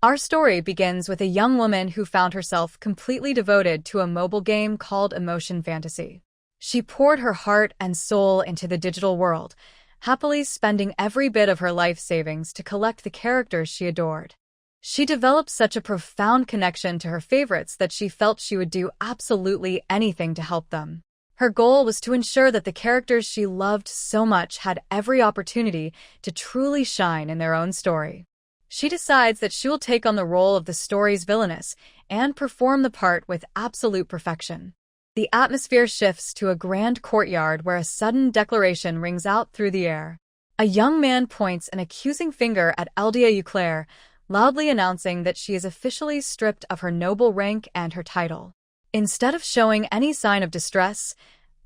Our story begins with a young woman who found herself completely devoted to a mobile game called Emotion Fantasy. She poured her heart and soul into the digital world, happily spending every bit of her life savings to collect the characters she adored. She developed such a profound connection to her favorites that she felt she would do absolutely anything to help them. Her goal was to ensure that the characters she loved so much had every opportunity to truly shine in their own story. She decides that she will take on the role of the story's villainess and perform the part with absolute perfection. The atmosphere shifts to a grand courtyard where a sudden declaration rings out through the air. A young man points an accusing finger at Eldia, loudly announcing that she is officially stripped of her noble rank and her title. Instead of showing any sign of distress,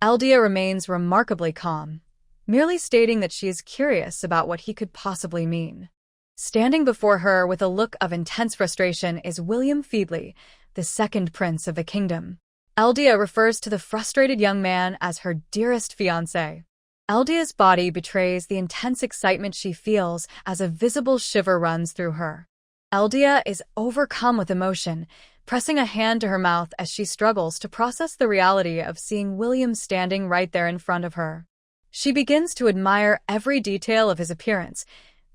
Eldia remains remarkably calm, merely stating that she is curious about what he could possibly mean. Standing before her with a look of intense frustration is William Feedley, the second prince of the kingdom. Eldia refers to the frustrated young man as her dearest fiancé. Eldia's body betrays the intense excitement she feels as a visible shiver runs through her. Eldia is overcome with emotion, pressing a hand to her mouth as she struggles to process the reality of seeing William standing right there in front of her. She begins to admire every detail of his appearance,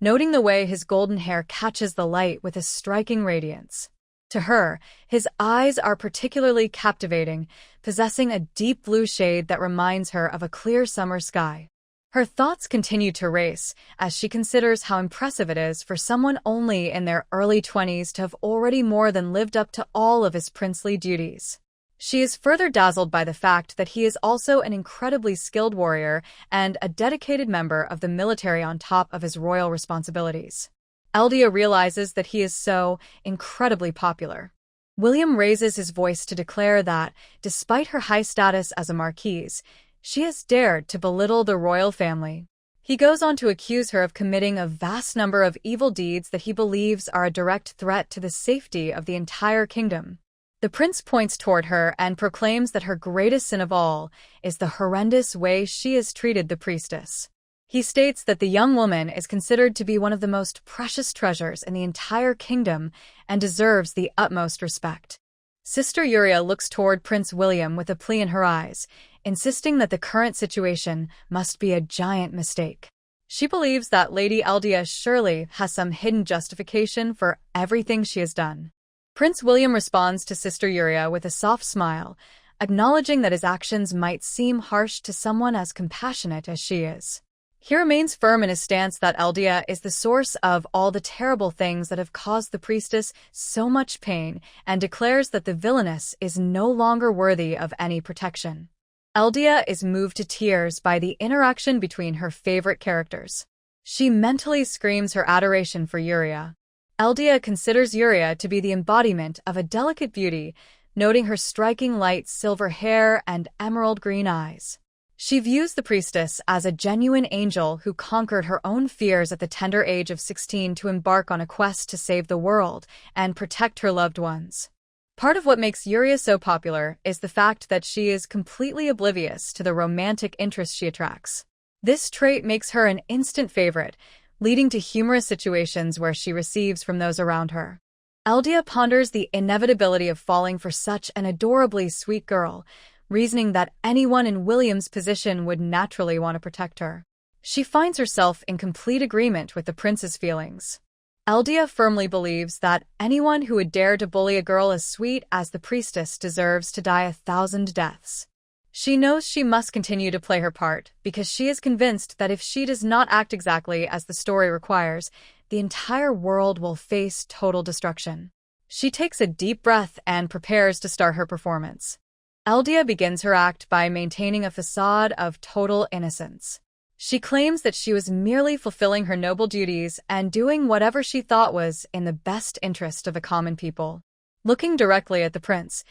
noting the way his golden hair catches the light with a striking radiance. To her, his eyes are particularly captivating, possessing a deep blue shade that reminds her of a clear summer sky. Her thoughts continue to race as she considers how impressive it is for someone only in their early 20s to have already more than lived up to all of his princely duties. She is further dazzled by the fact that he is also an incredibly skilled warrior and a dedicated member of the military on top of his royal responsibilities. Eldia realizes that he is so incredibly popular. William raises his voice to declare that, despite her high status as a marquise, she has dared to belittle the royal family. He goes on to accuse her of committing a vast number of evil deeds that he believes are a direct threat to the safety of the entire kingdom. The prince points toward her and proclaims that her greatest sin of all is the horrendous way she has treated the priestess. He states that the young woman is considered to be one of the most precious treasures in the entire kingdom and deserves the utmost respect. Sister Yuria looks toward Prince William with a plea in her eyes, insisting that the current situation must be a giant mistake. She believes that Lady Eldia surely has some hidden justification for everything she has done. Prince William responds to Sister Yuria with a soft smile, acknowledging that his actions might seem harsh to someone as compassionate as she is. He remains firm in his stance that Eldia is the source of all the terrible things that have caused the priestess so much pain and declares that the villainess is no longer worthy of any protection. Eldia is moved to tears by the interaction between her favorite characters. She mentally screams her adoration for Yuria. Eldia considers Yuria to be the embodiment of a delicate beauty, noting her striking light silver hair and emerald green eyes. She views the priestess as a genuine angel who conquered her own fears at the tender age of 16 to embark on a quest to save the world and protect her loved ones. Part of what makes Yuria so popular is the fact that she is completely oblivious to the romantic interest she attracts. This trait makes her an instant favorite, leading to humorous situations where she receives from those around her. Eldia ponders the inevitability of falling for such an adorably sweet girl, reasoning that anyone in William's position would naturally want to protect her. She finds herself in complete agreement with the prince's feelings. Eldia firmly believes that anyone who would dare to bully a girl as sweet as the priestess deserves to die 1,000 deaths. She knows she must continue to play her part because she is convinced that if she does not act exactly as the story requires, the entire world will face total destruction. She takes a deep breath and prepares to start her performance. Eldia begins her act by maintaining a facade of total innocence. She claims that she was merely fulfilling her noble duties and doing whatever she thought was in the best interest of the common people. Looking directly at the prince,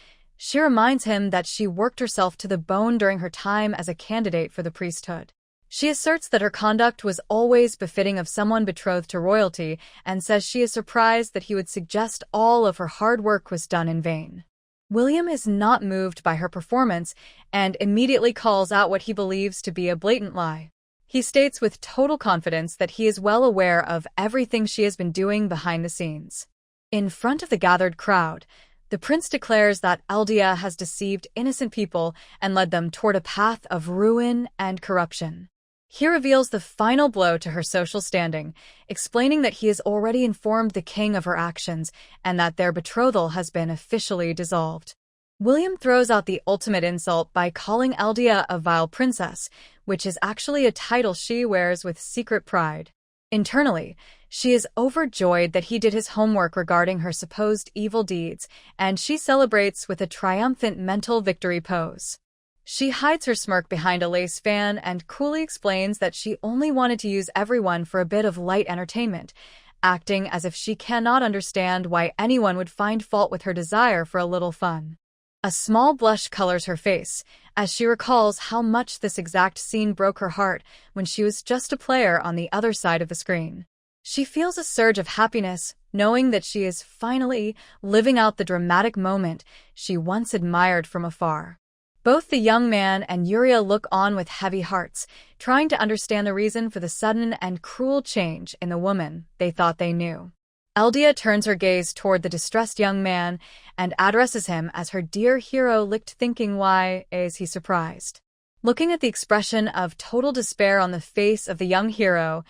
she reminds him that she worked herself to the bone during her time as a candidate for the priesthood. She asserts that her conduct was always befitting of someone betrothed to royalty and says she is surprised that he would suggest all of her hard work was done in vain. William is not moved by her performance and immediately calls out what he believes to be a blatant lie. He states with total confidence that he is well aware of everything she has been doing behind the scenes. In front of the gathered crowd, the prince declares that Eldia has deceived innocent people and led them toward a path of ruin and corruption. He reveals the final blow to her social standing, explaining that he has already informed the king of her actions and that their betrothal has been officially dissolved. William throws out the ultimate insult by calling Eldia a vile princess, which is actually a title she wears with secret pride. Internally, she is overjoyed that he did his homework regarding her supposed evil deeds, and she celebrates with a triumphant mental victory pose. She hides her smirk behind a lace fan and coolly explains that she only wanted to use everyone for a bit of light entertainment, acting as if she cannot understand why anyone would find fault with her desire for a little fun. A small blush colors her face, as she recalls how much this exact scene broke her heart when she was just a player on the other side of the screen. She feels a surge of happiness, knowing that she is finally living out the dramatic moment she once admired from afar. Both the young man and Yuria look on with heavy hearts, trying to understand the reason for the sudden and cruel change in the woman they thought they knew. Eldia turns her gaze toward the distressed young man and addresses him as her dear hero, licked, thinking, why is he surprised? Looking at the expression of total despair on the face of the young hero,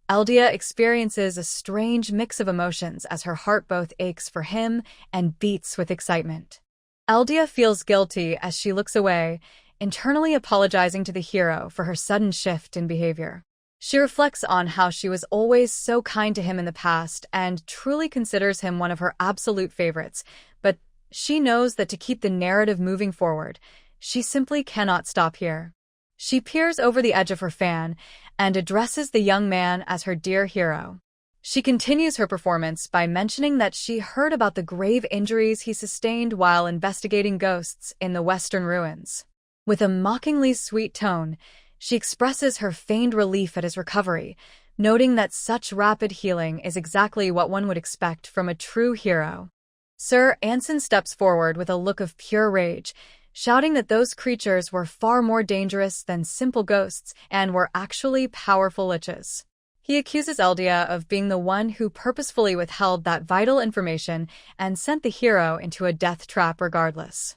Eldia experiences a strange mix of emotions as her heart both aches for him and beats with excitement. Eldia feels guilty as she looks away, internally apologizing to the hero for her sudden shift in behavior. She reflects on how she was always so kind to him in the past and truly considers him one of her absolute favorites, but she knows that to keep the narrative moving forward, she simply cannot stop here. She peers over the edge of her fan and addresses the young man as her dear hero. She continues her performance by mentioning that she heard about the grave injuries he sustained while investigating ghosts in the western ruins. With a mockingly sweet tone, she expresses her feigned relief at his recovery, noting that such rapid healing is exactly what one would expect from a true hero. Sir Anson steps forward with a look of pure rage, shouting that those creatures were far more dangerous than simple ghosts and were actually powerful liches. He accuses Eldia of being the one who purposefully withheld that vital information and sent the hero into a death trap regardless.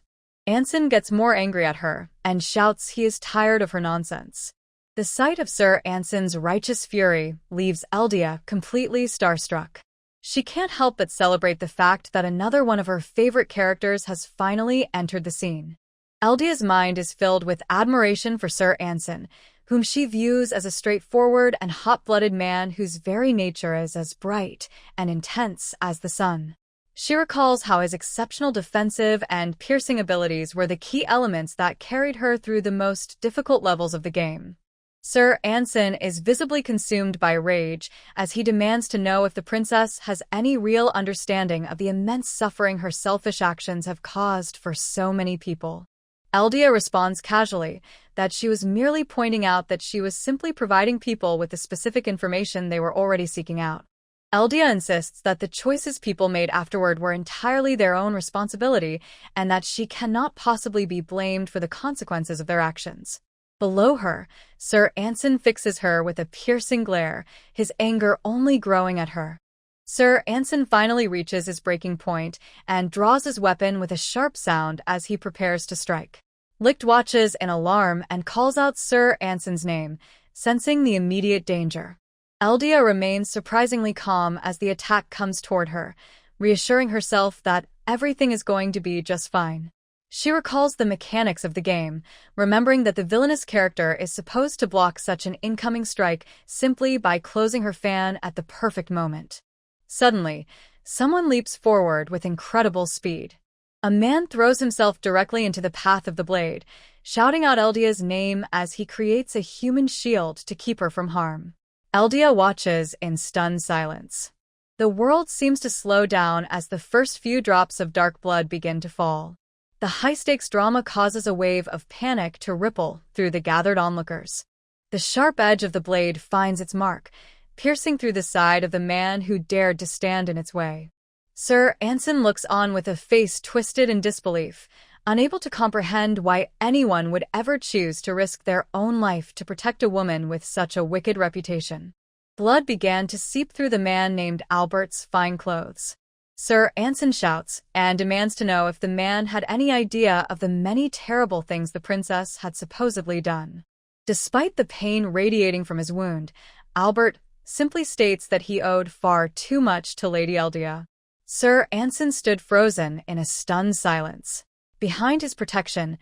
Anson gets more angry at her and shouts he is tired of her nonsense. The sight of Sir Anson's righteous fury leaves Eldia completely starstruck. She can't help but celebrate the fact that another one of her favorite characters has finally entered the scene. Eldia's mind is filled with admiration for Sir Anson, whom she views as a straightforward and hot-blooded man whose very nature is as bright and intense as the sun. She recalls how his exceptional defensive and piercing abilities were the key elements that carried her through the most difficult levels of the game. Sir Anson is visibly consumed by rage as he demands to know if the princess has any real understanding of the immense suffering her selfish actions have caused for so many people. Eldia responds casually that she was merely pointing out that she was simply providing people with the specific information they were already seeking out. Eldia insists that the choices people made afterward were entirely their own responsibility and that she cannot possibly be blamed for the consequences of their actions. Below her, Sir Anson fixes her with a piercing glare, his anger only growing at her. Sir Anson finally reaches his breaking point and draws his weapon with a sharp sound as he prepares to strike. Licht watches in alarm and calls out Sir Anson's name, sensing the immediate danger. Eldia remains surprisingly calm as the attack comes toward her, reassuring herself that everything is going to be just fine. She recalls the mechanics of the game, remembering that the Villainess character is supposed to block such an incoming strike simply by closing her fan at the perfect moment. Suddenly, someone leaps forward with incredible speed. A man throws himself directly into the path of the blade, shouting out Eldia's name as he creates a human shield to keep her from harm. Eldia watches in stunned silence. The world seems to slow down as the first few drops of dark blood begin to fall. The high-stakes drama causes a wave of panic to ripple through the gathered onlookers. The sharp edge of the blade finds its mark, piercing through the side of the man who dared to stand in its way. Sir Anson looks on with a face twisted in disbelief, unable to comprehend why anyone would ever choose to risk their own life to protect a woman with such a wicked reputation. Blood began to seep through the man named Albert's fine clothes. Sir Anson shouts and demands to know if the man had any idea of the many terrible things the princess had supposedly done. Despite the pain radiating from his wound, Albert simply states that he owed far too much to Lady Eldia. Sir Anson stood frozen in a stunned silence. Behind his protection,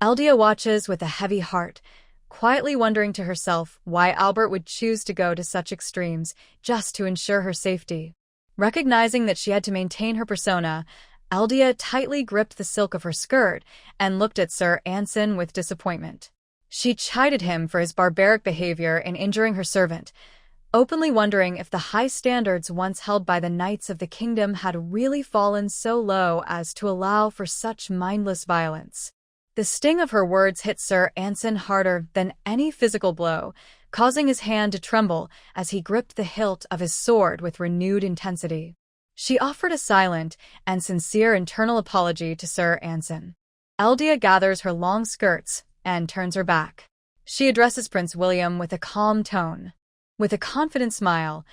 Eldia watches with a heavy heart, quietly wondering to herself why Albert would choose to go to such extremes just to ensure her safety. Recognizing that she had to maintain her persona, Eldia tightly gripped the silk of her skirt and looked at Sir Anson with disappointment. She chided him for his barbaric behavior in injuring her servant, openly wondering if the high standards once held by the knights of the kingdom had really fallen so low as to allow for such mindless violence. The sting of her words hit Sir Anson harder than any physical blow, causing his hand to tremble as he gripped the hilt of his sword with renewed intensity. She offered a silent and sincere internal apology to Sir Anson. Eldia gathers her long skirts and turns her back. She addresses Prince William with a calm tone. With a confident smile,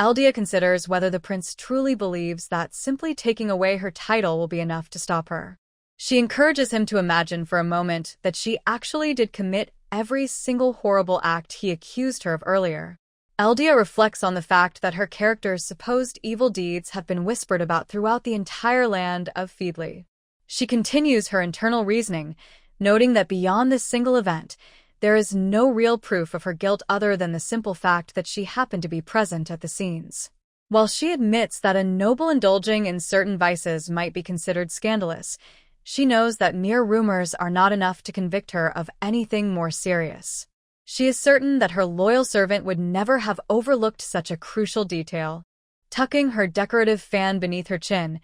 Eldia considers whether the prince truly believes that simply taking away her title will be enough to stop her. She encourages him to imagine for a moment that she actually did commit every single horrible act he accused her of earlier. Eldia reflects on the fact that her character's supposed evil deeds have been whispered about throughout the entire land of Feedley. She continues her internal reasoning, noting that beyond this single event, there is no real proof of her guilt other than the simple fact that she happened to be present at the scenes. While she admits that a noble indulging in certain vices might be considered scandalous, she knows that mere rumors are not enough to convict her of anything more serious. She is certain that her loyal servant would never have overlooked such a crucial detail. Tucking her decorative fan beneath her chin,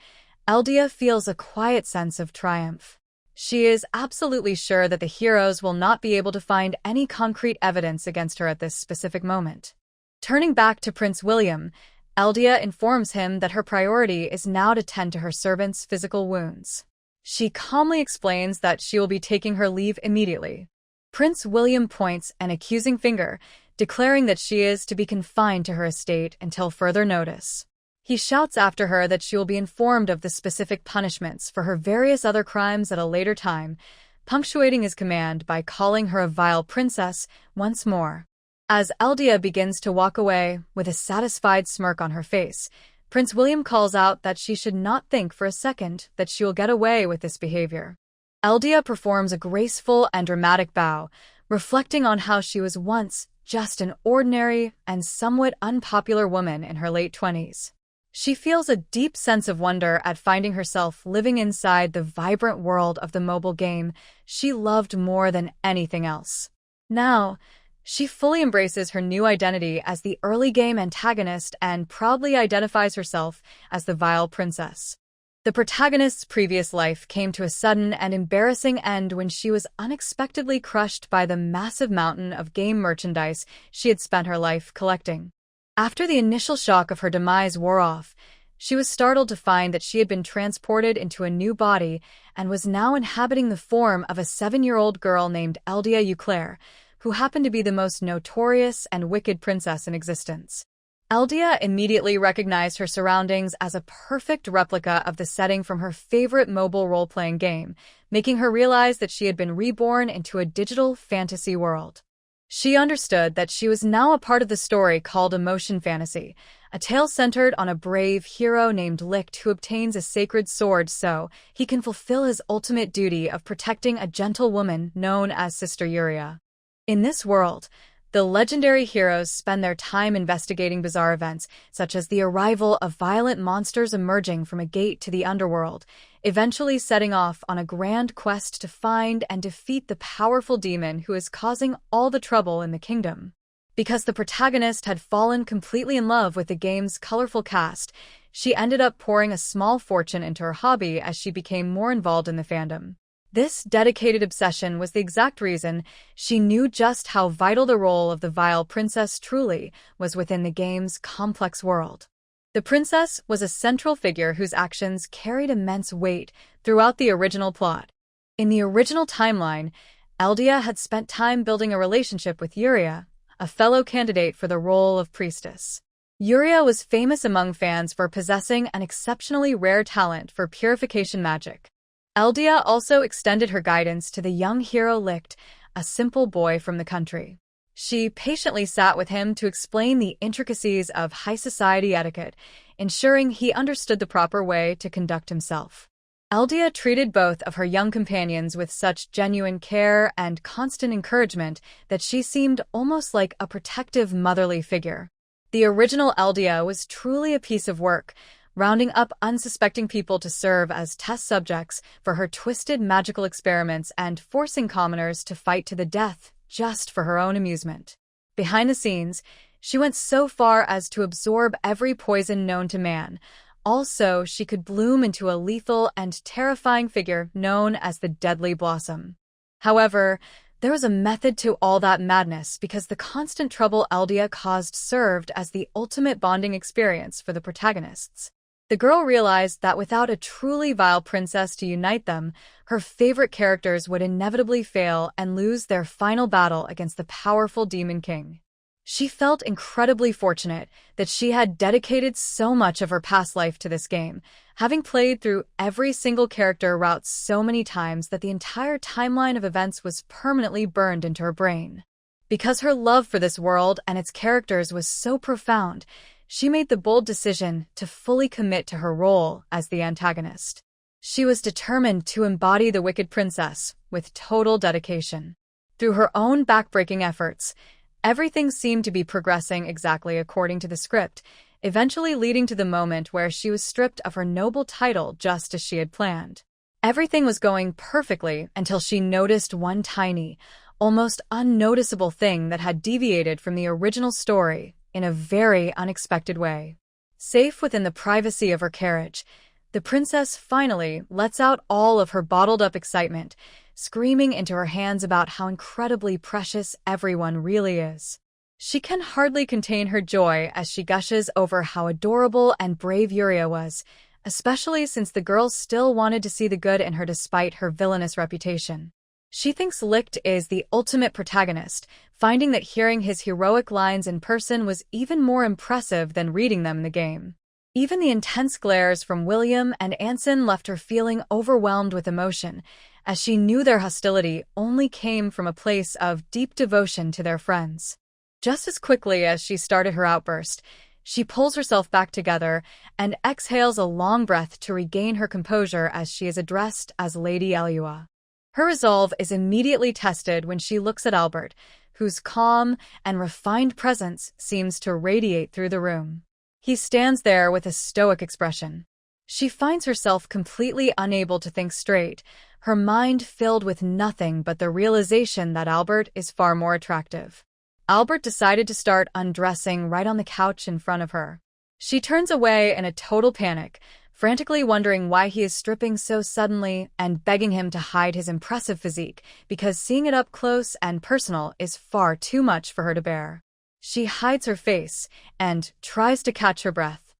Eldia feels a quiet sense of triumph. She is absolutely sure that the heroes will not be able to find any concrete evidence against her at this specific moment. Turning back to Prince William, Eldia informs him that her priority is now to tend to her servant's physical wounds. She calmly explains that she will be taking her leave immediately. Prince William points an accusing finger, declaring that she is to be confined to her estate until further notice. He shouts after her that she will be informed of the specific punishments for her various other crimes at a later time, punctuating his command by calling her a vile princess once more. As Eldia begins to walk away with a satisfied smirk on her face, Prince William calls out that she should not think for a second that she will get away with this behavior. Eldia performs a graceful and dramatic bow, reflecting on how she was once just an ordinary and somewhat unpopular woman in her late 20s. She feels a deep sense of wonder at finding herself living inside the vibrant world of the mobile game she loved more than anything else. Now, she fully embraces her new identity as the early game antagonist and proudly identifies herself as the vile princess. The protagonist's previous life came to a sudden and embarrassing end when she was unexpectedly crushed by the massive mountain of game merchandise she had spent her life collecting. After the initial shock of her demise wore off, she was startled to find that she had been transported into a new body and was now inhabiting the form of a 7-year-old girl named Eldia Euclair, who happened to be the most notorious and wicked princess in existence. Eldia immediately recognized her surroundings as a perfect replica of the setting from her favorite mobile role-playing game, making her realize that she had been reborn into a digital fantasy world. She understood that she was now a part of the story called Emotion Fantasy, a tale centered on a brave hero named Licht who obtains a sacred sword so he can fulfill his ultimate duty of protecting a gentle woman known as Sister Yuria. In this world, the legendary heroes spend their time investigating bizarre events, such as the arrival of violent monsters emerging from a gate to the underworld, eventually setting off on a grand quest to find and defeat the powerful demon who is causing all the trouble in the kingdom. Because the protagonist had fallen completely in love with the game's colorful cast, she ended up pouring a small fortune into her hobby as she became more involved in the fandom. This dedicated obsession was the exact reason she knew just how vital the role of the vile princess truly was within the game's complex world. The princess was a central figure whose actions carried immense weight throughout the original plot. In the original timeline, Eldia had spent time building a relationship with Yuria, a fellow candidate for the role of priestess. Yuria was famous among fans for possessing an exceptionally rare talent for purification magic. Eldia also extended her guidance to the young hero Licht, a simple boy from the country. She patiently sat with him to explain the intricacies of high society etiquette, ensuring he understood the proper way to conduct himself. Eldia treated both of her young companions with such genuine care and constant encouragement that she seemed almost like a protective motherly figure. The original Eldia was truly a piece of work, rounding up unsuspecting people to serve as test subjects for her twisted magical experiments and forcing commoners to fight to the death just for her own amusement. Behind the scenes, she went so far as to absorb every poison known to man. Also, she could bloom into a lethal and terrifying figure known as the Deadly Blossom. However, there was a method to all that madness because the constant trouble Eldia caused served as the ultimate bonding experience for the protagonists. The girl realized that without a truly vile princess to unite them, her favorite characters would inevitably fail and lose their final battle against the powerful Demon King. She felt incredibly fortunate that she had dedicated so much of her past life to this game, having played through every single character route so many times that the entire timeline of events was permanently burned into her brain. Because her love for this world and its characters was so profound, she made the bold decision to fully commit to her role as the antagonist. She was determined to embody the Wicked Princess with total dedication. Through her own backbreaking efforts, everything seemed to be progressing exactly according to the script, eventually leading to the moment where she was stripped of her noble title just as she had planned. Everything was going perfectly until she noticed one tiny, almost unnoticeable thing that had deviated from the original story in a very unexpected way. Safe within the privacy of her carriage, the princess finally lets out all of her bottled-up excitement, screaming into her hands about how incredibly precious everyone really is. She can hardly contain her joy as she gushes over how adorable and brave Yuria was, especially since the girl still wanted to see the good in her despite her villainous reputation. She thinks Licht is the ultimate protagonist, finding that hearing his heroic lines in person was even more impressive than reading them in the game. Even the intense glares from William and Anson left her feeling overwhelmed with emotion, as she knew their hostility only came from a place of deep devotion to their friends. Just as quickly as she started her outburst, she pulls herself back together and exhales a long breath to regain her composure as she is addressed as Lady Elua. Her resolve is immediately tested when she looks at Albert, whose calm and refined presence seems to radiate through the room. He stands there with a stoic expression. She finds herself completely unable to think straight, her mind filled with nothing but the realization that Albert is far more attractive. Albert decided to start undressing right on the couch in front of her. She turns away in a total panic, frantically wondering why he is stripping so suddenly and begging him to hide his impressive physique because seeing it up close and personal is far too much for her to bear. She hides her face and tries to catch her breath.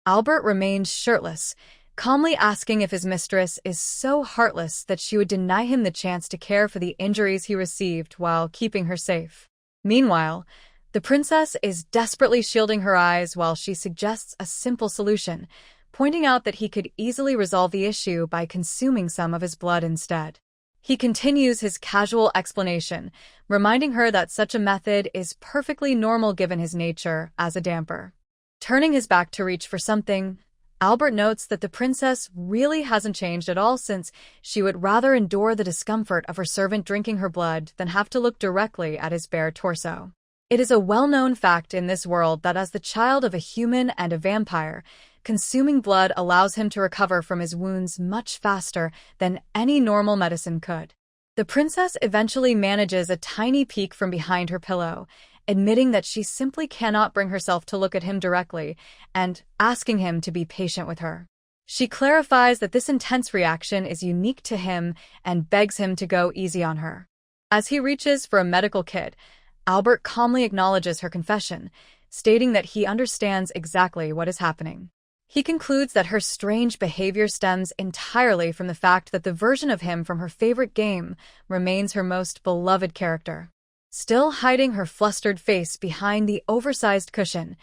Albert remains shirtless, calmly asking if his mistress is so heartless that she would deny him the chance to care for the injuries he received while keeping her safe. Meanwhile, the princess is desperately shielding her eyes while she suggests a simple solution, pointing out that he could easily resolve the issue by consuming some of his blood instead. He continues his casual explanation, reminding her that such a method is perfectly normal given his nature as a damper. Turning his back to reach for something, Albert notes that the princess really hasn't changed at all since she would rather endure the discomfort of her servant drinking her blood than have to look directly at his bare torso. It is a well-known fact in this world that as the child of a human and a vampire, consuming blood allows him to recover from his wounds much faster than any normal medicine could. The princess eventually manages a tiny peek from behind her pillow, admitting that she simply cannot bring herself to look at him directly and asking him to be patient with her. She clarifies that this intense reaction is unique to him and begs him to go easy on her. As he reaches for a medical kit, Albert calmly acknowledges her confession, stating that he understands exactly what is happening. He concludes that her strange behavior stems entirely from the fact that the version of him from her favorite game remains her most beloved character. Still hiding her flustered face behind the oversized cushion,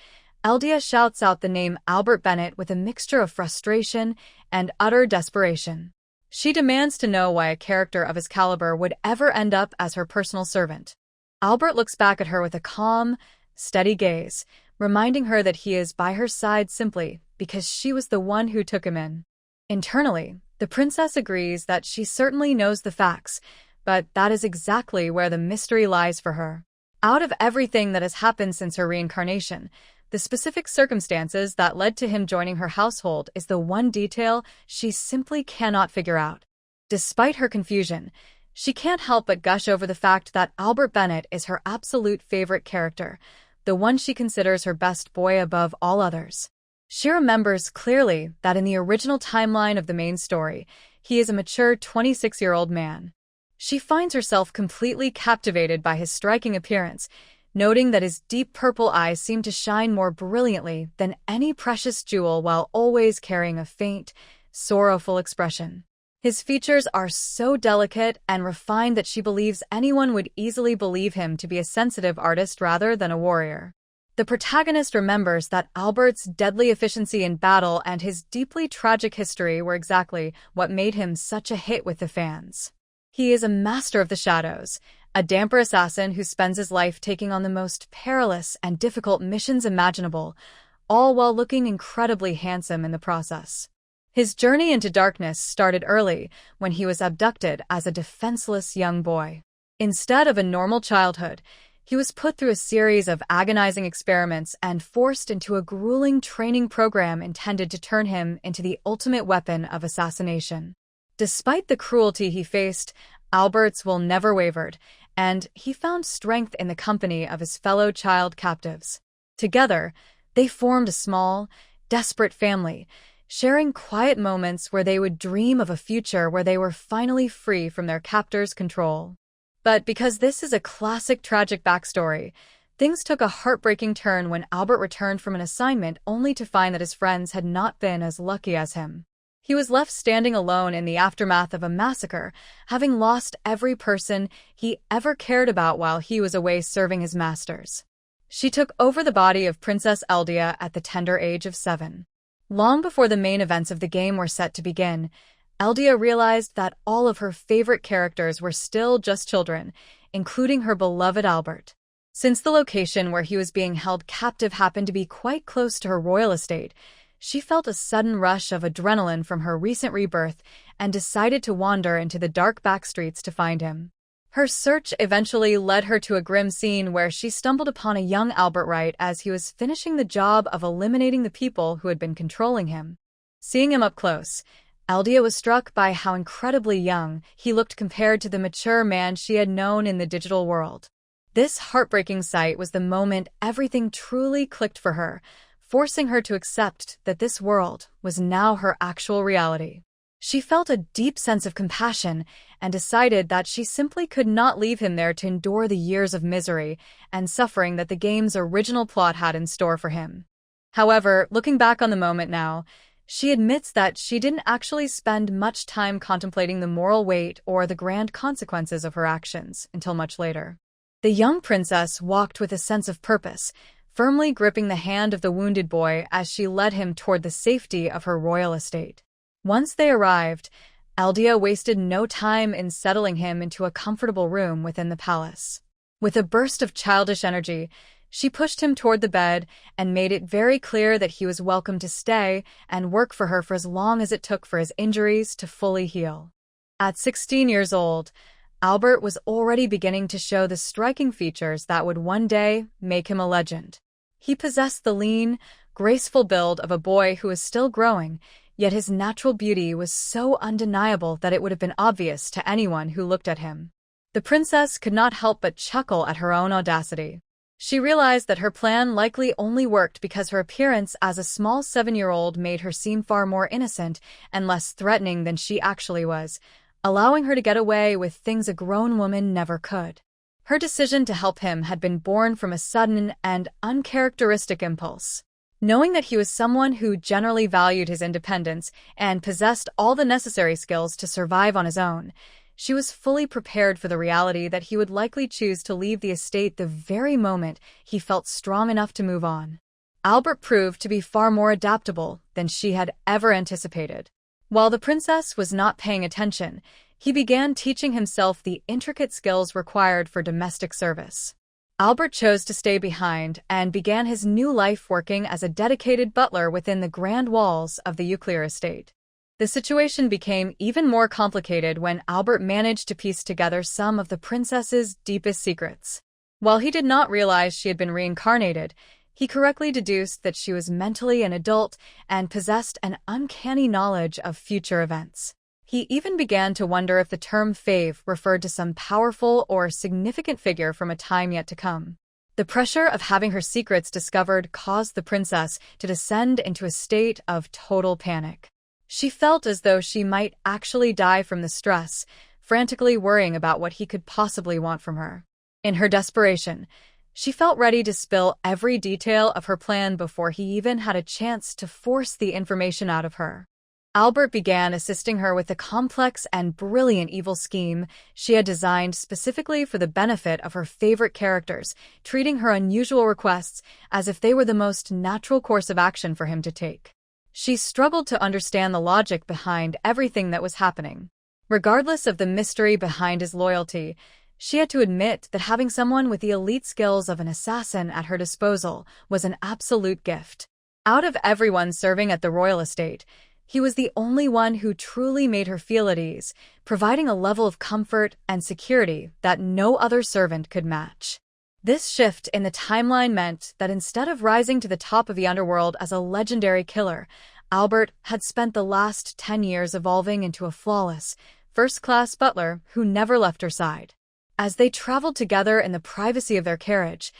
Eldia shouts out the name Albert Bennett with a mixture of frustration and utter desperation. She demands to know why a character of his caliber would ever end up as her personal servant. Albert looks back at her with a calm, steady gaze, reminding her that he is by her side simply because she was the one who took him in. Internally, the princess agrees that she certainly knows the facts, but that is exactly where the mystery lies for her. Out of everything that has happened since her reincarnation, the specific circumstances that led to him joining her household is the one detail she simply cannot figure out. Despite her confusion, she can't help but gush over the fact that Albert Bennett is her absolute favorite character, the one she considers her best boy above all others. She remembers clearly that in the original timeline of the main story, he is a mature 26-year-old man. She finds herself completely captivated by his striking appearance, noting that his deep purple eyes seem to shine more brilliantly than any precious jewel while always carrying a faint, sorrowful expression. His features are so delicate and refined that she believes anyone would easily believe him to be a sensitive artist rather than a warrior. The protagonist remembers that Albert's deadly efficiency in battle and his deeply tragic history were exactly what made him such a hit with the fans. He is a master of the shadows, a damper assassin who spends his life taking on the most perilous and difficult missions imaginable, all while looking incredibly handsome in the process. His journey into darkness started early when he was abducted as a defenseless young boy. Instead of a normal childhood, he was put through a series of agonizing experiments and forced into a grueling training program intended to turn him into the ultimate weapon of assassination. Despite the cruelty he faced, Albert's will never wavered, and he found strength in the company of his fellow child captives. Together, they formed a small, desperate family, sharing quiet moments where they would dream of a future where they were finally free from their captors' control. But because this is a classic tragic backstory, things took a heartbreaking turn when Albert returned from an assignment only to find that his friends had not been as lucky as him. He was left standing alone in the aftermath of a massacre, having lost every person he ever cared about while he was away serving his masters. She took over the body of Princess Eldia at the tender age of 7. Long before the main events of the game were set to begin, Eldia realized that all of her favorite characters were still just children, including her beloved Albert. Since the location where he was being held captive happened to be quite close to her royal estate, she felt a sudden rush of adrenaline from her recent rebirth and decided to wander into the dark back streets to find him. Her search eventually led her to a grim scene where she stumbled upon a young Albert right as he was finishing the job of eliminating the people who had been controlling him. Seeing him up close, Eldia was struck by how incredibly young he looked compared to the mature man she had known in the digital world. This heartbreaking sight was the moment everything truly clicked for her, forcing her to accept that this world was now her actual reality. She felt a deep sense of compassion and decided that she simply could not leave him there to endure the years of misery and suffering that the game's original plot had in store for him. However, looking back on the moment now, she admits that she didn't actually spend much time contemplating the moral weight or the grand consequences of her actions until much later. The young princess walked with a sense of purpose, firmly gripping the hand of the wounded boy as she led him toward the safety of her royal estate. Once they arrived, Eldia wasted no time in settling him into a comfortable room within the palace. With a burst of childish energy, she pushed him toward the bed and made it very clear that he was welcome to stay and work for her for as long as it took for his injuries to fully heal. At 16 years old, Albert was already beginning to show the striking features that would one day make him a legend. He possessed the lean, graceful build of a boy who was still growing, yet his natural beauty was so undeniable that it would have been obvious to anyone who looked at him. The princess could not help but chuckle at her own audacity. She realized that her plan likely only worked because her appearance as a small 7-year-old made her seem far more innocent and less threatening than she actually was, allowing her to get away with things a grown woman never could. Her decision to help him had been born from a sudden and uncharacteristic impulse. Knowing that he was someone who generally valued his independence and possessed all the necessary skills to survive on his own, she was fully prepared for the reality that he would likely choose to leave the estate the very moment he felt strong enough to move on. Albert proved to be far more adaptable than she had ever anticipated. While the princess was not paying attention, he began teaching himself the intricate skills required for domestic service. Albert chose to stay behind and began his new life working as a dedicated butler within the grand walls of the Euclid estate. The situation became even more complicated when Albert managed to piece together some of the princess's deepest secrets. While he did not realize she had been reincarnated, he correctly deduced that she was mentally an adult and possessed an uncanny knowledge of future events. He even began to wonder if the term fave referred to some powerful or significant figure from a time yet to come. The pressure of having her secrets discovered caused the princess to descend into a state of total panic. She felt as though she might actually die from the stress, frantically worrying about what he could possibly want from her. In her desperation, she felt ready to spill every detail of her plan before he even had a chance to force the information out of her. Albert began assisting her with a complex and brilliant evil scheme she had designed specifically for the benefit of her favorite characters, treating her unusual requests as if they were the most natural course of action for him to take. She struggled to understand the logic behind everything that was happening. Regardless of the mystery behind his loyalty, she had to admit that having someone with the elite skills of an assassin at her disposal was an absolute gift. Out of everyone serving at the royal estate, he was the only one who truly made her feel at ease, providing a level of comfort and security that no other servant could match. This shift in the timeline meant that instead of rising to the top of the underworld as a legendary killer, Albert had spent the last 10 years evolving into a flawless, first-class butler who never left her side. As they traveled together in the privacy of their carriage,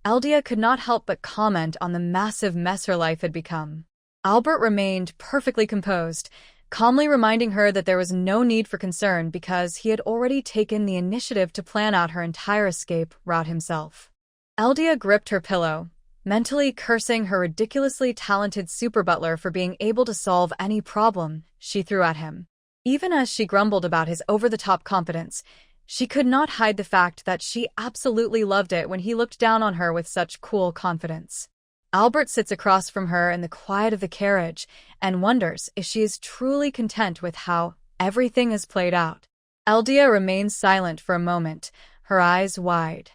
Eldia could not help but comment on the massive mess her life had become. Albert remained perfectly composed, calmly reminding her that there was no need for concern because he had already taken the initiative to plan out her entire escape route himself. Eldia gripped her pillow, mentally cursing her ridiculously talented super butler for being able to solve any problem she threw at him. Even as she grumbled about his over-the-top competence, she could not hide the fact that she absolutely loved it when he looked down on her with such cool confidence. Albert sits across from her in the quiet of the carriage and wonders if she is truly content with how everything is played out. Eldia remains silent for a moment, her eyes wide.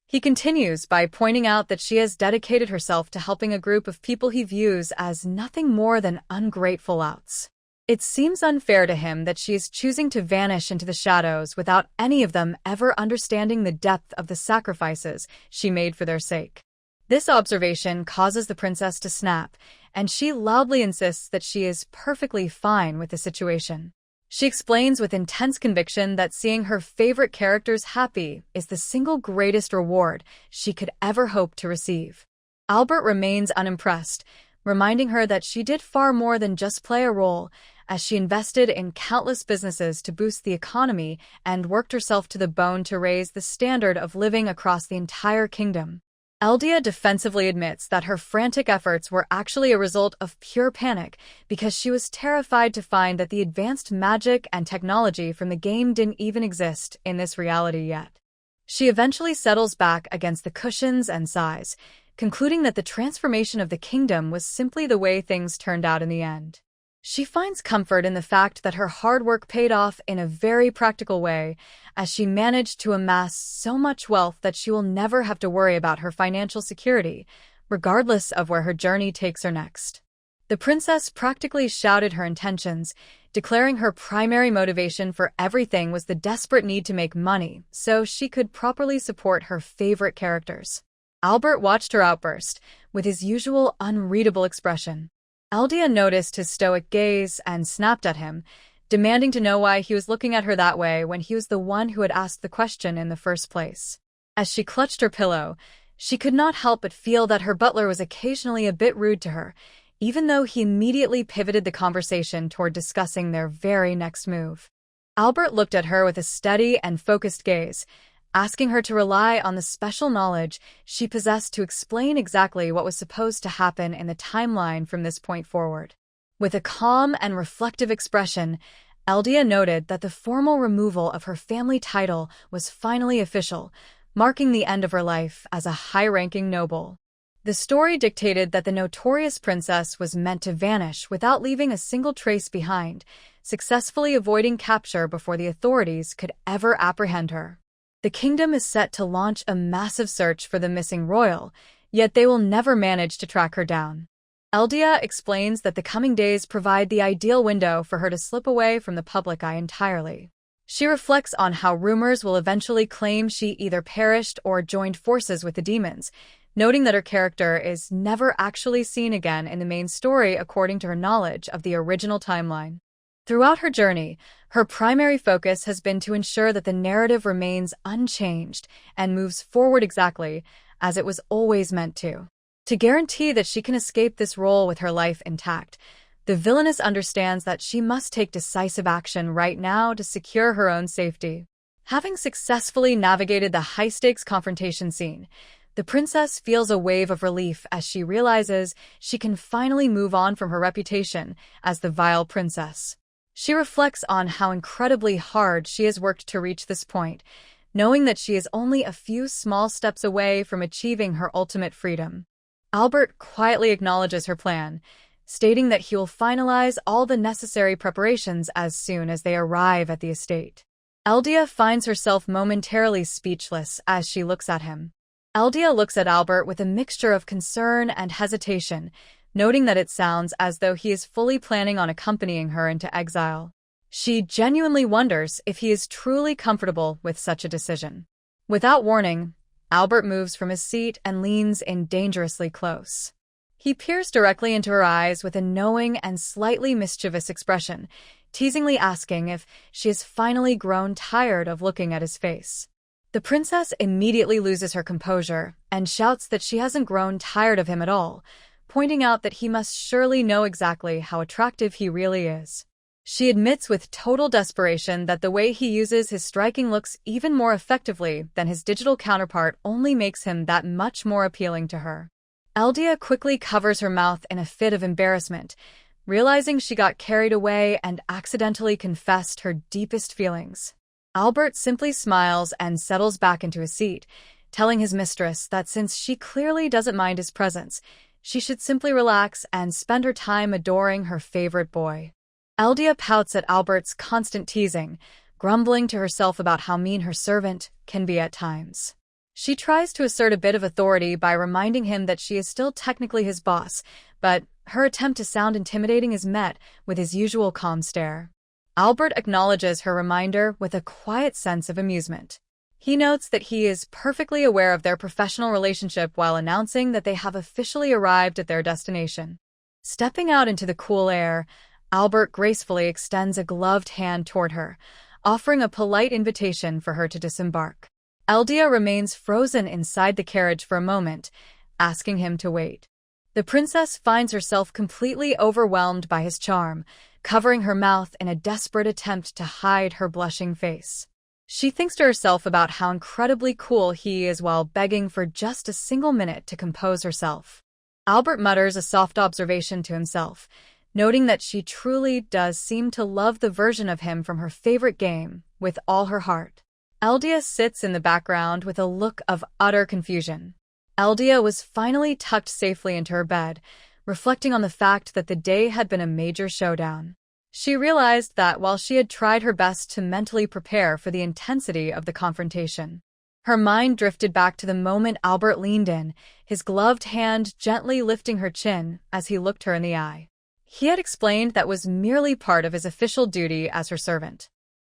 He continues by pointing out that she has dedicated herself to helping a group of people he views as nothing more than ungrateful louts. It seems unfair to him that she is choosing to vanish into the shadows without any of them ever understanding the depth of the sacrifices she made for their sake. This observation causes the princess to snap, and she loudly insists that she is perfectly fine with the situation. She explains with intense conviction that seeing her favorite characters happy is the single greatest reward she could ever hope to receive. Albert remains unimpressed, reminding her that she did far more than just play a role, as she invested in countless businesses to boost the economy and worked herself to the bone to raise the standard of living across the entire kingdom. Eldia defensively admits that her frantic efforts were actually a result of pure panic because she was terrified to find that the advanced magic and technology from the game didn't even exist in this reality yet. She eventually settles back against the cushions and sighs, concluding that the transformation of the kingdom was simply the way things turned out in the end. She finds comfort in the fact that her hard work paid off in a very practical way, as she managed to amass so much wealth that she will never have to worry about her financial security, regardless of where her journey takes her next. The princess practically shouted her intentions, declaring her primary motivation for everything was the desperate need to make money so she could properly support her favorite characters. Albert watched her outburst, with his usual unreadable expression. Eldia noticed his stoic gaze and snapped at him, demanding to know why he was looking at her that way when he was the one who had asked the question in the first place. As she clutched her pillow, she could not help but feel that her butler was occasionally a bit rude to her, even though he immediately pivoted the conversation toward discussing their very next move. Albert looked at her with a steady and focused gaze, asking her to rely on the special knowledge she possessed to explain exactly what was supposed to happen in the timeline from this point forward. With a calm and reflective expression, Eldia noted that the formal removal of her family title was finally official, marking the end of her life as a high-ranking noble. The story dictated that the notorious princess was meant to vanish without leaving a single trace behind, successfully avoiding capture before the authorities could ever apprehend her. The kingdom is set to launch a massive search for the missing royal, yet they will never manage to track her down. Eldia explains that the coming days provide the ideal window for her to slip away from the public eye entirely. She reflects on how rumors will eventually claim she either perished or joined forces with the demons, noting that her character is never actually seen again in the main story according to her knowledge of the original timeline. Throughout her journey, her primary focus has been to ensure that the narrative remains unchanged and moves forward exactly as it was always meant to. To guarantee that she can escape this role with her life intact, the villainess understands that she must take decisive action right now to secure her own safety. Having successfully navigated the high-stakes confrontation scene, the princess feels a wave of relief as she realizes she can finally move on from her reputation as the vile princess. She reflects on how incredibly hard she has worked to reach this point, knowing that she is only a few small steps away from achieving her ultimate freedom. Albert quietly acknowledges her plan, stating that he will finalize all the necessary preparations as soon as they arrive at the estate. Eldia finds herself momentarily speechless as she looks at him. Eldia looks at Albert with a mixture of concern and hesitation, noting that it sounds as though he is fully planning on accompanying her into exile. She genuinely wonders if he is truly comfortable with such a decision. Without warning, Albert moves from his seat and leans in dangerously close. He peers directly into her eyes with a knowing and slightly mischievous expression, teasingly asking if she has finally grown tired of looking at his face. The princess immediately loses her composure and shouts that she hasn't grown tired of him at all, pointing out that he must surely know exactly how attractive he really is. She admits with total desperation that the way he uses his striking looks even more effectively than his digital counterpart only makes him that much more appealing to her. Eldia quickly covers her mouth in a fit of embarrassment, realizing she got carried away and accidentally confessed her deepest feelings. Albert simply smiles and settles back into his seat, telling his mistress that since she clearly doesn't mind his presence, she should simply relax and spend her time adoring her favorite boy. Eldia pouts at Albert's constant teasing, grumbling to herself about how mean her servant can be at times. She tries to assert a bit of authority by reminding him that she is still technically his boss, but her attempt to sound intimidating is met with his usual calm stare. Albert acknowledges her reminder with a quiet sense of amusement. He notes that he is perfectly aware of their professional relationship while announcing that they have officially arrived at their destination. Stepping out into the cool air, Albert gracefully extends a gloved hand toward her, offering a polite invitation for her to disembark. Eldia remains frozen inside the carriage for a moment, asking him to wait. The princess finds herself completely overwhelmed by his charm, covering her mouth in a desperate attempt to hide her blushing face. She thinks to herself about how incredibly cool he is while begging for just a single minute to compose herself. Albert mutters a soft observation to himself, noting that she truly does seem to love the version of him from her favorite game with all her heart. Eldia sits in the background with a look of utter confusion. Eldia was finally tucked safely into her bed, reflecting on the fact that the day had been a major showdown. She realized that while she had tried her best to mentally prepare for the intensity of the confrontation, her mind drifted back to the moment Albert leaned in, his gloved hand gently lifting her chin as he looked her in the eye. He had explained that was merely part of his official duty as her servant.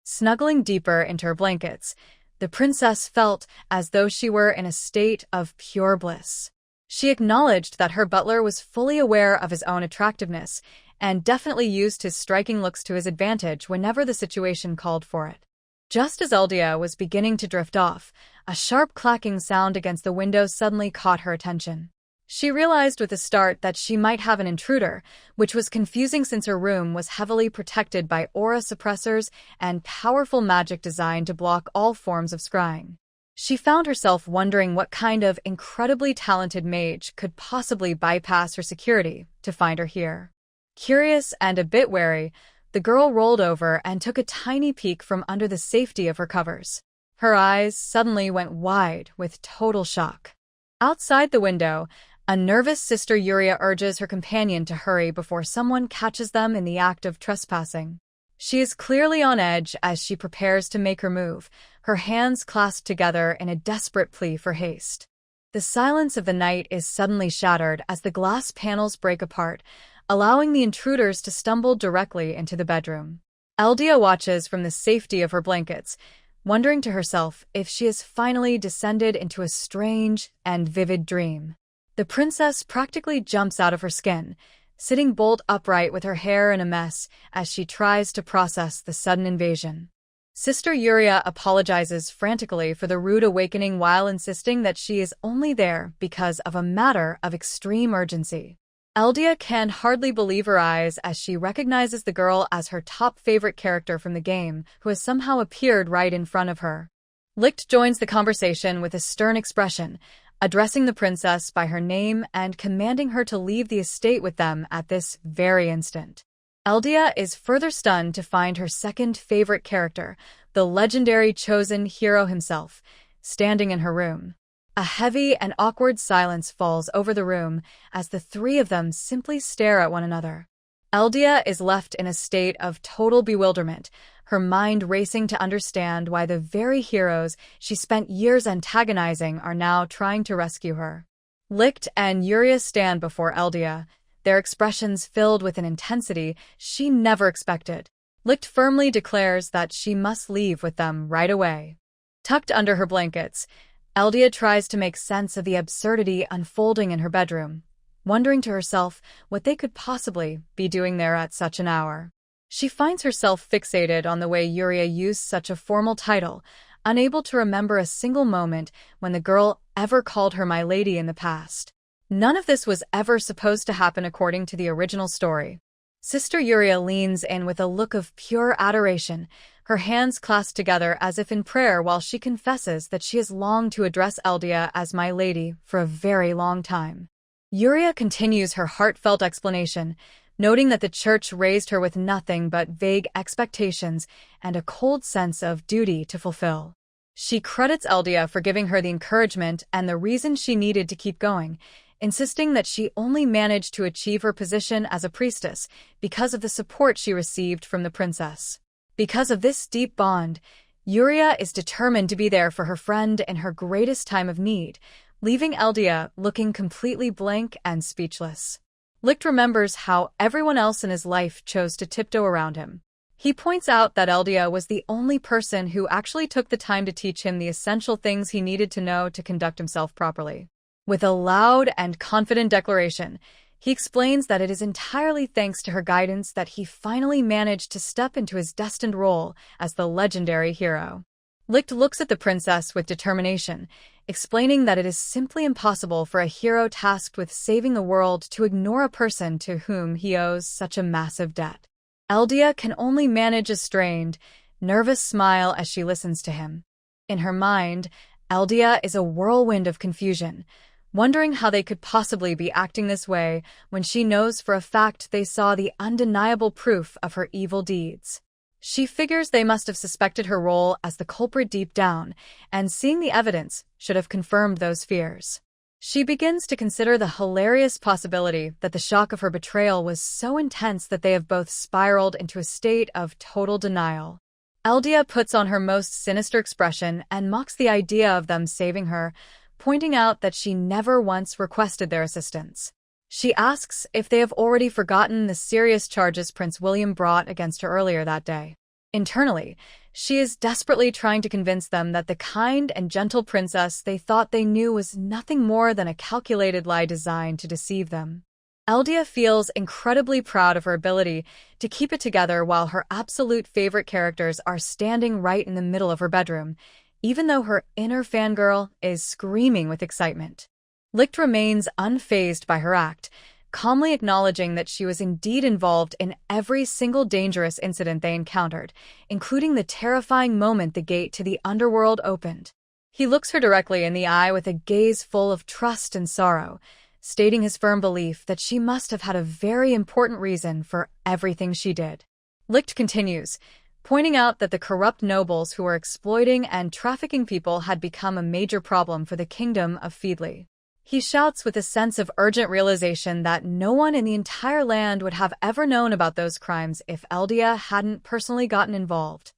Snuggling deeper into her blankets, the princess felt as though she were in a state of pure bliss. She acknowledged that her butler was fully aware of his own attractiveness and definitely used his striking looks to his advantage whenever the situation called for it. Just as Eldia was beginning to drift off, a sharp clacking sound against the window suddenly caught her attention. She realized with a start that she might have an intruder, which was confusing since her room was heavily protected by aura suppressors and powerful magic designed to block all forms of scrying. She found herself wondering what kind of incredibly talented mage could possibly bypass her security to find her here. Curious and a bit wary, the girl rolled over and took a tiny peek from under the safety of her covers. Her eyes suddenly went wide with total shock. Outside the window, A nervous Sister Yuria urges her companion to hurry before someone catches them in the act of trespassing. She is clearly on edge as she prepares to make her move, her hands clasped together in a desperate plea for haste. The silence of the night is suddenly shattered as the glass panels break apart, allowing the intruders to stumble directly into the bedroom. Eldia watches from the safety of her blankets, wondering to herself if she has finally descended into a strange and vivid dream. The princess practically jumps out of her skin, sitting bolt upright with her hair in a mess as she tries to process the sudden invasion. Sister Yuria apologizes frantically for the rude awakening while insisting that she is only there because of a matter of extreme urgency. Eldia can hardly believe her eyes as she recognizes the girl as her top favorite character from the game, who has somehow appeared right in front of her. Licht joins the conversation with a stern expression, addressing the princess by her name and commanding her to leave the estate with them at this very instant. Eldia is further stunned to find her second favorite character, the legendary chosen hero himself, standing in her room. A heavy and awkward silence falls over the room as the three of them simply stare at one another. Eldia is left in a state of total bewilderment, her mind racing to understand why the very heroes she spent years antagonizing are now trying to rescue her. Licht and Yuria stand before Eldia, their expressions filled with an intensity she never expected. Licht firmly declares that she must leave with them right away. Tucked under her blankets, Eldia tries to make sense of the absurdity unfolding in her bedroom, wondering to herself what they could possibly be doing there at such an hour. She finds herself fixated on the way Yuria used such a formal title, unable to remember a single moment when the girl ever called her my lady in the past. None of this was ever supposed to happen according to the original story. Sister Yuria leans in with a look of pure adoration, her hands clasped together as if in prayer while she confesses that she has longed to address Eldia as my lady for a very long time. Yuria continues her heartfelt explanation, noting that the church raised her with nothing but vague expectations and a cold sense of duty to fulfill. She credits Eldia for giving her the encouragement and the reason she needed to keep going, insisting that she only managed to achieve her position as a priestess because of the support she received from the princess. Because of this deep bond, Yuria is determined to be there for her friend in her greatest time of need, leaving Eldia looking completely blank and speechless. Licht remembers how everyone else in his life chose to tiptoe around him. He points out that Eldia was the only person who actually took the time to teach him the essential things he needed to know to conduct himself properly. With a loud and confident declaration, he explains that it is entirely thanks to her guidance that he finally managed to step into his destined role as the legendary hero. Licht looks at the princess with determination, explaining that it is simply impossible for a hero tasked with saving the world to ignore a person to whom he owes such a massive debt. Eldia can only manage a strained, nervous smile as she listens to him. In her mind, Eldia is a whirlwind of confusion, wondering how they could possibly be acting this way when she knows for a fact they saw the undeniable proof of her evil deeds. She figures they must have suspected her role as the culprit deep down, and seeing the evidence should have confirmed those fears. She begins to consider the hilarious possibility that the shock of her betrayal was so intense that they have both spiraled into a state of total denial. Eldia puts on her most sinister expression and mocks the idea of them saving her, pointing out that she never once requested their assistance. She asks if they have already forgotten the serious charges Prince William brought against her earlier that day. Internally, she is desperately trying to convince them that the kind and gentle princess they thought they knew was nothing more than a calculated lie designed to deceive them. Eldia feels incredibly proud of her ability to keep it together while her absolute favorite characters are standing right in the middle of her bedroom, even though her inner fangirl is screaming with excitement. Licht remains unfazed by her act, calmly acknowledging that she was indeed involved in every single dangerous incident they encountered, including the terrifying moment the gate to the underworld opened. He looks her directly in the eye with a gaze full of trust and sorrow, stating his firm belief that she must have had a very important reason for everything she did. Licht continues, pointing out that the corrupt nobles who were exploiting and trafficking people had become a major problem for the kingdom of Feedly. He shouts with a sense of urgent realization that no one in the entire land would have ever known about those crimes if Eldia hadn't personally gotten involved.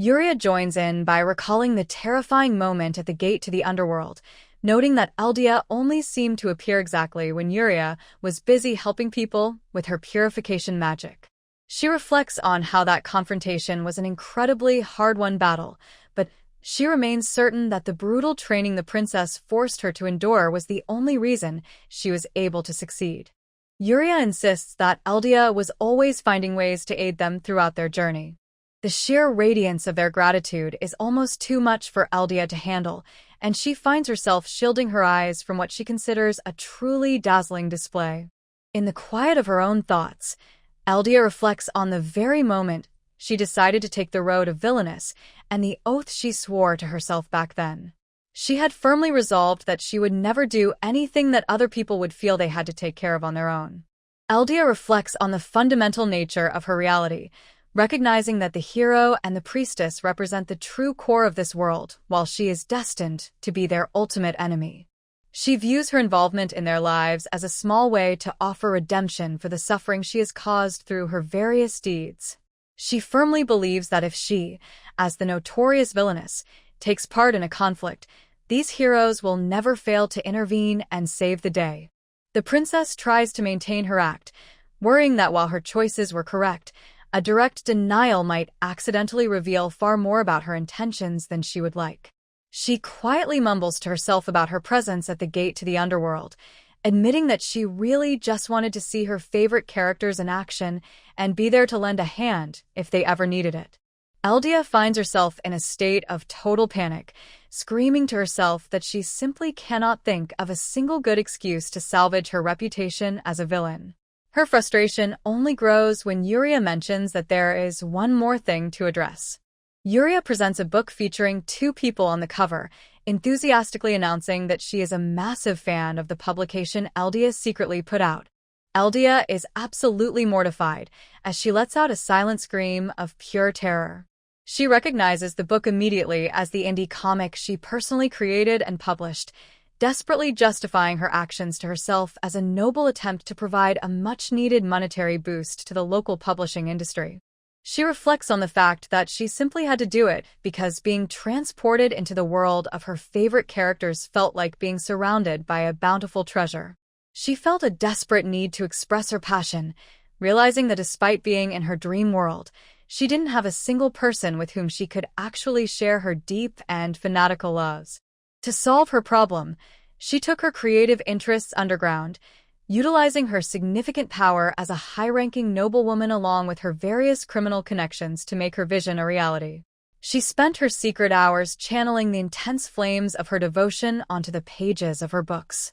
Yuria joins in by recalling the terrifying moment at the gate to the underworld, noting that Eldia only seemed to appear exactly when Yuria was busy helping people with her purification magic. She reflects on how that confrontation was an incredibly hard-won battle, but she remains certain that the brutal training the princess forced her to endure was the only reason she was able to succeed. Yuria insists that Eldia was always finding ways to aid them throughout their journey. The sheer radiance of their gratitude is almost too much for Eldia to handle, and she finds herself shielding her eyes from what she considers a truly dazzling display. In the quiet of her own thoughts, Eldia reflects on the very moment she decided to take the road of Villainess and the oath she swore to herself back then. She had firmly resolved that she would never do anything that other people would feel they had to take care of on their own. Eldia reflects on the fundamental nature of her reality, recognizing that the hero and the priestess represent the true core of this world, while she is destined to be their ultimate enemy. She views her involvement in their lives as a small way to offer redemption for the suffering she has caused through her various deeds. She firmly believes that if she, as the notorious villainess, takes part in a conflict, these heroes will never fail to intervene and save the day. The princess tries to maintain her act, worrying that while her choices were correct, a direct denial might accidentally reveal far more about her intentions than she would like. She quietly mumbles to herself about her presence at the gate to the underworld, admitting that she really just wanted to see her favorite characters in action and be there to lend a hand if they ever needed it. Eldia finds herself in a state of total panic, screaming to herself that she simply cannot think of a single good excuse to salvage her reputation as a villain. Her frustration only grows when Yuria mentions that there is one more thing to address. Yuria presents a book featuring two people on the cover, enthusiastically announcing that she is a massive fan of the publication Eldia secretly put out. Eldia is absolutely mortified as she lets out a silent scream of pure terror. She recognizes the book immediately as the indie comic she personally created and published, desperately justifying her actions to herself as a noble attempt to provide a much-needed monetary boost to the local publishing industry. She reflects on the fact that she simply had to do it because being transported into the world of her favorite characters felt like being surrounded by a bountiful treasure. She felt a desperate need to express her passion, realizing that despite being in her dream world, she didn't have a single person with whom she could actually share her deep and fanatical loves. To solve her problem, she took her creative interests underground, utilizing her significant power as a high-ranking noblewoman along with her various criminal connections to make her vision a reality. She spent her secret hours channeling the intense flames of her devotion onto the pages of her books.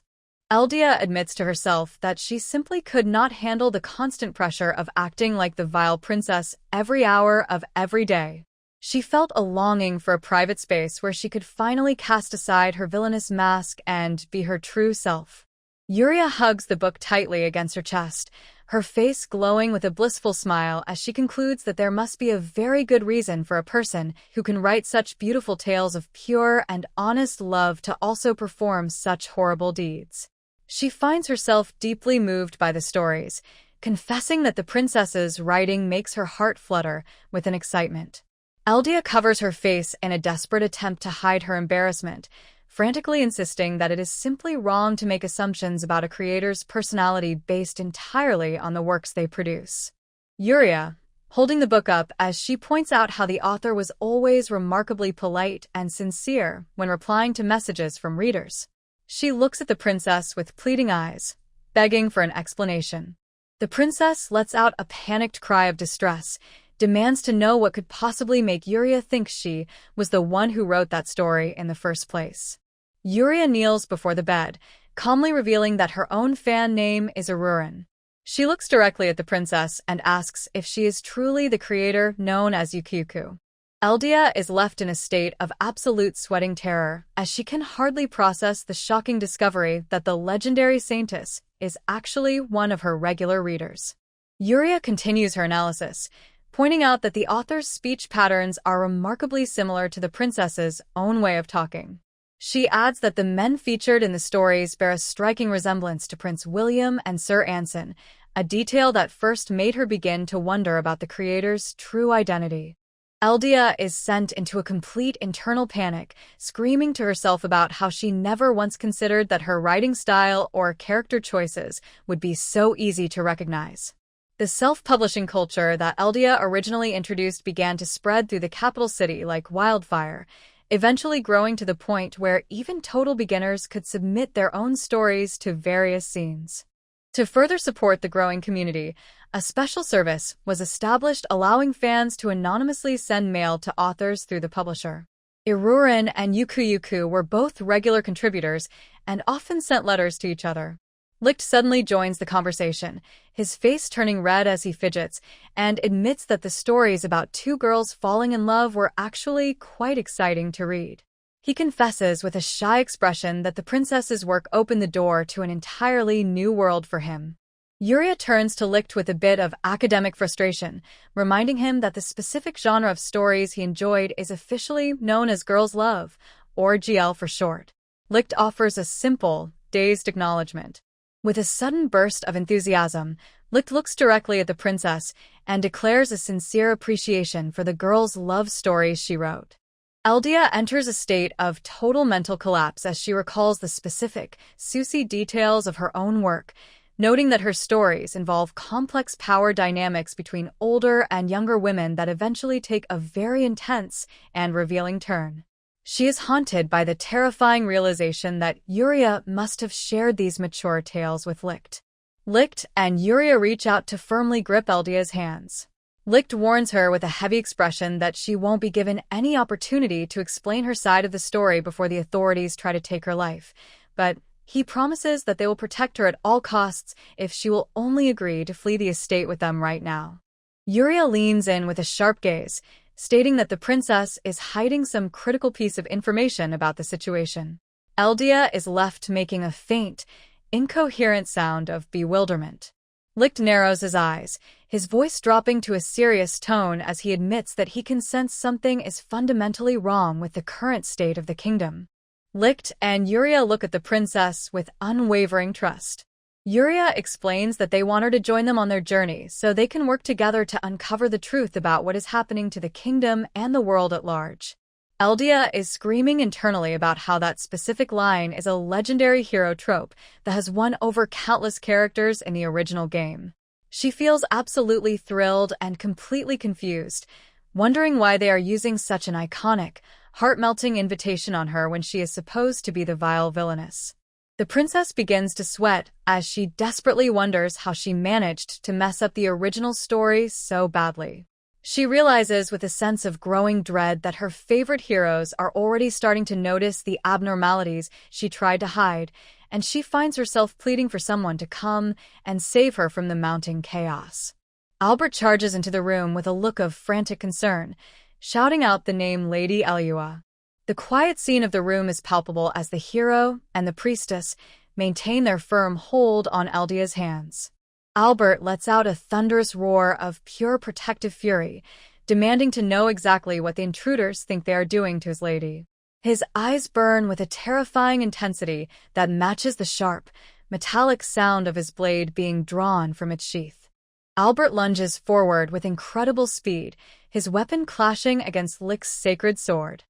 Eldia admits to herself that she simply could not handle the constant pressure of acting like the vile princess every hour of every day. She felt a longing for a private space where she could finally cast aside her villainous mask and be her true self. Yuria hugs the book tightly against her chest, her face glowing with a blissful smile as she concludes that there must be a very good reason for a person who can write such beautiful tales of pure and honest love to also perform such horrible deeds. She finds herself deeply moved by the stories, confessing that the princess's writing makes her heart flutter with an excitement. Eldia covers her face in a desperate attempt to hide her embarrassment, frantically insisting that it is simply wrong to make assumptions about a creator's personality based entirely on the works they produce. Yuria, holding the book up as she points out how the author was always remarkably polite and sincere when replying to messages from readers. She looks at the princess with pleading eyes, begging for an explanation. The princess lets out a panicked cry of distress, demands to know what could possibly make Yuria think she was the one who wrote that story in the first place. Yuria kneels before the bed, calmly revealing that her own fan name is Aruran. She looks directly at the princess and asks if she is truly the creator known as Yukiuku. Eldia is left in a state of absolute sweating terror as she can hardly process the shocking discovery that the legendary saintess is actually one of her regular readers. Yuria continues her analysis, pointing out that the author's speech patterns are remarkably similar to the princess's own way of talking. She adds that the men featured in the stories bear a striking resemblance to Prince William and Sir Anson, a detail that first made her begin to wonder about the creator's true identity. Eldia is sent into a complete internal panic, screaming to herself about how she never once considered that her writing style or character choices would be so easy to recognize. The self-publishing culture that Eldia originally introduced began to spread through the capital city like wildfire, eventually growing to the point where even total beginners could submit their own stories to various scenes. To further support the growing community, a special service was established allowing fans to anonymously send mail to authors through the publisher. Irurin and Yukuyuku were both regular contributors and often sent letters to each other. Licht suddenly joins the conversation, his face turning red as he fidgets, and admits that the stories about two girls falling in love were actually quite exciting to read. He confesses with a shy expression that the princess's work opened the door to an entirely new world for him. Yuria turns to Licht with a bit of academic frustration, reminding him that the specific genre of stories he enjoyed is officially known as girls' love, or GL for short. Licht offers a simple, dazed acknowledgement. With a sudden burst of enthusiasm, Licht looks directly at the princess and declares a sincere appreciation for the girls' love stories she wrote. Eldia enters a state of total mental collapse as she recalls the specific, juicy details of her own work, noting that her stories involve complex power dynamics between older and younger women that eventually take a very intense and revealing turn. She is haunted by the terrifying realization that Yuria must have shared these mature tales with Licht. Licht and Yuria reach out to firmly grip Eldia's hands. Licht warns her with a heavy expression that she won't be given any opportunity to explain her side of the story before the authorities try to take her life, but he promises that they will protect her at all costs if she will only agree to flee the estate with them right now. Yuria leans in with a sharp gaze, stating that the princess is hiding some critical piece of information about the situation. Eldia is left making a faint, incoherent sound of bewilderment. Licht narrows his eyes, his voice dropping to a serious tone as he admits that he can sense something is fundamentally wrong with the current state of the kingdom. Licht and Yuria look at the princess with unwavering trust. Yuria explains that they want her to join them on their journey so they can work together to uncover the truth about what is happening to the kingdom and the world at large. Eldia is screaming internally about how that specific line is a legendary hero trope that has won over countless characters in the original game. She feels absolutely thrilled and completely confused, wondering why they are using such an iconic, heart-melting invitation on her when she is supposed to be the vile villainess. The princess begins to sweat as she desperately wonders how she managed to mess up the original story so badly. She realizes with a sense of growing dread that her favorite heroes are already starting to notice the abnormalities she tried to hide, and she finds herself pleading for someone to come and save her from the mounting chaos. Albert charges into the room with a look of frantic concern, shouting out the name Lady Elua. The quiet scene of the room is palpable as the hero and the priestess maintain their firm hold on Eldia's hands. Albert lets out a thunderous roar of pure protective fury, demanding to know exactly what the intruders think they are doing to his lady. His eyes burn with a terrifying intensity that matches the sharp, metallic sound of his blade being drawn from its sheath. Albert lunges forward with incredible speed, his weapon clashing against Licht's sacred sword.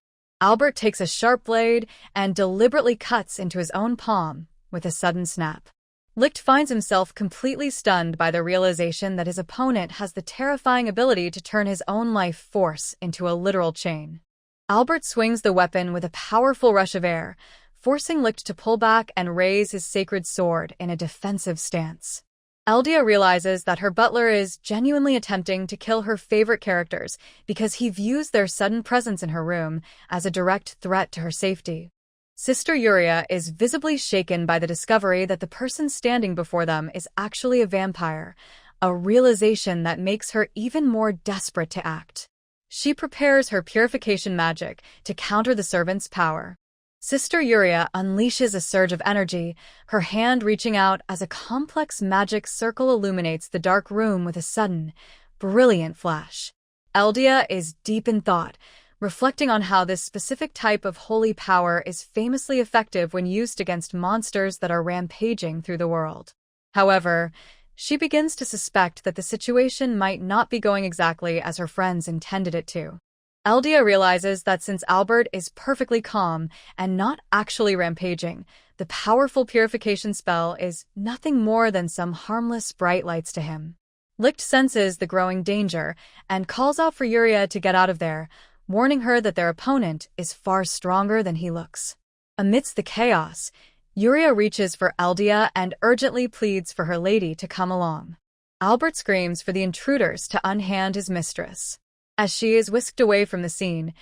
Albert takes a sharp blade and deliberately cuts into his own palm with a sudden snap. Licht finds himself completely stunned by the realization that his opponent has the terrifying ability to turn his own life force into a literal chain. Albert swings the weapon with a powerful rush of air, forcing Licht to pull back and raise his sacred sword in a defensive stance. Eldia realizes that her butler is genuinely attempting to kill her favorite characters because he views their sudden presence in her room as a direct threat to her safety. Sister Yuria is visibly shaken by the discovery that the person standing before them is actually a vampire, a realization that makes her even more desperate to act. She prepares her purification magic to counter the servant's power. Sister Yuria unleashes a surge of energy, her hand reaching out as a complex magic circle illuminates the dark room with a sudden, brilliant flash. Eldia is deep in thought, reflecting on how this specific type of holy power is famously effective when used against monsters that are rampaging through the world. However, she begins to suspect that the situation might not be going exactly as her friends intended it to. Eldia realizes that since Albert is perfectly calm and not actually rampaging, the powerful purification spell is nothing more than some harmless bright lights to him. Licht senses the growing danger and calls out for Yuria to get out of there, warning her that their opponent is far stronger than he looks. Amidst the chaos, Yuria reaches for Eldia and urgently pleads for her lady to come along. Albert screams for the intruders to unhand his mistress. As she is whisked away from the scene,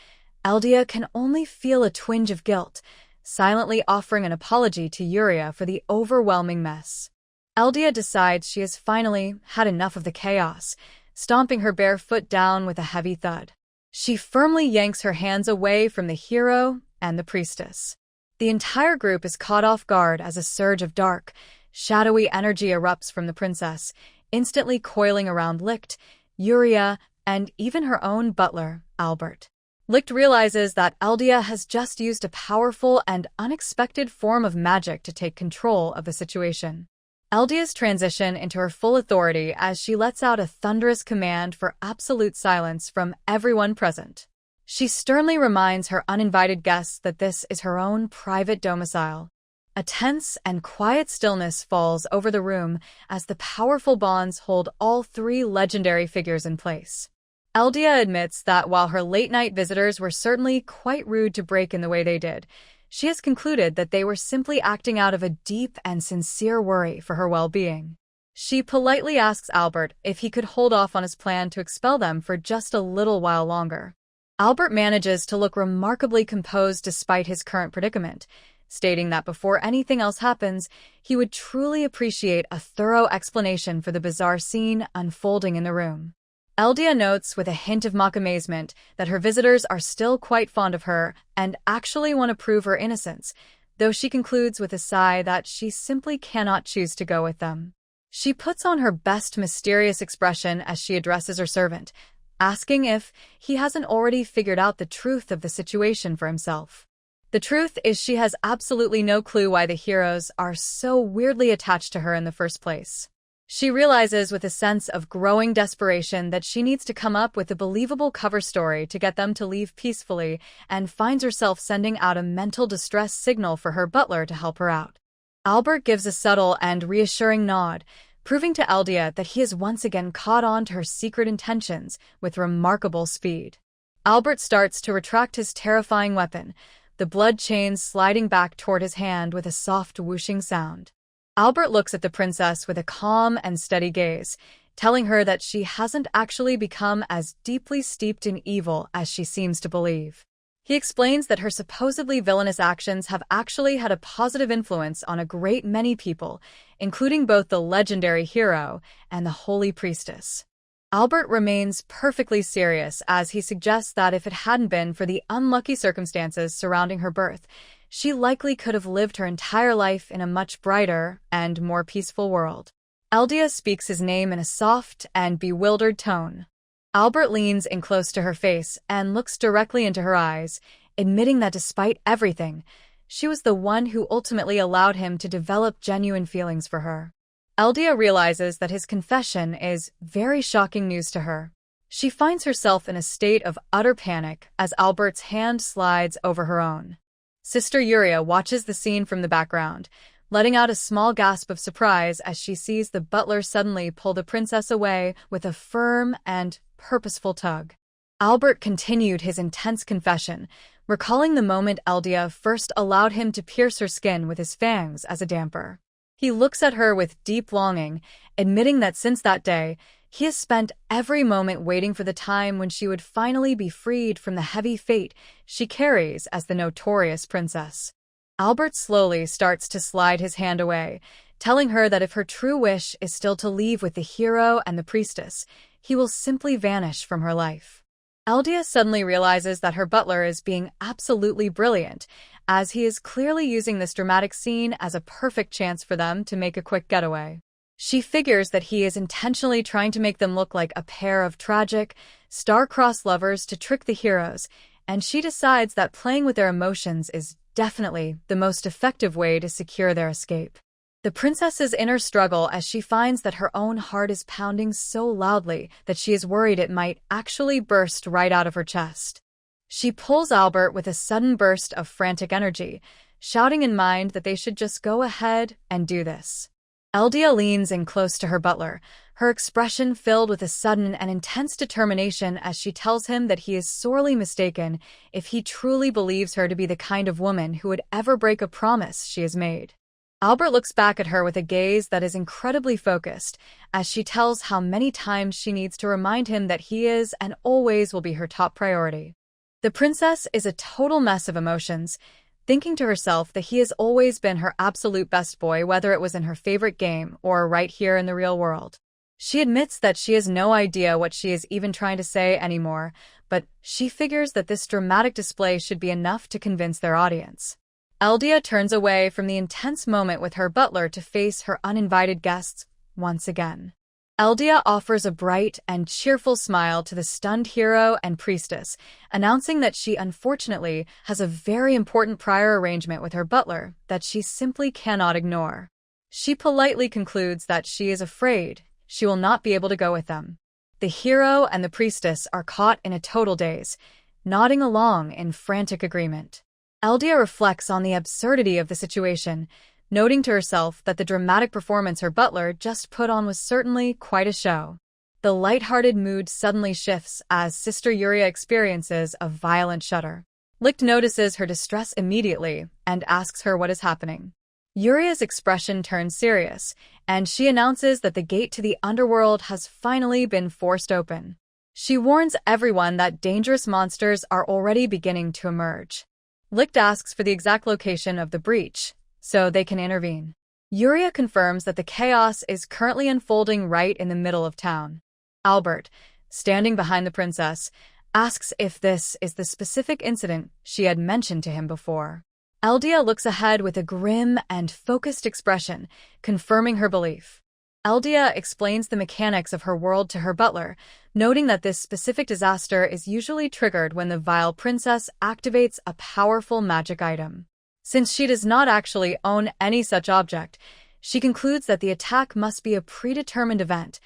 Eldia can only feel a twinge of guilt, silently offering an apology to Yuria for the overwhelming mess. Eldia decides she has finally had enough of the chaos, stomping her bare foot down with a heavy thud. She firmly yanks her hands away from the hero and the priestess. The entire group is caught off guard as a surge of dark, shadowy energy erupts from the princess, instantly coiling around Licht, Yuria, and even her own butler, Albert. Licht realizes that Eldia has just used a powerful and unexpected form of magic to take control of the situation. Eldia's transition into her full authority as she lets out a thunderous command for absolute silence from everyone present. She sternly reminds her uninvited guests that this is her own private domicile. A tense and quiet stillness falls over the room as the powerful bonds hold all three legendary figures in place. Eldia admits that while her late-night visitors were certainly quite rude to break in the way they did, she has concluded that they were simply acting out of a deep and sincere worry for her well-being. She politely asks Albert if he could hold off on his plan to expel them for just a little while longer. Albert manages to look remarkably composed despite his current predicament, stating that before anything else happens, he would truly appreciate a thorough explanation for the bizarre scene unfolding in the room. Eldia notes with a hint of mock amazement that her visitors are still quite fond of her and actually want to prove her innocence, though she concludes with a sigh that she simply cannot choose to go with them. She puts on her best mysterious expression as she addresses her servant, asking if he hasn't already figured out the truth of the situation for himself. The truth is she has absolutely no clue why the heroes are so weirdly attached to her in the first place. She realizes with a sense of growing desperation that she needs to come up with a believable cover story to get them to leave peacefully and finds herself sending out a mental distress signal for her butler to help her out. Albert gives a subtle and reassuring nod, proving to Eldia that he has once again caught on to her secret intentions with remarkable speed. Albert starts to retract his terrifying weapon, the blood chains sliding back toward his hand with a soft whooshing sound. Albert looks at the princess with a calm and steady gaze, telling her that she hasn't actually become as deeply steeped in evil as she seems to believe. He explains that her supposedly villainous actions have actually had a positive influence on a great many people, including both the legendary hero and the holy priestess. Albert remains perfectly serious as he suggests that if it hadn't been for the unlucky circumstances surrounding her birth, she likely could have lived her entire life in a much brighter and more peaceful world. Eldia speaks his name in a soft and bewildered tone. Albert leans in close to her face and looks directly into her eyes, admitting that despite everything, she was the one who ultimately allowed him to develop genuine feelings for her. Eldia realizes that his confession is very shocking news to her. She finds herself in a state of utter panic as Albert's hand slides over her own. Sister Yuria watches the scene from the background, letting out a small gasp of surprise as she sees the butler suddenly pull the princess away with a firm and purposeful tug. Albert continued his intense confession, recalling the moment Eldia first allowed him to pierce her skin with his fangs as a damper. He looks at her with deep longing, admitting that since that day, he has spent every moment waiting for the time when she would finally be freed from the heavy fate she carries as the notorious princess. Albert slowly starts to slide his hand away, telling her that if her true wish is still to leave with the hero and the priestess, he will simply vanish from her life. Eldia suddenly realizes that her butler is being absolutely brilliant, as he is clearly using this dramatic scene as a perfect chance for them to make a quick getaway. She figures that he is intentionally trying to make them look like a pair of tragic, star-crossed lovers to trick the heroes and she decides that playing with their emotions is definitely the most effective way to secure their escape. The princess's inner struggle as she finds that her own heart is pounding so loudly that she is worried it might actually burst right out of her chest. She pulls Albert with a sudden burst of frantic energy, shouting in mind that they should just go ahead and do this. Eldia leans in close to her butler, her expression filled with a sudden and intense determination as she tells him that he is sorely mistaken if he truly believes her to be the kind of woman who would ever break a promise she has made. Albert looks back at her with a gaze that is incredibly focused as she tells how many times she needs to remind him that he is and always will be her top priority. The princess is a total mess of emotions, thinking to herself that he has always been her absolute best boy, whether it was in her favorite game or right here in the real world. She admits that she has no idea what she is even trying to say anymore, but she figures that this dramatic display should be enough to convince their audience. Eldia turns away from the intense moment with her butler to face her uninvited guests once again. Eldia offers a bright and cheerful smile to the stunned hero and priestess, announcing that she unfortunately has a very important prior arrangement with her butler that she simply cannot ignore. She politely concludes that she is afraid she will not be able to go with them. The hero and the priestess are caught in a total daze, nodding along in frantic agreement. Eldia reflects on the absurdity of the situation, noting to herself that the dramatic performance her butler just put on was certainly quite a show. The light-hearted mood suddenly shifts as Sister Yuria experiences a violent shudder. Licht notices her distress immediately and asks her what is happening. Yuria's expression turns serious, and she announces that the gate to the underworld has finally been forced open. She warns everyone that dangerous monsters are already beginning to emerge. Licht asks for the exact location of the breach, so they can intervene. Yuria confirms that the chaos is currently unfolding right in the middle of town. Albert, standing behind the princess, asks if this is the specific incident she had mentioned to him before. Eldia looks ahead with a grim and focused expression, confirming her belief. Eldia explains the mechanics of her world to her butler, noting that this specific disaster is usually triggered when the vile princess activates a powerful magic item. Since she does not actually own any such object, she concludes that the attack must be a predetermined event,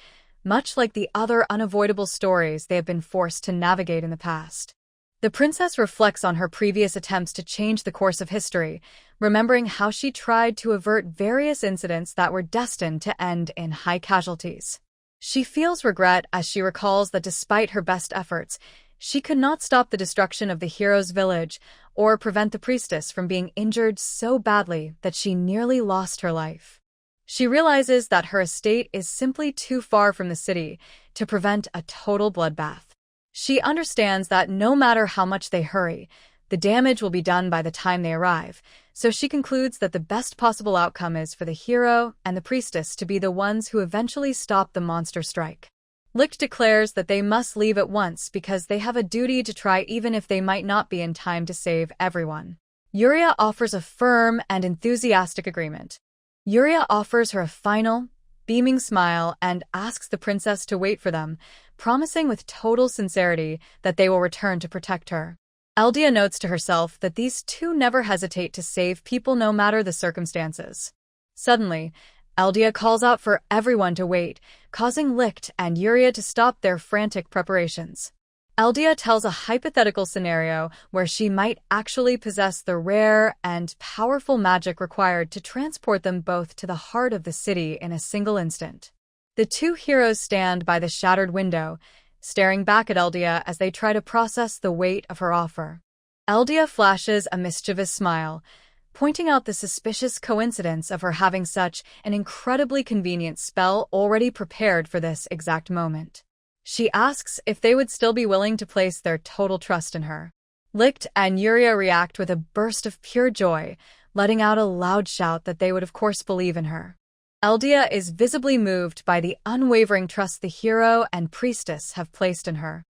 much like the other unavoidable stories they have been forced to navigate in the past. The princess reflects on her previous attempts to change the course of history, remembering how she tried to avert various incidents that were destined to end in high casualties. She feels regret as she recalls that despite her best efforts, she could not stop the destruction of the hero's village or prevent the priestess from being injured so badly that she nearly lost her life. She realizes that her estate is simply too far from the city to prevent a total bloodbath. She understands that no matter how much they hurry, the damage will be done by the time they arrive, so she concludes that the best possible outcome is for the hero and the priestess to be the ones who eventually stop the monster strike. Licht declares that they must leave at once because they have a duty to try even if they might not be in time to save everyone. Yuria offers a firm and enthusiastic agreement. Yuria offers her a final, beaming smile and asks the princess to wait for them, promising with total sincerity that they will return to protect her. Eldia notes to herself that these two never hesitate to save people no matter the circumstances. Suddenly, Eldia calls out for everyone to wait, causing Licht and Yuria to stop their frantic preparations. Eldia tells a hypothetical scenario where she might actually possess the rare and powerful magic required to transport them both to the heart of the city in a single instant. The two heroes stand by the shattered window, staring back at Eldia as they try to process the weight of her offer. Eldia flashes a mischievous smile, pointing out the suspicious coincidence of her having such an incredibly convenient spell already prepared for this exact moment. She asks if they would still be willing to place their total trust in her. Licht and Yuria react with a burst of pure joy, letting out a loud shout that they would of course believe in her. Eldia is visibly moved by the unwavering trust the hero and priestess have placed in her.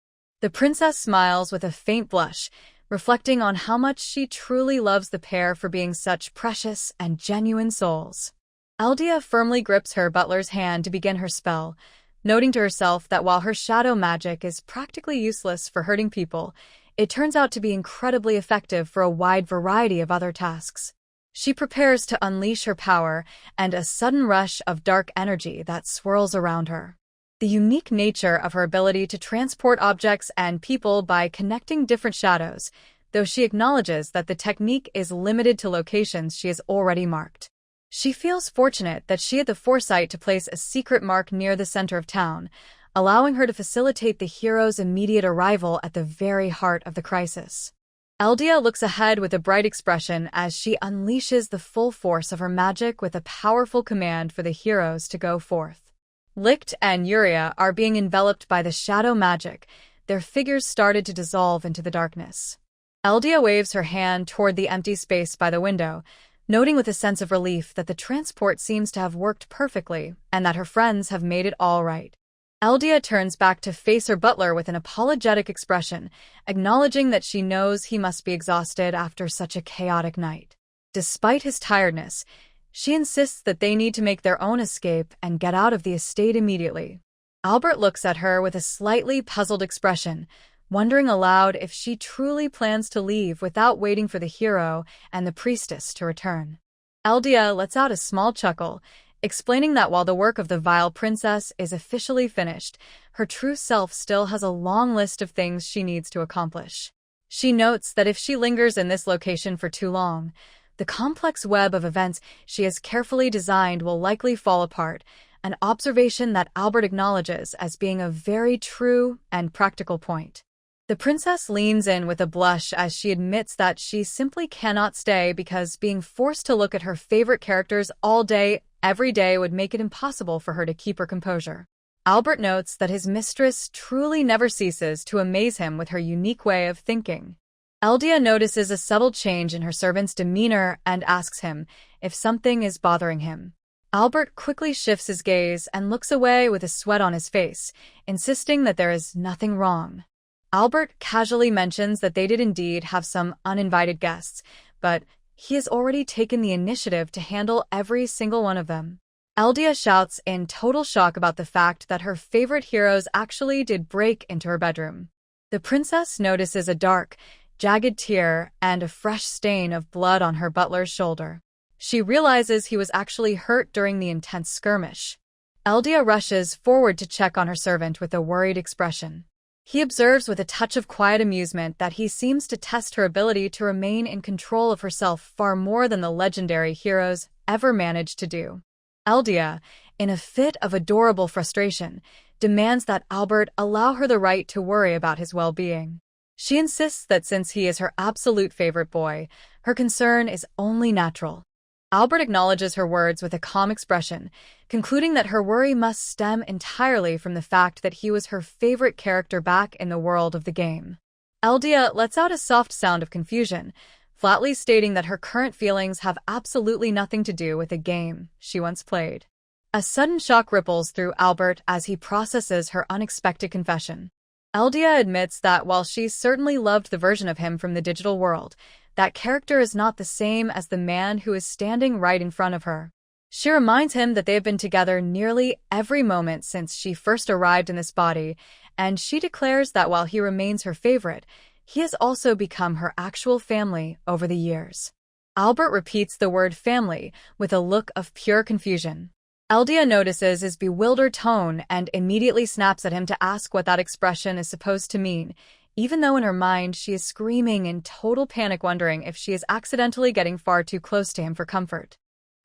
The princess smiles with a faint blush, reflecting on how much she truly loves the pair for being such precious and genuine souls. Eldia firmly grips her butler's hand to begin her spell, noting to herself that while her shadow magic is practically useless for hurting people, it turns out to be incredibly effective for a wide variety of other tasks. She prepares to unleash her power and a sudden rush of dark energy that swirls around her. The unique nature of her ability to transport objects and people by connecting different shadows, though she acknowledges that the technique is limited to locations she has already marked. She feels fortunate that she had the foresight to place a secret mark near the center of town, allowing her to facilitate the hero's immediate arrival at the very heart of the crisis. Eldia looks ahead with a bright expression as she unleashes the full force of her magic with a powerful command for the heroes to go forth. Licht and Yuria are being enveloped by the shadow magic. Their figures started to dissolve into the darkness. Eldia waves her hand toward the empty space by the window, noting with a sense of relief that the transport seems to have worked perfectly and that her friends have made it all right. Eldia turns back to face her butler with an apologetic expression, acknowledging that she knows he must be exhausted after such a chaotic night. Despite his tiredness, she insists that they need to make their own escape and get out of the estate immediately. Albert looks at her with a slightly puzzled expression, wondering aloud if she truly plans to leave without waiting for the hero and the priestess to return. Eldia lets out a small chuckle, explaining that while the work of the vile princess is officially finished, her true self still has a long list of things she needs to accomplish. She notes that if she lingers in this location for too long, the complex web of events she has carefully designed will likely fall apart, an observation that Albert acknowledges as being a very true and practical point. The princess leans in with a blush as she admits that she simply cannot stay because being forced to look at her favorite characters all day, every day would make it impossible for her to keep her composure. Albert notes that his mistress truly never ceases to amaze him with her unique way of thinking. Eldia notices a subtle change in her servant's demeanor and asks him if something is bothering him. Albert quickly shifts his gaze and looks away with a sweat on his face, insisting that there is nothing wrong. Albert casually mentions that they did indeed have some uninvited guests, but he has already taken the initiative to handle every single one of them. Eldia shouts in total shock about the fact that her favorite heroes actually did break into her bedroom. The princess notices a dark, jagged tear and a fresh stain of blood on her butler's shoulder. She realizes he was actually hurt during the intense skirmish. Eldia rushes forward to check on her servant with a worried expression. He observes with a touch of quiet amusement that he seems to test her ability to remain in control of herself far more than the legendary heroes ever managed to do. Eldia, in a fit of adorable frustration, demands that Albert allow her the right to worry about his well-being. She insists that since he is her absolute favorite boy, her concern is only natural. Albert acknowledges her words with a calm expression, concluding that her worry must stem entirely from the fact that he was her favorite character back in the world of the game. Eldia lets out a soft sound of confusion, flatly stating that her current feelings have absolutely nothing to do with the game she once played. A sudden shock ripples through Albert as he processes her unexpected confession. Eldia admits that while she certainly loved the version of him from the digital world, that character is not the same as the man who is standing right in front of her. She reminds him that they have been together nearly every moment since she first arrived in this body, and she declares that while he remains her favorite, he has also become her actual family over the years. Albert repeats the word family with a look of pure confusion. Eldia notices his bewildered tone and immediately snaps at him to ask what that expression is supposed to mean, even though in her mind she is screaming in total panic, wondering if she is accidentally getting far too close to him for comfort.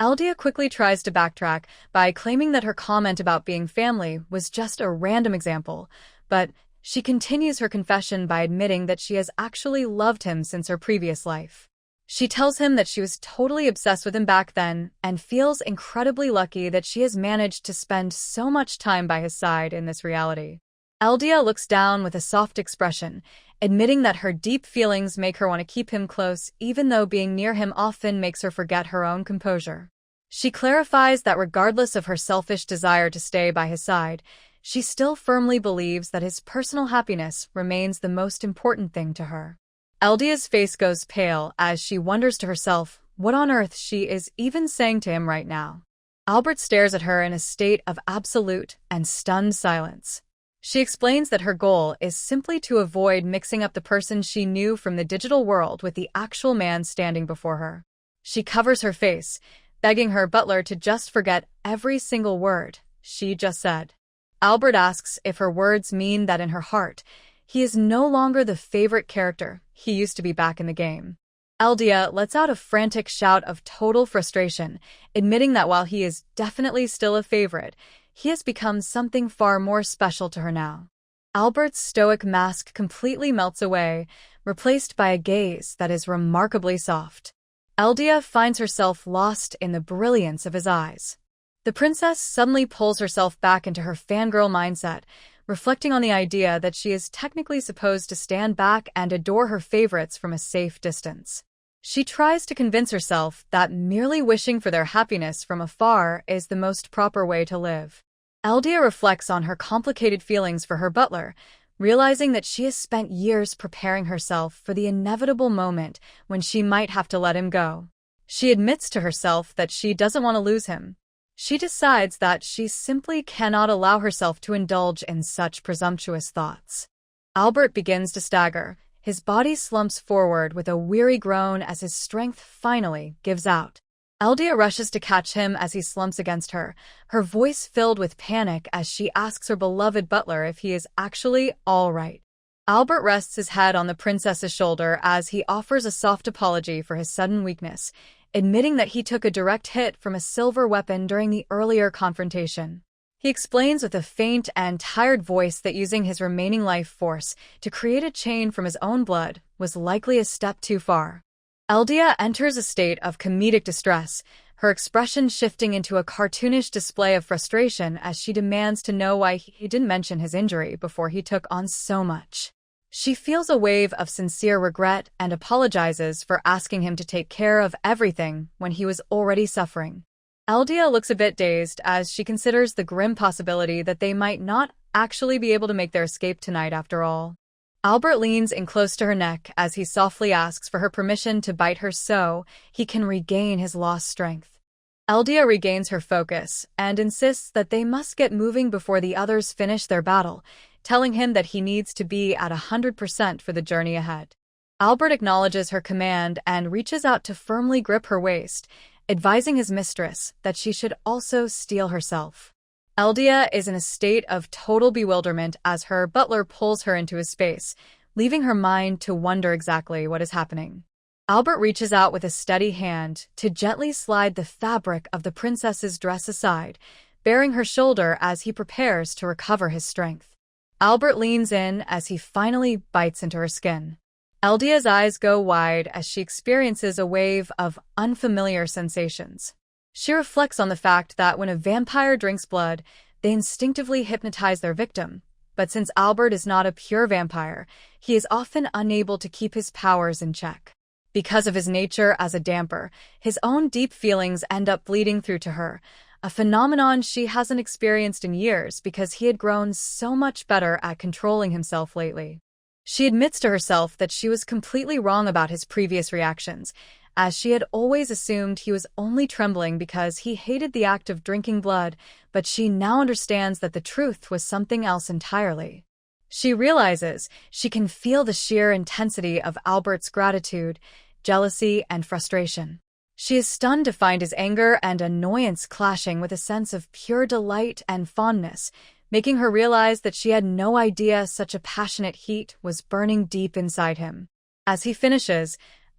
Eldia quickly tries to backtrack by claiming that her comment about being family was just a random example, but she continues her confession by admitting that she has actually loved him since her previous life. She tells him that she was totally obsessed with him back then and feels incredibly lucky that she has managed to spend so much time by his side in this reality. Eldia looks down with a soft expression, admitting that her deep feelings make her want to keep him close, even though being near him often makes her forget her own composure. She clarifies that regardless of her selfish desire to stay by his side, she still firmly believes that his personal happiness remains the most important thing to her. Eldia's face goes pale as she wonders to herself what on earth she is even saying to him right now. Albert stares at her in a state of absolute and stunned silence. She explains that her goal is simply to avoid mixing up the person she knew from the digital world with the actual man standing before her. She covers her face, begging her butler to just forget every single word she just said. Albert asks if her words mean that in her heart, he is no longer the favorite character he used to be back in the game. Eldia lets out a frantic shout of total frustration, admitting that while he is definitely still a favorite, he has become something far more special to her now. Albert's stoic mask completely melts away, replaced by a gaze that is remarkably soft. Eldia finds herself lost in the brilliance of his eyes. The princess suddenly pulls herself back into her fangirl mindset, reflecting on the idea that she is technically supposed to stand back and adore her favorites from a safe distance. She tries to convince herself that merely wishing for their happiness from afar is the most proper way to live. Eldia reflects on her complicated feelings for her butler, realizing that she has spent years preparing herself for the inevitable moment when she might have to let him go. She admits to herself that she doesn't want to lose him. She decides that she simply cannot allow herself to indulge in such presumptuous thoughts. Albert begins to stagger. His body slumps forward with a weary groan as his strength finally gives out. Eldia rushes to catch him as he slumps against her, her voice filled with panic as she asks her beloved butler if he is actually all right. Albert rests his head on the princess's shoulder as he offers a soft apology for his sudden weakness, admitting that he took a direct hit from a silver weapon during the earlier confrontation. He explains with a faint and tired voice that using his remaining life force to create a chain from his own blood was likely a step too far. Eldia enters a state of comedic distress, her expression shifting into a cartoonish display of frustration as she demands to know why he didn't mention his injury before he took on so much. She feels a wave of sincere regret and apologizes for asking him to take care of everything when he was already suffering. Eldia looks a bit dazed as she considers the grim possibility that they might not actually be able to make their escape tonight after all. Albert leans in close to her neck as he softly asks for her permission to bite her so he can regain his lost strength. Eldia regains her focus and insists that they must get moving before the others finish their battle, telling him that he needs to be at 100% for the journey ahead. Albert acknowledges her command and reaches out to firmly grip her waist, advising his mistress that she should also steel herself. Eldia is in a state of total bewilderment as her butler pulls her into his space, leaving her mind to wonder exactly what is happening. Albert reaches out with a steady hand to gently slide the fabric of the princess's dress aside, bearing her shoulder as he prepares to recover his strength. Albert leans in as he finally bites into her skin. Eldia's eyes go wide as she experiences a wave of unfamiliar sensations. She reflects on the fact that when a vampire drinks blood, they instinctively hypnotize their victim, but since Albert is not a pure vampire, he is often unable to keep his powers in check. Because of his nature as a damper, his own deep feelings end up bleeding through to her, a phenomenon she hasn't experienced in years because he had grown so much better at controlling himself lately. She admits to herself that she was completely wrong about his previous reactions, as she had always assumed he was only trembling because he hated the act of drinking blood, but she now understands that the truth was something else entirely. She realizes she can feel the sheer intensity of Albert's gratitude, jealousy, and frustration. She is stunned to find his anger and annoyance clashing with a sense of pure delight and fondness, making her realize that she had no idea such a passionate heat was burning deep inside him. As he finishes,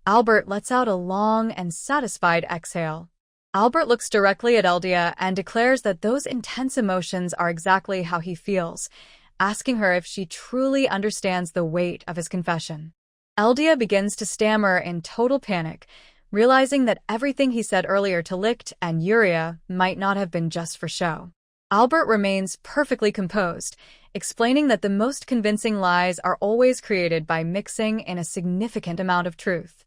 Albert lets out a long and satisfied exhale. Albert looks directly at Eldia and declares that those intense emotions are exactly how he feels, asking her if she truly understands the weight of his confession. Eldia begins to stammer in total panic, realizing that everything he said earlier to Licht and Yuria might not have been just for show. Albert remains perfectly composed, explaining that the most convincing lies are always created by mixing in a significant amount of truth.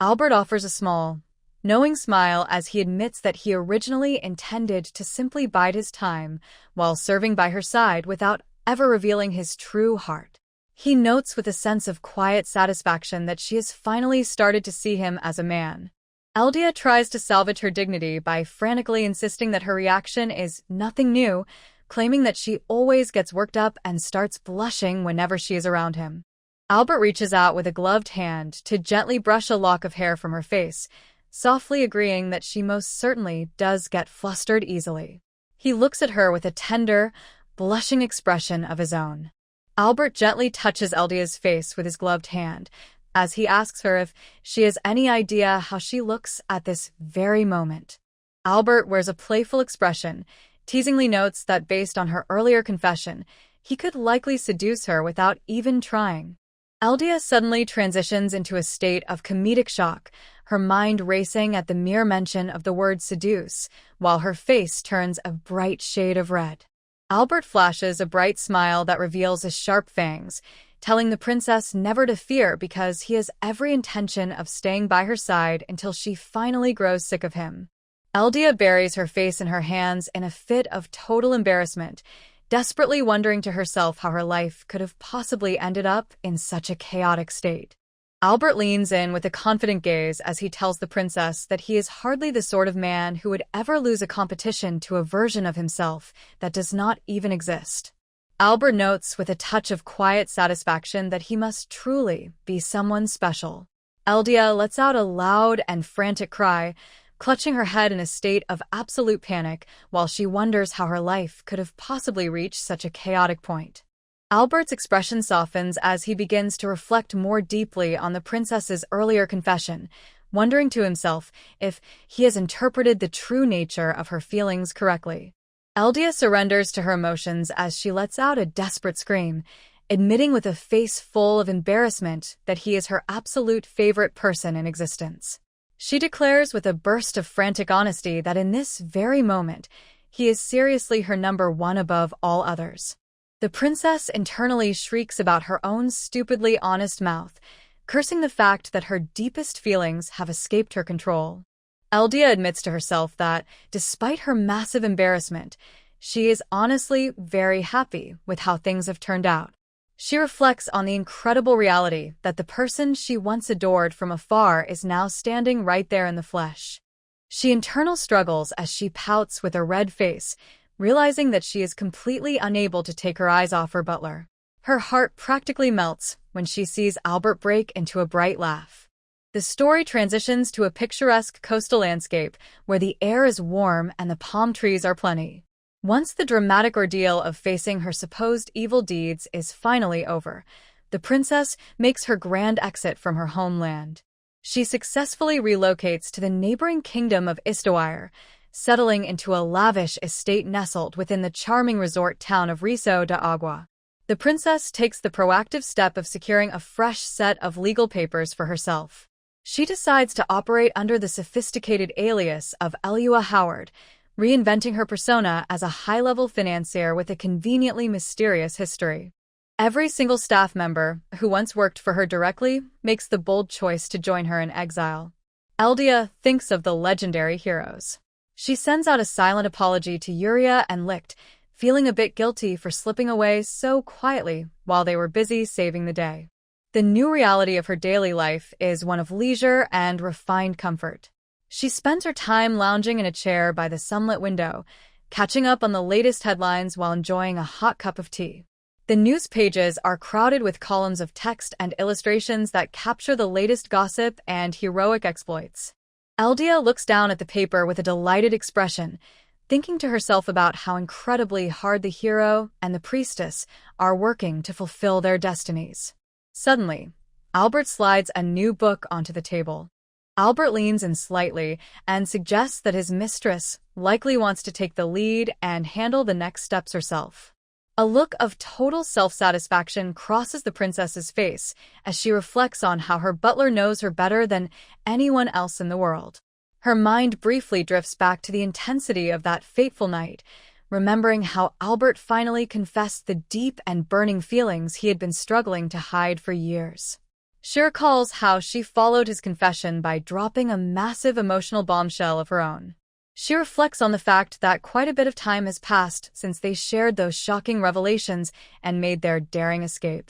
Albert offers a small, knowing smile as he admits that he originally intended to simply bide his time while serving by her side without ever revealing his true heart. He notes with a sense of quiet satisfaction that she has finally started to see him as a man. Eldia tries to salvage her dignity by frantically insisting that her reaction is nothing new, claiming that she always gets worked up and starts blushing whenever she is around him. Albert reaches out with a gloved hand to gently brush a lock of hair from her face, softly agreeing that she most certainly does get flustered easily. He looks at her with a tender, blushing expression of his own. Albert gently touches Eldia's face with his gloved hand, as he asks her if she has any idea how she looks at this very moment. Albert wears a playful expression, teasingly notes that based on her earlier confession, he could likely seduce her without even trying. Eldia suddenly transitions into a state of comedic shock, her mind racing at the mere mention of the word seduce, while her face turns a bright shade of red. Albert flashes a bright smile that reveals his sharp fangs, telling the princess never to fear because he has every intention of staying by her side until she finally grows sick of him. Eldia buries her face in her hands in a fit of total embarrassment, desperately wondering to herself how her life could have possibly ended up in such a chaotic state. Albert leans in with a confident gaze as he tells the princess that he is hardly the sort of man who would ever lose a competition to a version of himself that does not even exist. Albert notes with a touch of quiet satisfaction that he must truly be someone special. Eldia lets out a loud and frantic cry, clutching her head in a state of absolute panic while she wonders how her life could have possibly reached such a chaotic point. Albert's expression softens as he begins to reflect more deeply on the princess's earlier confession, wondering to himself if he has interpreted the true nature of her feelings correctly. Eldia surrenders to her emotions as she lets out a desperate scream, admitting with a face full of embarrassment that he is her absolute favorite person in existence. She declares with a burst of frantic honesty that in this very moment, he is seriously her number one above all others. The princess internally shrieks about her own stupidly honest mouth, cursing the fact that her deepest feelings have escaped her control. Eldia admits to herself that, despite her massive embarrassment, she is honestly very happy with how things have turned out. She reflects on the incredible reality that the person she once adored from afar is now standing right there in the flesh. She internal struggles as she pouts with a red face, realizing that she is completely unable to take her eyes off her butler. Her heart practically melts when she sees Albert break into a bright laugh. The story transitions to a picturesque coastal landscape where the air is warm and the palm trees are plenty. Once the dramatic ordeal of facing her supposed evil deeds is finally over, the princess makes her grand exit from her homeland. She successfully relocates to the neighboring kingdom of Istoire, settling into a lavish estate nestled within the charming resort town of Riso de Agua. The princess takes the proactive step of securing a fresh set of legal papers for herself. She decides to operate under the sophisticated alias of Elua Howard, reinventing her persona as a high-level financier with a conveniently mysterious history. Every single staff member who once worked for her directly makes the bold choice to join her in exile. Eldia thinks of the legendary heroes. She sends out a silent apology to Yuria and Licht, feeling a bit guilty for slipping away so quietly while they were busy saving the day. The new reality of her daily life is one of leisure and refined comfort. She spends her time lounging in a chair by the sunlit window, catching up on the latest headlines while enjoying a hot cup of tea. The news pages are crowded with columns of text and illustrations that capture the latest gossip and heroic exploits. Eldia looks down at the paper with a delighted expression, thinking to herself about how incredibly hard the hero and the priestess are working to fulfill their destinies. Suddenly, Albert slides a new book onto the table. Albert leans in slightly and suggests that his mistress likely wants to take the lead and handle the next steps herself. A look of total self-satisfaction crosses the princess's face as she reflects on how her butler knows her better than anyone else in the world. Her mind briefly drifts back to the intensity of that fateful night, remembering how Albert finally confessed the deep and burning feelings he had been struggling to hide for years. She recalls how she followed his confession by dropping a massive emotional bombshell of her own. She reflects on the fact that quite a bit of time has passed since they shared those shocking revelations and made their daring escape.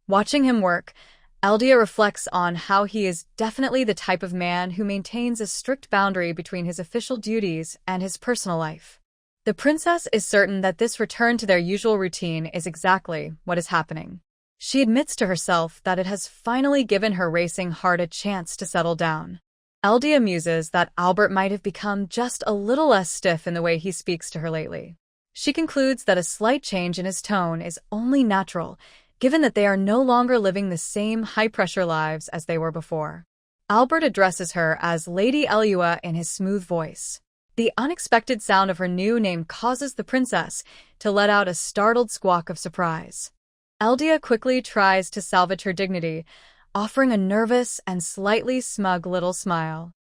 Watching him work, Eldia reflects on how he is definitely the type of man who maintains a strict boundary between his official duties and his personal life. The princess is certain that this return to their usual routine is exactly what is happening. She admits to herself that it has finally given her racing heart a chance to settle down. Eldia muses that Albert might have become just a little less stiff in the way he speaks to her lately. She concludes that a slight change in his tone is only natural, given that they are no longer living the same high-pressure lives as they were before. Albert addresses her as Lady Elua in his smooth voice. The unexpected sound of her new name causes the princess to let out a startled squawk of surprise. Eldia quickly tries to salvage her dignity, offering a nervous and slightly smug little smile.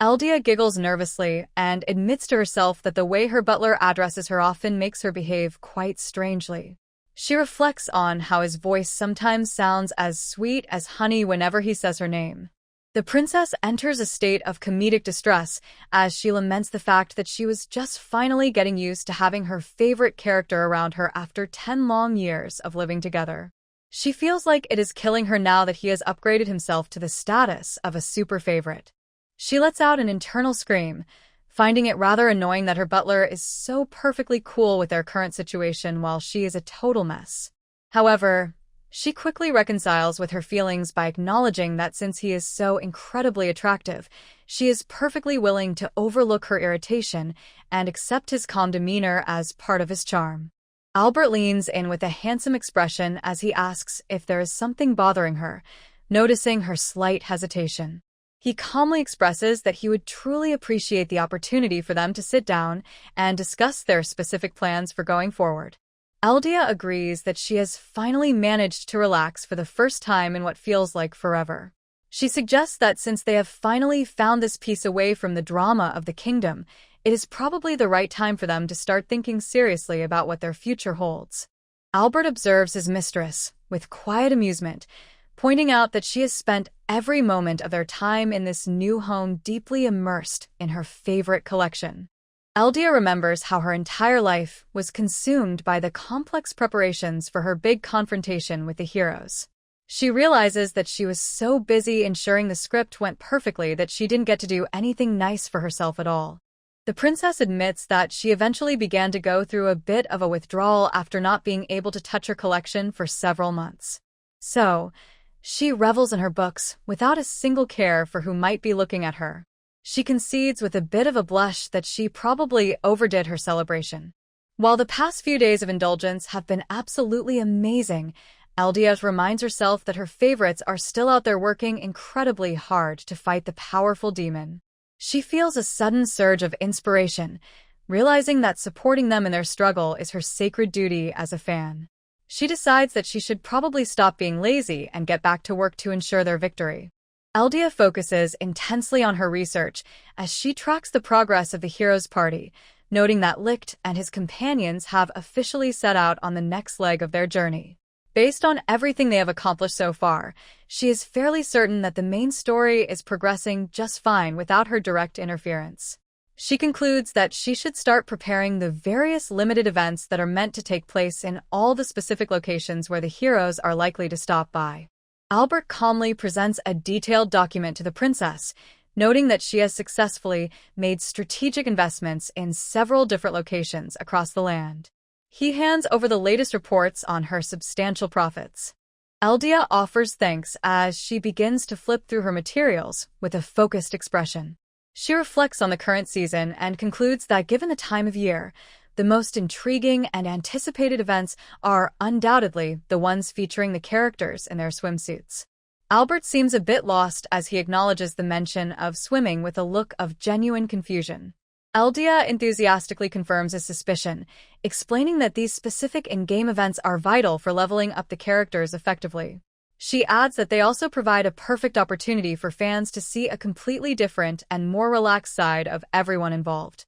Eldia giggles nervously and admits to herself that the way her butler addresses her often makes her behave quite strangely. She reflects on how his voice sometimes sounds as sweet as honey whenever he says her name. The princess enters a state of comedic distress as she laments the fact that she was just finally getting used to having her favorite character around her after 10 long years of living together. She feels like it is killing her now that he has upgraded himself to the status of a super favorite. She lets out an internal scream, finding it rather annoying that her butler is so perfectly cool with their current situation while she is a total mess. However, she quickly reconciles with her feelings by acknowledging that since he is so incredibly attractive, she is perfectly willing to overlook her irritation and accept his calm demeanor as part of his charm. Albert leans in with a handsome expression as he asks if there is something bothering her, noticing her slight hesitation. He calmly expresses that he would truly appreciate the opportunity for them to sit down and discuss their specific plans for going forward. Eldia agrees that she has finally managed to relax for the first time in what feels like forever. She suggests that since they have finally found this peace away from the drama of the kingdom, it is probably the right time for them to start thinking seriously about what their future holds. Albert observes his mistress with quiet amusement, pointing out that she has spent every moment of their time in this new home deeply immersed in her favorite collection. Eldia remembers how her entire life was consumed by the complex preparations for her big confrontation with the heroes. She realizes that she was so busy ensuring the script went perfectly that she didn't get to do anything nice for herself at all. The princess admits that she eventually began to go through a bit of a withdrawal after not being able to touch her collection for several months. So, she revels in her books without a single care for who might be looking at her. She concedes with a bit of a blush that she probably overdid her celebration. While the past few days of indulgence have been absolutely amazing, Eldia reminds herself that her favorites are still out there working incredibly hard to fight the powerful demon. She feels a sudden surge of inspiration, realizing that supporting them in their struggle is her sacred duty as a fan. She decides that she should probably stop being lazy and get back to work to ensure their victory. Eldia focuses intensely on her research as she tracks the progress of the heroes' party, noting that Licht and his companions have officially set out on the next leg of their journey. Based on everything they have accomplished so far, she is fairly certain that the main story is progressing just fine without her direct interference. She concludes that she should start preparing the various limited events that are meant to take place in all the specific locations where the heroes are likely to stop by. Albert calmly presents a detailed document to the princess, noting that she has successfully made strategic investments in several different locations across the land. He hands over the latest reports on her substantial profits. Eldia offers thanks as she begins to flip through her materials with a focused expression. She reflects on the current season and concludes that given the time of year, the most intriguing and anticipated events are undoubtedly the ones featuring the characters in their swimsuits. Albert seems a bit lost as he acknowledges the mention of swimming with a look of genuine confusion. Eldia enthusiastically confirms his suspicion, explaining that these specific in-game events are vital for leveling up the characters effectively. She adds that they also provide a perfect opportunity for fans to see a completely different and more relaxed side of everyone involved.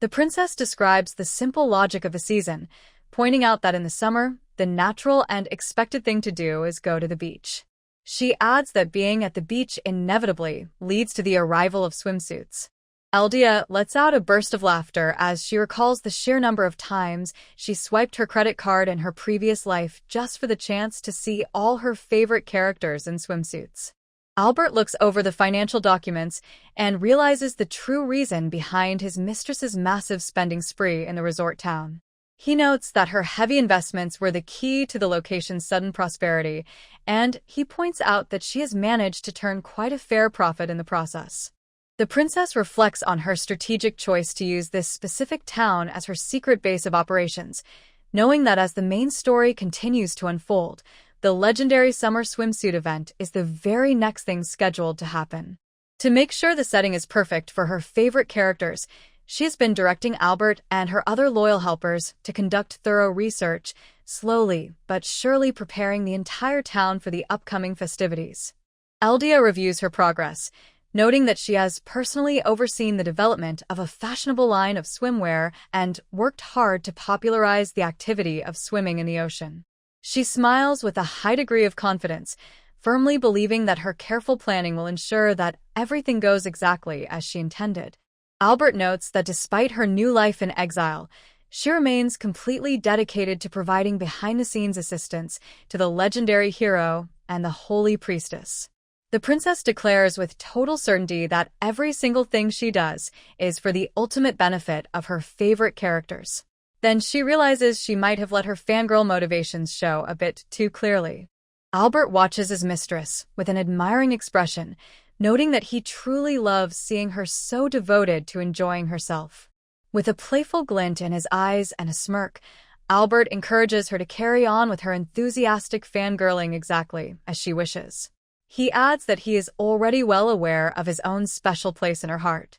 The princess describes the simple logic of the season, pointing out that in the summer, the natural and expected thing to do is go to the beach. She adds that being at the beach inevitably leads to the arrival of swimsuits. Eldia lets out a burst of laughter as she recalls the sheer number of times she swiped her credit card in her previous life just for the chance to see all her favorite characters in swimsuits. Albert looks over the financial documents and realizes the true reason behind his mistress's massive spending spree in the resort town. He notes that her heavy investments were the key to the location's sudden prosperity, and he points out that she has managed to turn quite a fair profit in the process. The princess reflects on her strategic choice to use this specific town as her secret base of operations, knowing that as the main story continues to unfold, the legendary summer swimsuit event is the very next thing scheduled to happen. To make sure the setting is perfect for her favorite characters, she has been directing Albert and her other loyal helpers to conduct thorough research, slowly but surely preparing the entire town for the upcoming festivities. Eldia reviews her progress, noting that she has personally overseen the development of a fashionable line of swimwear and worked hard to popularize the activity of swimming in the ocean. She smiles with a high degree of confidence, firmly believing that her careful planning will ensure that everything goes exactly as she intended. Albert notes that despite her new life in exile, she remains completely dedicated to providing behind-the-scenes assistance to the legendary hero and the holy priestess. The princess declares with total certainty that every single thing she does is for the ultimate benefit of her favorite characters. Then she realizes she might have let her fangirl motivations show a bit too clearly. Albert watches his mistress with an admiring expression, noting that he truly loves seeing her so devoted to enjoying herself. With a playful glint in his eyes and a smirk, Albert encourages her to carry on with her enthusiastic fangirling exactly as she wishes. He adds that he is already well aware of his own special place in her heart.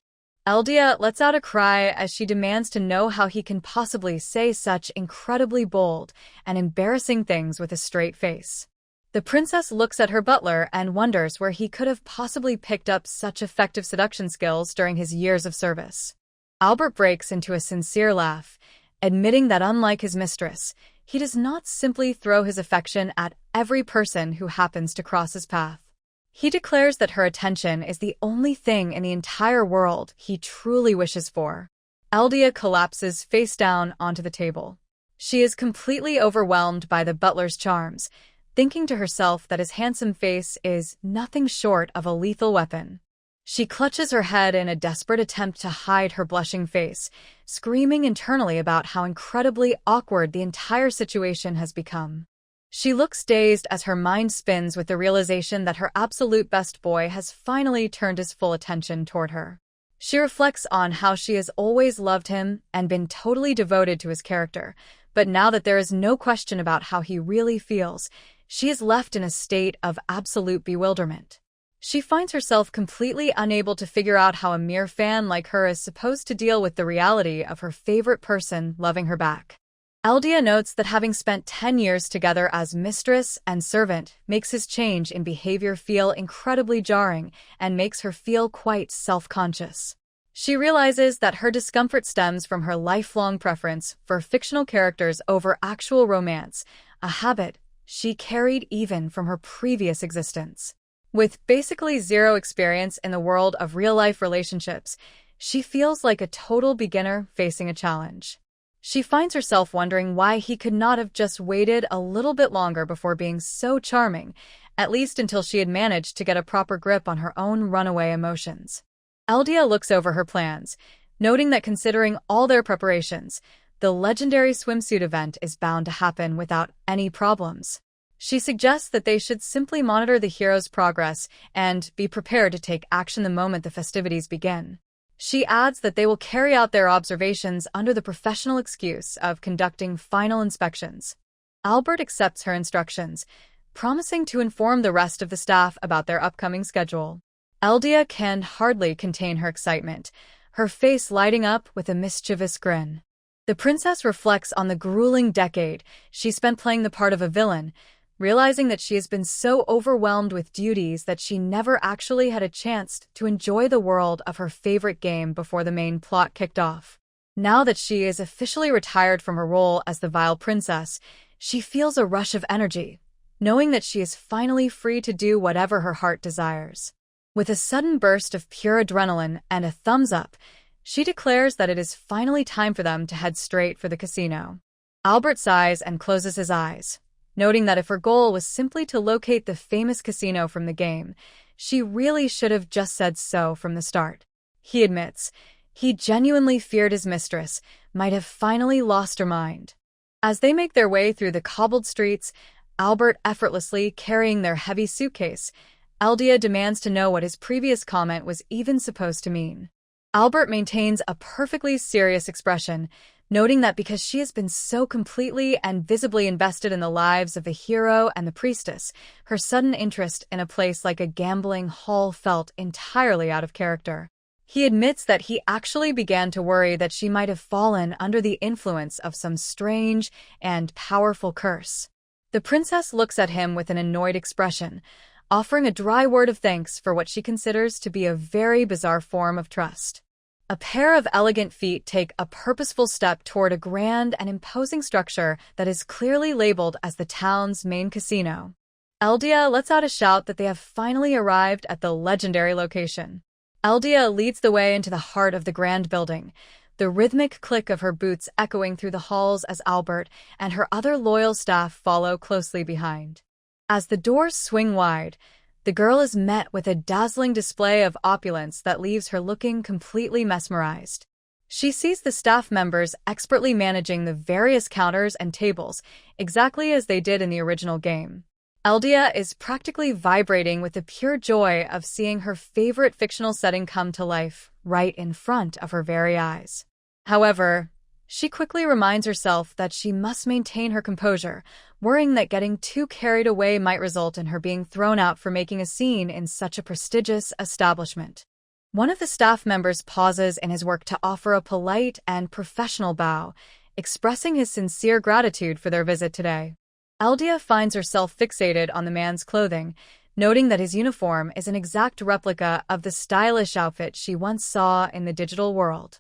Eldia lets out a cry as she demands to know how he can possibly say such incredibly bold and embarrassing things with a straight face. The princess looks at her butler and wonders where he could have possibly picked up such effective seduction skills during his years of service. Albert breaks into a sincere laugh, admitting that unlike his mistress, he does not simply throw his affection at every person who happens to cross his path. He declares that her attention is the only thing in the entire world he truly wishes for. Eldia collapses face down onto the table. She is completely overwhelmed by the butler's charms, thinking to herself that his handsome face is nothing short of a lethal weapon. She clutches her head in a desperate attempt to hide her blushing face, screaming internally about how incredibly awkward the entire situation has become. She looks dazed as her mind spins with the realization that her absolute best boy has finally turned his full attention toward her. She reflects on how she has always loved him and been totally devoted to his character, but now that there is no question about how he really feels, she is left in a state of absolute bewilderment. She finds herself completely unable to figure out how a mere fan like her is supposed to deal with the reality of her favorite person loving her back. Eldia notes that having spent 10 years together as mistress and servant makes his change in behavior feel incredibly jarring and makes her feel quite self-conscious. She realizes that her discomfort stems from her lifelong preference for fictional characters over actual romance, a habit she carried even from her previous existence. With basically zero experience in the world of real-life relationships, she feels like a total beginner facing a challenge. She finds herself wondering why he could not have just waited a little bit longer before being so charming, at least until she had managed to get a proper grip on her own runaway emotions. Eldia looks over her plans, noting that considering all their preparations, the legendary swimsuit event is bound to happen without any problems. She suggests that they should simply monitor the hero's progress and be prepared to take action the moment the festivities begin. She adds that they will carry out their observations under the professional excuse of conducting final inspections. Albert accepts her instructions, promising to inform the rest of the staff about their upcoming schedule. Eldia can hardly contain her excitement, her face lighting up with a mischievous grin. The princess reflects on the grueling decade she spent playing the part of a villain, realizing that she has been so overwhelmed with duties that she never actually had a chance to enjoy the world of her favorite game before the main plot kicked off. Now that she is officially retired from her role as the vile princess, she feels a rush of energy, knowing that she is finally free to do whatever her heart desires. With a sudden burst of pure adrenaline and a thumbs up, she declares that it is finally time for them to head straight for the casino. Albert sighs and closes his eyes, noting that if her goal was simply to locate the famous casino from the game, She really should have just said so from the start. He admits, he genuinely feared his mistress might have finally lost her mind. As they make their way through the cobbled streets, Albert effortlessly carrying their heavy suitcase, Eldia demands to know what his previous comment was even supposed to mean. Albert maintains a perfectly serious expression, noting that because she has been so completely and visibly invested in the lives of the hero and the priestess, her sudden interest in a place like a gambling hall felt entirely out of character. He admits that he actually began to worry that she might have fallen under the influence of some strange and powerful curse. The princess looks at him with an annoyed expression, offering a dry word of thanks for what she considers to be a very bizarre form of trust. A pair of elegant feet take a purposeful step toward a grand and imposing structure that is clearly labeled as the town's main casino. Eldia lets out a shout that they have finally arrived at the legendary location. Eldia leads the way into the heart of the grand building, the rhythmic click of her boots echoing through the halls as Albert and her other loyal staff follow closely behind. As the doors swing wide, the girl is met with a dazzling display of opulence that leaves her looking completely mesmerized. She sees the staff members expertly managing the various counters and tables, exactly as they did in the original game. Eldia is practically vibrating with the pure joy of seeing her favorite fictional setting come to life right in front of her very eyes. However, she quickly reminds herself that she must maintain her composure, worrying that getting too carried away might result in her being thrown out for making a scene in such a prestigious establishment. One of the staff members pauses in his work to offer a polite and professional bow, expressing his sincere gratitude for their visit today. Eldia finds herself fixated on the man's clothing, noting that his uniform is an exact replica of the stylish outfit she once saw in the digital world.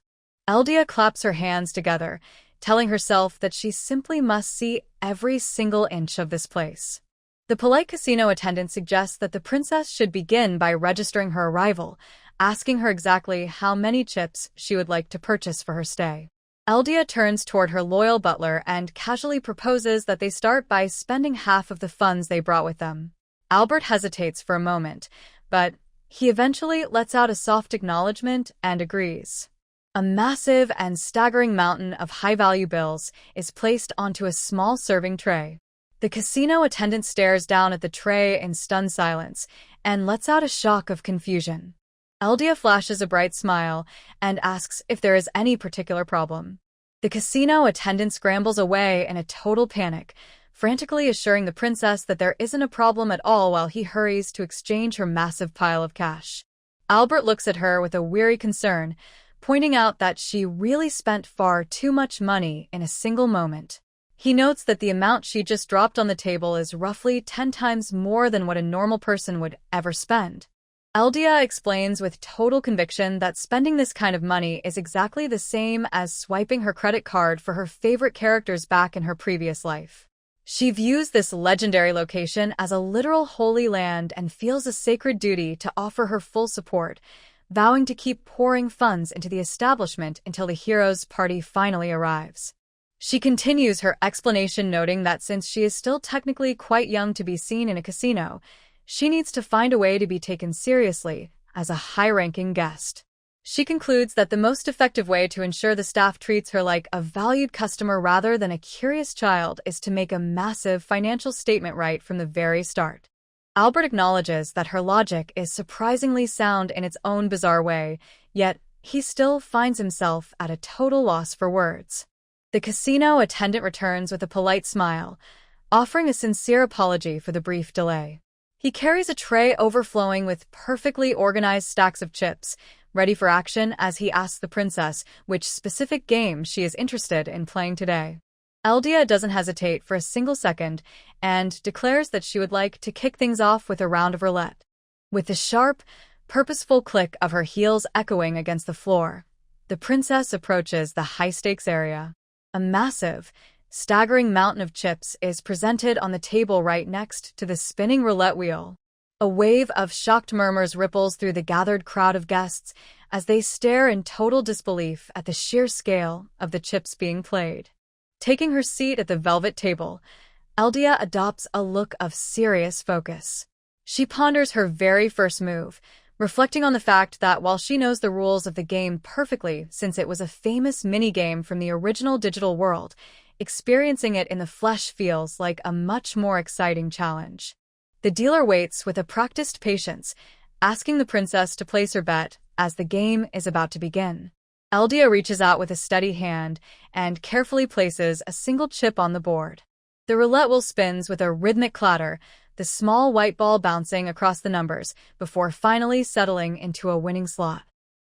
Eldia claps her hands together, telling herself that she simply must see every single inch of this place. The polite casino attendant suggests that the princess should begin by registering her arrival, asking her exactly how many chips she would like to purchase for her stay. Eldia turns toward her loyal butler and casually proposes that they start by spending half of the funds they brought with them. Albert hesitates for a moment, but he eventually lets out a soft acknowledgement and agrees. A massive and staggering mountain of high-value bills is placed onto a small serving tray. The casino attendant stares down at the tray in stunned silence and lets out a shock of confusion. Eldia flashes a bright smile and asks if there is any particular problem. The casino attendant scrambles away in a total panic, frantically assuring the princess that there isn't a problem at all while he hurries to exchange her massive pile of cash. Albert looks at her with a weary concern, pointing out that she really spent far too much money in a single moment. He notes that the amount she just dropped on the table is roughly 10 times more than what a normal person would ever spend. Eldia explains with total conviction that spending this kind of money is exactly the same as swiping her credit card for her favorite characters back in her previous life. She views this legendary location as a literal holy land and feels a sacred duty to offer her full support, vowing to keep pouring funds into the establishment until the hero's party finally arrives. She continues her explanation, noting that since she is still technically quite young to be seen in a casino, she needs to find a way to be taken seriously as a high-ranking guest. She concludes that the most effective way to ensure the staff treats her like a valued customer rather than a curious child is to make a massive financial statement right from the very start. Albert acknowledges that her logic is surprisingly sound in its own bizarre way, yet he still finds himself at a total loss for words. The casino attendant returns with a polite smile, offering a sincere apology for the brief delay. He carries a tray overflowing with perfectly organized stacks of chips, ready for action as he asks the princess which specific game she is interested in playing today. Eldia doesn't hesitate for a single second and declares that she would like to kick things off with a round of roulette. With the sharp, purposeful click of her heels echoing against the floor, the princess approaches the high-stakes area. A massive, staggering mountain of chips is presented on the table right next to the spinning roulette wheel. A wave of shocked murmurs ripples through the gathered crowd of guests as they stare in total disbelief at the sheer scale of the chips being played. Taking her seat at the velvet table, Eldia adopts a look of serious focus. She ponders her very first move, reflecting on the fact that while she knows the rules of the game perfectly since it was a famous minigame from the original digital world, experiencing it in the flesh feels like a much more exciting challenge. The dealer waits with a practiced patience, asking the princess to place her bet as the game is about to begin. Eldia reaches out with a steady hand and carefully places a single chip on the board. The roulette wheel spins with a rhythmic clatter, the small white ball bouncing across the numbers before finally settling into a winning slot.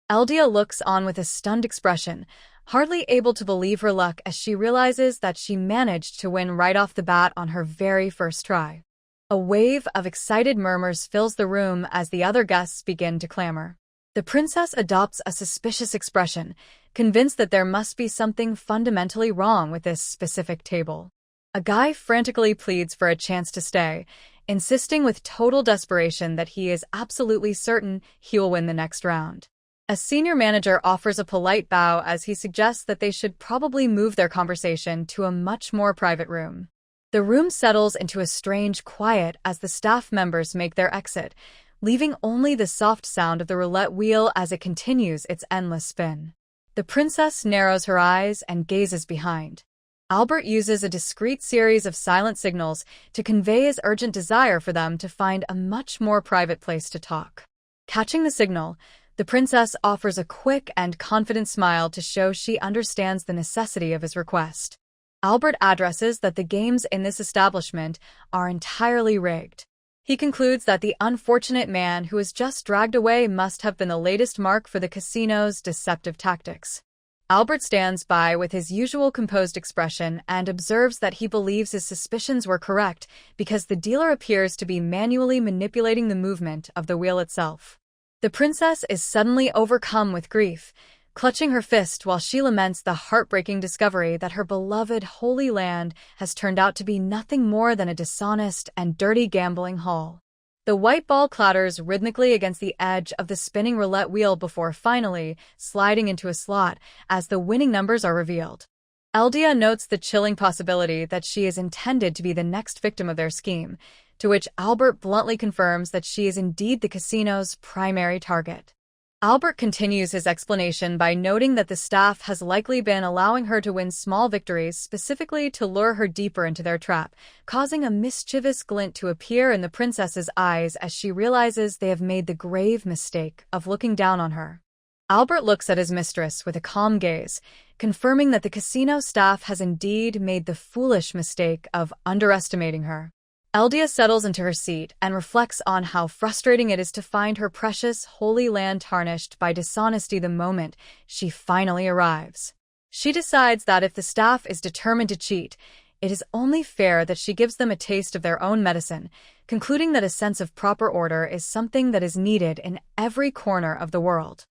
Eldia looks on with a stunned expression, hardly able to believe her luck as she realizes that she managed to win right off the bat on her very first try. A wave of excited murmurs fills the room as the other guests begin to clamor. The princess adopts a suspicious expression, convinced that there must be something fundamentally wrong with this specific table. A guy frantically pleads for a chance to stay, insisting with total desperation that he is absolutely certain he will win the next round. A senior manager offers a polite bow as he suggests that they should probably move their conversation to a much more private room. The room settles into a strange quiet as the staff members make their exit, leaving only the soft sound of the roulette wheel as it continues its endless spin. The princess narrows her eyes and gazes behind. Albert uses a discreet series of silent signals to convey his urgent desire for them to find a much more private place to talk. Catching the signal, the princess offers a quick and confident smile to show she understands the necessity of his request. Albert addresses that the games in this establishment are entirely rigged. He concludes that the unfortunate man who was just dragged away must have been the latest mark for the casino's deceptive tactics. Albert stands by with his usual composed expression and observes that he believes his suspicions were correct because the dealer appears to be manually manipulating the movement of the wheel itself. The princess is suddenly overcome with grief, clutching her fist while she laments the heartbreaking discovery that her beloved Holy Land has turned out to be nothing more than a dishonest and dirty gambling hall. The white ball clatters rhythmically against the edge of the spinning roulette wheel before finally sliding into a slot as the winning numbers are revealed. Eldia notes the chilling possibility that she is intended to be the next victim of their scheme, to which Albert bluntly confirms that she is indeed the casino's primary target. Albert continues his explanation by noting that the staff has likely been allowing her to win small victories specifically to lure her deeper into their trap, causing a mischievous glint to appear in the princess's eyes as she realizes they have made the grave mistake of looking down on her. Albert looks at his mistress with a calm gaze, confirming that the casino staff has indeed made the foolish mistake of underestimating her. Eldia settles into her seat and reflects on how frustrating it is to find her precious Holy Land tarnished by dishonesty the moment she finally arrives. She decides that if the staff is determined to cheat, it is only fair that she gives them a taste of their own medicine, concluding that a sense of proper order is something that is needed in every corner of the world.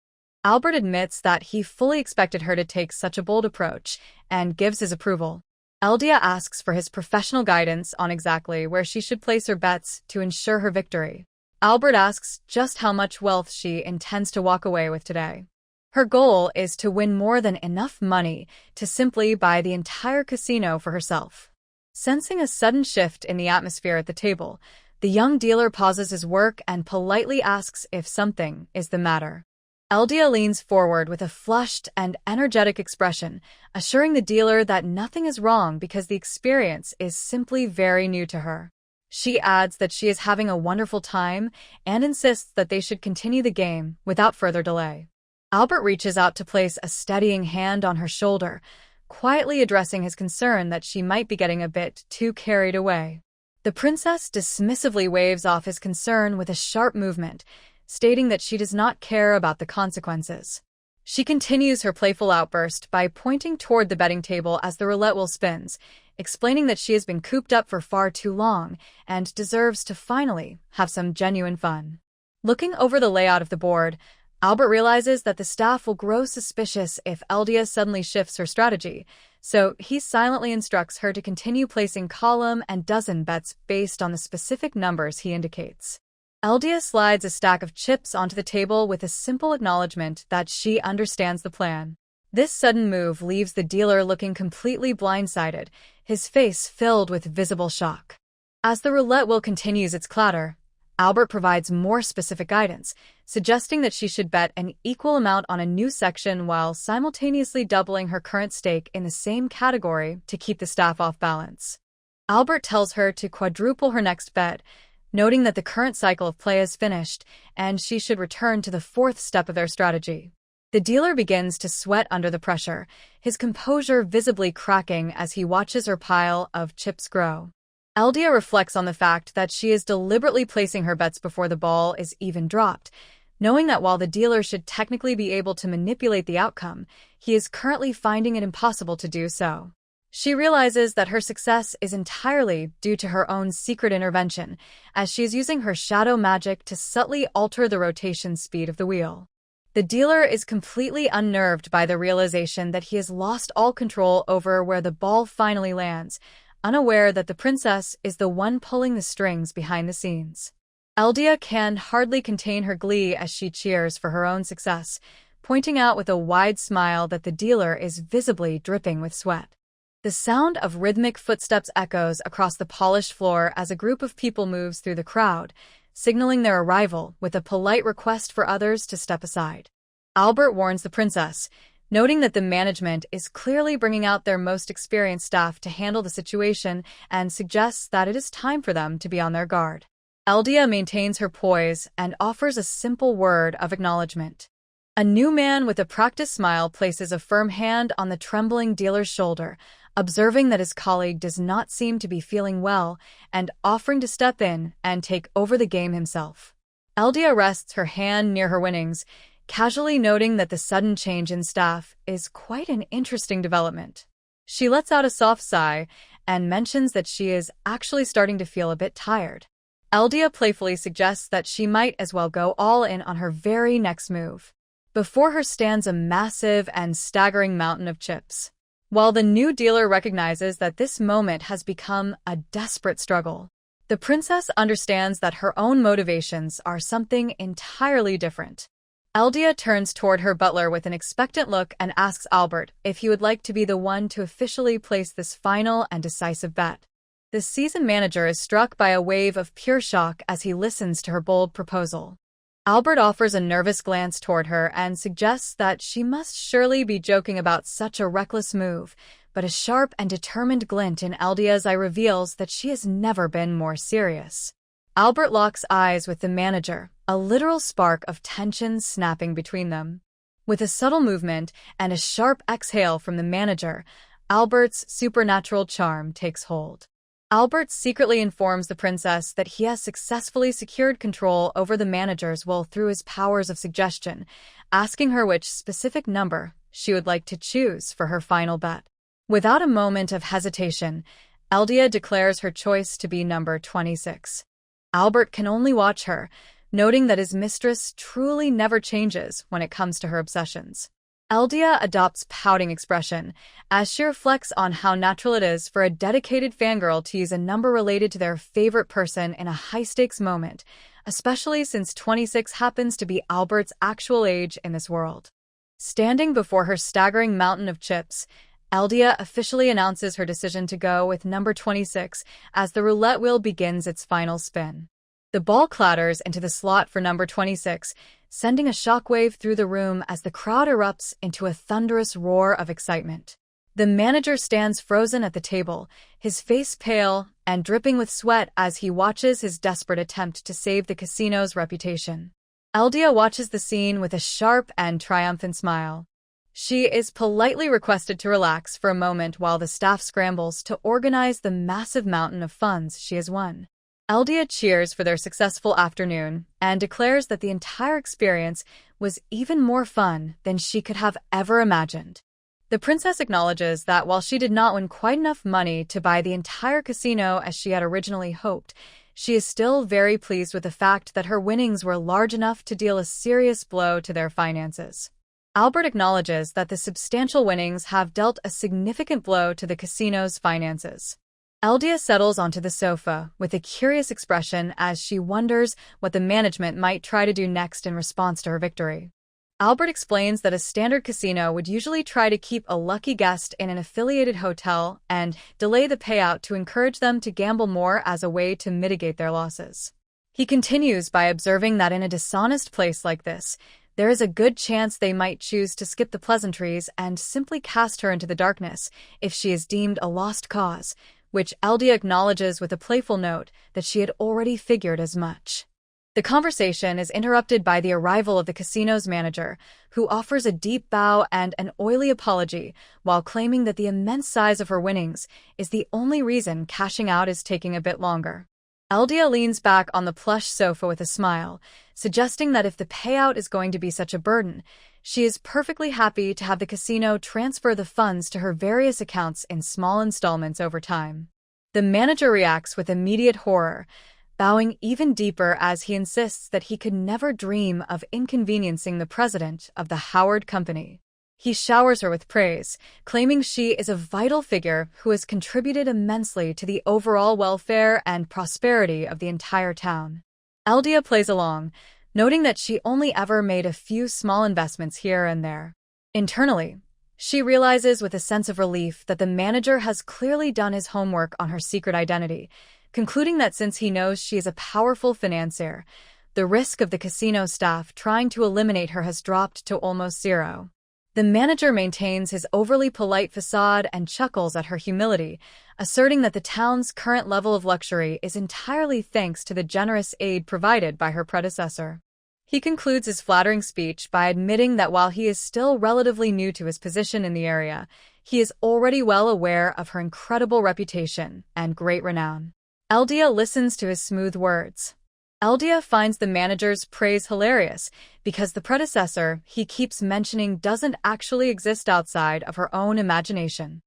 Albert admits that he fully expected her to take such a bold approach and gives his approval. Eldia asks for his professional guidance on exactly where she should place her bets to ensure her victory. Albert asks just how much wealth she intends to walk away with today. Her goal is to win more than enough money to simply buy the entire casino for herself. Sensing a sudden shift in the atmosphere at the table, the young dealer pauses his work and politely asks if something is the matter. Eldia leans forward with a flushed and energetic expression, assuring the dealer that nothing is wrong because the experience is simply very new to her. She adds that she is having a wonderful time and insists that they should continue the game without further delay. Albert reaches out to place a steadying hand on her shoulder, quietly addressing his concern that she might be getting a bit too carried away. The princess dismissively waves off his concern with a sharp movement, stating that she does not care about the consequences. She continues her playful outburst by pointing toward the betting table as the roulette wheel spins, explaining that she has been cooped up for far too long and deserves to finally have some genuine fun. Looking over the layout of the board, Albert realizes that the staff will grow suspicious if Eldia suddenly shifts her strategy, so he silently instructs her to continue placing column and dozen bets based on the specific numbers he indicates. Eldia slides a stack of chips onto the table with a simple acknowledgement that she understands the plan. This sudden move leaves the dealer looking completely blindsided, his face filled with visible shock. As the roulette wheel continues its clatter, Albert provides more specific guidance, suggesting that she should bet an equal amount on a new section while simultaneously doubling her current stake in the same category to keep the staff off balance. Albert tells her to quadruple her next bet, noting that the current cycle of play is finished and she should return to the fourth step of their strategy. The dealer begins to sweat under the pressure, his composure visibly cracking as he watches her pile of chips grow. Eldia reflects on the fact that she is deliberately placing her bets before the ball is even dropped, knowing that while the dealer should technically be able to manipulate the outcome, he is currently finding it impossible to do so. She realizes that her success is entirely due to her own secret intervention, as she is using her shadow magic to subtly alter the rotation speed of the wheel. The dealer is completely unnerved by the realization that he has lost all control over where the ball finally lands, unaware that the princess is the one pulling the strings behind the scenes. Eldia can hardly contain her glee as she cheers for her own success, pointing out with a wide smile that the dealer is visibly dripping with sweat. The sound of rhythmic footsteps echoes across the polished floor as a group of people moves through the crowd, signaling their arrival with a polite request for others to step aside. Albert warns the princess, noting that the management is clearly bringing out their most experienced staff to handle the situation and suggests that it is time for them to be on their guard. Eldia maintains her poise and offers a simple word of acknowledgement. A new man with a practiced smile places a firm hand on the trembling dealer's shoulder, observing that his colleague does not seem to be feeling well and offering to step in and take over the game himself. Eldia rests her hand near her winnings, casually noting that the sudden change in staff is quite an interesting development. She lets out a soft sigh and mentions that she is actually starting to feel a bit tired. Eldia playfully suggests that she might as well go all in on her very next move. Before her stands a massive and staggering mountain of chips. While the new dealer recognizes that this moment has become a desperate struggle, the princess understands that her own motivations are something entirely different. Eldia turns toward her butler with an expectant look and asks Albert if he would like to be the one to officially place this final and decisive bet. The season manager is struck by a wave of pure shock as he listens to her bold proposal. Albert offers a nervous glance toward her and suggests that she must surely be joking about such a reckless move, but a sharp and determined glint in Eldia's eye reveals that she has never been more serious. Albert locks eyes with the manager, a literal spark of tension snapping between them. With a subtle movement and a sharp exhale from the manager, Albert's supernatural charm takes hold. Albert secretly informs the princess that he has successfully secured control over the manager's will through his powers of suggestion, asking her which specific number she would like to choose for her final bet. Without a moment of hesitation, Eldia declares her choice to be number 26. Albert can only watch her, noting that his mistress truly never changes when it comes to her obsessions. Eldia adopts pouting expression, as she reflects on how natural it is for a dedicated fangirl to use a number related to their favorite person in a high-stakes moment, especially since 26 happens to be Albert's actual age in this world. Standing before her staggering mountain of chips, Eldia officially announces her decision to go with number 26 as the roulette wheel begins its final spin. The ball clatters into the slot for number 26, sending a shockwave through the room as the crowd erupts into a thunderous roar of excitement. The manager stands frozen at the table, his face pale and dripping with sweat as he watches his desperate attempt to save the casino's reputation. Eldia watches the scene with a sharp and triumphant smile. She is politely requested to relax for a moment while the staff scrambles to organize the massive mountain of funds she has won. Eldia cheers for their successful afternoon and declares that the entire experience was even more fun than she could have ever imagined. The princess acknowledges that while she did not win quite enough money to buy the entire casino as she had originally hoped, she is still very pleased with the fact that her winnings were large enough to deal a serious blow to their finances. Albert acknowledges that the substantial winnings have dealt a significant blow to the casino's finances. Eldia settles onto the sofa with a curious expression as she wonders what the management might try to do next in response to her victory. Albert explains that a standard casino would usually try to keep a lucky guest in an affiliated hotel and delay the payout to encourage them to gamble more as a way to mitigate their losses. He continues by observing that in a dishonest place like this, there is a good chance they might choose to skip the pleasantries and simply cast her into the darkness if she is deemed a lost cause, which Eldia acknowledges with a playful note that she had already figured as much. The conversation is interrupted by the arrival of the casino's manager, who offers a deep bow and an oily apology while claiming that the immense size of her winnings is the only reason cashing out is taking a bit longer. Eldia leans back on the plush sofa with a smile, suggesting that if the payout is going to be such a burden, she is perfectly happy to have the casino transfer the funds to her various accounts in small installments over time. The manager reacts with immediate horror, bowing even deeper as he insists that he could never dream of inconveniencing the president of the Howard Company. He showers her with praise, claiming she is a vital figure who has contributed immensely to the overall welfare and prosperity of the entire town. Eldia plays along, noting that she only ever made a few small investments here and there. Internally, she realizes with a sense of relief that the manager has clearly done his homework on her secret identity, concluding that since he knows she is a powerful financier, the risk of the casino staff trying to eliminate her has dropped to almost zero. The manager maintains his overly polite facade and chuckles at her humility, asserting that the town's current level of luxury is entirely thanks to the generous aid provided by her predecessor. He concludes his flattering speech by admitting that while he is still relatively new to his position in the area, he is already well aware of her incredible reputation and great renown. Eldia listens to his smooth words. Eldia finds the manager's praise hilarious because the predecessor he keeps mentioning doesn't actually exist outside of her own imagination.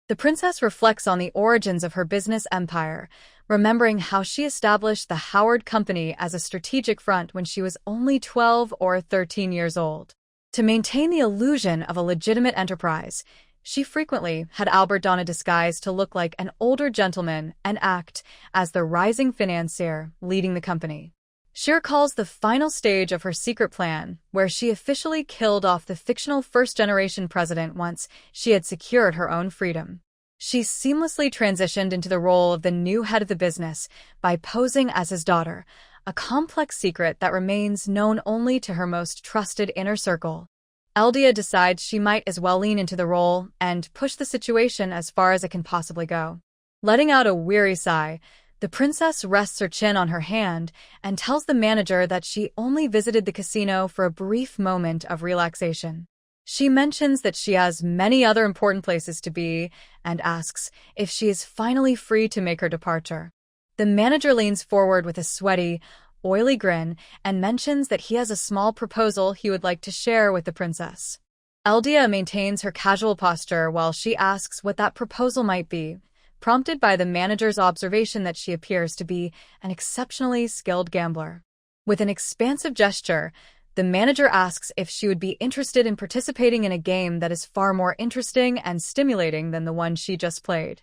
The princess reflects on the origins of her business empire, remembering how she established the Howard Company as a strategic front when she was only 12 or 13 years old. To maintain the illusion of a legitimate enterprise, she frequently had Albert don a disguise to look like an older gentleman and act as the rising financier leading the company. She recalls the final stage of her secret plan, where she officially killed off the fictional first-generation president once she had secured her own freedom. She seamlessly transitioned into the role of the new head of the business by posing as his daughter, a complex secret that remains known only to her most trusted inner circle. Eldia decides she might as well lean into the role and push the situation as far as it can possibly go. Letting out a weary sigh, the princess rests her chin on her hand and tells the manager that she only visited the casino for a brief moment of relaxation. She mentions that she has many other important places to be and asks if she is finally free to make her departure. The manager leans forward with a sweaty, oily grin and mentions that he has a small proposal he would like to share with the princess. Eldia maintains her casual posture while she asks what that proposal might be, prompted by the manager's observation that she appears to be an exceptionally skilled gambler. With an expansive gesture, the manager asks if she would be interested in participating in a game that is far more interesting and stimulating than the one she just played.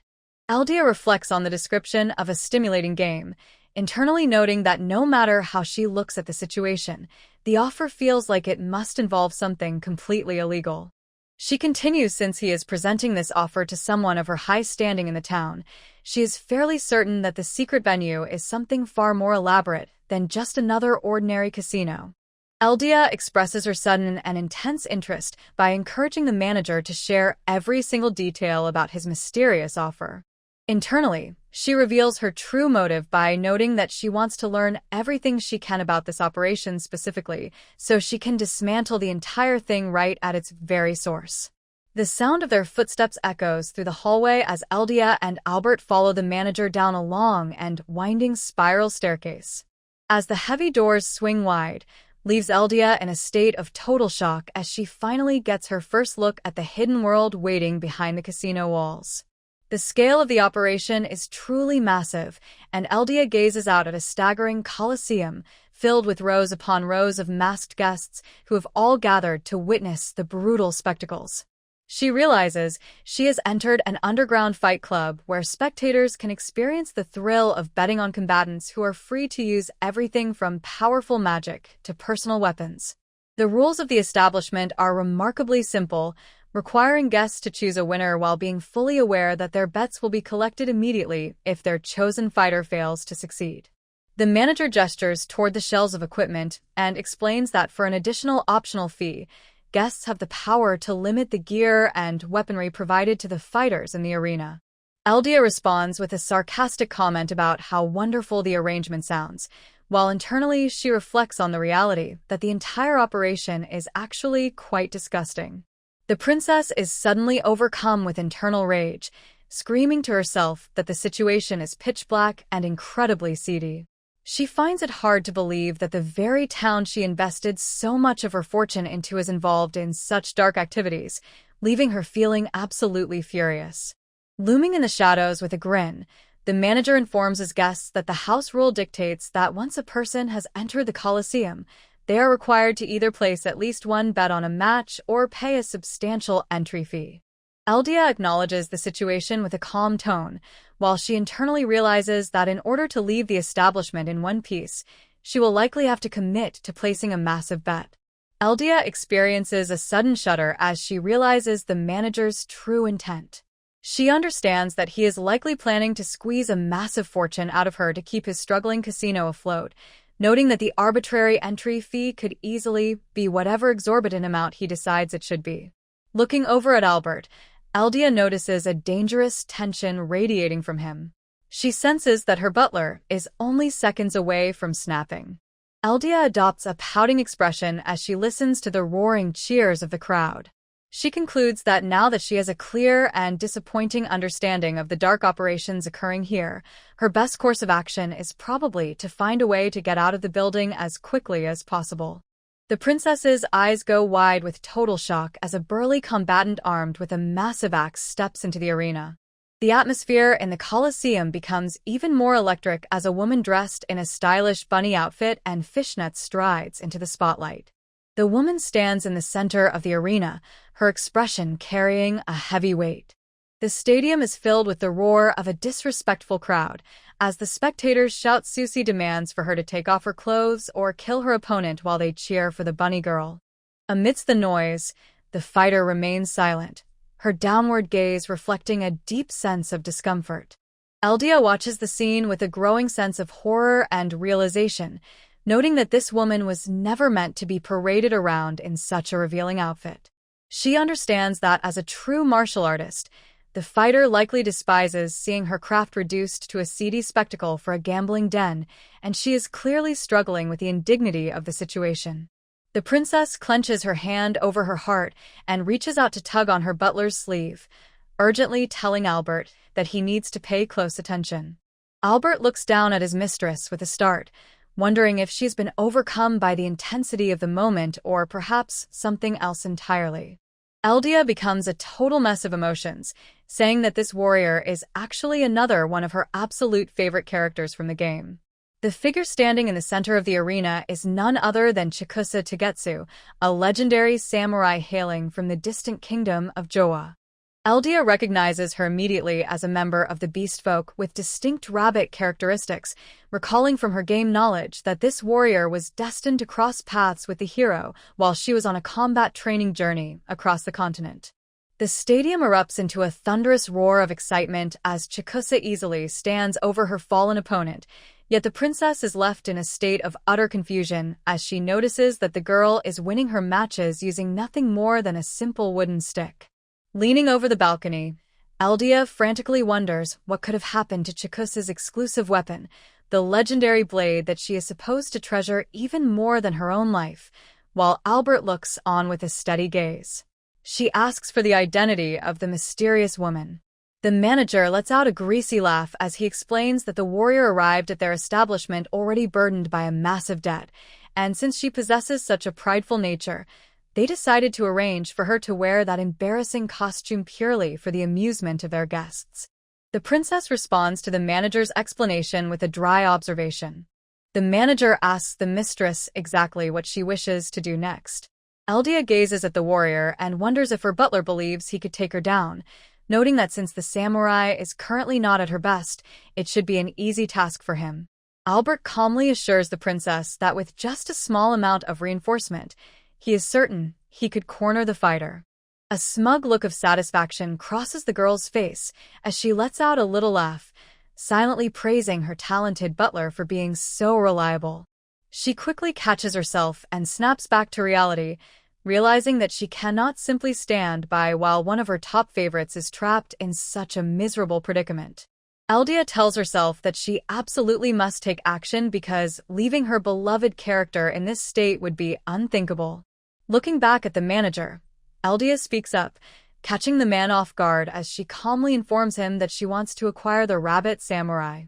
Eldia reflects on the description of a stimulating game, internally noting that no matter how she looks at the situation, the offer feels like it must involve something completely illegal. She continues since he is presenting this offer to someone of her high standing in the town. She is fairly certain that the secret venue is something far more elaborate than just another ordinary casino. Eldia expresses her sudden and intense interest by encouraging the manager to share every single detail about his mysterious offer. Internally, she reveals her true motive by noting that she wants to learn everything she can about this operation specifically, so she can dismantle the entire thing right at its very source. The sound of their footsteps echoes through the hallway as Eldia and Albert follow the manager down a long and winding spiral staircase. As the heavy doors swing wide, leaves Eldia in a state of total shock as she finally gets her first look at the hidden world waiting behind the casino walls. The scale of the operation is truly massive, and Eldia gazes out at a staggering coliseum filled with rows upon rows of masked guests who have all gathered to witness the brutal spectacles. She realizes she has entered an underground fight club where spectators can experience the thrill of betting on combatants who are free to use everything from powerful magic to personal weapons. The rules of the establishment are remarkably simple, requiring guests to choose a winner while being fully aware that their bets will be collected immediately if their chosen fighter fails to succeed. The manager gestures toward the shelves of equipment and explains that for an additional optional fee, guests have the power to limit the gear and weaponry provided to the fighters in the arena. Eldia responds with a sarcastic comment about how wonderful the arrangement sounds, while internally she reflects on the reality that the entire operation is actually quite disgusting. The princess is suddenly overcome with internal rage, screaming to herself that the situation is pitch black and incredibly seedy. She finds it hard to believe that the very town she invested so much of her fortune into is involved in such dark activities, leaving her feeling absolutely furious. Looming in the shadows with a grin, the manager informs his guests that the house rule dictates that once a person has entered the Colosseum, they are required to either place at least one bet on a match or pay a substantial entry fee. Eldia acknowledges the situation with a calm tone, while she internally realizes that in order to leave the establishment in one piece, she will likely have to commit to placing a massive bet. Eldia experiences a sudden shudder as she realizes the manager's true intent. She understands that he is likely planning to squeeze a massive fortune out of her to keep his struggling casino afloat, noting that the arbitrary entry fee could easily be whatever exorbitant amount he decides it should be. Looking over at Albert, Eldia notices a dangerous tension radiating from him. She senses that her butler is only seconds away from snapping. Eldia adopts a pouting expression as she listens to the roaring cheers of the crowd. She concludes that now that she has a clear and disappointing understanding of the dark operations occurring here, her best course of action is probably to find a way to get out of the building as quickly as possible. The princess's eyes go wide with total shock as a burly combatant armed with a massive axe steps into the arena. The atmosphere in the Colosseum becomes even more electric as a woman dressed in a stylish bunny outfit and fishnets strides into the spotlight. The woman stands in the center of the arena, her expression carrying a heavy weight. The stadium is filled with the roar of a disrespectful crowd, as the spectators shout Susie demands for her to take off her clothes or kill her opponent while they cheer for the bunny girl. Amidst the noise, the fighter remains silent, her downward gaze reflecting a deep sense of discomfort. Eldia watches the scene with a growing sense of horror and realization, noting that this woman was never meant to be paraded around in such a revealing outfit. She understands that as a true martial artist, the fighter likely despises seeing her craft reduced to a seedy spectacle for a gambling den, and she is clearly struggling with the indignity of the situation. The princess clenches her hand over her heart and reaches out to tug on her butler's sleeve, urgently telling Albert that he needs to pay close attention. Albert looks down at his mistress with a start, wondering if she's been overcome by the intensity of the moment or perhaps something else entirely. Eldia becomes a total mess of emotions, saying that this warrior is actually another one of her absolute favorite characters from the game. The figure standing in the center of the arena is none other than Chikusa Togetsu, a legendary samurai hailing from the distant kingdom of Joa. Eldia recognizes her immediately as a member of the beast folk with distinct rabbit characteristics, recalling from her game knowledge that this warrior was destined to cross paths with the hero while she was on a combat training journey across the continent. The stadium erupts into a thunderous roar of excitement as Chikusa easily stands over her fallen opponent, yet the princess is left in a state of utter confusion as she notices that the girl is winning her matches using nothing more than a simple wooden stick. Leaning over the balcony, Eldia frantically wonders what could have happened to Chikusa's exclusive weapon, the legendary blade that she is supposed to treasure even more than her own life, while Albert looks on with a steady gaze. She asks for the identity of the mysterious woman. The manager lets out a greasy laugh as he explains that the warrior arrived at their establishment already burdened by a massive debt, and since she possesses such a prideful nature, they decided to arrange for her to wear that embarrassing costume purely for the amusement of their guests. The princess responds to the manager's explanation with a dry observation. The manager asks the mistress exactly what she wishes to do next. Eldia gazes at the warrior and wonders if her butler believes he could take her down, noting that since the samurai is currently not at her best, it should be an easy task for him. Albert calmly assures the princess that with just a small amount of reinforcement, he is certain he could corner the fighter. A smug look of satisfaction crosses the girl's face as she lets out a little laugh, silently praising her talented butler for being so reliable. She quickly catches herself and snaps back to reality, realizing that she cannot simply stand by while one of her top favorites is trapped in such a miserable predicament. Eldia tells herself that she absolutely must take action because leaving her beloved character in this state would be unthinkable. Looking back at the manager, Eldia speaks up, catching the man off guard as she calmly informs him that she wants to acquire the rabbit samurai.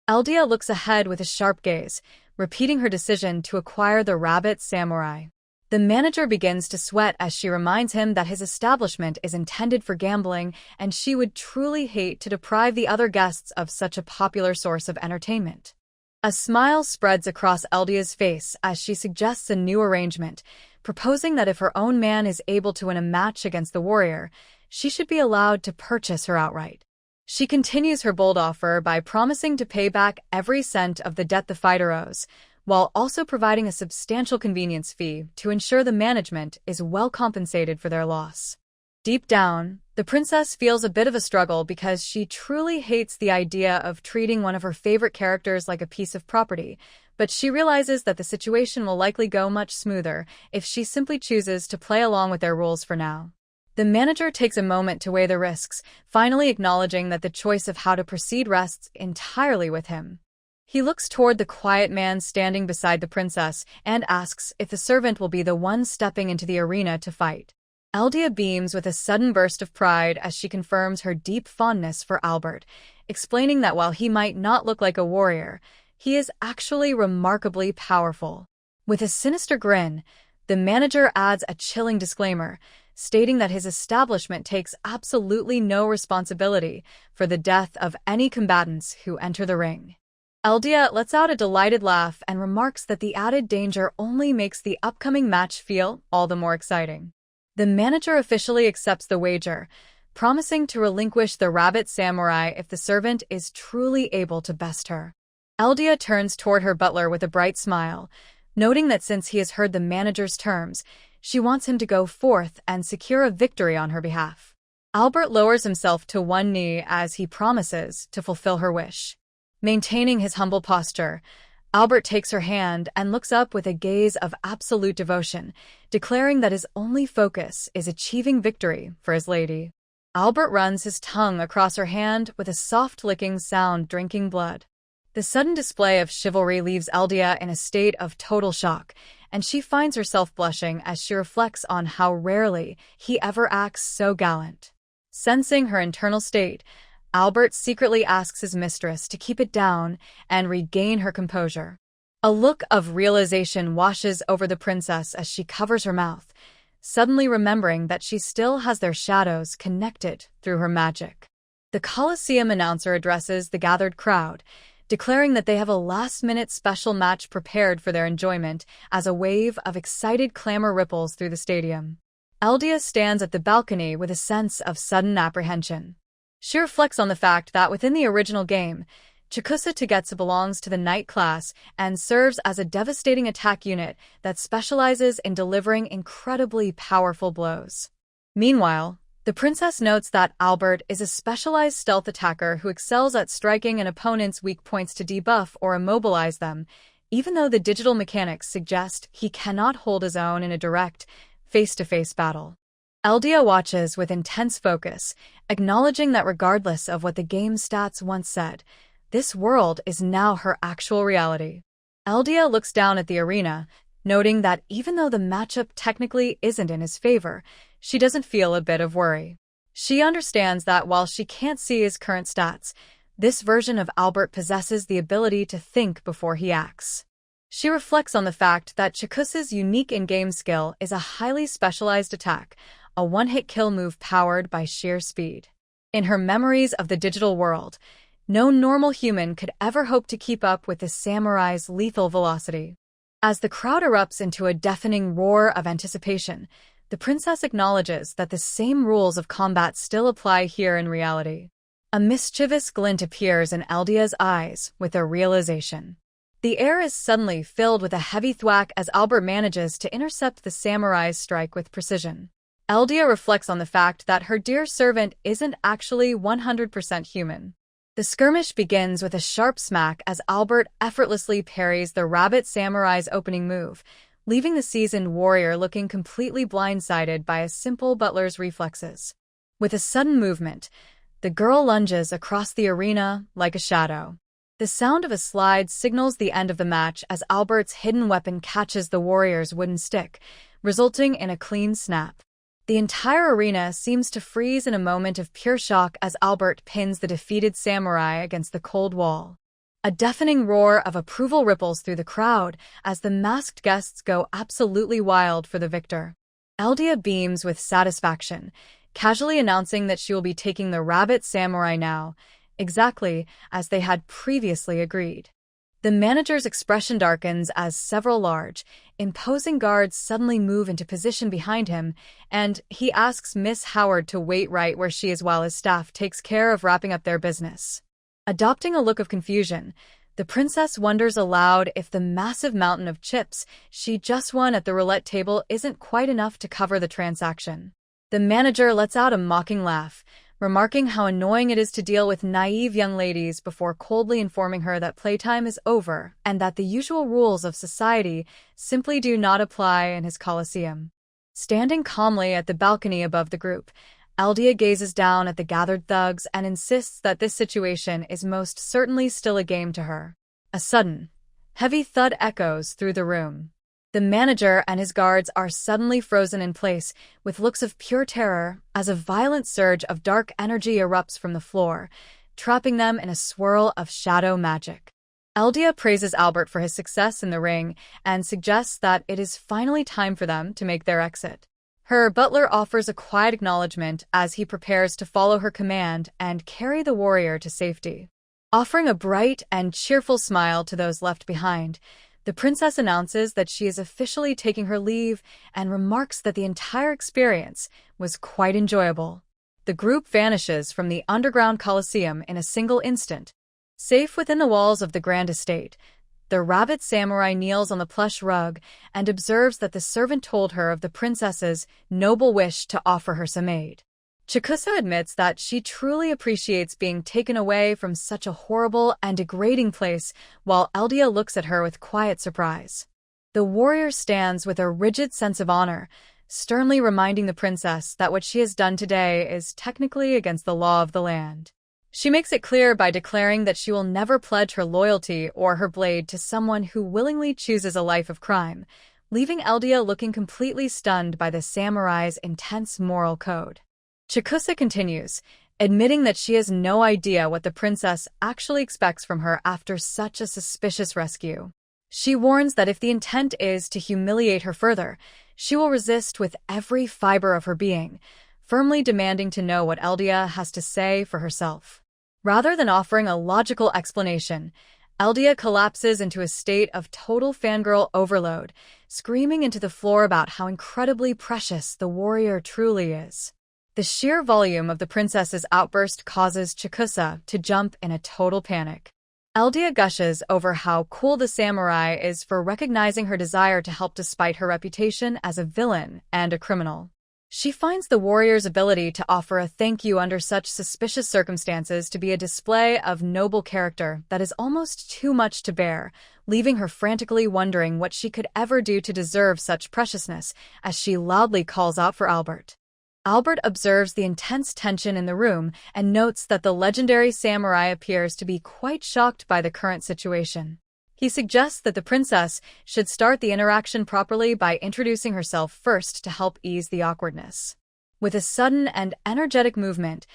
Eldia looks ahead with a sharp gaze, repeating her decision to acquire the rabbit samurai. The manager begins to sweat as she reminds him that his establishment is intended for gambling and she would truly hate to deprive the other guests of such a popular source of entertainment. A smile spreads across Eldia's face as she suggests a new arrangement, proposing that if her own man is able to win a match against the warrior, she should be allowed to purchase her outright. She continues her bold offer by promising to pay back every cent of the debt the fighter owes, while also providing a substantial convenience fee to ensure the management is well compensated for their loss. Deep down, the princess feels a bit of a struggle because she truly hates the idea of treating one of her favorite characters like a piece of property, but she realizes that the situation will likely go much smoother if she simply chooses to play along with their rules for now. The manager takes a moment to weigh the risks, finally acknowledging that the choice of how to proceed rests entirely with him. He looks toward the quiet man standing beside the princess and asks if the servant will be the one stepping into the arena to fight. Eldia beams with a sudden burst of pride as she confirms her deep fondness for Albert, explaining that while he might not look like a warrior, he is actually remarkably powerful. With a sinister grin, the manager adds a chilling disclaimer, stating that his establishment takes absolutely no responsibility for the death of any combatants who enter the ring. Eldia lets out a delighted laugh and remarks that the added danger only makes the upcoming match feel all the more exciting. The manager officially accepts the wager, promising to relinquish the rabbit samurai if the servant is truly able to best her. Eldia turns toward her butler with a bright smile, noting that since he has heard the manager's terms, she wants him to go forth and secure a victory on her behalf. Albert lowers himself to one knee as he promises to fulfill her wish. Maintaining his humble posture, Albert takes her hand and looks up with a gaze of absolute devotion, declaring that his only focus is achieving victory for his lady. Albert runs his tongue across her hand with a soft licking sound, drinking blood. The sudden display of chivalry leaves Eldia in a state of total shock, and she finds herself blushing as she reflects on how rarely he ever acts so gallant. Sensing her internal state, Albert secretly asks his mistress to keep it down and regain her composure. A look of realization washes over the princess as she covers her mouth, suddenly remembering that she still has their shadows connected through her magic. The Colosseum announcer addresses the gathered crowd, declaring that they have a last-minute special match prepared for their enjoyment as a wave of excited clamor ripples through the stadium. Eldia stands at the balcony with a sense of sudden apprehension. She reflects on the fact that within the original game, Chikusa Tagetsu belongs to the Knight class and serves as a devastating attack unit that specializes in delivering incredibly powerful blows. Meanwhile, the princess notes that Albert is a specialized stealth attacker who excels at striking an opponent's weak points to debuff or immobilize them, even though the digital mechanics suggest he cannot hold his own in a direct, face-to-face battle. Eldia watches with intense focus, acknowledging that regardless of what the game's stats once said, this world is now her actual reality. Eldia looks down at the arena, noting that even though the matchup technically isn't in his favor, she doesn't feel a bit of worry. She understands that while she can't see his current stats, this version of Albert possesses the ability to think before he acts. She reflects on the fact that Chikusa's unique in-game skill is a highly specialized attack, a one-hit kill move powered by sheer speed. In her memories of the digital world, no normal human could ever hope to keep up with the samurai's lethal velocity. As the crowd erupts into a deafening roar of anticipation, the princess acknowledges that the same rules of combat still apply here in reality. A mischievous glint appears in Eldia's eyes with a realization. The air is suddenly filled with a heavy thwack as Albert manages to intercept the samurai's strike with precision. Eldia reflects on the fact that her dear servant isn't actually 100% human. The skirmish begins with a sharp smack as Albert effortlessly parries the Rabbit Samurai's opening move, leaving the seasoned warrior looking completely blindsided by a simple butler's reflexes. With a sudden movement, the girl lunges across the arena like a shadow. The sound of a slide signals the end of the match as Albert's hidden weapon catches the warrior's wooden stick, resulting in a clean snap. The entire arena seems to freeze in a moment of pure shock as Albert pins the defeated samurai against the cold wall. A deafening roar of approval ripples through the crowd as the masked guests go absolutely wild for the victor. Eldia beams with satisfaction, casually announcing that she will be taking the Rabbit Samurai now, exactly as they had previously agreed. The manager's expression darkens as several large, imposing guards suddenly move into position behind him, and he asks Miss Howard to wait right where she is while his staff takes care of wrapping up their business. Adopting a look of confusion, the princess wonders aloud if the massive mountain of chips she just won at the roulette table isn't quite enough to cover the transaction. The manager lets out a mocking laugh, remarking how annoying it is to deal with naive young ladies before coldly informing her that playtime is over and that the usual rules of society simply do not apply in his coliseum. Standing calmly at the balcony above the group, Eldia gazes down at the gathered thugs and insists that this situation is most certainly still a game to her. A sudden, heavy thud echoes through the room. The manager and his guards are suddenly frozen in place, with looks of pure terror, as a violent surge of dark energy erupts from the floor, trapping them in a swirl of shadow magic. Eldia praises Albert for his success in the ring and suggests that it is finally time for them to make their exit. Her butler offers a quiet acknowledgement as he prepares to follow her command and carry the warrior to safety. Offering a bright and cheerful smile to those left behind, the princess announces that she is officially taking her leave and remarks that the entire experience was quite enjoyable. The group vanishes from the underground coliseum in a single instant. Safe within the walls of the grand estate, the Rabbit Samurai kneels on the plush rug and observes that the servant told her of the princess's noble wish to offer her some aid. Chikusa admits that she truly appreciates being taken away from such a horrible and degrading place, while Eldia looks at her with quiet surprise. The warrior stands with a rigid sense of honor, sternly reminding the princess that what she has done today is technically against the law of the land. She makes it clear by declaring that she will never pledge her loyalty or her blade to someone who willingly chooses a life of crime, leaving Eldia looking completely stunned by the samurai's intense moral code. Chikusa continues, admitting that she has no idea what the princess actually expects from her after such a suspicious rescue. She warns that if the intent is to humiliate her further, she will resist with every fiber of her being, firmly demanding to know what Eldia has to say for herself. Rather than offering a logical explanation, Eldia collapses into a state of total fangirl overload, screaming into the floor about how incredibly precious the warrior truly is. The sheer volume of the princess's outburst causes Chikusa to jump in a total panic. Eldia gushes over how cool the samurai is for recognizing her desire to help despite her reputation as a villain and a criminal. She finds the warrior's ability to offer a thank you under such suspicious circumstances to be a display of noble character that is almost too much to bear, leaving her frantically wondering what she could ever do to deserve such preciousness as she loudly calls out for Albert. Albert observes the intense tension in the room and notes that the legendary samurai appears to be quite shocked by the current situation. He suggests that the princess should start the interaction properly by introducing herself first to help ease the awkwardness. With a sudden and energetic movement,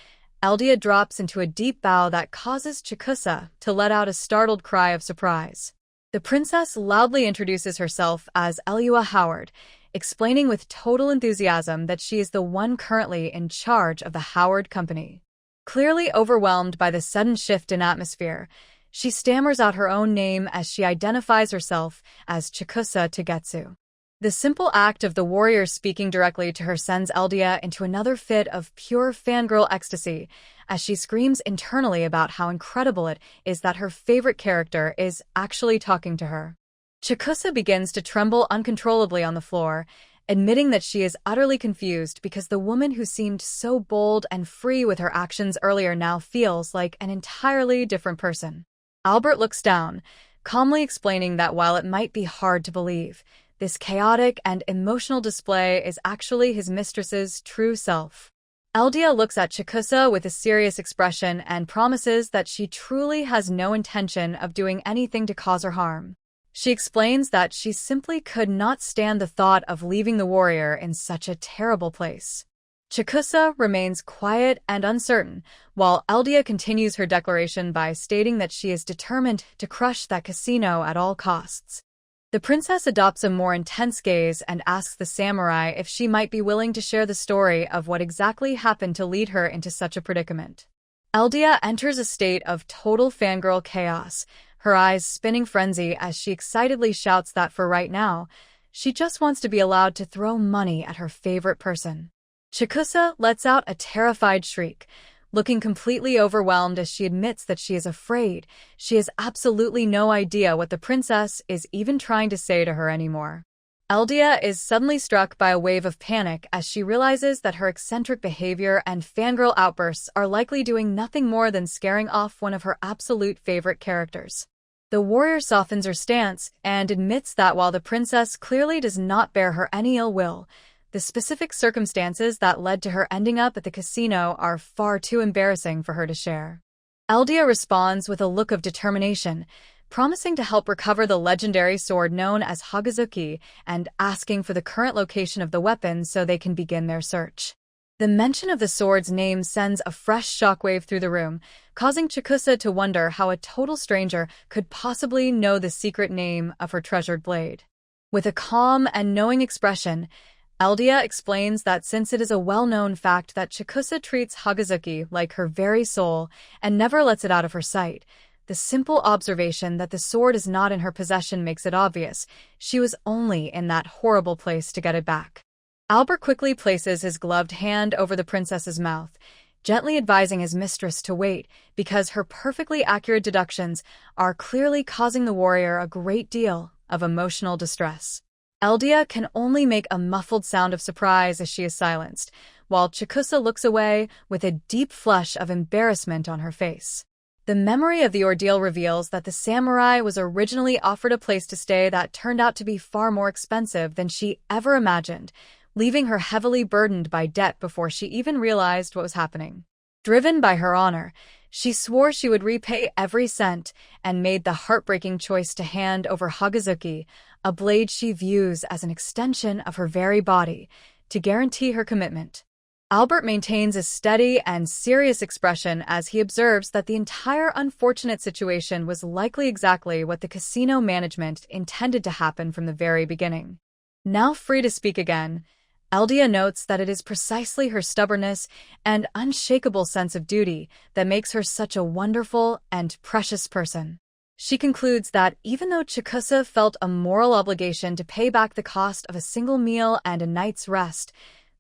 Eldia drops into a deep bow that causes Chikusa to let out a startled cry of surprise. The princess loudly introduces herself as Elua Howard, explaining with total enthusiasm that she is the one currently in charge of the Howard Company. Clearly overwhelmed by the sudden shift in atmosphere, she stammers out her own name as she identifies herself as Chikusa Tagetsu. The simple act of the warrior speaking directly to her sends Eldia into another fit of pure fangirl ecstasy, as she screams internally about how incredible it is that her favorite character is actually talking to her. Chikusa begins to tremble uncontrollably on the floor, admitting that she is utterly confused because the woman who seemed so bold and free with her actions earlier now feels like an entirely different person. Albert looks down, calmly explaining that while it might be hard to believe, this chaotic and emotional display is actually his mistress's true self. Eldia looks at Chikusa with a serious expression and promises that she truly has no intention of doing anything to cause her harm. She explains that she simply could not stand the thought of leaving the warrior in such a terrible place. Chikusa remains quiet and uncertain, while Eldia continues her declaration by stating that she is determined to crush that casino at all costs. The princess adopts a more intense gaze and asks the samurai if she might be willing to share the story of what exactly happened to lead her into such a predicament. Eldia enters a state of total fangirl chaos, her eyes spinning frenzy as she excitedly shouts that for right now, she just wants to be allowed to throw money at her favorite person. Chikusa lets out a terrified shriek, looking completely overwhelmed as she admits that she is afraid. She has absolutely no idea what the princess is even trying to say to her anymore. Eldia is suddenly struck by a wave of panic as she realizes that her eccentric behavior and fangirl outbursts are likely doing nothing more than scaring off one of her absolute favorite characters. The warrior softens her stance and admits that while the princess clearly does not bear her any ill will, the specific circumstances that led to her ending up at the casino are far too embarrassing for her to share. Eldia responds with a look of determination, promising to help recover the legendary sword known as Hagazuki and asking for the current location of the weapon so they can begin their search. The mention of the sword's name sends a fresh shockwave through the room, causing Chikusa to wonder how a total stranger could possibly know the secret name of her treasured blade. With a calm and knowing expression, Eldia explains that since it is a well-known fact that Chikusa treats Hagazuki like her very soul and never lets it out of her sight, the simple observation that the sword is not in her possession makes it obvious she was only in that horrible place to get it back. Albert quickly places his gloved hand over the princess's mouth, gently advising his mistress to wait because her perfectly accurate deductions are clearly causing the warrior a great deal of emotional distress. Eldia can only make a muffled sound of surprise as she is silenced, while Chikusa looks away with a deep flush of embarrassment on her face. The memory of the ordeal reveals that the samurai was originally offered a place to stay that turned out to be far more expensive than she ever imagined, leaving her heavily burdened by debt before she even realized what was happening. Driven by her honor, she swore she would repay every cent and made the heartbreaking choice to hand over Hagazuki, a blade she views as an extension of her very body, to guarantee her commitment. Albert maintains a steady and serious expression as he observes that the entire unfortunate situation was likely exactly what the casino management intended to happen from the very beginning. Now free to speak again, Eldia notes that it is precisely her stubbornness and unshakable sense of duty that makes her such a wonderful and precious person. She concludes that even though Chikusa felt a moral obligation to pay back the cost of a single meal and a night's rest,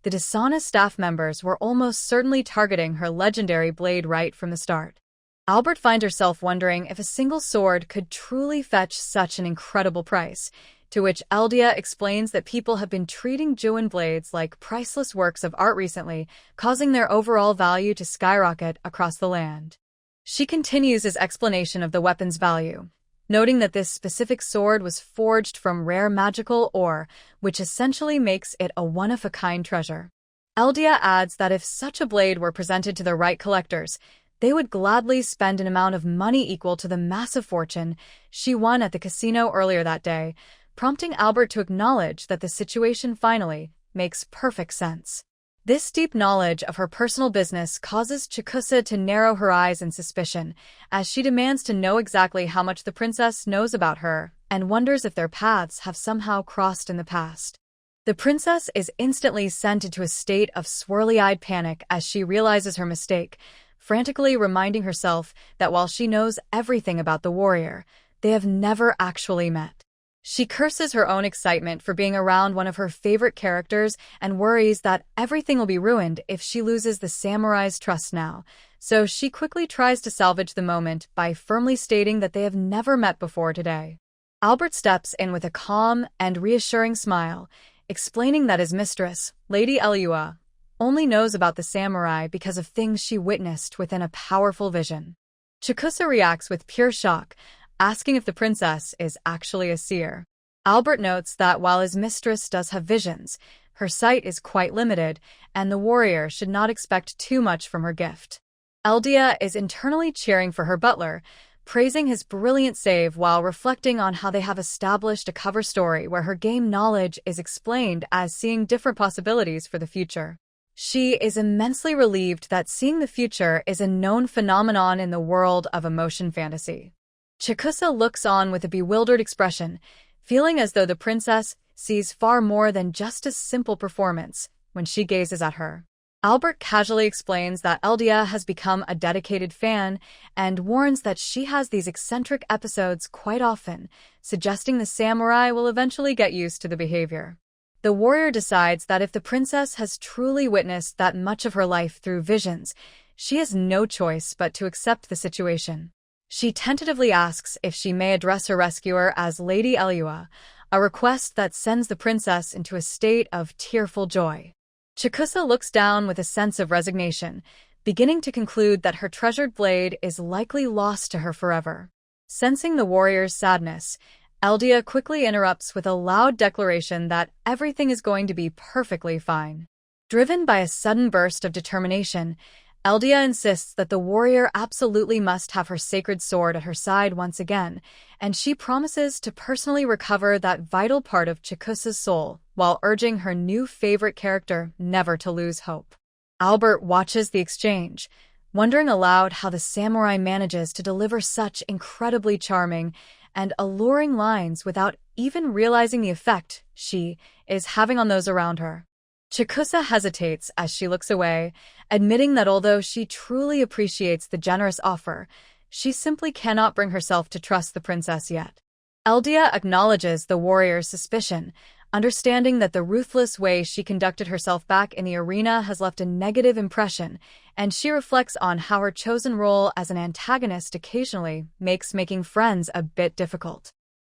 the dishonest staff members were almost certainly targeting her legendary blade right from the start. Albert finds herself wondering if a single sword could truly fetch such an incredible price, to which Eldia explains that people have been treating Juin blades like priceless works of art recently, causing their overall value to skyrocket across the land. She continues his explanation of the weapon's value, noting that this specific sword was forged from rare magical ore, which essentially makes it a one-of-a-kind treasure. Eldia adds that if such a blade were presented to the right collectors, they would gladly spend an amount of money equal to the massive fortune she won at the casino earlier that day, prompting Albert to acknowledge that the situation finally makes perfect sense. This deep knowledge of her personal business causes Chikusa to narrow her eyes in suspicion, as she demands to know exactly how much the princess knows about her and wonders if their paths have somehow crossed in the past. The princess is instantly sent into a state of swirly-eyed panic as she realizes her mistake, frantically reminding herself that while she knows everything about the warrior, they have never actually met. She curses her own excitement for being around one of her favorite characters and worries that everything will be ruined if she loses the samurai's trust now, so she quickly tries to salvage the moment by firmly stating that they have never met before today. Albert steps in with a calm and reassuring smile, explaining that his mistress, Lady Elua, only knows about the samurai because of things she witnessed within a powerful vision. Chikusa reacts with pure shock, asking if the princess is actually a seer. Albert notes that while his mistress does have visions, her sight is quite limited, and the warrior should not expect too much from her gift. Eldia is internally cheering for her butler, praising his brilliant save while reflecting on how they have established a cover story where her game knowledge is explained as seeing different possibilities for the future. She is immensely relieved that seeing the future is a known phenomenon in the world of emotion fantasy. Chikusa looks on with a bewildered expression, feeling as though the princess sees far more than just a simple performance when she gazes at her. Albert casually explains that Eldia has become a dedicated fan and warns that she has these eccentric episodes quite often, suggesting the samurai will eventually get used to the behavior. The warrior decides that if the princess has truly witnessed that much of her life through visions, she has no choice but to accept the situation. She tentatively asks if she may address her rescuer as Lady Elua, a request that sends the princess into a state of tearful joy. Chikusa looks down with a sense of resignation, beginning to conclude that her treasured blade is likely lost to her forever. Sensing the warrior's sadness, Eldia quickly interrupts with a loud declaration that everything is going to be perfectly fine. Driven by a sudden burst of determination, Eldia insists that the warrior absolutely must have her sacred sword at her side once again, and she promises to personally recover that vital part of Chikusa's soul, while urging her new favorite character never to lose hope. Albert watches the exchange, wondering aloud how the samurai manages to deliver such incredibly charming and alluring lines without even realizing the effect she is having on those around her. Chikusa hesitates as she looks away, admitting that although she truly appreciates the generous offer, she simply cannot bring herself to trust the princess yet. Eldia acknowledges the warrior's suspicion, understanding that the ruthless way she conducted herself back in the arena has left a negative impression, and she reflects on how her chosen role as an antagonist occasionally makes making friends a bit difficult.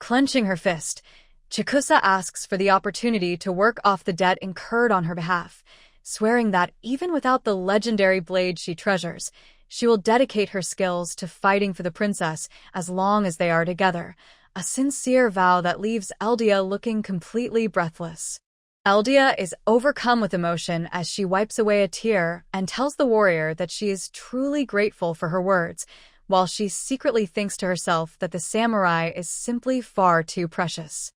Clenching her fist, Chikusa asks for the opportunity to work off the debt incurred on her behalf, swearing that even without the legendary blade she treasures, she will dedicate her skills to fighting for the princess as long as they are together, a sincere vow that leaves Eldia looking completely breathless. Eldia is overcome with emotion as she wipes away a tear and tells the warrior that she is truly grateful for her words, while she secretly thinks to herself that the samurai is simply far too precious.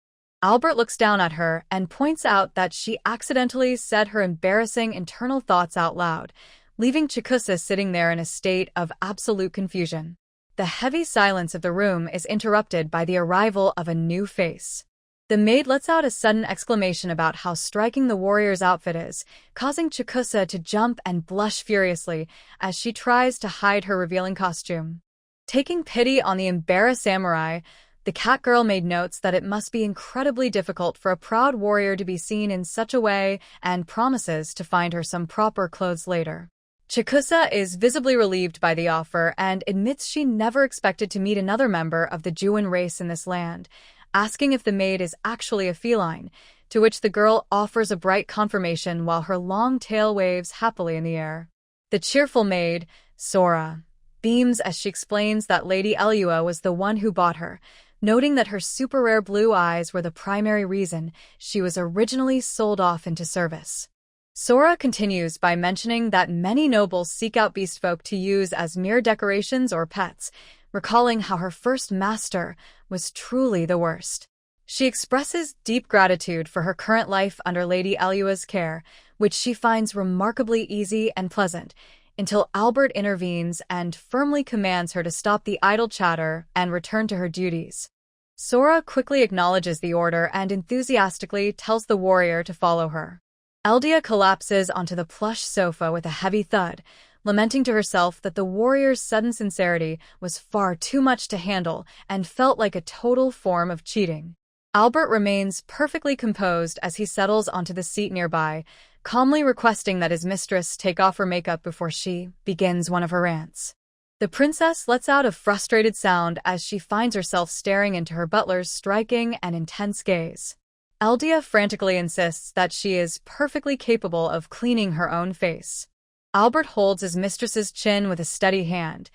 Albert looks down at her and points out that she accidentally said her embarrassing internal thoughts out loud, leaving Chikusa sitting there in a state of absolute confusion. The heavy silence of the room is interrupted by the arrival of a new face. The maid lets out a sudden exclamation about how striking the warrior's outfit is, causing Chikusa to jump and blush furiously as she tries to hide her revealing costume. Taking pity on the embarrassed samurai, the cat girl maid notes that it must be incredibly difficult for a proud warrior to be seen in such a way and promises to find her some proper clothes later. Chikusa is visibly relieved by the offer and admits she never expected to meet another member of the Juin race in this land, asking if the maid is actually a feline, to which the girl offers a bright confirmation while her long tail waves happily in the air. The cheerful maid, Sora, beams as she explains that Lady Elua was the one who bought her, noting that her super-rare blue eyes were the primary reason she was originally sold off into service. Sora continues by mentioning that many nobles seek out beast folk to use as mere decorations or pets, recalling how her first master was truly the worst. She expresses deep gratitude for her current life under Lady Elua's care, which she finds remarkably easy and pleasant, until Albert intervenes and firmly commands her to stop the idle chatter and return to her duties. Sora quickly acknowledges the order and enthusiastically tells the warrior to follow her. Eldia collapses onto the plush sofa with a heavy thud, lamenting to herself that the warrior's sudden sincerity was far too much to handle and felt like a total form of cheating. Albert remains perfectly composed as he settles onto the seat nearby, calmly requesting that his mistress take off her makeup before she begins one of her rants. The princess lets out a frustrated sound as she finds herself staring into her butler's striking and intense gaze. Eldia frantically insists that she is perfectly capable of cleaning her own face. Albert holds his mistress's chin with a steady hand,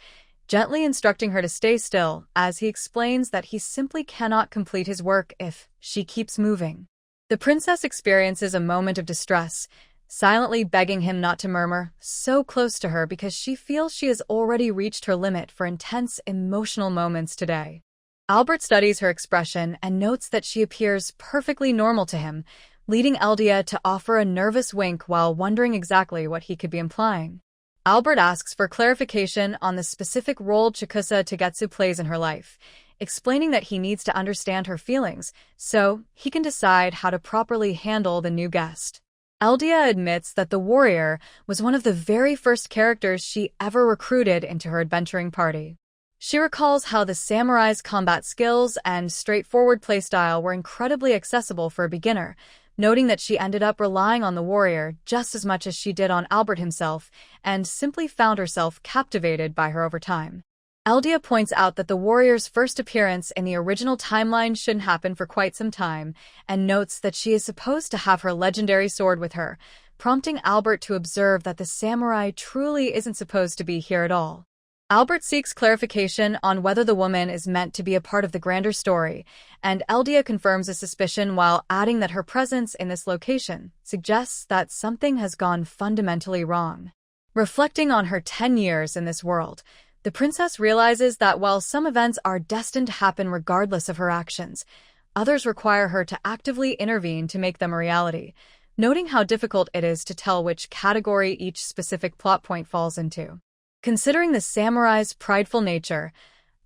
gently instructing her to stay still as he explains that he simply cannot complete his work if she keeps moving. The princess experiences a moment of distress, silently begging him not to murmur, so close to her because she feels she has already reached her limit for intense emotional moments today. Albert studies her expression and notes that she appears perfectly normal to him, leading Eldia to offer a nervous wink while wondering exactly what he could be implying. Albert asks for clarification on the specific role Chikusa Tagetsu plays in her life, explaining that he needs to understand her feelings so he can decide how to properly handle the new guest. Eldia admits that the warrior was one of the very first characters she ever recruited into her adventuring party. She recalls how the samurai's combat skills and straightforward playstyle were incredibly accessible for a beginner, noting that she ended up relying on the warrior just as much as she did on Albert himself and simply found herself captivated by her over time. Eldia points out that the warrior's first appearance in the original timeline shouldn't happen for quite some time, and notes that she is supposed to have her legendary sword with her, prompting Albert to observe that the samurai truly isn't supposed to be here at all. Albert seeks clarification on whether the woman is meant to be a part of the grander story, and Eldia confirms a suspicion while adding that her presence in this location suggests that something has gone fundamentally wrong. Reflecting on her 10 years in this world, the princess realizes that while some events are destined to happen regardless of her actions, others require her to actively intervene to make them a reality, noting how difficult it is to tell which category each specific plot point falls into. Considering the samurai's prideful nature,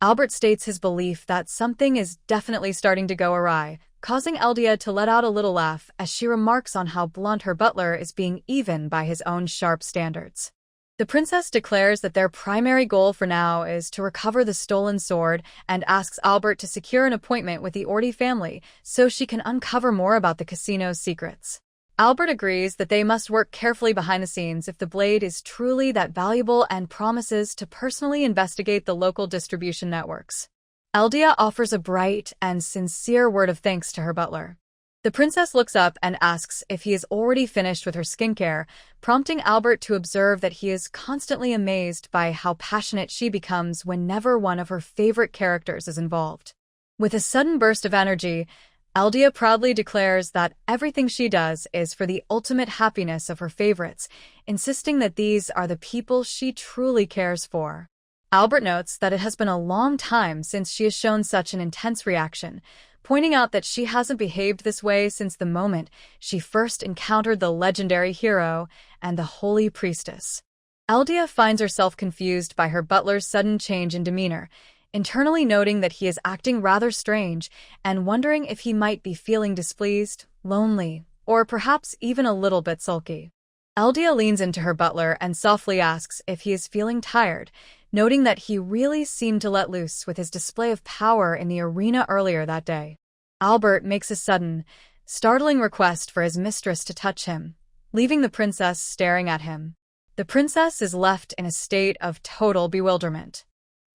Albert states his belief that something is definitely starting to go awry, causing Eldia to let out a little laugh as she remarks on how blunt her butler is being even by his own sharp standards. The princess declares that their primary goal for now is to recover the stolen sword and asks Albert to secure an appointment with the Ordi family so she can uncover more about the casino's secrets. Albert agrees that they must work carefully behind the scenes if the blade is truly that valuable and promises to personally investigate the local distribution networks. Eldia offers a bright and sincere word of thanks to her butler. The princess looks up and asks if he is already finished with her skincare, prompting Albert to observe that he is constantly amazed by how passionate she becomes whenever one of her favorite characters is involved. With a sudden burst of energy, Eldia proudly declares that everything she does is for the ultimate happiness of her favorites, insisting that these are the people she truly cares for. Albert notes that it has been a long time since she has shown such an intense reaction, pointing out that she hasn't behaved this way since the moment she first encountered the legendary hero and the holy priestess. Eldia finds herself confused by her butler's sudden change in demeanor, internally noting that he is acting rather strange and wondering if he might be feeling displeased, lonely, or perhaps even a little bit sulky. Eldia leans into her butler and softly asks if he is feeling tired, noting that he really seemed to let loose with his display of power in the arena earlier that day. Albert makes a sudden, startling request for his mistress to touch him, leaving the princess staring at him. The princess is left in a state of total bewilderment.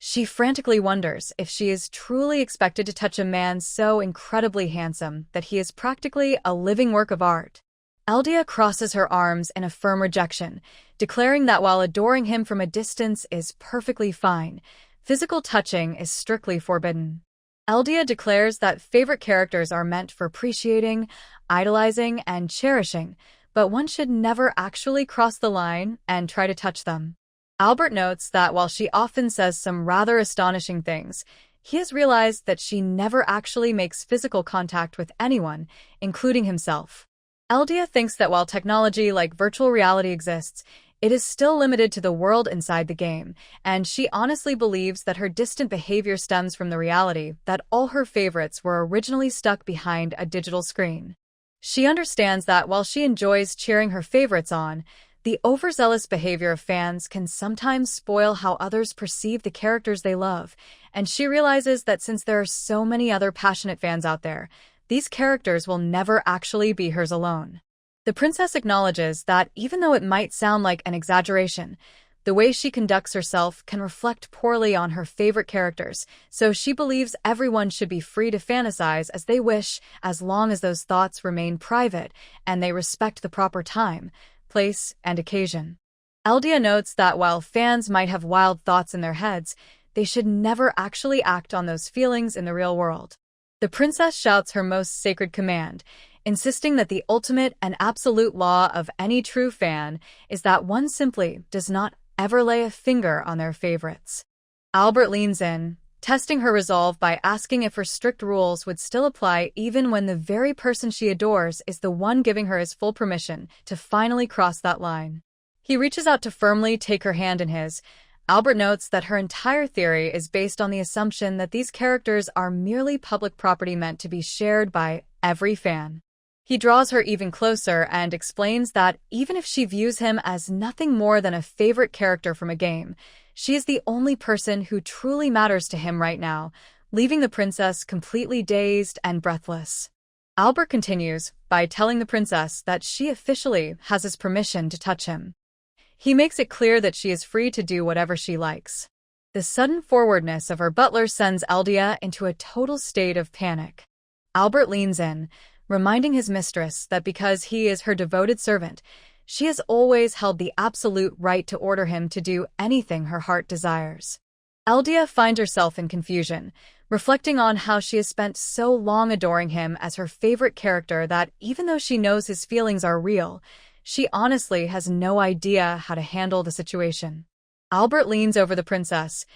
She frantically wonders if she is truly expected to touch a man so incredibly handsome that he is practically a living work of art. Eldia crosses her arms in a firm rejection, declaring that while adoring him from a distance is perfectly fine, physical touching is strictly forbidden. Eldia declares that favorite characters are meant for appreciating, idolizing, and cherishing, but one should never actually cross the line and try to touch them. Albert notes that while she often says some rather astonishing things, he has realized that she never actually makes physical contact with anyone, including himself. Eldia thinks that while technology like virtual reality exists, it is still limited to the world inside the game, and she honestly believes that her distant behavior stems from the reality that all her favorites were originally stuck behind a digital screen. She understands that while she enjoys cheering her favorites on, the overzealous behavior of fans can sometimes spoil how others perceive the characters they love, and she realizes that since there are so many other passionate fans out there, these characters will never actually be hers alone. The princess acknowledges that even though it might sound like an exaggeration, The way she conducts herself can reflect poorly on her favorite characters, so she believes everyone should be free to fantasize as they wish, as long as those thoughts remain private and they respect the proper time, place, and occasion. Eldia notes that while fans might have wild thoughts in their heads, they should never actually act on those feelings in the real world. The princess shouts her most sacred command, insisting that the ultimate and absolute law of any true fan is that one simply does not ever lay a finger on their favorites. Albert leans in, testing her resolve by asking if her strict rules would still apply even when the very person she adores is the one giving her his full permission to finally cross that line. He reaches out to firmly take her hand in his. Albert notes that her entire theory is based on the assumption that these characters are merely public property meant to be shared by every fan. He draws her even closer and explains that even if she views him as nothing more than a favorite character from a game, she is the only person who truly matters to him right now, leaving the princess completely dazed and breathless. Albert continues by telling the princess that she officially has his permission to touch him. He makes it clear that she is free to do whatever she likes. The sudden forwardness of her butler sends Eldia into a total state of panic. Albert leans in, reminding his mistress that because he is her devoted servant, she has always held the absolute right to order him to do anything her heart desires. Eldia finds herself in confusion, reflecting on how she has spent so long adoring him as her favorite character that even though she knows his feelings are real, she honestly has no idea how to handle the situation. Albert leans over the princess,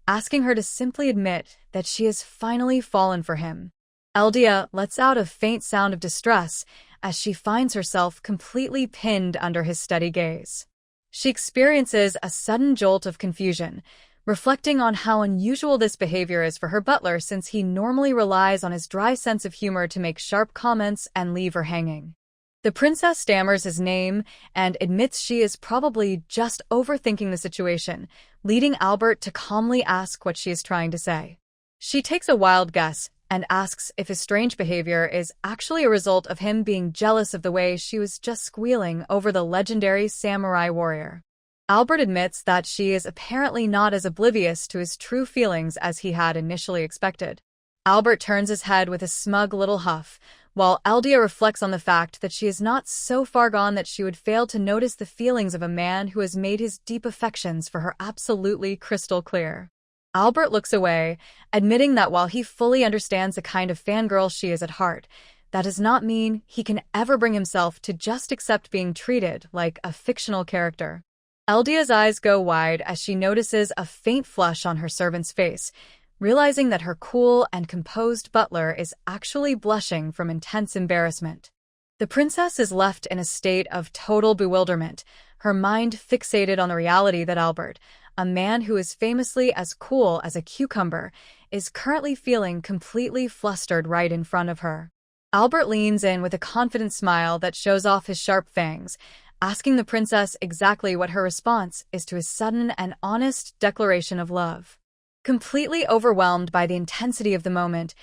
asking her to simply admit that she has finally fallen for him. Eldia lets out a faint sound of distress as she finds herself completely pinned under his steady gaze. She experiences a sudden jolt of confusion, reflecting on how unusual this behavior is for her butler since he normally relies on his dry sense of humor to make sharp comments and leave her hanging. The princess stammers his name and admits she is probably just overthinking the situation, leading Albert to calmly ask what she is trying to say. She takes a wild guess and asks if his strange behavior is actually a result of him being jealous of the way she was just squealing over the legendary samurai warrior. Albert admits that she is apparently not as oblivious to his true feelings as he had initially expected. Albert turns his head with a smug little huff, while Eldia reflects on the fact that she is not so far gone that she would fail to notice the feelings of a man who has made his deep affections for her absolutely crystal clear. Albert looks away, admitting that while he fully understands the kind of fangirl she is at heart, that does not mean he can ever bring himself to just accept being treated like a fictional character. Eldia's eyes go wide as she notices a faint flush on her servant's face, realizing that her cool and composed butler is actually blushing from intense embarrassment. The princess is left in a state of total bewilderment, her mind fixated on the reality that Albert, a man who is famously as cool as a cucumber, is currently feeling completely flustered right in front of her. Albert leans in with a confident smile that shows off his sharp fangs, asking the princess exactly what her response is to his sudden and honest declaration of love. Completely overwhelmed by the intensity of the moment,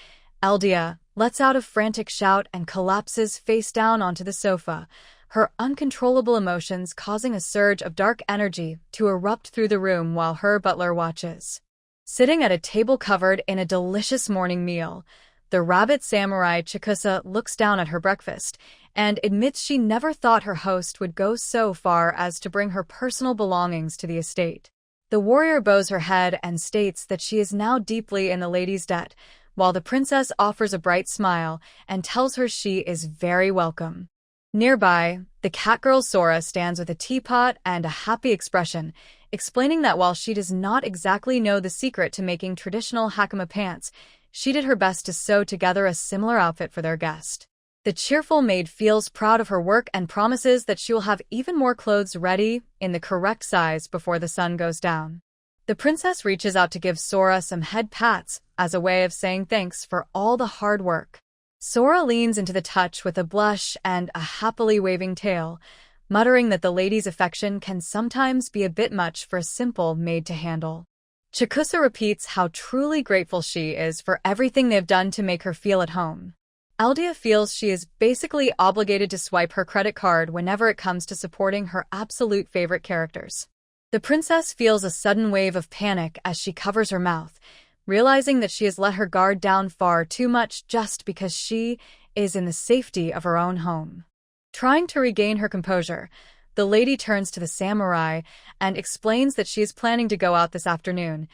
Eldia lets out a frantic shout and collapses face down onto the sofa, her uncontrollable emotions causing a surge of dark energy to erupt through the room while her butler watches. Sitting at a table covered in a delicious morning meal, the rabbit samurai Chikusa looks down at her breakfast and admits she never thought her host would go so far as to bring her personal belongings to the estate. The warrior bows her head and states that she is now deeply in the lady's debt, while the princess offers a bright smile and tells her she is very welcome. Nearby, the catgirl Sora stands with a teapot and a happy expression, explaining that while she does not exactly know the secret to making traditional hakama pants, she did her best to sew together a similar outfit for their guest. The cheerful maid feels proud of her work and promises that she will have even more clothes ready in the correct size before the sun goes down. The princess reaches out to give Sora some head pats as a way of saying thanks for all the hard work. Sora leans into the touch with a blush and a happily waving tail, muttering that the lady's affection can sometimes be a bit much for a simple maid to handle. Chikusa repeats how truly grateful she is for everything they've done to make her feel at home. Eldia feels she is basically obligated to swipe her credit card whenever it comes to supporting her absolute favorite characters. The princess feels a sudden wave of panic as she covers her mouth, realizing that she has let her guard down far too much just because she is in the safety of her own home. Trying to regain her composure, the lady turns to the samurai and explains that she is planning to go out this afternoon,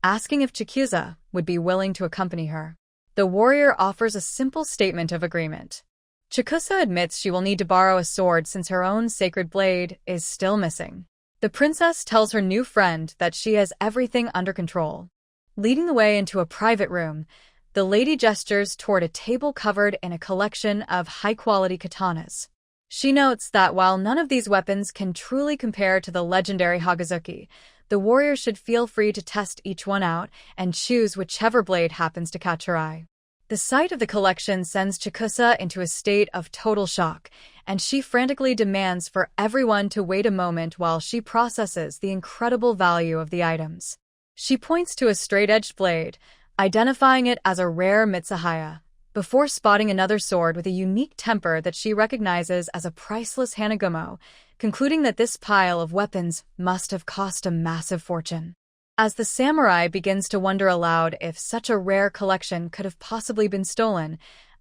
asking if Chikusa would be willing to accompany her. The warrior offers a simple statement of agreement. Chikusa admits she will need to borrow a sword since her own sacred blade is still missing. The princess tells her new friend that she has everything under control. Leading the way into a private room, the lady gestures toward a table covered in a collection of high-quality katanas. She notes that while none of these weapons can truly compare to the legendary Hagazuki, the warrior should feel free to test each one out and choose whichever blade happens to catch her eye. The sight of the collection sends Chikusa into a state of total shock, and she frantically demands for everyone to wait a moment while she processes the incredible value of the items. She points to a straight-edged blade, identifying it as a rare Mitsuhaya, before spotting another sword with a unique temper that she recognizes as a priceless Hanagumo, concluding that this pile of weapons must have cost a massive fortune. As the samurai begins to wonder aloud if such a rare collection could have possibly been stolen,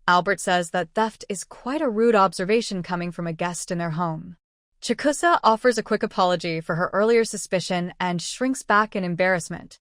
Albert says that theft is quite a rude observation coming from a guest in their home. Chikusa offers a quick apology for her earlier suspicion and shrinks back in embarrassment.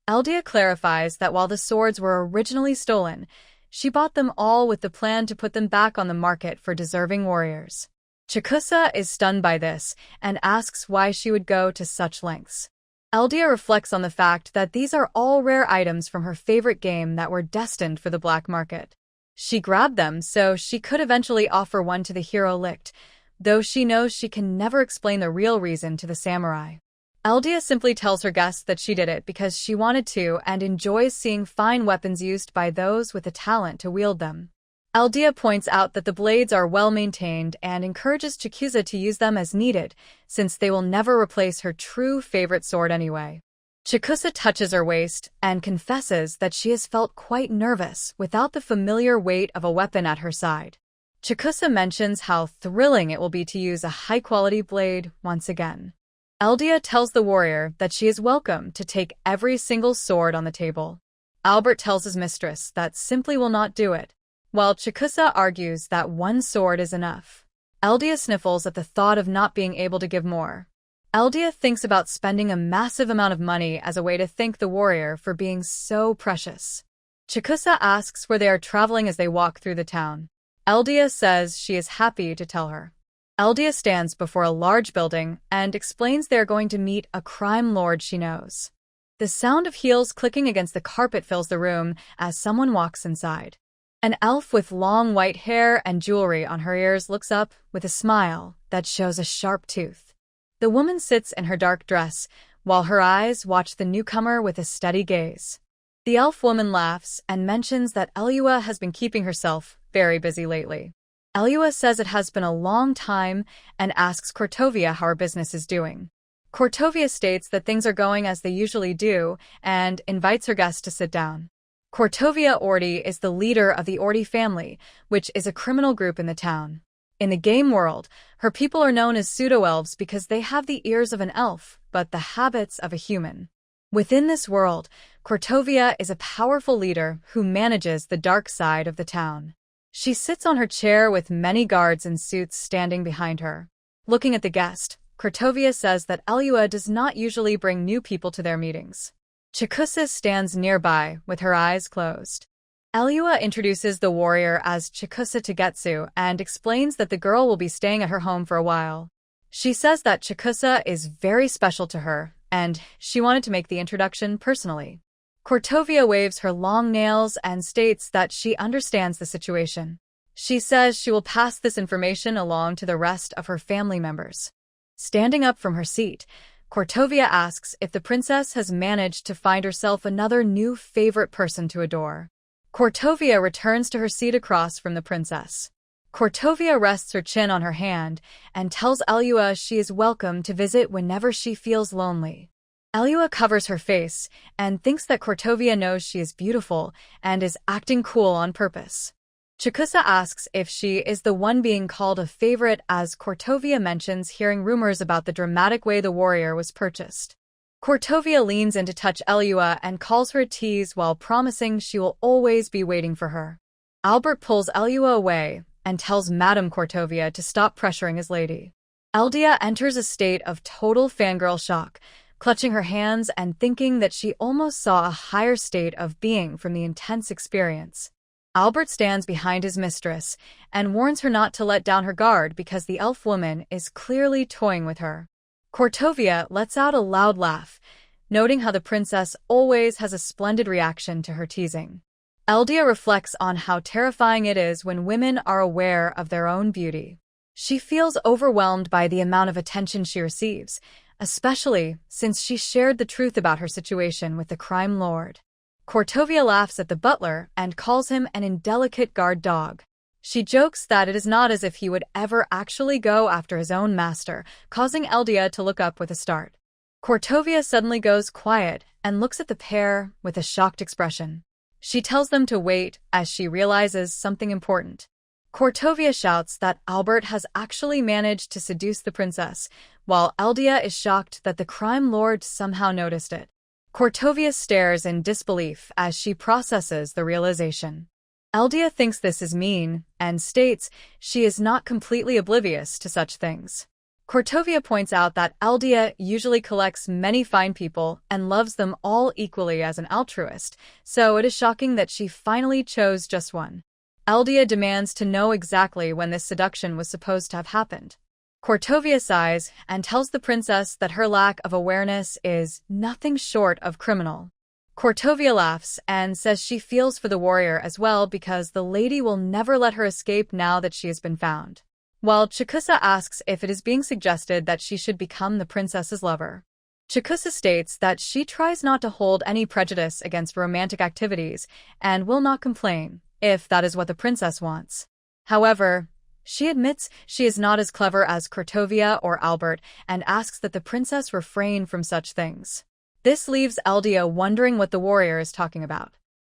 Eldia clarifies that while the swords were originally stolen, she bought them all with the plan to put them back on the market for deserving warriors. Chikusa is stunned by this and asks why she would go to such lengths. Eldia reflects on the fact that these are all rare items from her favorite game that were destined for the black market. She grabbed them so she could eventually offer one to the hero Licht, though she knows she can never explain the real reason to the samurai. Eldia simply tells her guests that she did it because she wanted to and enjoys seeing fine weapons used by those with the talent to wield them. Eldia points out that the blades are well-maintained and encourages Chikusa to use them as needed, since they will never replace her true favorite sword anyway. Chikusa touches her waist and confesses that she has felt quite nervous without the familiar weight of a weapon at her side. Chikusa mentions how thrilling it will be to use a high-quality blade once again. Eldia tells the warrior that she is welcome to take every single sword on the table. Albert tells his mistress that simply will not do it, while Chikusa argues that one sword is enough. Eldia sniffles at the thought of not being able to give more. Eldia thinks about spending a massive amount of money as a way to thank the warrior for being so precious. Chikusa asks where they are traveling as they walk through the town. Eldia says she is happy to tell her. Eldia stands before a large building and explains they are going to meet a crime lord she knows. The sound of heels clicking against the carpet fills the room as someone walks inside. An elf with long white hair and jewelry on her ears looks up with a smile that shows a sharp tooth. The woman sits in her dark dress, while her eyes watch the newcomer with a steady gaze. The elf woman laughs and mentions that Elua has been keeping herself very busy lately. Elua says it has been a long time and asks Kortovia how her business is doing. Kortovia states that things are going as they usually do and invites her guests to sit down. Kortovia Ordi is the leader of the Ordi family, which is a criminal group in the town. In the game world, her people are known as pseudo-elves because they have the ears of an elf, but the habits of a human. Within this world, Kortovia is a powerful leader who manages the dark side of the town. She sits on her chair with many guards in suits standing behind her. Looking at the guest, Kortovia says that Elua does not usually bring new people to their meetings. Chikusa stands nearby with her eyes closed. Elua introduces the warrior as Chikusa Tagetsu and explains that the girl will be staying at her home for a while. She says that Chikusa is very special to her, and she wanted to make the introduction personally. Kortovia waves her long nails and states that she understands the situation. She says she will pass this information along to the rest of her family members. Standing up from her seat, Kortovia asks if the princess has managed to find herself another new favorite person to adore. Kortovia returns to her seat across from the princess. Kortovia rests her chin on her hand and tells Elua she is welcome to visit whenever she feels lonely. Elua covers her face and thinks that Kortovia knows she is beautiful and is acting cool on purpose. Chikusa asks if she is the one being called a favorite as Cortovia mentions hearing rumors about the dramatic way the warrior was purchased. Cortovia leans in to touch Elua and calls her a tease while promising she will always be waiting for her. Albert pulls Elua away and tells Madame Cortovia to stop pressuring his lady. Eldia enters a state of total fangirl shock, clutching her hands and thinking that she almost saw a higher state of being from the intense experience. Albert stands behind his mistress and warns her not to let down her guard because the elf woman is clearly toying with her. Cortovia lets out a loud laugh, noting how the princess always has a splendid reaction to her teasing. Eldia reflects on how terrifying it is when women are aware of their own beauty. She feels overwhelmed by the amount of attention she receives, especially since she shared the truth about her situation with the crime lord. Cortovia laughs at the butler and calls him an indelicate guard dog. She jokes that it is not as if he would ever actually go after his own master, causing Eldia to look up with a start. Cortovia suddenly goes quiet and looks at the pair with a shocked expression. She tells them to wait as she realizes something important. Cortovia shouts that Albert has actually managed to seduce the princess, while Eldia is shocked that the crime lord somehow noticed it. Cortovia stares in disbelief as she processes the realization. Eldia thinks this is mean and states she is not completely oblivious to such things. Cortovia points out that Eldia usually collects many fine people and loves them all equally as an altruist, so it is shocking that she finally chose just one. Eldia demands to know exactly when this seduction was supposed to have happened. Cortovia sighs and tells the princess that her lack of awareness is nothing short of criminal. Cortovia laughs and says she feels for the warrior as well because the lady will never let her escape now that she has been found. While Chikusa asks if it is being suggested that she should become the princess's lover. Chikusa states that she tries not to hold any prejudice against romantic activities and will not complain if that is what the princess wants. However, she admits she is not as clever as Cortovia or Albert and asks that the princess refrain from such things. This leaves Eldia wondering what the warrior is talking about.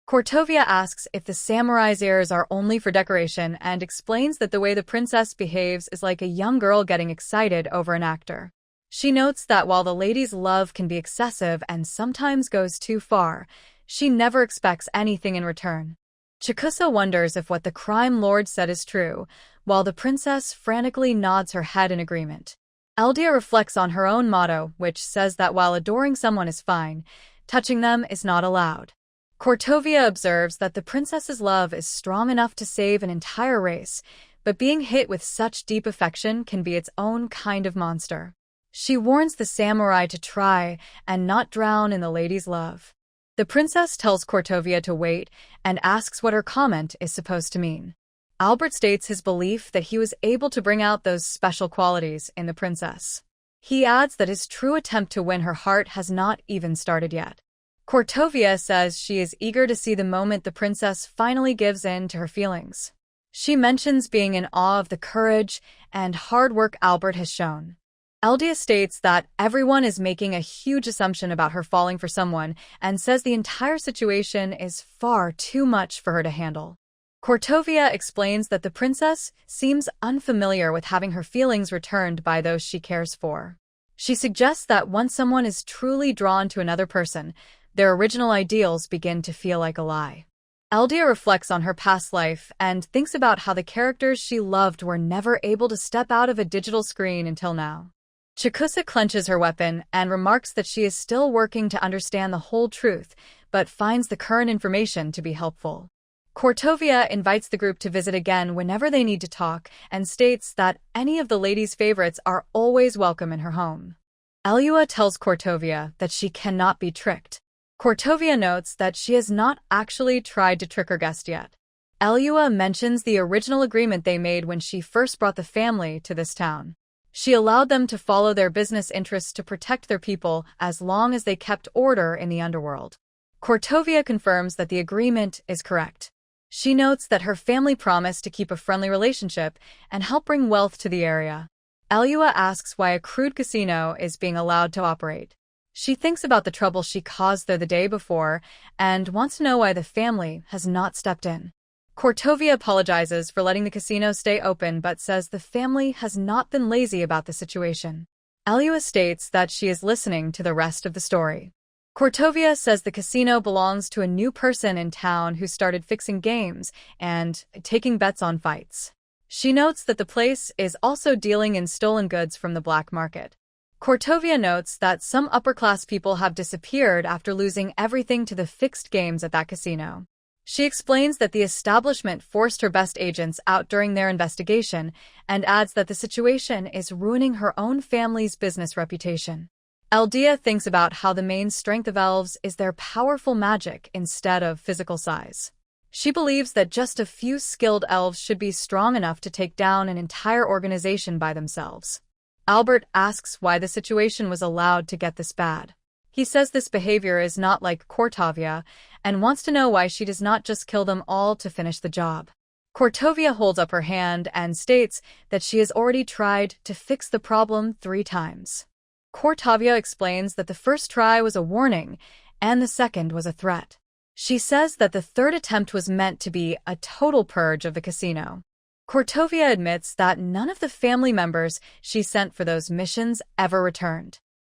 Cortovia asks if the samurai's ears are only for decoration and explains that the way the princess behaves is like a young girl getting excited over an actor. She notes that while the lady's love can be excessive and sometimes goes too far, she never expects anything in return. Chikusa wonders if what the crime lord said is true, while the princess frantically nods her head in agreement. Eldia reflects on her own motto, which says that while adoring someone is fine, touching them is not allowed. Cortovia observes that the princess's love is strong enough to save an entire race, but being hit with such deep affection can be its own kind of monster. She warns the samurai to try and not drown in the lady's love. The princess tells Cortovia to wait and asks what her comment is supposed to mean. Albert states his belief that he was able to bring out those special qualities in the princess. He adds that his true attempt to win her heart has not even started yet. Cortovia says she is eager to see the moment the princess finally gives in to her feelings. She mentions being in awe of the courage and hard work Albert has shown. Eldia states that everyone is making a huge assumption about her falling for someone and says the entire situation is far too much for her to handle. Cortovia explains that the princess seems unfamiliar with having her feelings returned by those she cares for. She suggests that once someone is truly drawn to another person, their original ideals begin to feel like a lie. Eldia reflects on her past life and thinks about how the characters she loved were never able to step out of a digital screen until now. Chikusa clenches her weapon and remarks that she is still working to understand the whole truth, but finds the current information to be helpful. Cortovia invites the group to visit again whenever they need to talk and states that any of the lady's favorites are always welcome in her home. Elua tells Cortovia that she cannot be tricked. Cortovia notes that she has not actually tried to trick her guest yet. Elua mentions the original agreement they made when she first brought the family to this town. She allowed them to follow their business interests to protect their people as long as they kept order in the underworld. Cortovia confirms that the agreement is correct. She notes that her family promised to keep a friendly relationship and help bring wealth to the area. Elua asks why a crude casino is being allowed to operate. She thinks about the trouble she caused there the day before and wants to know why the family has not stepped in. Kortovia apologizes for letting the casino stay open but says the family has not been lazy about the situation. Eldia states that she is listening to the rest of the story. Kortovia says the casino belongs to a new person in town who started fixing games and taking bets on fights. She notes that the place is also dealing in stolen goods from the black market. Kortovia notes that some upper-class people have disappeared after losing everything to the fixed games at that casino. She explains that the establishment forced her best agents out during their investigation and adds that the situation is ruining her own family's business reputation. Eldia thinks about how the main strength of elves is their powerful magic instead of physical size. She believes that just a few skilled elves should be strong enough to take down an entire organization by themselves. Albert asks why the situation was allowed to get this bad. He says this behavior is not like Kortovia and wants to know why she does not just kill them all to finish the job. Kortovia holds up her hand and states that she has already tried to fix the problem 3 times. Kortovia explains that the first try was a warning and the second was a threat. She says that the third attempt was meant to be a total purge of the casino. Kortovia admits that none of the family members she sent for those missions ever returned.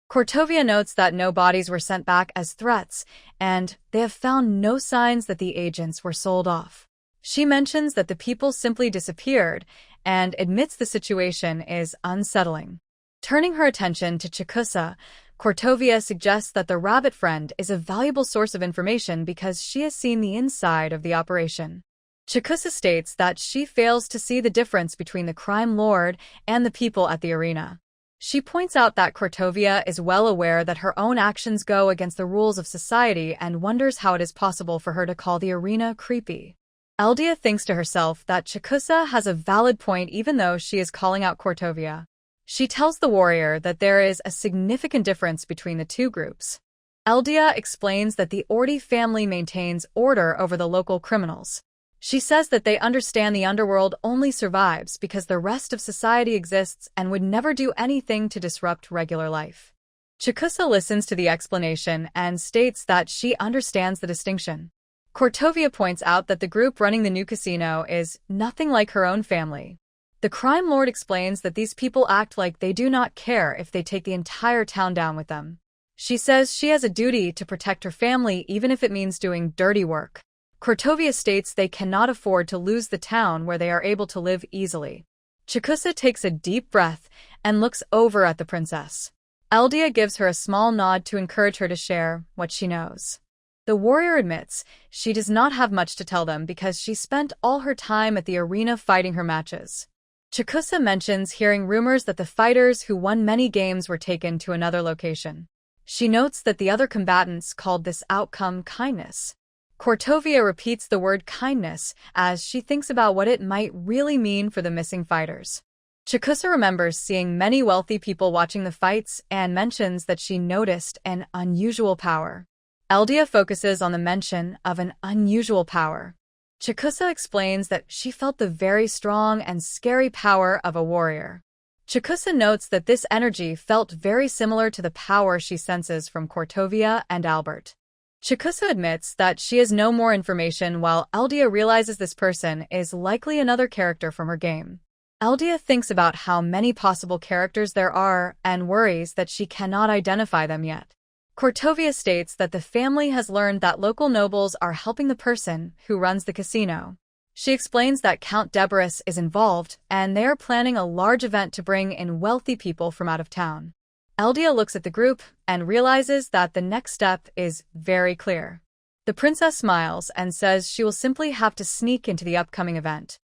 Kortovia notes that no bodies were sent back as threats, and they have found no signs that the agents were sold off. She mentions that the people simply disappeared and admits the situation is unsettling. Turning her attention to Chikusa, Kortovia suggests that the rabbit friend is a valuable source of information because she has seen the inside of the operation. Chikusa states that she fails to see the difference between the crime lord and the people at the arena. She points out that Kortovia is well aware that her own actions go against the rules of society and wonders how it is possible for her to call the arena creepy. Eldia thinks to herself that Chikusa has a valid point even though she is calling out Kortovia. She tells the warrior that there is a significant difference between the two groups. Eldia explains that the Ordi family maintains order over the local criminals. She says that they understand the underworld only survives because the rest of society exists and would never do anything to disrupt regular life. Chikusa listens to the explanation and states that she understands the distinction. Kortovia points out that the group running the new casino is nothing like her own family. The crime lord explains that these people act like they do not care if they take the entire town down with them. She says she has a duty to protect her family even if it means doing dirty work. Kortovia states they cannot afford to lose the town where they are able to live easily. Chikusa takes a deep breath and looks over at the princess. Eldia gives her a small nod to encourage her to share what she knows. The warrior admits she does not have much to tell them because she spent all her time at the arena fighting her matches. Chikusa mentions hearing rumors that the fighters who won many games were taken to another location. She notes that the other combatants called this outcome kindness. Kortovia repeats the word kindness as she thinks about what it might really mean for the missing fighters. Chikusa remembers seeing many wealthy people watching the fights and mentions that she noticed an unusual power. Eldia focuses on the mention of an unusual power. Chikusa explains that she felt the very strong and scary power of a warrior. Chikusa notes that this energy felt very similar to the power she senses from Kortovia and Albert. Chikusa admits that she has no more information while Eldia realizes this person is likely another character from her game. Eldia thinks about how many possible characters there are and worries that she cannot identify them yet. Kortovia states that the family has learned that local nobles are helping the person who runs the casino. She explains that Count Deborus is involved and they are planning a large event to bring in wealthy people from out of town. Eldia looks at the group and realizes that the next step is very clear. The princess smiles and says she will simply have to sneak into the upcoming event.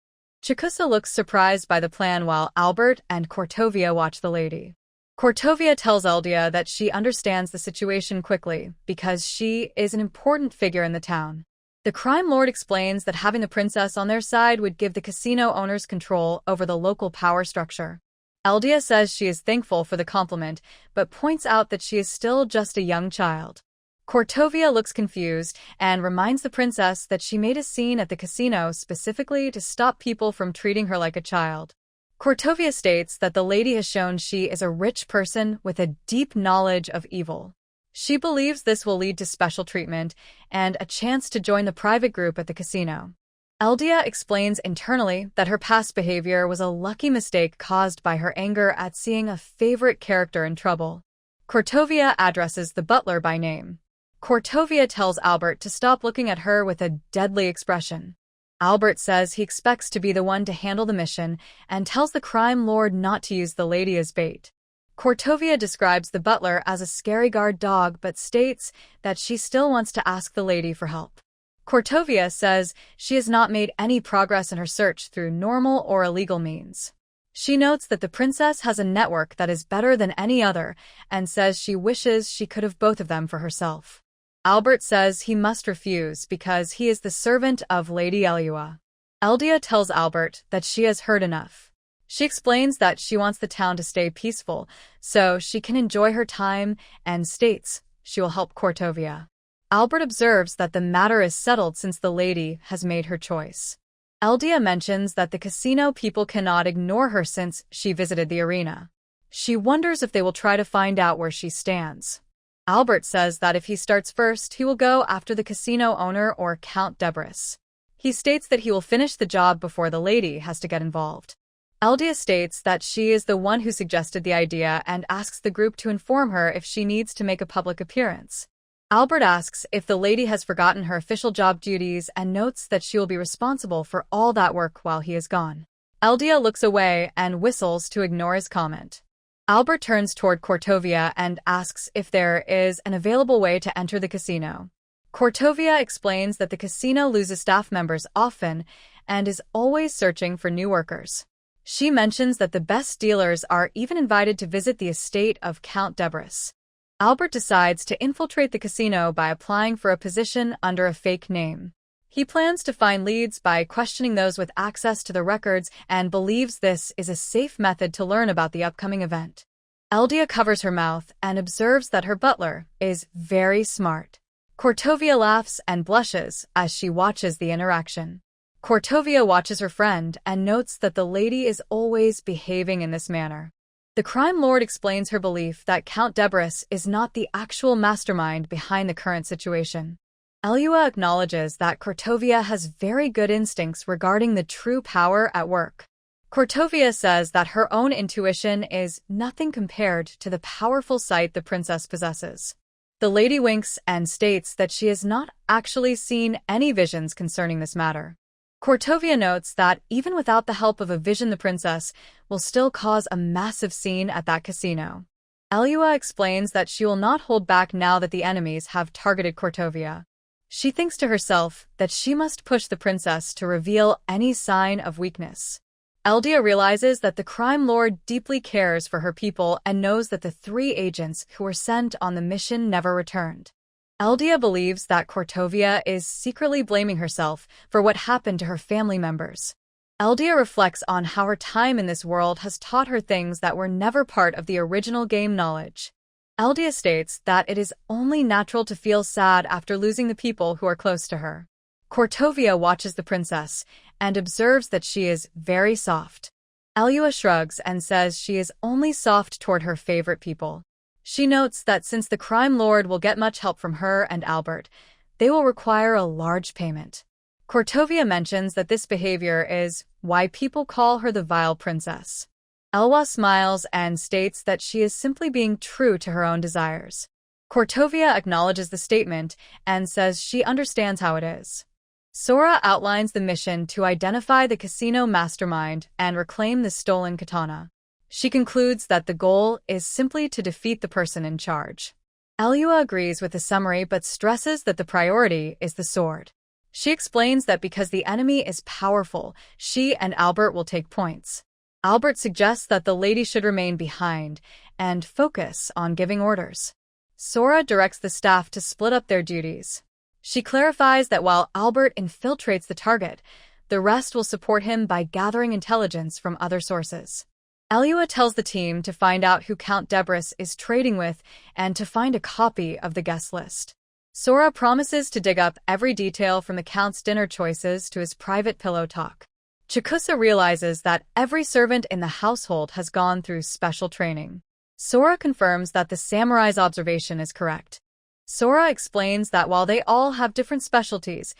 Chikusa looks surprised by the plan while Albert and Kortovia watch the lady. Kortovia tells Eldia that she understands the situation quickly because she is an important figure in the town. The crime lord explains that having the princess on their side would give the casino owners control over the local power structure. Eldia says she is thankful for the compliment, but points out that she is still just a young child. Kortovia looks confused and reminds the princess that she made a scene at the casino specifically to stop people from treating her like a child. Kortovia states that the lady has shown she is a rich person with a deep knowledge of evil. She believes this will lead to special treatment and a chance to join the private group at the casino. Eldia explains internally that her past behavior was a lucky mistake caused by her anger at seeing a favorite character in trouble. Cortovia addresses the butler by name. Cortovia tells Albert to stop looking at her with a deadly expression. Albert says he expects to be the one to handle the mission and tells the crime lord not to use the lady as bait. Cortovia describes the butler as a scary guard dog but states that she still wants to ask the lady for help. Cortovia says she has not made any progress in her search through normal or illegal means. She notes that the princess has a network that is better than any other and says she wishes she could have both of them for herself. Albert says he must refuse because he is the servant of Lady Elua. Eldia tells Albert that she has heard enough. She explains that she wants the town to stay peaceful so she can enjoy her time and states she will help Cortovia. Albert observes that the matter is settled since the lady has made her choice. Eldia mentions that the casino people cannot ignore her since she visited the arena. She wonders if they will try to find out where she stands. Albert says that if he starts first, he will go after the casino owner or Count Debris. He states that he will finish the job before the lady has to get involved. Eldia states that she is the one who suggested the idea and asks the group to inform her if she needs to make a public appearance. Albert asks if the lady has forgotten her official job duties and notes that she will be responsible for all that work while he is gone. Eldia looks away and whistles to ignore his comment. Albert turns toward Cortovia and asks if there is an available way to enter the casino. Cortovia explains that the casino loses staff members often and is always searching for new workers. She mentions that the best dealers are even invited to visit the estate of Count Debris. Albert decides to infiltrate the casino by applying for a position under a fake name. He plans to find leads by questioning those with access to the records and believes this is a safe method to learn about the upcoming event. Eldia covers her mouth and observes that her butler is very smart. Cortovia laughs and blushes as she watches the interaction. Cortovia watches her friend and notes that the lady is always behaving in this manner. The crime lord explains her belief that Count Debris is not the actual mastermind behind the current situation. Elua acknowledges that Cortovia has very good instincts regarding the true power at work. Cortovia says that her own intuition is nothing compared to the powerful sight the princess possesses. The lady winks and states that she has not actually seen any visions concerning this matter. Cortovia notes that even without the help of a vision, the princess will still cause a massive scene at that casino. Elua explains that she will not hold back now that the enemies have targeted Cortovia. She thinks to herself that she must push the princess to reveal any sign of weakness. Eldia realizes that the crime lord deeply cares for her people and knows that the 3 agents who were sent on the mission never returned. Eldia believes that Cortovia is secretly blaming herself for what happened to her family members. Eldia reflects on how her time in this world has taught her things that were never part of the original game knowledge. Eldia states that it is only natural to feel sad after losing the people who are close to her. Cortovia watches the princess and observes that she is very soft. Elua shrugs and says she is only soft toward her favorite people. She notes that since the crime lord will get much help from her and Albert, they will require a large payment. Cortovia mentions that this behavior is why people call her the vile princess. Elua smiles and states that she is simply being true to her own desires. Cortovia acknowledges the statement and says she understands how it is. Sora outlines the mission to identify the casino mastermind and reclaim the stolen katana. She concludes that the goal is simply to defeat the person in charge. Elua agrees with the summary but stresses that the priority is the sword. She explains that because the enemy is powerful, she and Albert will take points. Albert suggests that the lady should remain behind and focus on giving orders. Sora directs the staff to split up their duties. She clarifies that while Albert infiltrates the target, the rest will support him by gathering intelligence from other sources. Elua tells the team to find out who Count Debris is trading with and to find a copy of the guest list. Sora promises to dig up every detail from the Count's dinner choices to his private pillow talk. Chikusa realizes that every servant in the household has gone through special training. Sora confirms that the samurai's observation is correct. Sora explains that while they all have different specialties,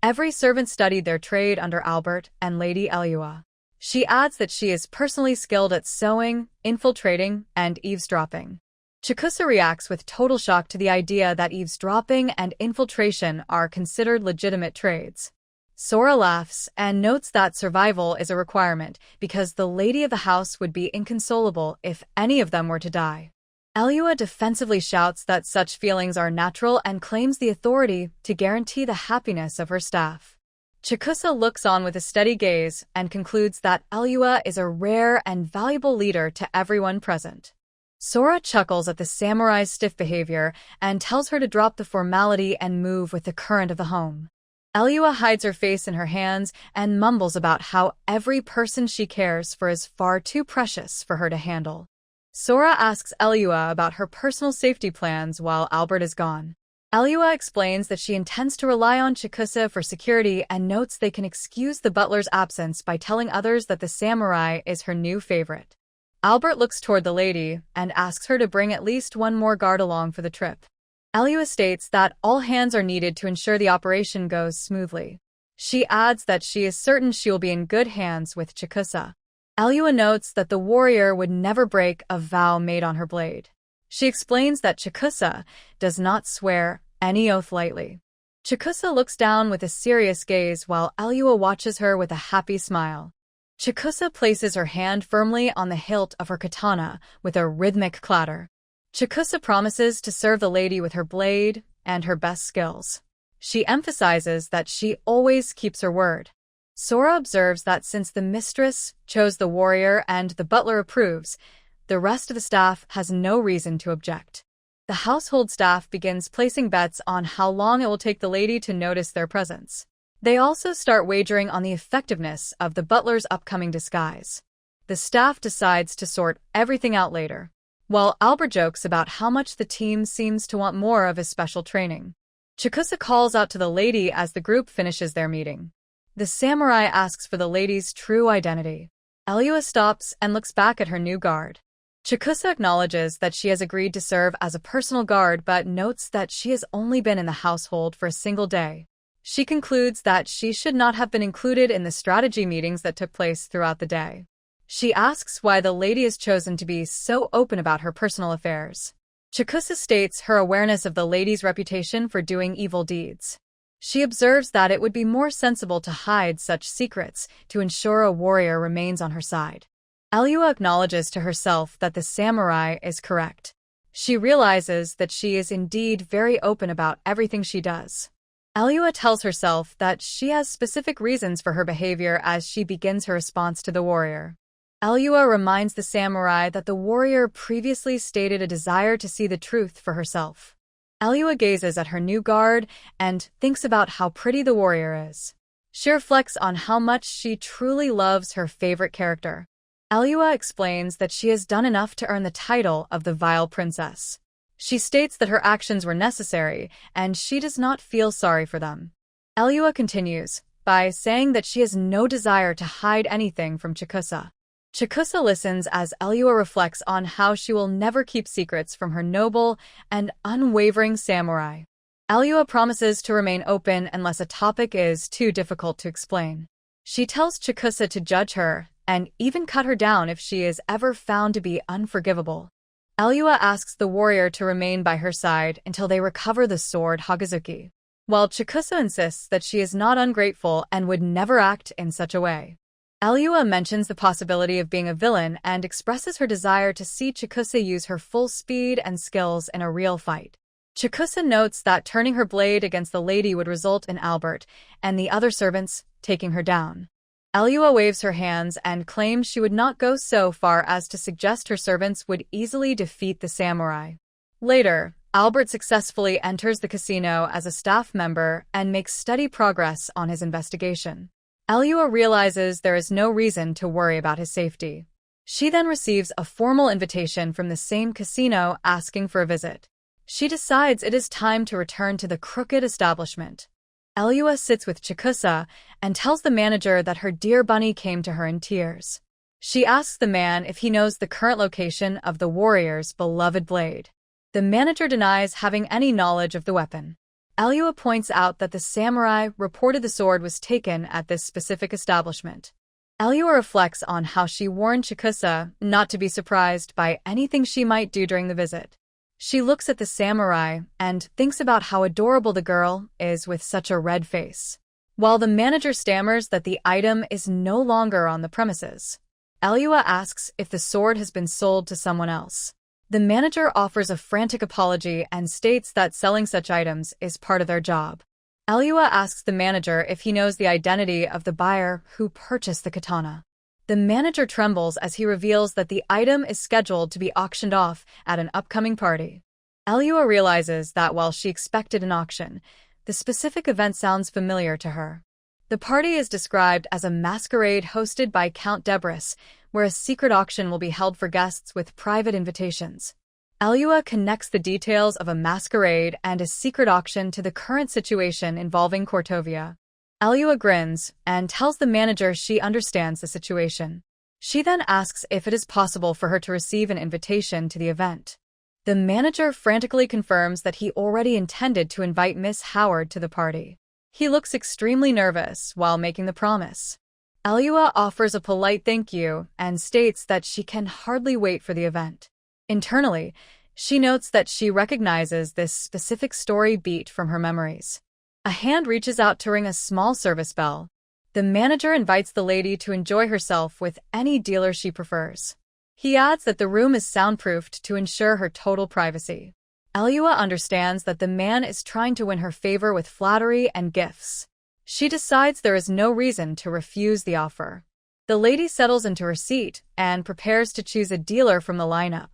Every servant studied their trade under Albert and Lady Elua. She adds that she is personally skilled at sewing, infiltrating, and eavesdropping. Chikusa reacts with total shock to the idea that eavesdropping and infiltration are considered legitimate trades. Sora laughs and notes that survival is a requirement because the lady of the house would be inconsolable if any of them were to die. Elua defensively shouts that such feelings are natural and claims the authority to guarantee the happiness of her staff. Chikusa looks on with a steady gaze and concludes that Elua is a rare and valuable leader to everyone present. Sora chuckles at the samurai's stiff behavior and tells her to drop the formality and move with the current of the home. Elua hides her face in her hands and mumbles about how every person she cares for is far too precious for her to handle. Sora asks Elua about her personal safety plans while Albert is gone. Elua explains that she intends to rely on Chikusa for security and notes they can excuse the butler's absence by telling others that the samurai is her new favorite. Albert looks toward the lady and asks her to bring at least one more guard along for the trip. Elua states that all hands are needed to ensure the operation goes smoothly. She adds that she is certain she will be in good hands with Chikusa. Elua notes that the warrior would never break a vow made on her blade. She explains that Chikusa does not swear any oath lightly. Chikusa looks down with a serious gaze while Elua watches her with a happy smile. Chikusa places her hand firmly on the hilt of her katana with a rhythmic clatter. Chikusa promises to serve the lady with her blade and her best skills. She emphasizes that she always keeps her word. Sora observes that since the mistress chose the warrior and the butler approves, the rest of the staff has no reason to object. The household staff begins placing bets on how long it will take the lady to notice their presence. They also start wagering on the effectiveness of the butler's upcoming disguise. The staff decides to sort everything out later, while Albert jokes about how much the team seems to want more of his special training. Chikusa calls out to the lady as the group finishes their meeting. The samurai asks for the lady's true identity. Elua stops and looks back at her new guard. Chikusa acknowledges that she has agreed to serve as a personal guard but notes that she has only been in the household for a single day. She concludes that she should not have been included in the strategy meetings that took place throughout the day. She asks why the lady has chosen to be so open about her personal affairs. Chikusa states her awareness of the lady's reputation for doing evil deeds. She observes that it would be more sensible to hide such secrets to ensure a warrior remains on her side. Elua acknowledges to herself that the samurai is correct. She realizes that she is indeed very open about everything she does. Elua tells herself that she has specific reasons for her behavior as she begins her response to the warrior. Elua reminds the samurai that the warrior previously stated a desire to see the truth for herself. Elua gazes at her new guard and thinks about how pretty the warrior is. She reflects on how much she truly loves her favorite character. Elua explains that she has done enough to earn the title of the Vile Princess. She states that her actions were necessary, and she does not feel sorry for them. Elua continues by saying that she has no desire to hide anything from Chikusa. Chikusa listens as Elua reflects on how she will never keep secrets from her noble and unwavering samurai. Elua promises to remain open unless a topic is too difficult to explain. She tells Chikusa to judge her and even cut her down if she is ever found to be unforgivable. Elua asks the warrior to remain by her side until they recover the sword Hagazuki, while Chikusa insists that she is not ungrateful and would never act in such a way. Elua mentions the possibility of being a villain and expresses her desire to see Chikusa use her full speed and skills in a real fight. Chikusa notes that turning her blade against the lady would result in Albert and the other servants taking her down. Elua waves her hands and claims she would not go so far as to suggest her servants would easily defeat the samurai. Later, Albert successfully enters the casino as a staff member and makes steady progress on his investigation. Elua realizes there is no reason to worry about his safety. She then receives a formal invitation from the same casino asking for a visit. She decides it is time to return to the crooked establishment. Elua sits with Chikusa and tells the manager that her dear bunny came to her in tears. She asks the man if he knows the current location of the warrior's beloved blade. The manager denies having any knowledge of the weapon. Eldia points out that the samurai reported the sword was taken at this specific establishment. Eldia reflects on how she warned Chikusa not to be surprised by anything she might do during the visit. She looks at the samurai and thinks about how adorable the girl is with such a red face. While the manager stammers that the item is no longer on the premises, Eldia asks if the sword has been sold to someone else. The manager offers a frantic apology and states that selling such items is part of their job. Eldia asks the manager if he knows the identity of the buyer who purchased the katana. The manager trembles as he reveals that the item is scheduled to be auctioned off at an upcoming party. Eldia realizes that while she expected an auction, the specific event sounds familiar to her. The party is described as a masquerade hosted by Count Debris, where a secret auction will be held for guests with private invitations. Eldia connects the details of a masquerade and a secret auction to the current situation involving Cortovia. Eldia grins and tells the manager she understands the situation. She then asks if it is possible for her to receive an invitation to the event. The manager frantically confirms that he already intended to invite Miss Howard to the party. He looks extremely nervous while making the promise. Eldia offers a polite thank you and states that she can hardly wait for the event. Internally, she notes that she recognizes this specific story beat from her memories. A hand reaches out to ring a small service bell. The manager invites the lady to enjoy herself with any dealer she prefers. He adds that the room is soundproofed to ensure her total privacy. Eldia understands that the man is trying to win her favor with flattery and gifts. She decides there is no reason to refuse the offer. The lady settles into her seat and prepares to choose a dealer from the lineup.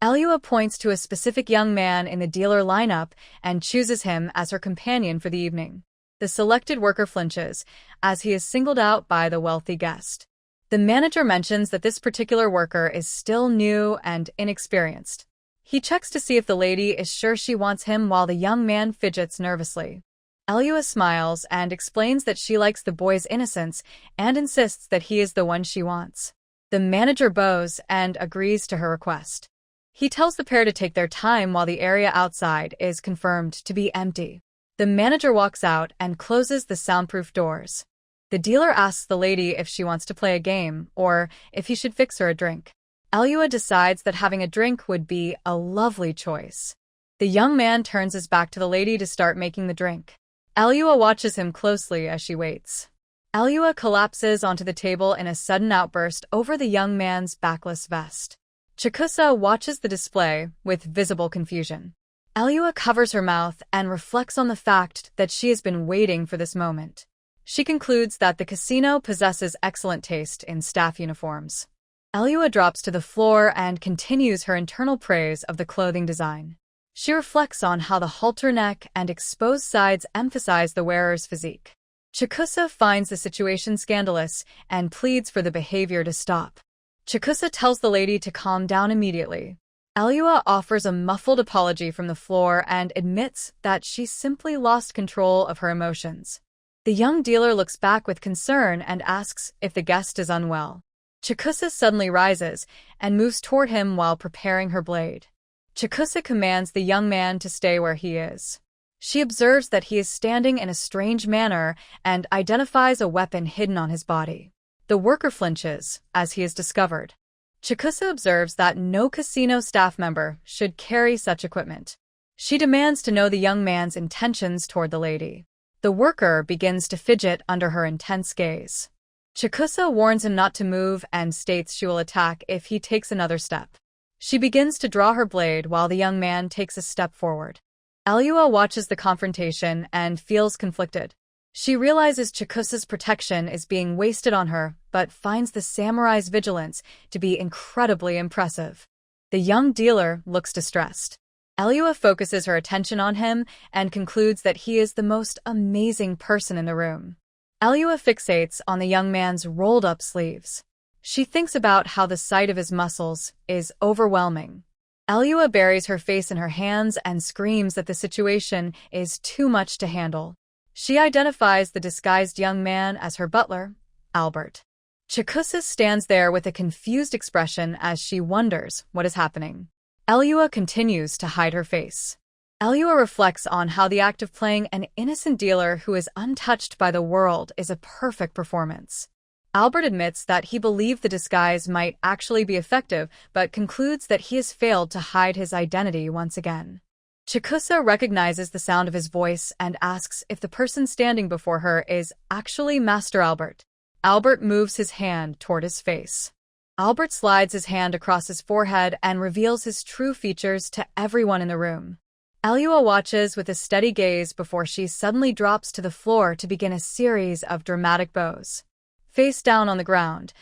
Eldia points to a specific young man in the dealer lineup and chooses him as her companion for the evening. The selected worker flinches, as he is singled out by the wealthy guest. The manager mentions that this particular worker is still new and inexperienced. He checks to see if the lady is sure she wants him while the young man fidgets nervously. Eldia smiles and explains that she likes the boy's innocence and insists that he is the one she wants. The manager bows and agrees to her request. He tells the pair to take their time while the area outside is confirmed to be empty. The manager walks out and closes the soundproof doors. The dealer asks the lady if she wants to play a game or if he should fix her a drink. Eldia decides that having a drink would be a lovely choice. The young man turns his back to the lady to start making the drink. Eldia watches him closely as she waits. Eldia collapses onto the table in a sudden outburst over the young man's backless vest. Chikusa watches the display with visible confusion. Eldia covers her mouth and reflects on the fact that she has been waiting for this moment. She concludes that the casino possesses excellent taste in staff uniforms. Eldia drops to the floor and continues her internal praise of the clothing design. She reflects on how the halter neck and exposed sides emphasize the wearer's physique. Chikusa finds the situation scandalous and pleads for the behavior to stop. Chikusa tells the lady to calm down immediately. Eldia offers a muffled apology from the floor and admits that she simply lost control of her emotions. The young dealer looks back with concern and asks if the guest is unwell. Chikusa suddenly rises and moves toward him while preparing her blade. Chikusa commands the young man to stay where he is. She observes that he is standing in a strange manner and identifies a weapon hidden on his body. The worker flinches as he is discovered. Chikusa observes that no casino staff member should carry such equipment. She demands to know the young man's intentions toward the lady. The worker begins to fidget under her intense gaze. Chikusa warns him not to move and states she will attack if he takes another step. She begins to draw her blade while the young man takes a step forward. Eldia watches the confrontation and feels conflicted. She realizes Chikusa's protection is being wasted on her, but finds the samurai's vigilance to be incredibly impressive. The young dealer looks distressed. Eldia focuses her attention on him and concludes that he is the most amazing person in the room. Eldia fixates on the young man's rolled-up sleeves. She thinks about how the sight of his muscles is overwhelming. Eldia buries her face in her hands and screams that the situation is too much to handle. She identifies the disguised young man as her butler, Albert. Chikusa stands there with a confused expression as she wonders what is happening. Eldia continues to hide her face. Elua reflects on how the act of playing an innocent dealer who is untouched by the world is a perfect performance. Albert admits that he believed the disguise might actually be effective, but concludes that he has failed to hide his identity once again. Chikusa recognizes the sound of his voice and asks if the person standing before her is actually Master Albert. Albert moves his hand toward his face. Albert slides his hand across his forehead and reveals his true features to everyone in the room. Elua watches with a steady gaze before she suddenly drops to the floor to begin a series of dramatic bows. Face down on the ground,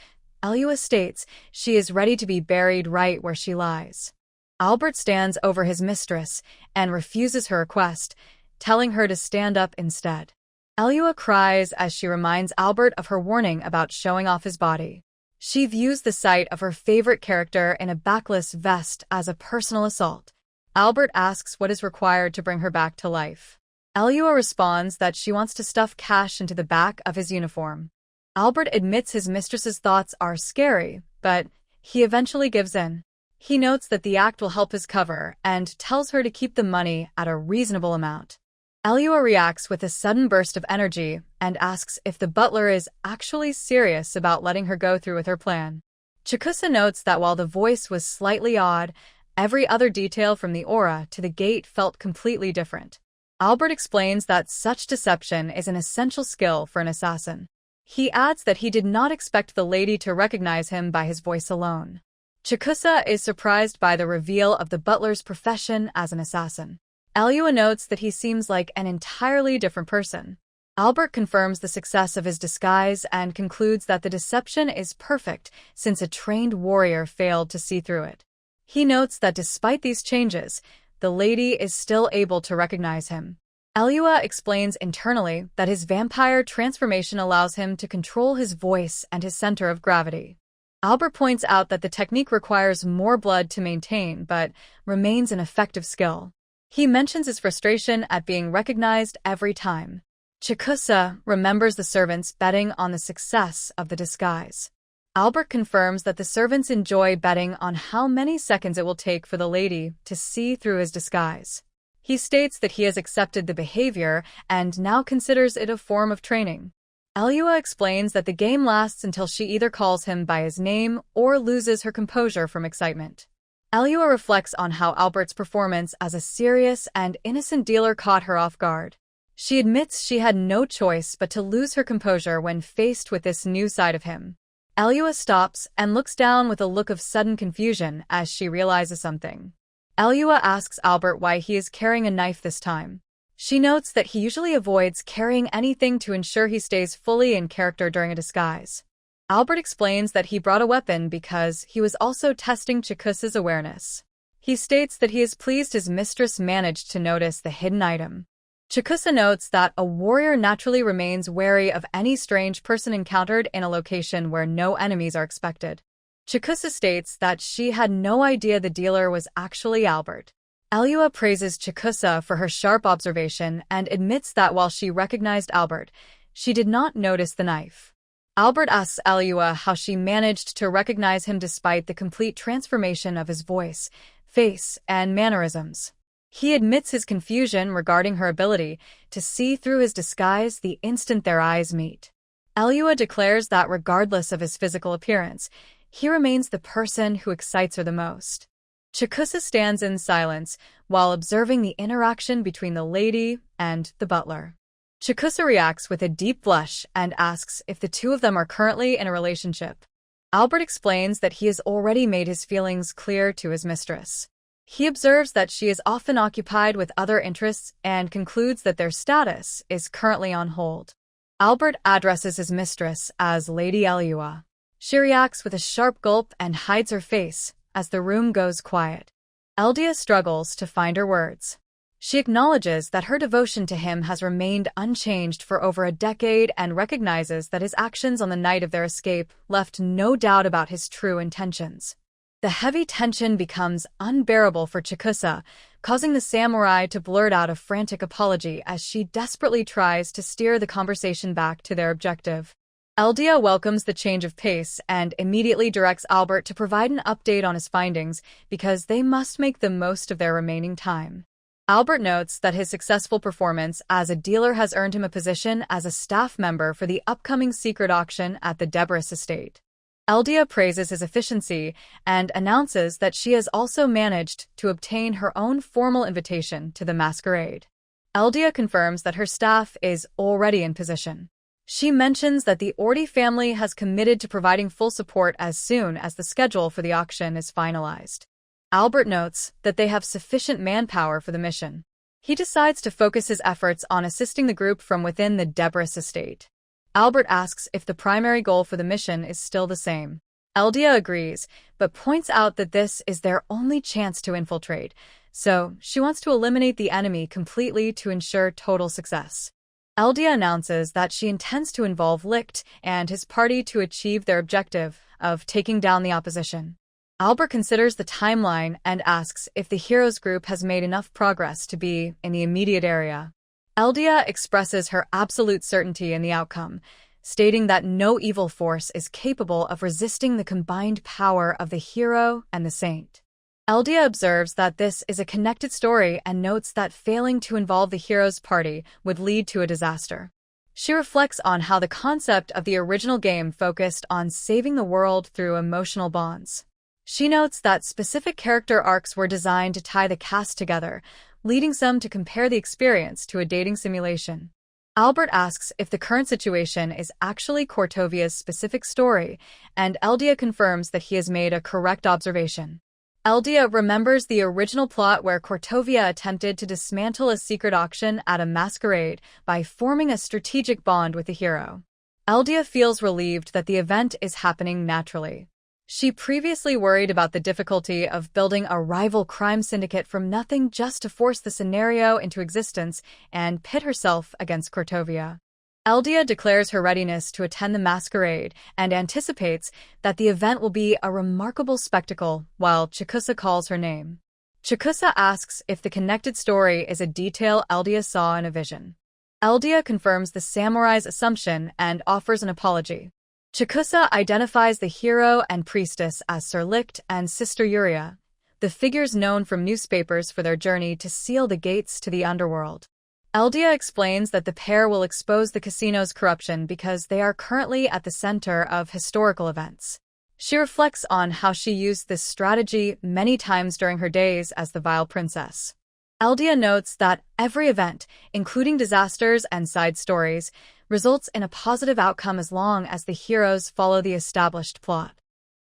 Elua states she is ready to be buried right where she lies. Albert stands over his mistress and refuses her request, telling her to stand up instead. Elua cries as she reminds Albert of her warning about showing off his body. She views the sight of her favorite character in a backless vest as a personal assault. Albert asks what is required to bring her back to life. Elua responds that she wants to stuff cash into the back of his uniform. Albert admits his mistress's thoughts are scary, but he eventually gives in. He notes that the act will help his cover and tells her to keep the money at a reasonable amount. Elua reacts with a sudden burst of energy and asks if the butler is actually serious about letting her go through with her plan. Chikusa notes that while the voice was slightly odd, every other detail from the aura to the gate felt completely different. Albert explains that such deception is an essential skill for an assassin. He adds that he did not expect the lady to recognize him by his voice alone. Chikusa is surprised by the reveal of the butler's profession as an assassin. Elua notes that he seems like an entirely different person. Albert confirms the success of his disguise and concludes that the deception is perfect since a trained warrior failed to see through it. He notes that despite these changes, the lady is still able to recognize him. Elua explains internally that his vampire transformation allows him to control his voice and his center of gravity. Albert points out that the technique requires more blood to maintain, but remains an effective skill. He mentions his frustration at being recognized every time. Chikusa remembers the servants betting on the success of the disguise. Albert confirms that the servants enjoy betting on how many seconds it will take for the lady to see through his disguise. He states that he has accepted the behavior and now considers it a form of training. Elua explains that the game lasts until she either calls him by his name or loses her composure from excitement. Elua reflects on how Albert's performance as a serious and innocent dealer caught her off guard. She admits she had no choice but to lose her composure when faced with this new side of him. Elua stops and looks down with a look of sudden confusion as she realizes something. Elua asks Albert why he is carrying a knife this time. She notes that he usually avoids carrying anything to ensure he stays fully in character during a disguise. Albert explains that he brought a weapon because he was also testing Chikusa's awareness. He states that he is pleased his mistress managed to notice the hidden item. Chikusa notes that a warrior naturally remains wary of any strange person encountered in a location where no enemies are expected. Chikusa states that she had no idea the dealer was actually Albert. Elua praises Chikusa for her sharp observation and admits that while she recognized Albert, she did not notice the knife. Albert asks Elua how she managed to recognize him despite the complete transformation of his voice, face, and mannerisms. He admits his confusion regarding her ability to see through his disguise the instant their eyes meet. Elua declares that regardless of his physical appearance, he remains the person who excites her the most. Chikusa stands in silence while observing the interaction between the lady and the butler. Chikusa reacts with a deep blush and asks if the two of them are currently in a relationship. Albert explains that he has already made his feelings clear to his mistress. He observes that she is often occupied with other interests and concludes that their status is currently on hold. Albert addresses his mistress as Lady Elua. She reacts with a sharp gulp and hides her face as the room goes quiet. Eldia struggles to find her words. She acknowledges that her devotion to him has remained unchanged for over a decade and recognizes that his actions on the night of their escape left no doubt about his true intentions. The heavy tension becomes unbearable for Chikusa, causing the samurai to blurt out a frantic apology as she desperately tries to steer the conversation back to their objective. Eldia welcomes the change of pace and immediately directs Albert to provide an update on his findings because they must make the most of their remaining time. Albert notes that his successful performance as a dealer has earned him a position as a staff member for the upcoming secret auction at the Debris estate. Eldia praises his efficiency and announces that she has also managed to obtain her own formal invitation to the masquerade. Eldia confirms that her staff is already in position. She mentions that the Ordi family has committed to providing full support as soon as the schedule for the auction is finalized. Albert notes that they have sufficient manpower for the mission. He decides to focus his efforts on assisting the group from within the Debris estate. Albert asks if the primary goal for the mission is still the same. Eldia agrees, but points out that this is their only chance to infiltrate, so she wants to eliminate the enemy completely to ensure total success. Eldia announces that she intends to involve Licht and his party to achieve their objective of taking down the opposition. Albert considers the timeline and asks if the heroes group has made enough progress to be in the immediate area. Eldia expresses her absolute certainty in the outcome, stating that no evil force is capable of resisting the combined power of the hero and the saint. Eldia observes that this is a connected story and notes that failing to involve the hero's party would lead to a disaster. She reflects on how the concept of the original game focused on saving the world through emotional bonds. She notes that specific character arcs were designed to tie the cast together, leading some to compare the experience to a dating simulation. Albert asks if the current situation is actually Cortovia's specific story, and Eldia confirms that he has made a correct observation. Eldia remembers the original plot where Cortovia attempted to dismantle a secret auction at a masquerade by forming a strategic bond with the hero. Eldia feels relieved that the event is happening naturally. She previously worried about the difficulty of building a rival crime syndicate from nothing just to force the scenario into existence and pit herself against Cortovia. Eldia declares her readiness to attend the masquerade and anticipates that the event will be a remarkable spectacle, while Chikusa calls her name. Chikusa asks if the connected story is a detail Eldia saw in a vision. Eldia confirms the samurai's assumption and offers an apology. Chikusa identifies the hero and priestess as Sir Licht and Sister Yuria, the figures known from newspapers for their journey to seal the gates to the underworld. Eldia explains that the pair will expose the casino's corruption because they are currently at the center of historical events. She reflects on how she used this strategy many times during her days as the Vile Princess. Eldia notes that every event, including disasters and side stories, results in a positive outcome as long as the heroes follow the established plot.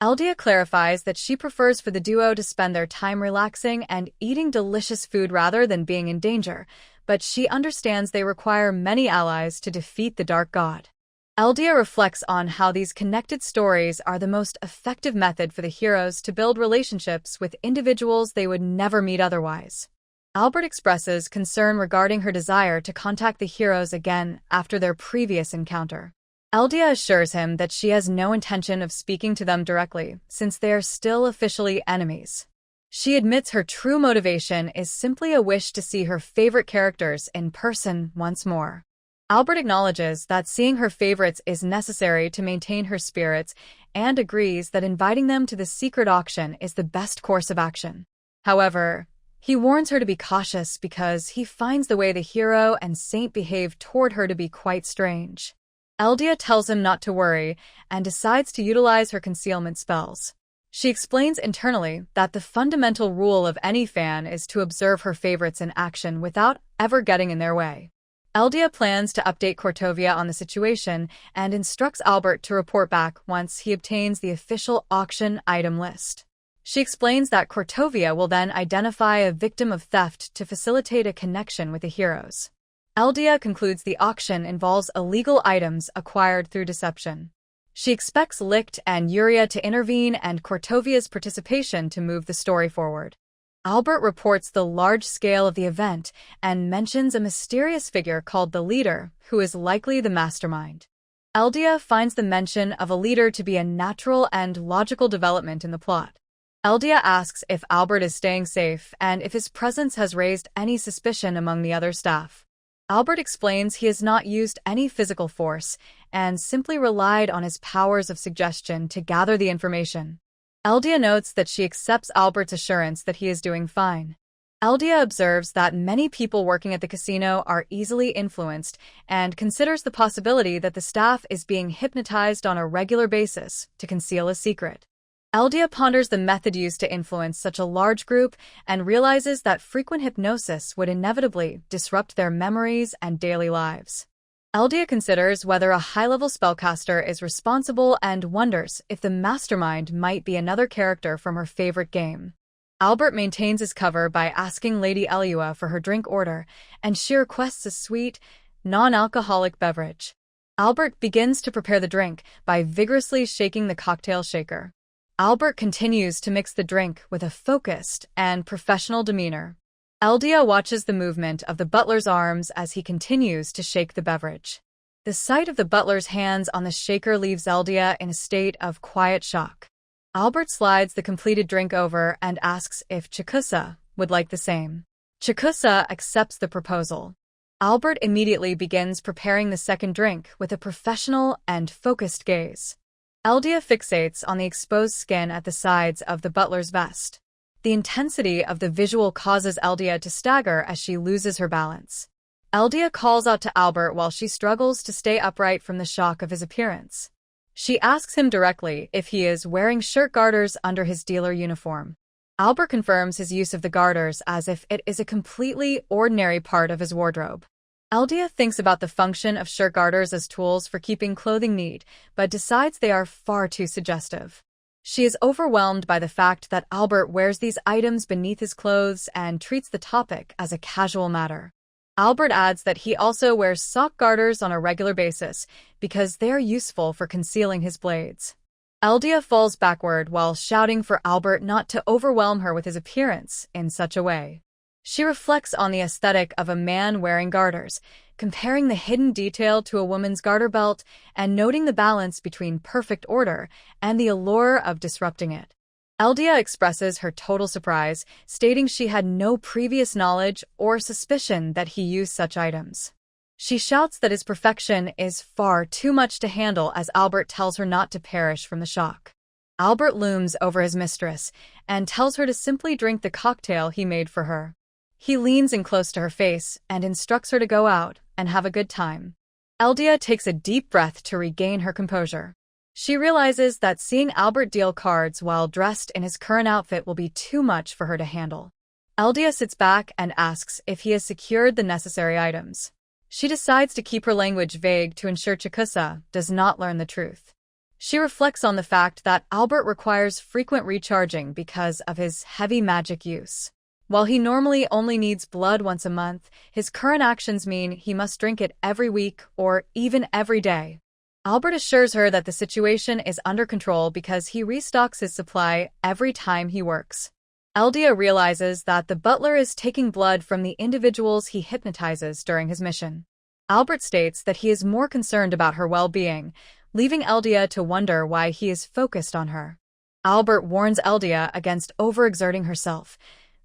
Eldia clarifies that she prefers for the duo to spend their time relaxing and eating delicious food rather than being in danger, but she understands they require many allies to defeat the Dark God. Eldia reflects on how these connected stories are the most effective method for the heroes to build relationships with individuals they would never meet otherwise. Albert expresses concern regarding her desire to contact the heroes again after their previous encounter. Eldia assures him that she has no intention of speaking to them directly, since they are still officially enemies. She admits her true motivation is simply a wish to see her favorite characters in person once more. Albert acknowledges that seeing her favorites is necessary to maintain her spirits and agrees that inviting them to the secret auction is the best course of action. However, he warns her to be cautious because he finds the way the hero and saint behave toward her to be quite strange. Eldia tells him not to worry and decides to utilize her concealment spells. She explains internally that the fundamental rule of any fan is to observe her favorites in action without ever getting in their way. Eldia plans to update Cortovia on the situation and instructs Albert to report back once he obtains the official auction item list. She explains that Cortovia will then identify a victim of theft to facilitate a connection with the heroes. Eldia concludes the auction involves illegal items acquired through deception. She expects Licht and Yuria to intervene and Cortovia's participation to move the story forward. Albert reports the large scale of the event and mentions a mysterious figure called the Leader, who is likely the mastermind. Eldia finds the mention of a leader to be a natural and logical development in the plot. Eldia asks if Albert is staying safe and if his presence has raised any suspicion among the other staff. Albert explains he has not used any physical force and simply relied on his powers of suggestion to gather the information. Eldia notes that she accepts Albert's assurance that he is doing fine. Eldia observes that many people working at the casino are easily influenced and considers the possibility that the staff is being hypnotized on a regular basis to conceal a secret. Eldia ponders the method used to influence such a large group and realizes that frequent hypnosis would inevitably disrupt their memories and daily lives. Eldia considers whether a high-level spellcaster is responsible and wonders if the mastermind might be another character from her favorite game. Albert maintains his cover by asking Lady Elua for her drink order, and she requests a sweet, non-alcoholic beverage. Albert begins to prepare the drink by vigorously shaking the cocktail shaker. Albert continues to mix the drink with a focused and professional demeanor. Eldia watches the movement of the butler's arms as he continues to shake the beverage. The sight of the butler's hands on the shaker leaves Eldia in a state of quiet shock. Albert slides the completed drink over and asks if Chikusa would like the same. Chikusa accepts the proposal. Albert immediately begins preparing the second drink with a professional and focused gaze. Eldia fixates on the exposed skin at the sides of the butler's vest. The intensity of the visual causes Eldia to stagger as she loses her balance. Eldia calls out to Albert while she struggles to stay upright from the shock of his appearance. She asks him directly if he is wearing shirt garters under his dealer uniform. Albert confirms his use of the garters as if it is a completely ordinary part of his wardrobe. Eldia thinks about the function of shirt garters as tools for keeping clothing neat, but decides they are far too suggestive. She is overwhelmed by the fact that Albert wears these items beneath his clothes and treats the topic as a casual matter. Albert adds that he also wears sock garters on a regular basis because they are useful for concealing his blades. Eldia falls backward while shouting for Albert not to overwhelm her with his appearance in such a way. She reflects on the aesthetic of a man wearing garters, comparing the hidden detail to a woman's garter belt and noting the balance between perfect order and the allure of disrupting it. Eldia expresses her total surprise, stating she had no previous knowledge or suspicion that he used such items. She shouts that his perfection is far too much to handle as Albert tells her not to perish from the shock. Albert looms over his mistress and tells her to simply drink the cocktail he made for her. He leans in close to her face and instructs her to go out and have a good time. Eldia takes a deep breath to regain her composure. She realizes that seeing Albert deal cards while dressed in his current outfit will be too much for her to handle. Eldia sits back and asks if he has secured the necessary items. She decides to keep her language vague to ensure Chikusa does not learn the truth. She reflects on the fact that Albert requires frequent recharging because of his heavy magic use. While he normally only needs blood once a month, his current actions mean he must drink it every week or even every day. Albert assures her that the situation is under control because he restocks his supply every time he works. Eldia realizes that the butler is taking blood from the individuals he hypnotizes during his mission. Albert states that he is more concerned about her well-being, leaving Eldia to wonder why he is focused on her. Albert warns Eldia against overexerting herself,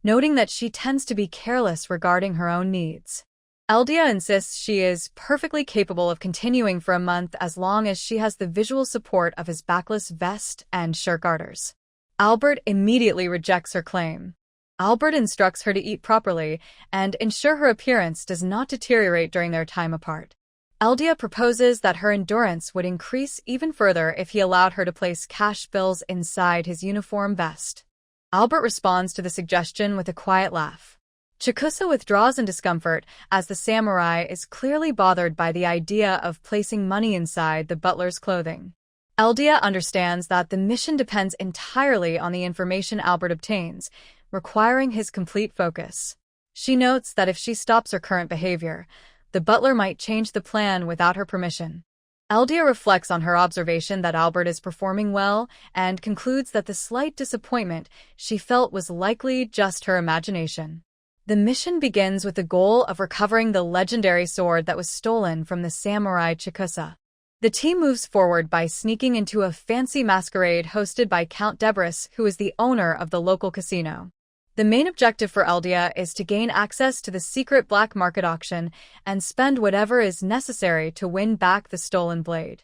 noting that she tends to be careless regarding her own needs. Eldia insists she is perfectly capable of continuing for a month as long as she has the visual support of his backless vest and shirt garters. Albert immediately rejects her claim. Albert instructs her to eat properly and ensure her appearance does not deteriorate during their time apart. Eldia proposes that her endurance would increase even further if he allowed her to place cash bills inside his uniform vest. Albert responds to the suggestion with a quiet laugh. Chikusa withdraws in discomfort as the samurai is clearly bothered by the idea of placing money inside the butler's clothing. Eldia understands that the mission depends entirely on the information Albert obtains, requiring his complete focus. She notes that if she stops her current behavior, the butler might change the plan without her permission. Eldia reflects on her observation that Albert is performing well and concludes that the slight disappointment she felt was likely just her imagination. The mission begins with the goal of recovering the legendary sword that was stolen from the samurai Chikusa. The team moves forward by sneaking into a fancy masquerade hosted by Count Debris, who is the owner of the local casino. The main objective for Eldia is to gain access to the secret black market auction and spend whatever is necessary to win back the stolen blade.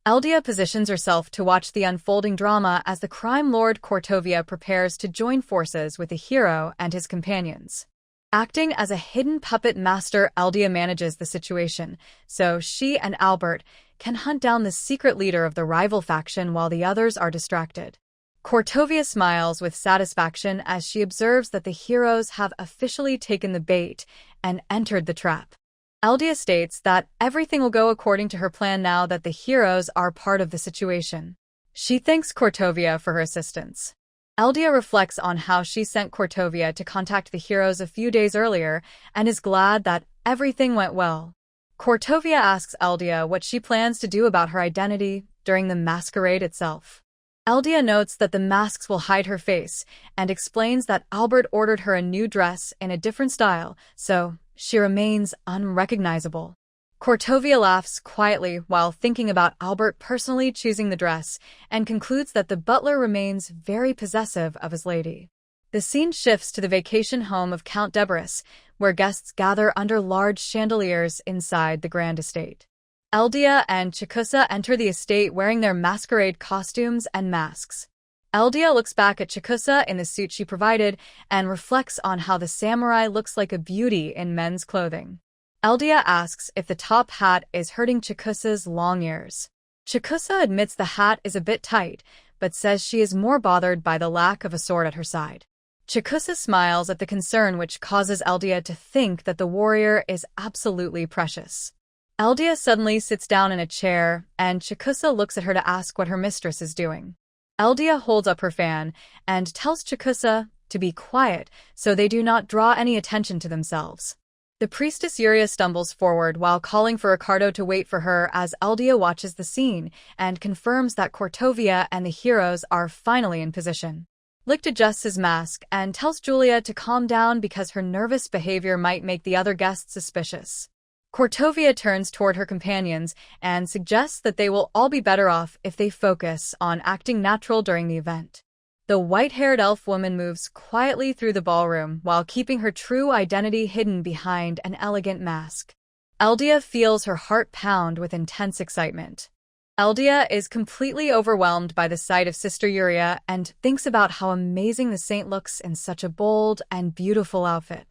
Eldia positions herself to watch the unfolding drama as the crime lord Cortovia prepares to join forces with the hero and his companions. Acting as a hidden puppet master, Eldia manages the situation, so she and Albert can hunt down the secret leader of the rival faction while the others are distracted. Cortovia smiles with satisfaction as she observes that the heroes have officially taken the bait and entered the trap. Eldia states that everything will go according to her plan now that the heroes are part of the situation. She thanks Cortovia for her assistance. Eldia reflects on how she sent Cortovia to contact the heroes a few days earlier and is glad that everything went well. Cortovia asks Eldia what she plans to do about her identity during the masquerade itself. Eldia notes that the masks will hide her face and explains that Albert ordered her a new dress in a different style, so she remains unrecognizable. Cortovia laughs quietly while thinking about Albert personally choosing the dress and concludes that the butler remains very possessive of his lady. The scene shifts to the vacation home of Count Debris, where guests gather under large chandeliers inside the grand estate. Eldia and Chikusa enter the estate wearing their masquerade costumes and masks. Eldia looks back at Chikusa in the suit she provided and reflects on how the samurai looks like a beauty in men's clothing. Eldia asks if the top hat is hurting Chikusa's long ears. Chikusa admits the hat is a bit tight, but says she is more bothered by the lack of a sword at her side. Chikusa smiles at the concern, which causes Eldia to think that the warrior is absolutely precious. Eldia suddenly sits down in a chair, and Chikusa looks at her to ask what her mistress is doing. Eldia holds up her fan and tells Chikusa to be quiet so they do not draw any attention to themselves. The priestess Yuria stumbles forward while calling for Ricardo to wait for her as Eldia watches the scene and confirms that Cortovia and the heroes are finally in position. Licht adjusts his mask and tells Julia to calm down because her nervous behavior might make the other guests suspicious. Cortovia turns toward her companions and suggests that they will all be better off if they focus on acting natural during the event. The white-haired elf woman moves quietly through the ballroom while keeping her true identity hidden behind an elegant mask. Eldia feels her heart pound with intense excitement. Eldia is completely overwhelmed by the sight of Sister Yuria and thinks about how amazing the saint looks in such a bold and beautiful outfit.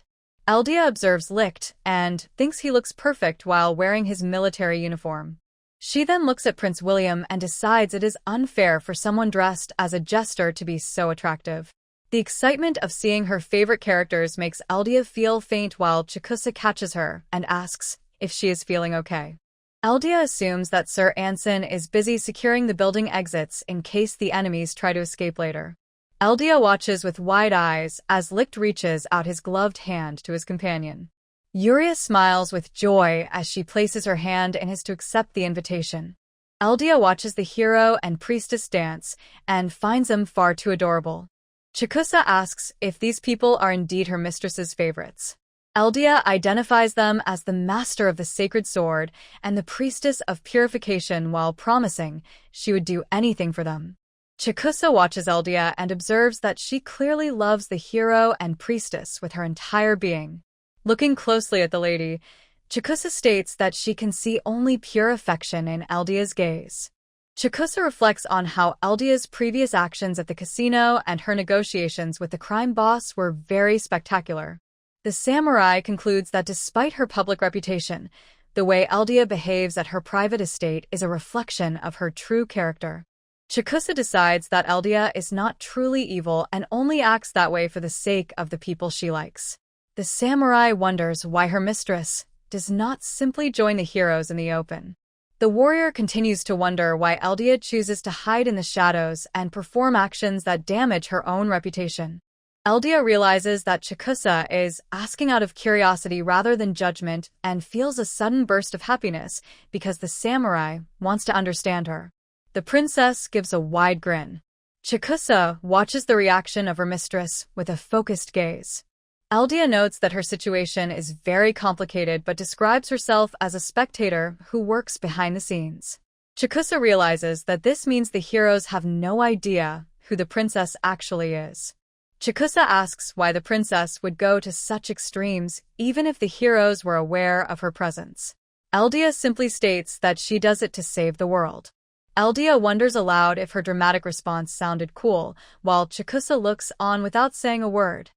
Eldia observes Licht and thinks he looks perfect while wearing his military uniform. She then looks at Prince William and decides it is unfair for someone dressed as a jester to be so attractive. The excitement of seeing her favorite characters makes Eldia feel faint while Chikusa catches her and asks if she is feeling okay. Eldia assumes that Sir Anson is busy securing the building exits in case the enemies try to escape later. Eldia watches with wide eyes as Licht reaches out his gloved hand to his companion. Yuria smiles with joy as she places her hand in his to accept the invitation. Eldia watches the hero and priestess dance and finds them far too adorable. Chikusa asks if these people are indeed her mistress's favorites. Eldia identifies them as the master of the sacred sword and the priestess of purification while promising she would do anything for them. Chikusa watches Eldia and observes that she clearly loves the hero and priestess with her entire being. Looking closely at the lady, Chikusa states that she can see only pure affection in Eldia's gaze. Chikusa reflects on how Eldia's previous actions at the casino and her negotiations with the crime boss were very spectacular. The samurai concludes that despite her public reputation, the way Eldia behaves at her private estate is a reflection of her true character. Chikusa decides that Eldia is not truly evil and only acts that way for the sake of the people she likes. The samurai wonders why her mistress does not simply join the heroes in the open. The warrior continues to wonder why Eldia chooses to hide in the shadows and perform actions that damage her own reputation. Eldia realizes that Chikusa is asking out of curiosity rather than judgment and feels a sudden burst of happiness because the samurai wants to understand her. The princess gives a wide grin. Chikusa watches the reaction of her mistress with a focused gaze. Eldia notes that her situation is very complicated but describes herself as a spectator who works behind the scenes. Chikusa realizes that this means the heroes have no idea who the princess actually is. Chikusa asks why the princess would go to such extremes even if the heroes were aware of her presence. Eldia simply states that she does it to save the world. Eldia wonders aloud if her dramatic response sounded cool, while Chikusa looks on without saying a word.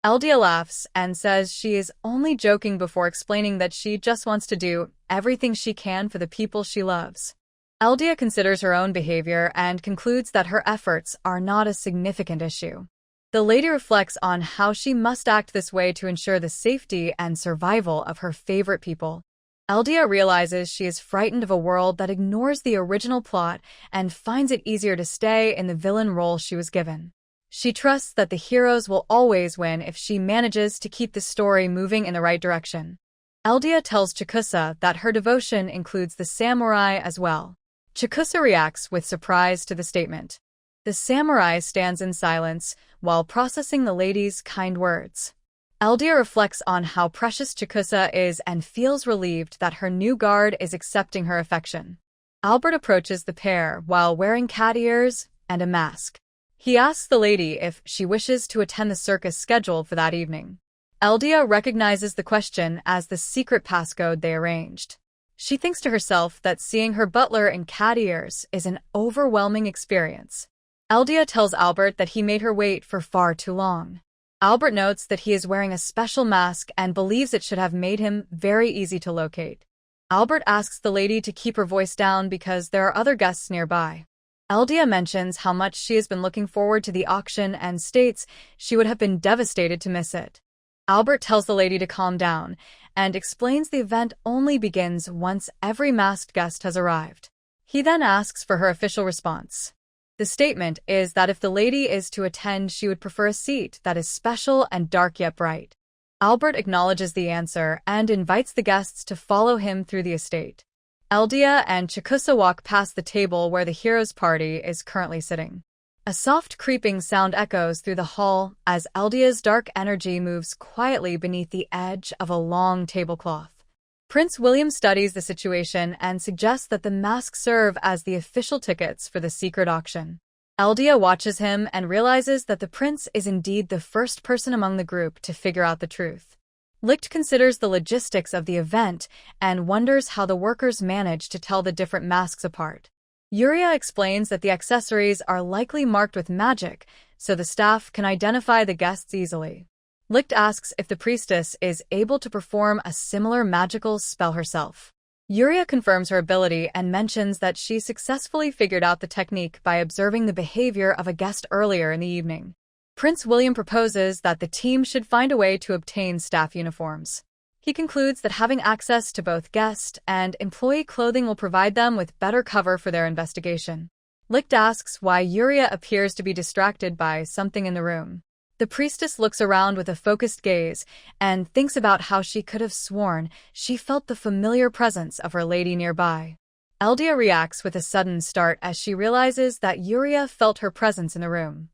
Eldia laughs and says she is only joking before explaining that she just wants to do everything she can for the people she loves. Eldia considers her own behavior and concludes that her efforts are not a significant issue. The lady reflects on how she must act this way to ensure the safety and survival of her favorite people. Eldia realizes she is frightened of a world that ignores the original plot and finds it easier to stay in the villain role she was given. She trusts that the heroes will always win if she manages to keep the story moving in the right direction. Eldia tells Chikusa that her devotion includes the samurai as well. Chikusa reacts with surprise to the statement. The samurai stands in silence while processing the lady's kind words. Eldia reflects on how precious Chikusa is and feels relieved that her new guard is accepting her affection. Albert approaches the pair while wearing cat ears and a mask. He asks the lady if she wishes to attend the circus scheduled for that evening. Eldia recognizes the question as the secret passcode they arranged. She thinks to herself that seeing her butler in cat ears is an overwhelming experience. Eldia tells Albert that he made her wait for far too long. Albert notes that he is wearing a special mask and believes it should have made him very easy to locate. Albert asks the lady to keep her voice down because there are other guests nearby. Eldia mentions how much she has been looking forward to the auction and states she would have been devastated to miss it. Albert tells the lady to calm down and explains the event only begins once every masked guest has arrived. He then asks for her official response. The statement is that if the lady is to attend, she would prefer a seat that is special and dark yet bright. Albert acknowledges the answer and invites the guests to follow him through the estate. Eldia and Chikusa walk past the table where the hero's party is currently sitting. A soft creeping sound echoes through the hall as Eldia's dark energy moves quietly beneath the edge of a long tablecloth. Prince William studies the situation and suggests that the masks serve as the official tickets for the secret auction. Eldia watches him and realizes that the prince is indeed the first person among the group to figure out the truth. Licht considers the logistics of the event and wonders how the workers manage to tell the different masks apart. Yuria explains that the accessories are likely marked with magic, so the staff can identify the guests easily. Licht asks if the priestess is able to perform a similar magical spell herself. Yuria confirms her ability and mentions that she successfully figured out the technique by observing the behavior of a guest earlier in the evening. Prince William proposes that the team should find a way to obtain staff uniforms. He concludes that having access to both guest and employee clothing will provide them with better cover for their investigation. Licht asks why Yuria appears to be distracted by something in the room. The priestess looks around with a focused gaze and thinks about how she could have sworn she felt the familiar presence of her lady nearby. Eldia reacts with a sudden start as she realizes that Yuria felt her presence in the room.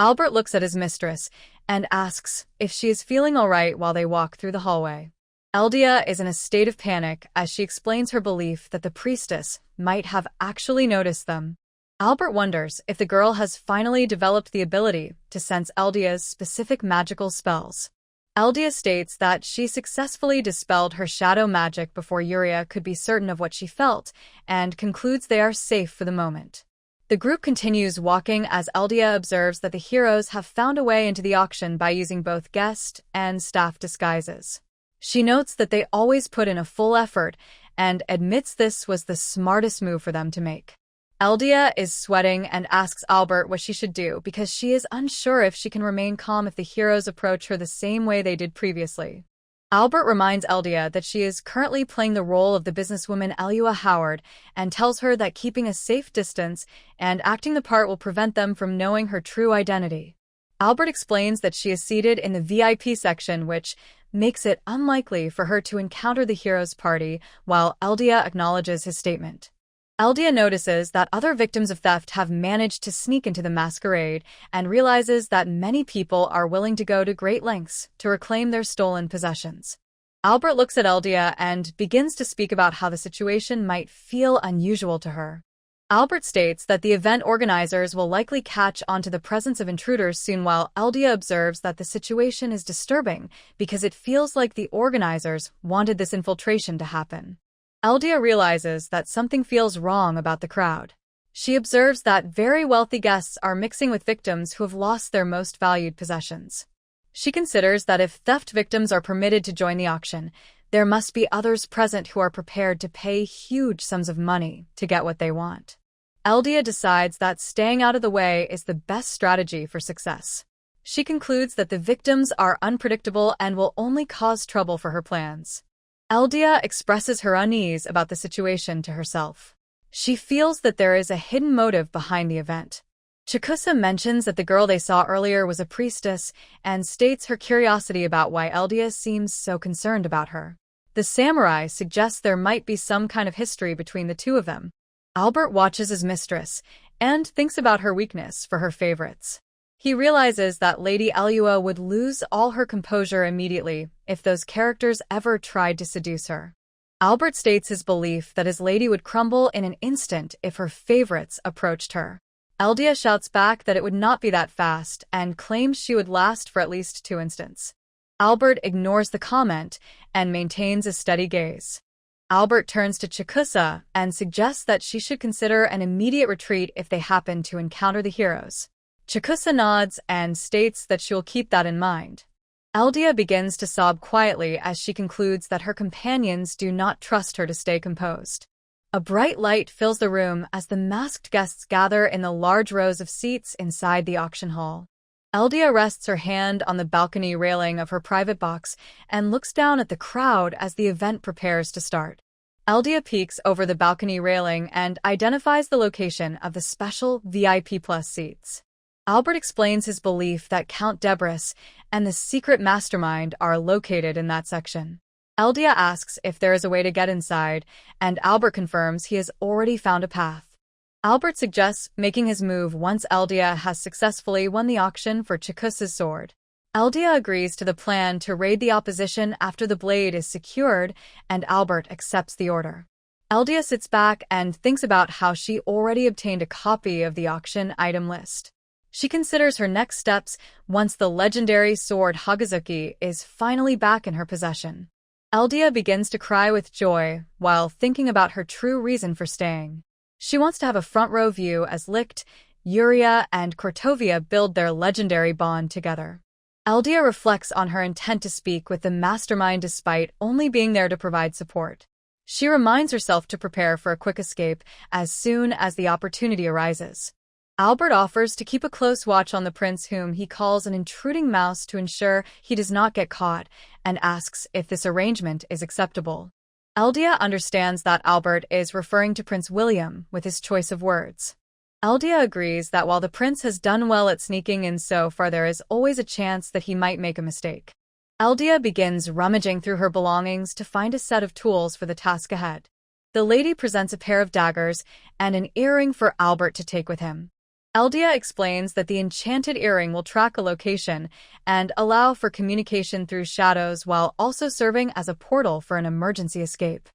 Albert looks at his mistress and asks if she is feeling all right while they walk through the hallway. Eldia is in a state of panic as she explains her belief that the priestess might have actually noticed them. Albert wonders if the girl has finally developed the ability to sense Eldia's specific magical spells. Eldia states that she successfully dispelled her shadow magic before Yuria could be certain of what she felt, and concludes they are safe for the moment. The group continues walking as Eldia observes that the heroes have found a way into the auction by using both guest and staff disguises. She notes that they always put in a full effort and admits this was the smartest move for them to make. Eldia is sweating and asks Albert what she should do because she is unsure if she can remain calm if the heroes approach her the same way they did previously. Albert reminds Eldia that she is currently playing the role of the businesswoman Elua Howard and tells her that keeping a safe distance and acting the part will prevent them from knowing her true identity. Albert explains that she is seated in the VIP section, which makes it unlikely for her to encounter the heroes' party, while Eldia acknowledges his statement. Eldia notices that other victims of theft have managed to sneak into the masquerade and realizes that many people are willing to go to great lengths to reclaim their stolen possessions. Albert looks at Eldia and begins to speak about how the situation might feel unusual to her. Albert states that the event organizers will likely catch on to the presence of intruders soon, while Eldia observes that the situation is disturbing because it feels like the organizers wanted this infiltration to happen. Eldia realizes that something feels wrong about the crowd. She observes that very wealthy guests are mixing with victims who have lost their most valued possessions. She considers that if theft victims are permitted to join the auction, there must be others present who are prepared to pay huge sums of money to get what they want. Eldia decides that staying out of the way is the best strategy for success. She concludes that the victims are unpredictable and will only cause trouble for her plans. Eldia expresses her unease about the situation to herself. She feels that there is a hidden motive behind the event. Chikusa mentions that the girl they saw earlier was a priestess and states her curiosity about why Eldia seems so concerned about her. The samurai suggests there might be some kind of history between the two of them. Albert watches his mistress and thinks about her weakness for her favorites. He realizes that Lady Elua would lose all her composure immediately if those characters ever tried to seduce her. Albert states his belief that his lady would crumble in an instant if her favorites approached her. Eldia shouts back that it would not be that fast and claims she would last for at least 2 instants. Albert ignores the comment and maintains a steady gaze. Albert turns to Chikusa and suggests that she should consider an immediate retreat if they happen to encounter the heroes. Chikusa nods and states that she will keep that in mind. Eldia begins to sob quietly as she concludes that her companions do not trust her to stay composed. A bright light fills the room as the masked guests gather in the large rows of seats inside the auction hall. Eldia rests her hand on the balcony railing of her private box and looks down at the crowd as the event prepares to start. Eldia peeks over the balcony railing and identifies the location of the special VIP Plus seats. Albert explains his belief that Count Debris and the secret mastermind are located in that section. Eldia asks if there is a way to get inside, and Albert confirms he has already found a path. Albert suggests making his move once Eldia has successfully won the auction for Chikusa's sword. Eldia agrees to the plan to raid the opposition after the blade is secured, and Albert accepts the order. Eldia sits back and thinks about how she already obtained a copy of the auction item list. She considers her next steps once the legendary sword Hagazuki is finally back in her possession. Eldia begins to cry with joy while thinking about her true reason for staying. She wants to have a front-row view as Licht, Yuria, and Kortovia build their legendary bond together. Eldia reflects on her intent to speak with the mastermind despite only being there to provide support. She reminds herself to prepare for a quick escape as soon as the opportunity arises. Albert offers to keep a close watch on the prince, whom he calls an intruding mouse, to ensure he does not get caught, and asks if this arrangement is acceptable. Eldia understands that Albert is referring to Prince William with his choice of words. Eldia agrees that while the prince has done well at sneaking in so far, there is always a chance that he might make a mistake. Eldia begins rummaging through her belongings to find a set of tools for the task ahead. The lady presents a pair of daggers and an earring for Albert to take with him. Eldia explains that the enchanted earring will track a location and allow for communication through shadows while also serving as a portal for an emergency escape.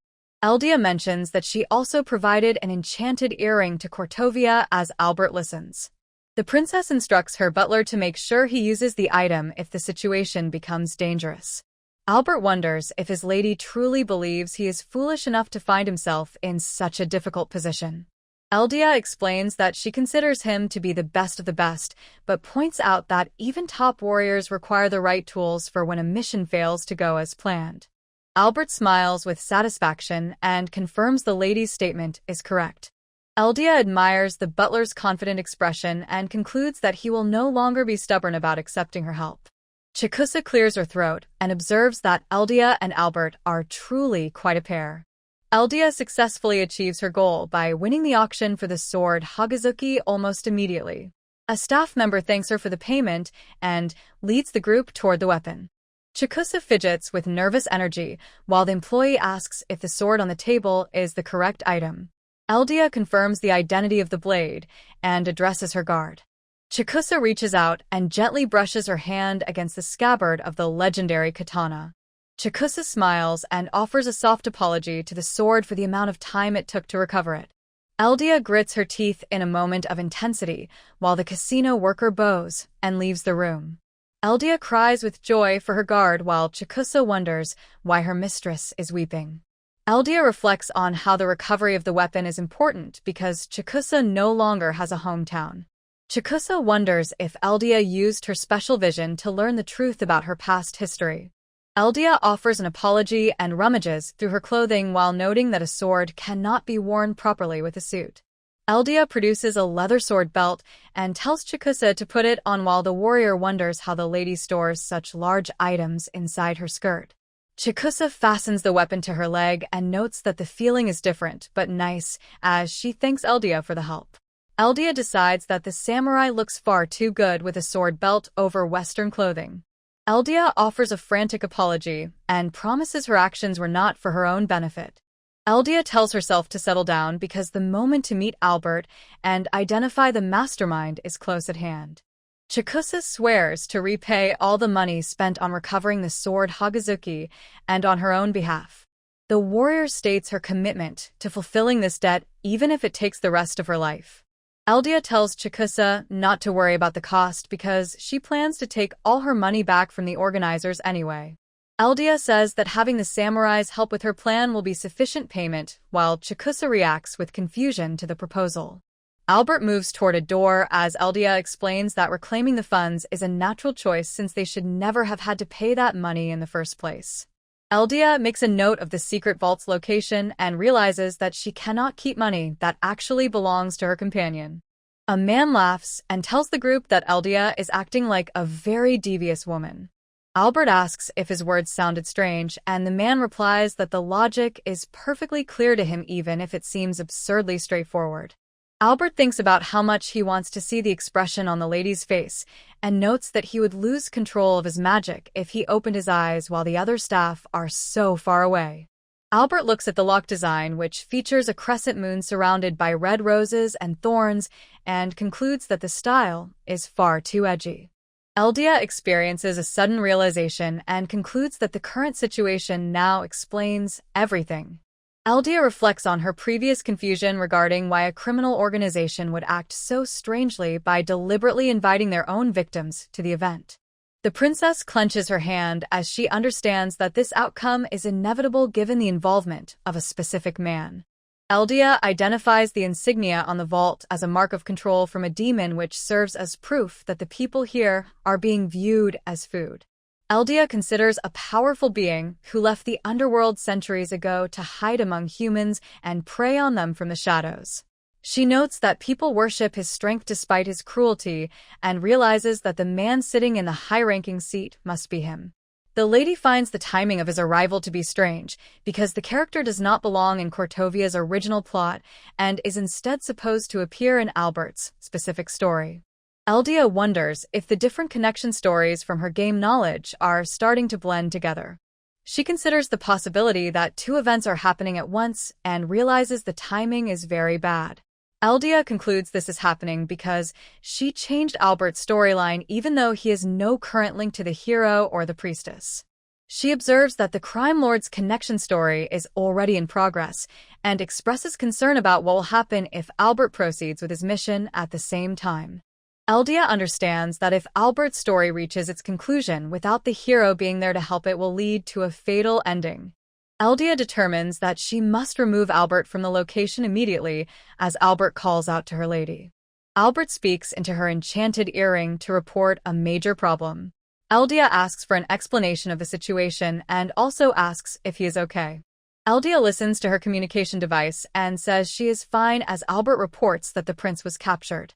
Eldia mentions that she also provided an enchanted earring to Kortovia as Albert listens. The princess instructs her butler to make sure he uses the item if the situation becomes dangerous. Albert wonders if his lady truly believes he is foolish enough to find himself in such a difficult position. Eldia explains that she considers him to be the best of the best, but points out that even top warriors require the right tools for when a mission fails to go as planned. Albert smiles with satisfaction and confirms the lady's statement is correct. Eldia admires the butler's confident expression and concludes that he will no longer be stubborn about accepting her help. Chikusa clears her throat and observes that Eldia and Albert are truly quite a pair. Eldia successfully achieves her goal by winning the auction for the sword Hagazuki almost immediately. A staff member thanks her for the payment and leads the group toward the weapon. Chikusa fidgets with nervous energy while the employee asks if the sword on the table is the correct item. Eldia confirms the identity of the blade and addresses her guard. Chikusa reaches out and gently brushes her hand against the scabbard of the legendary katana. Chikusa smiles and offers a soft apology to the sword for the amount of time it took to recover it. Eldia grits her teeth in a moment of intensity while the casino worker bows and leaves the room. Eldia cries with joy for her guard while Chikusa wonders why her mistress is weeping. Eldia reflects on how the recovery of the weapon is important because Chikusa no longer has a hometown. Chikusa wonders if Eldia used her special vision to learn the truth about her past history. Eldia offers an apology and rummages through her clothing while noting that a sword cannot be worn properly with a suit. Eldia produces a leather sword belt and tells Chikusa to put it on while the warrior wonders how the lady stores such large items inside her skirt. Chikusa fastens the weapon to her leg and notes that the feeling is different but nice as she thanks Eldia for the help. Eldia decides that the samurai looks far too good with a sword belt over Western clothing. Eldia offers a frantic apology and promises her actions were not for her own benefit. Eldia tells herself to settle down because the moment to meet Albert and identify the mastermind is close at hand. Chikusa swears to repay all the money spent on recovering the sword Hagazuki and on her own behalf. The warrior states her commitment to fulfilling this debt even if it takes the rest of her life. Eldia tells Chikusa not to worry about the cost because she plans to take all her money back from the organizers anyway. Eldia says that having the samurais help with her plan will be sufficient payment, while Chikusa reacts with confusion to the proposal. Albert moves toward a door as Eldia explains that reclaiming the funds is a natural choice since they should never have had to pay that money in the first place. Eldia makes a note of the secret vault's location and realizes that she cannot keep money that actually belongs to her companion. A man laughs and tells the group that Eldia is acting like a very devious woman. Albert asks if his words sounded strange, and the man replies that the logic is perfectly clear to him even if it seems absurdly straightforward. Albert thinks about how much he wants to see the expression on the lady's face, and notes that he would lose control of his magic if he opened his eyes while the other staff are so far away. Albert looks at the lock design, which features a crescent moon surrounded by red roses and thorns, and concludes that the style is far too edgy. Eldia experiences a sudden realization and concludes that the current situation now explains everything. Eldia reflects on her previous confusion regarding why a criminal organization would act so strangely by deliberately inviting their own victims to the event. The princess clenches her hand as she understands that this outcome is inevitable given the involvement of a specific man. Eldia identifies the insignia on the vault as a mark of control from a demon, which serves as proof that the people here are being viewed as food. Eldia considers a powerful being who left the underworld centuries ago to hide among humans and prey on them from the shadows. She notes that people worship his strength despite his cruelty and realizes that the man sitting in the high-ranking seat must be him. The lady finds the timing of his arrival to be strange because the character does not belong in Cortovia's original plot and is instead supposed to appear in Albert's specific story. Eldia wonders if the different connection stories from her game knowledge are starting to blend together. She considers the possibility that two events are happening at once and realizes the timing is very bad. Eldia concludes this is happening because she changed Albert's storyline even though he has no current link to the hero or the priestess. She observes that the crime lord's connection story is already in progress and expresses concern about what will happen if Albert proceeds with his mission at the same time. Eldia understands that if Albert's story reaches its conclusion without the hero being there to help, it will lead to a fatal ending. Eldia determines that she must remove Albert from the location immediately as Albert calls out to her lady. Albert speaks into her enchanted earring to report a major problem. Eldia asks for an explanation of the situation and also asks if he is okay. Eldia listens to her communication device and says she is fine as Albert reports that the prince was captured.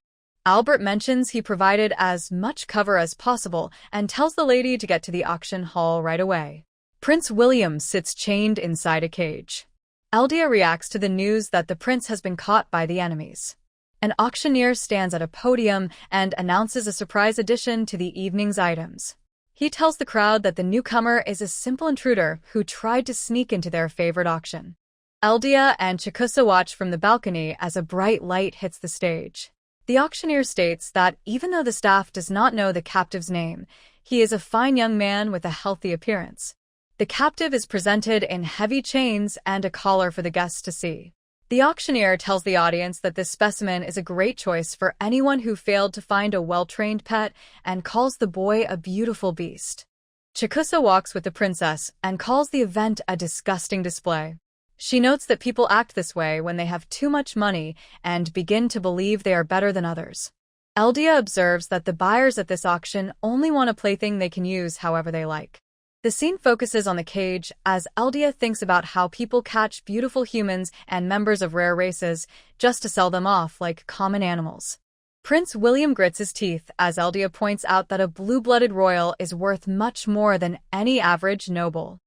Albert mentions he provided as much cover as possible and tells the lady to get to the auction hall right away. Prince William sits chained inside a cage. Eldia reacts to the news that the prince has been caught by the enemies. An auctioneer stands at a podium and announces a surprise addition to the evening's items. He tells the crowd that the newcomer is a simple intruder who tried to sneak into their favorite auction. Eldia and Chikusa watch from the balcony as a bright light hits the stage. The auctioneer states that even though the staff does not know the captive's name, he is a fine young man with a healthy appearance. The captive is presented in heavy chains and a collar for the guests to see. The auctioneer tells the audience that this specimen is a great choice for anyone who failed to find a well-trained pet and calls the boy a beautiful beast. Chikusa walks with the princess and calls the event a disgusting display. She notes that people act this way when they have too much money and begin to believe they are better than others. Eldia observes that the buyers at this auction only want a plaything they can use however they like. The scene focuses on the cage as Eldia thinks about how people catch beautiful humans and members of rare races just to sell them off like common animals. Prince William grits his teeth as Eldia points out that a blue-blooded royal is worth much more than any average noble.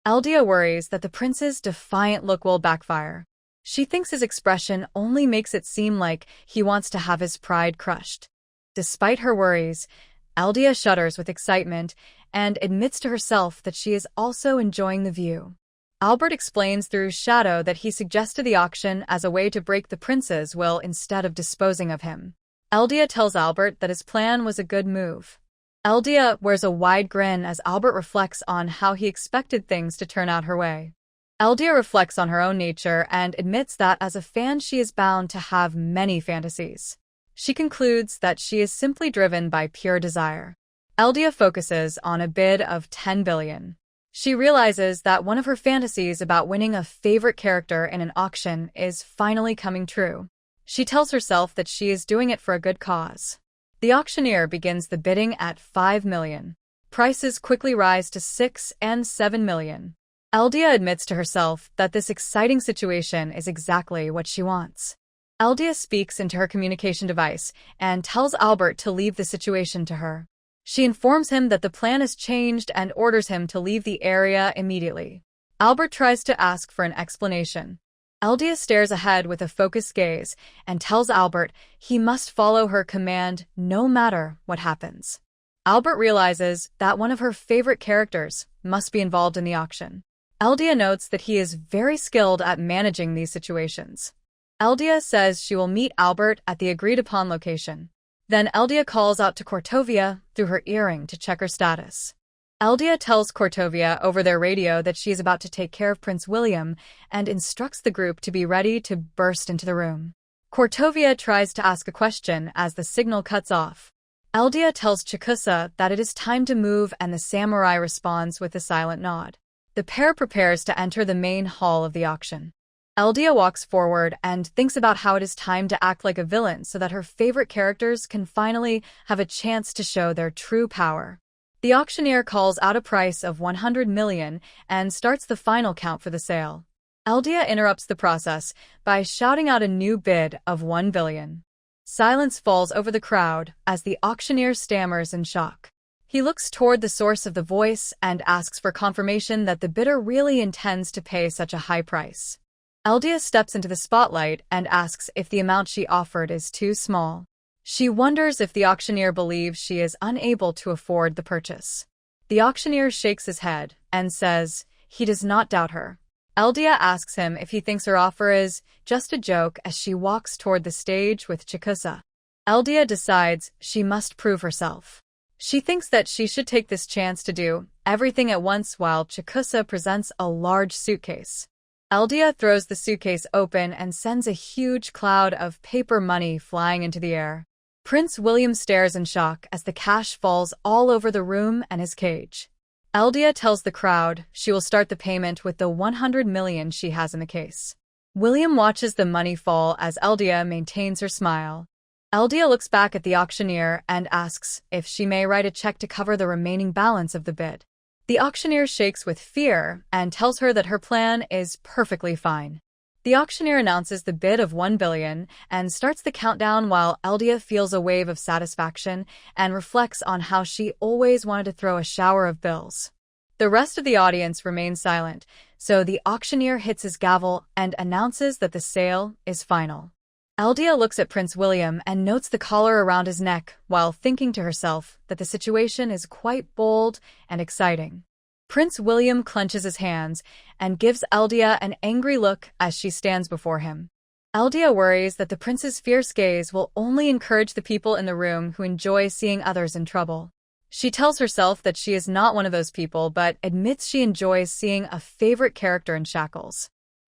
Eldia worries that the prince's defiant look will backfire. She thinks his expression only makes it seem like he wants to have his pride crushed. Despite her worries, Eldia shudders with excitement and admits to herself that she is also enjoying the view. Albert explains through Shadow that he suggested the auction as a way to break the prince's will instead of disposing of him. Eldia tells Albert that his plan was a good move. Eldia wears a wide grin as Albert reflects on how he expected things to turn out her way. Eldia reflects on her own nature and admits that as a fan she is bound to have many fantasies. She concludes that she is simply driven by pure desire. Eldia focuses on a bid of 10 billion. She realizes that one of her fantasies about winning a favorite character in an auction is finally coming true. She tells herself that she is doing it for a good cause. The auctioneer begins the bidding at 5 million. Prices quickly rise to 6 and 7 million. Eldia admits to herself that this exciting situation is exactly what she wants. Eldia speaks into her communication device and tells Albert to leave the situation to her. She informs him that the plan has changed and orders him to leave the area immediately. Albert tries to ask for an explanation. Eldia stares ahead with a focused gaze and tells Albert he must follow her command no matter what happens. Albert realizes that one of her favorite characters must be involved in the auction. Eldia notes that he is very skilled at managing these situations. Eldia says she will meet Albert at the agreed-upon location. Then Eldia calls out to Cortovia through her earring to check her status. Eldia tells Cortovia over their radio that she is about to take care of Prince William and instructs the group to be ready to burst into the room. Cortovia tries to ask a question as the signal cuts off. Eldia tells Chikusa that it is time to move and the samurai responds with a silent nod. The pair prepares to enter the main hall of the auction. Eldia walks forward and thinks about how it is time to act like a villain so that her favorite characters can finally have a chance to show their true power. The auctioneer calls out a price of 100 million and starts the final count for the sale. Eldia interrupts the process by shouting out a new bid of 1 billion. Silence falls over the crowd as the auctioneer stammers in shock. He looks toward the source of the voice and asks for confirmation that the bidder really intends to pay such a high price. Eldia steps into the spotlight and asks if the amount she offered is too small. She wonders if the auctioneer believes she is unable to afford the purchase. The auctioneer shakes his head and says he does not doubt her. Eldia asks him if he thinks her offer is just a joke as she walks toward the stage with Chikusa. Eldia decides she must prove herself. She thinks that she should take this chance to do everything at once while Chikusa presents a large suitcase. Eldia throws the suitcase open and sends a huge cloud of paper money flying into the air. Prince William stares in shock as the cash falls all over the room and his cage. Eldia tells the crowd she will start the payment with the 100 million she has in the case. William watches the money fall as Eldia maintains her smile. Eldia looks back at the auctioneer and asks if she may write a check to cover the remaining balance of the bid. The auctioneer shakes with fear and tells her that her plan is perfectly fine. The auctioneer announces the bid of 1 billion and starts the countdown while Eldia feels a wave of satisfaction and reflects on how she always wanted to throw a shower of bills. The rest of the audience remains silent, so the auctioneer hits his gavel and announces that the sale is final. Eldia looks at Prince William and notes the collar around his neck while thinking to herself that the situation is quite bold and exciting. Prince William clenches his hands and gives Eldia an angry look as she stands before him. Eldia worries that the prince's fierce gaze will only encourage the people in the room who enjoy seeing others in trouble. She tells herself that she is not one of those people but admits she enjoys seeing a favorite character in shackles.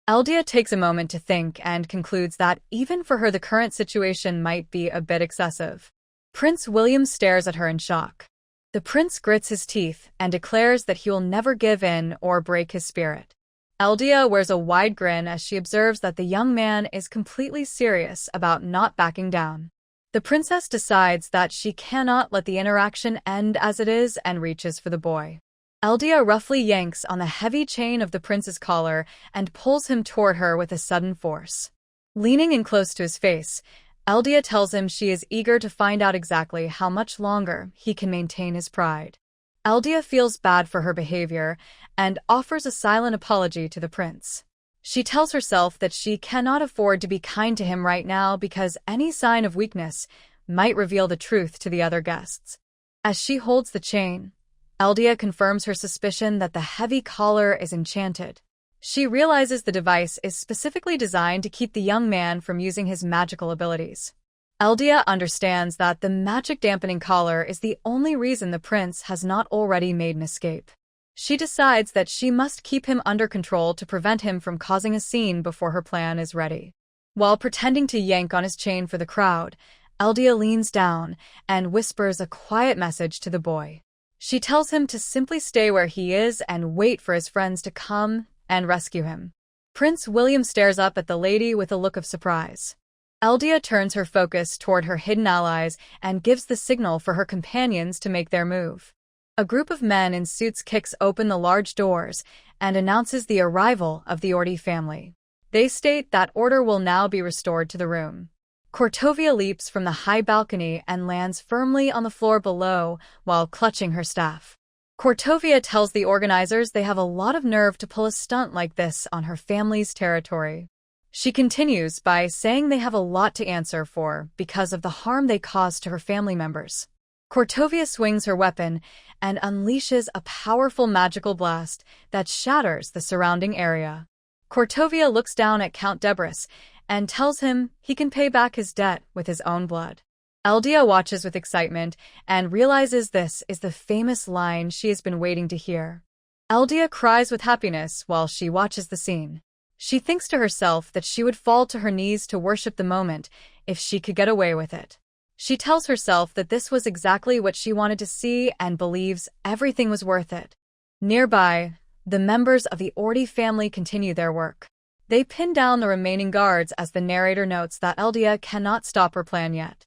Eldia takes a moment to think and concludes that even for her the current situation might be a bit excessive. Prince William stares at her in shock. The prince grits his teeth and declares that he will never give in or break his spirit. Eldia wears a wide grin as she observes that the young man is completely serious about not backing down. The princess decides that she cannot let the interaction end as it is and reaches for the boy. Eldia roughly yanks on the heavy chain of the prince's collar and pulls him toward her with a sudden force. Leaning in close to his face, Eldia tells him she is eager to find out exactly how much longer he can maintain his pride. Eldia feels bad for her behavior and offers a silent apology to the prince. She tells herself that she cannot afford to be kind to him right now because any sign of weakness might reveal the truth to the other guests. As she holds the chain, Eldia confirms her suspicion that the heavy collar is enchanted. She realizes the device is specifically designed to keep the young man from using his magical abilities. Eldia understands that the magic-dampening collar is the only reason the prince has not already made an escape. She decides that she must keep him under control to prevent him from causing a scene before her plan is ready. While pretending to yank on his chain for the crowd, Eldia leans down and whispers a quiet message to the boy. She tells him to simply stay where he is and wait for his friends to come and rescue him. Prince William stares up at the lady with a look of surprise. Eldia turns her focus toward her hidden allies and gives the signal for her companions to make their move. A group of men in suits kicks open the large doors and announces the arrival of the Ordi family. They state that order will now be restored to the room. Cortovia leaps from the high balcony and lands firmly on the floor below while clutching her staff. Cortovia tells the organizers they have a lot of nerve to pull a stunt like this on her family's territory. She continues by saying they have a lot to answer for because of the harm they caused to her family members. Cortovia swings her weapon and unleashes a powerful magical blast that shatters the surrounding area. Cortovia looks down at Count Debris and tells him he can pay back his debt with his own blood. Eldia watches with excitement and realizes this is the famous line she has been waiting to hear. Eldia cries with happiness while she watches the scene. She thinks to herself that she would fall to her knees to worship the moment if she could get away with it. She tells herself that this was exactly what she wanted to see and believes everything was worth it. Nearby, the members of the Ordi family continue their work. They pin down the remaining guards as the narrator notes that Eldia cannot stop her plan yet.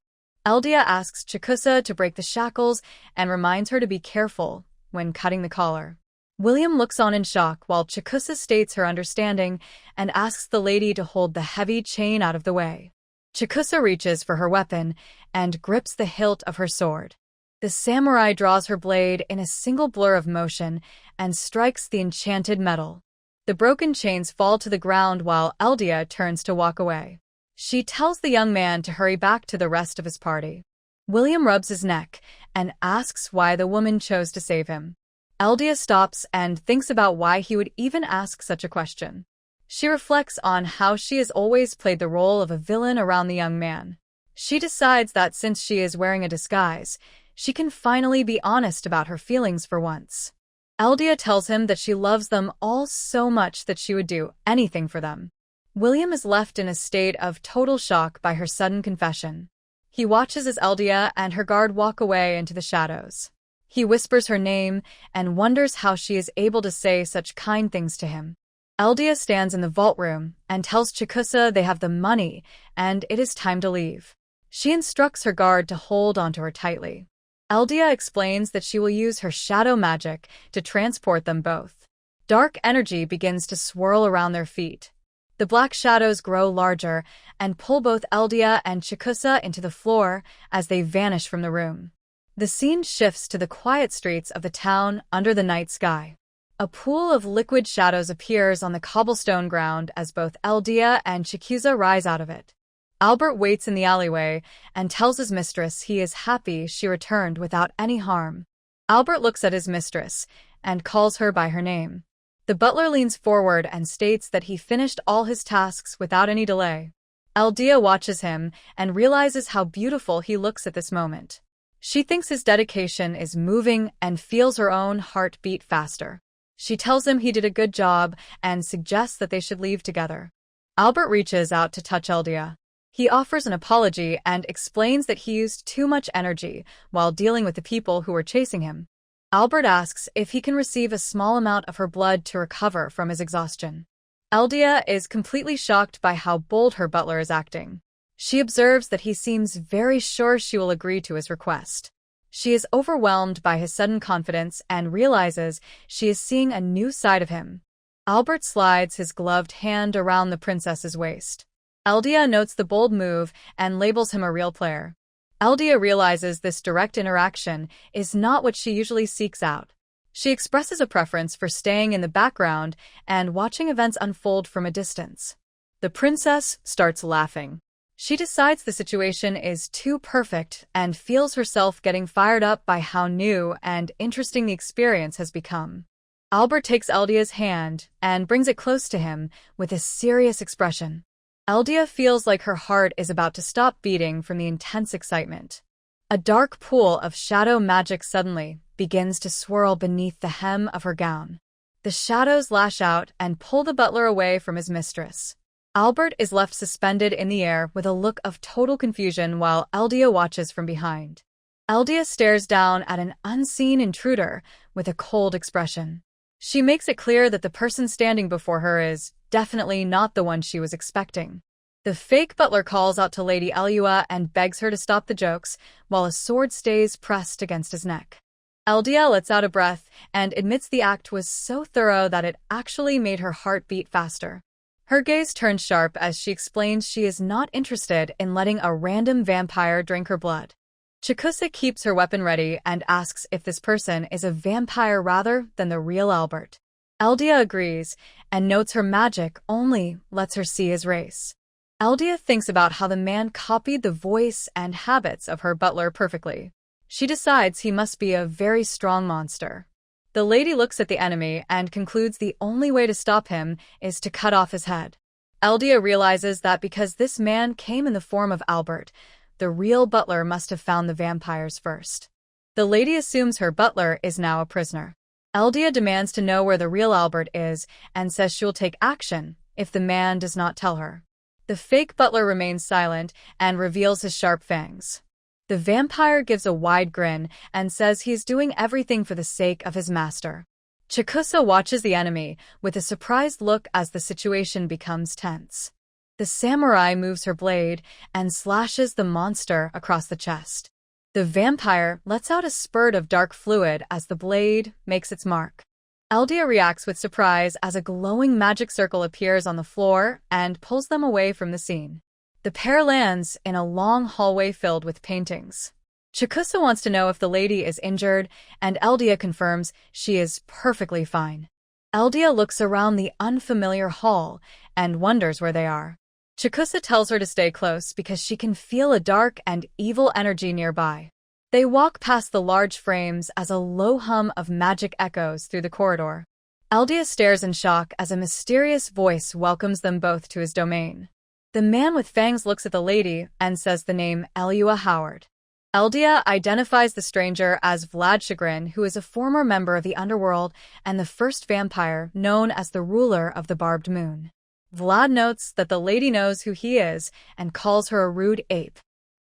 Eldia asks Chikusa to break the shackles and reminds her to be careful when cutting the collar. William looks on in shock while Chikusa states her understanding and asks the lady to hold the heavy chain out of the way. Chikusa reaches for her weapon and grips the hilt of her sword. The samurai draws her blade in a single blur of motion and strikes the enchanted metal. The broken chains fall to the ground while Eldia turns to walk away. She tells the young man to hurry back to the rest of his party. William rubs his neck and asks why the woman chose to save him. Eldia stops and thinks about why he would even ask such a question. She reflects on how she has always played the role of a villain around the young man. She decides that since she is wearing a disguise, she can finally be honest about her feelings for once. Eldia tells him that she loves them all so much that she would do anything for them. William is left in a state of total shock by her sudden confession. He watches as Eldia and her guard walk away into the shadows. He whispers her name and wonders how she is able to say such kind things to him. Eldia stands in the vault room and tells Chikusa they have the money and it is time to leave. She instructs her guard to hold onto her tightly. Eldia explains that she will use her shadow magic to transport them both. Dark energy begins to swirl around their feet. The black shadows grow larger and pull both Eldia and Chikusa into the floor as they vanish from the room. The scene shifts to the quiet streets of the town under the night sky. A pool of liquid shadows appears on the cobblestone ground as both Eldia and Chikusa rise out of it. Albert waits in the alleyway and tells his mistress he is happy she returned without any harm. Albert looks at his mistress and calls her by her name. The butler leans forward and states that he finished all his tasks without any delay. Eldia watches him and realizes how beautiful he looks at this moment. She thinks his dedication is moving and feels her own heart beat faster. She tells him he did a good job and suggests that they should leave together. Albert reaches out to touch Eldia. He offers an apology and explains that he used too much energy while dealing with the people who were chasing him. Albert asks if he can receive a small amount of her blood to recover from his exhaustion. Eldia is completely shocked by how bold her butler is acting. She observes that he seems very sure she will agree to his request. She is overwhelmed by his sudden confidence and realizes she is seeing a new side of him. Albert slides his gloved hand around the princess's waist. Eldia notes the bold move and labels him a real player. Eldia realizes this direct interaction is not what she usually seeks out. She expresses a preference for staying in the background and watching events unfold from a distance. The princess starts laughing. She decides the situation is too perfect and feels herself getting fired up by how new and interesting the experience has become. Albert takes Eldia's hand and brings it close to him with a serious expression. Eldia feels like her heart is about to stop beating from the intense excitement. A dark pool of shadow magic suddenly begins to swirl beneath the hem of her gown. The shadows lash out and pull the butler away from his mistress. Albert is left suspended in the air with a look of total confusion while Eldia watches from behind. Eldia stares down at an unseen intruder with a cold expression. She makes it clear that the person standing before her is definitely not the one she was expecting. The fake butler calls out to Lady Elua and begs her to stop the jokes, while a sword stays pressed against his neck. Eldia lets out a breath and admits the act was so thorough that it actually made her heart beat faster. Her gaze turns sharp as she explains she is not interested in letting a random vampire drink her blood. Chikusa keeps her weapon ready and asks if this person is a vampire rather than the real Albert. Eldia agrees and notes her magic only lets her see his race. Eldia thinks about how the man copied the voice and habits of her butler perfectly. She decides he must be a very strong monster. The lady looks at the enemy and concludes the only way to stop him is to cut off his head. Eldia realizes that because this man came in the form of Albert, the real butler must have found the vampires first. The lady assumes her butler is now a prisoner. Eldia demands to know where the real Albert is and says she will take action if the man does not tell her. The fake butler remains silent and reveals his sharp fangs. The vampire gives a wide grin and says he is doing everything for the sake of his master. Chikusa watches the enemy with a surprised look as the situation becomes tense. The samurai moves her blade and slashes the monster across the chest. The vampire lets out a spurt of dark fluid as the blade makes its mark. Eldia reacts with surprise as a glowing magic circle appears on the floor and pulls them away from the scene. The pair lands in a long hallway filled with paintings. Chikusa wants to know if the lady is injured, and Eldia confirms she is perfectly fine. Eldia looks around the unfamiliar hall and wonders where they are. Chikusa tells her to stay close because she can feel a dark and evil energy nearby. They walk past the large frames as a low hum of magic echoes through the corridor. Eldia stares in shock as a mysterious voice welcomes them both to his domain. The man with fangs looks at the lady and says the name Elua Howard. Eldia identifies the stranger as Vlad Chagrin, who is a former member of the underworld and the first vampire known as the ruler of the Barbed Moon. Vlad notes that the lady knows who he is and calls her a rude ape.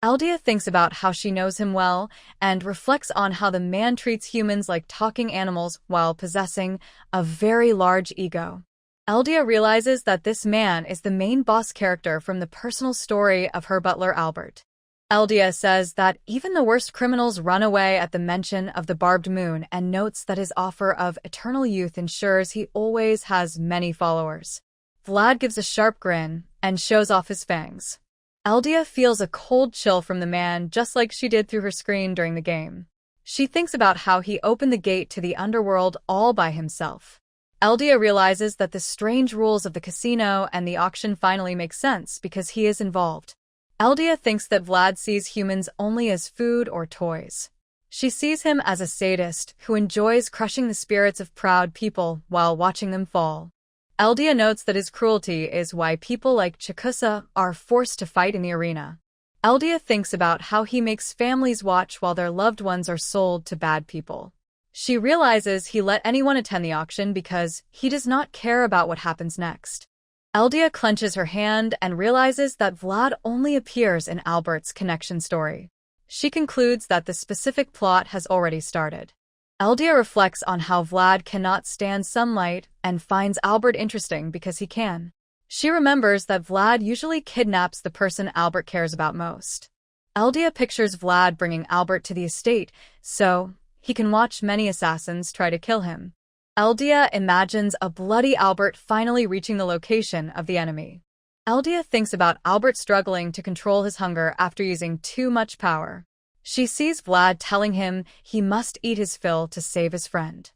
Eldia thinks about how she knows him well and reflects on how the man treats humans like talking animals while possessing a very large ego. Eldia realizes that this man is the main boss character from the personal story of her butler Albert. Eldia says that even the worst criminals run away at the mention of the Barbed Moon and notes that his offer of eternal youth ensures he always has many followers. Vlad gives a sharp grin and shows off his fangs. Eldia feels a cold chill from the man just like she did through her screen during the game. She thinks about how he opened the gate to the underworld all by himself. Eldia realizes that the strange rules of the casino and the auction finally make sense because he is involved. Eldia thinks that Vlad sees humans only as food or toys. She sees him as a sadist who enjoys crushing the spirits of proud people while watching them fall. Eldia notes that his cruelty is why people like Chikusa are forced to fight in the arena. Eldia thinks about how he makes families watch while their loved ones are sold to bad people. She realizes he let anyone attend the auction because he does not care about what happens next. Eldia clenches her hand and realizes that Vlad only appears in Albert's connection story. She concludes that the specific plot has already started. Eldia reflects on how Vlad cannot stand sunlight and finds Albert interesting because he can. She remembers that Vlad usually kidnaps the person Albert cares about most. Eldia pictures Vlad bringing Albert to the estate so he can watch many assassins try to kill him. Eldia imagines a bloody Albert finally reaching the location of the enemy. Eldia thinks about Albert struggling to control his hunger after using too much power. She sees Vlad telling him he must eat his fill to save his friend.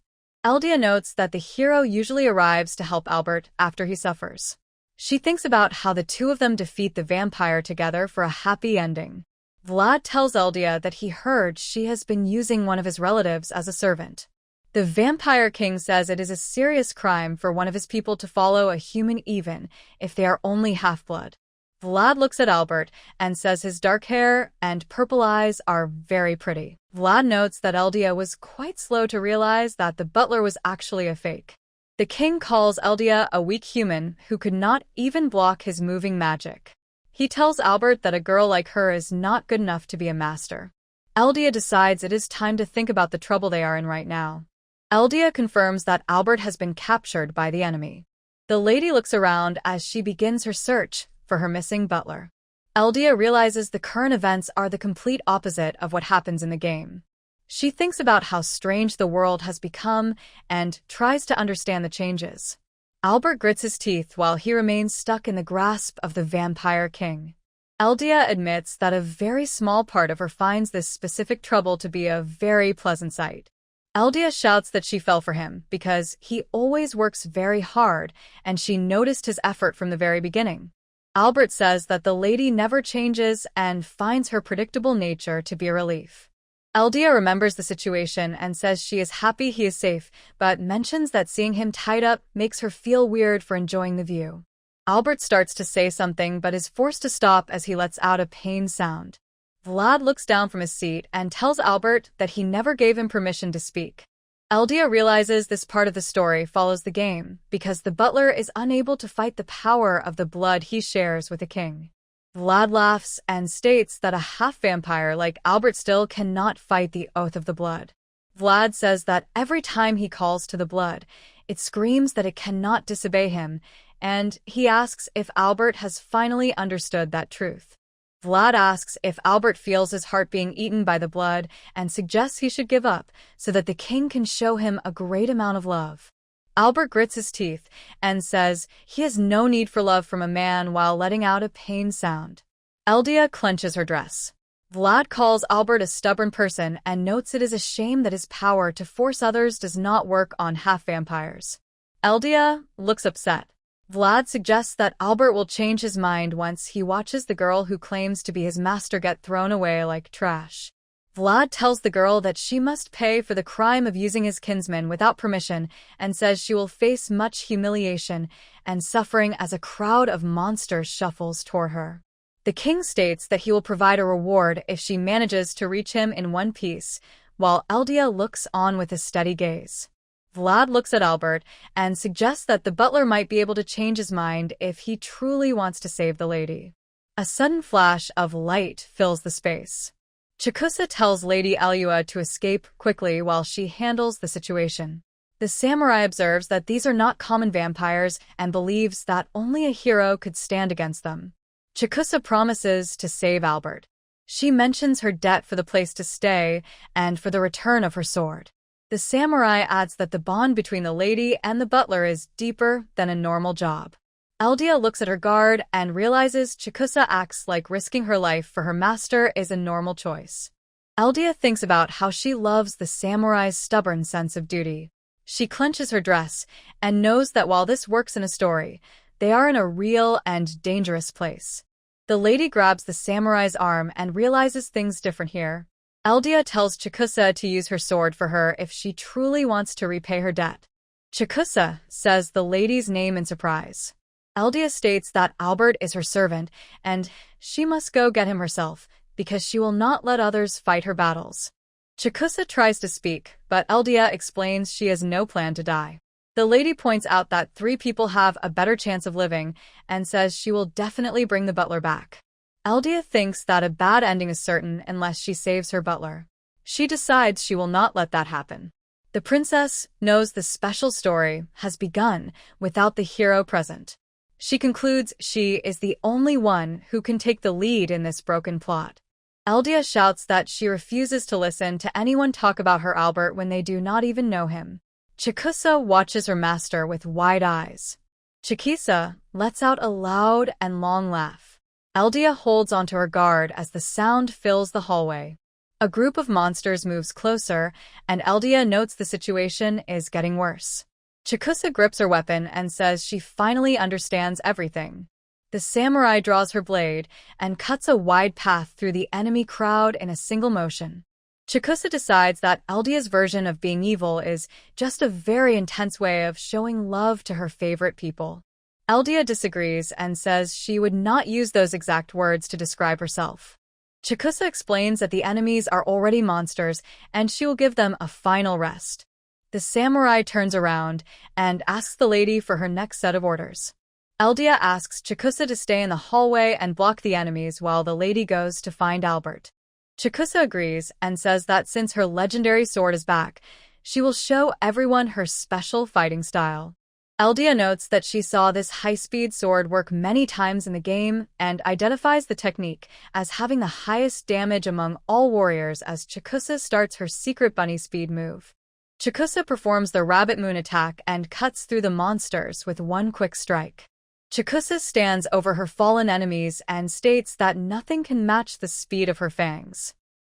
Eldia notes that the hero usually arrives to help Albert after he suffers. She thinks about how the two of them defeat the vampire together for a happy ending. Vlad tells Eldia that he heard she has been using one of his relatives as a servant. The Vampire King says it is a serious crime for one of his people to follow a human even if they are only half-blood. Vlad looks at Albert and says his dark hair and purple eyes are very pretty. Vlad notes that Eldia was quite slow to realize that the butler was actually a fake. The king calls Eldia a weak human who could not even block his moving magic. He tells Albert that a girl like her is not good enough to be a master. Eldia decides it is time to think about the trouble they are in right now. Eldia confirms that Albert has been captured by the enemy. The lady looks around as she begins her search for her missing butler. Eldia realizes the current events are the complete opposite of what happens in the game. She thinks about how strange the world has become and tries to understand the changes. Albert grits his teeth while he remains stuck in the grasp of the Vampire King. Eldia admits that a very small part of her finds this specific trouble to be a very pleasant sight. Eldia shouts that she fell for him because he always works very hard and she noticed his effort from the very beginning. Albert says that the lady never changes and finds her predictable nature to be a relief. Eldia remembers the situation and says she is happy he is safe, but mentions that seeing him tied up makes her feel weird for enjoying the view. Albert starts to say something but is forced to stop as he lets out a pained sound. Vlad looks down from his seat and tells Albert that he never gave him permission to speak. Eldia realizes this part of the story follows the game because the butler is unable to fight the power of the blood he shares with the king. Vlad laughs and states that a half-vampire like Albert still cannot fight the oath of the blood. Vlad says that every time he calls to the blood, it screams that it cannot disobey him, and he asks if Albert has finally understood that truth. Vlad asks if Albert feels his heart being eaten by the blood and suggests he should give up so that the king can show him a great amount of love. Albert grits his teeth and says he has no need for love from a man while letting out a pained sound. Eldia clenches her dress. Vlad calls Albert a stubborn person and notes it is a shame that his power to force others does not work on half-vampires. Eldia looks upset. Vlad suggests that Albert will change his mind once he watches the girl who claims to be his master get thrown away like trash. Vlad tells the girl that she must pay for the crime of using his kinsman without permission and says she will face much humiliation and suffering as a crowd of monsters shuffles toward her. The king states that he will provide a reward if she manages to reach him in one piece, while Eldia looks on with a steady gaze. Vlad looks at Albert and suggests that the butler might be able to change his mind if he truly wants to save the lady. A sudden flash of light fills the space. Chikusa tells Lady Elua to escape quickly while she handles the situation. The samurai observes that these are not common vampires and believes that only a hero could stand against them. Chikusa promises to save Albert. She mentions her debt for the place to stay and for the return of her sword. The samurai adds that the bond between the lady and the butler is deeper than a normal job. Eldia looks at her guard and realizes Chikusa acts like risking her life for her master is a normal choice. Eldia thinks about how she loves the samurai's stubborn sense of duty. She clenches her dress and knows that while this works in a story, they are in a real and dangerous place. The lady grabs the samurai's arm and realizes things different here. Eldia tells Chikusa to use her sword for her if she truly wants to repay her debt. Chikusa says the lady's name in surprise. Eldia states that Albert is her servant and she must go get him herself because she will not let others fight her battles. Chikusa tries to speak, but Eldia explains she has no plan to die. The lady points out that 3 people have a better chance of living and says she will definitely bring the butler back. Eldia thinks that a bad ending is certain unless she saves her butler. She decides she will not let that happen. The princess knows the special story has begun without the hero present. She concludes she is the only one who can take the lead in this broken plot. Eldia shouts that she refuses to listen to anyone talk about her Albert when they do not even know him. Chikusa watches her master with wide eyes. Chikisa lets out a loud and long laugh. Eldia holds onto her guard as the sound fills the hallway. A group of monsters moves closer, and Eldia notes the situation is getting worse. Chikusa grips her weapon and says she finally understands everything. The samurai draws her blade and cuts a wide path through the enemy crowd in a single motion. Chikusa decides that Eldia's version of being evil is just a very intense way of showing love to her favorite people. Eldia disagrees and says she would not use those exact words to describe herself. Chikusa explains that the enemies are already monsters and she will give them a final rest. The samurai turns around and asks the lady for her next set of orders. Eldia asks Chikusa to stay in the hallway and block the enemies while the lady goes to find Albert. Chikusa agrees and says that since her legendary sword is back, she will show everyone her special fighting style. Eldia notes that she saw this high-speed sword work many times in the game and identifies the technique as having the highest damage among all warriors as Chikusa starts her secret bunny speed move. Chikusa performs the rabbit moon attack and cuts through the monsters with one quick strike. Chikusa stands over her fallen enemies and states that nothing can match the speed of her fangs.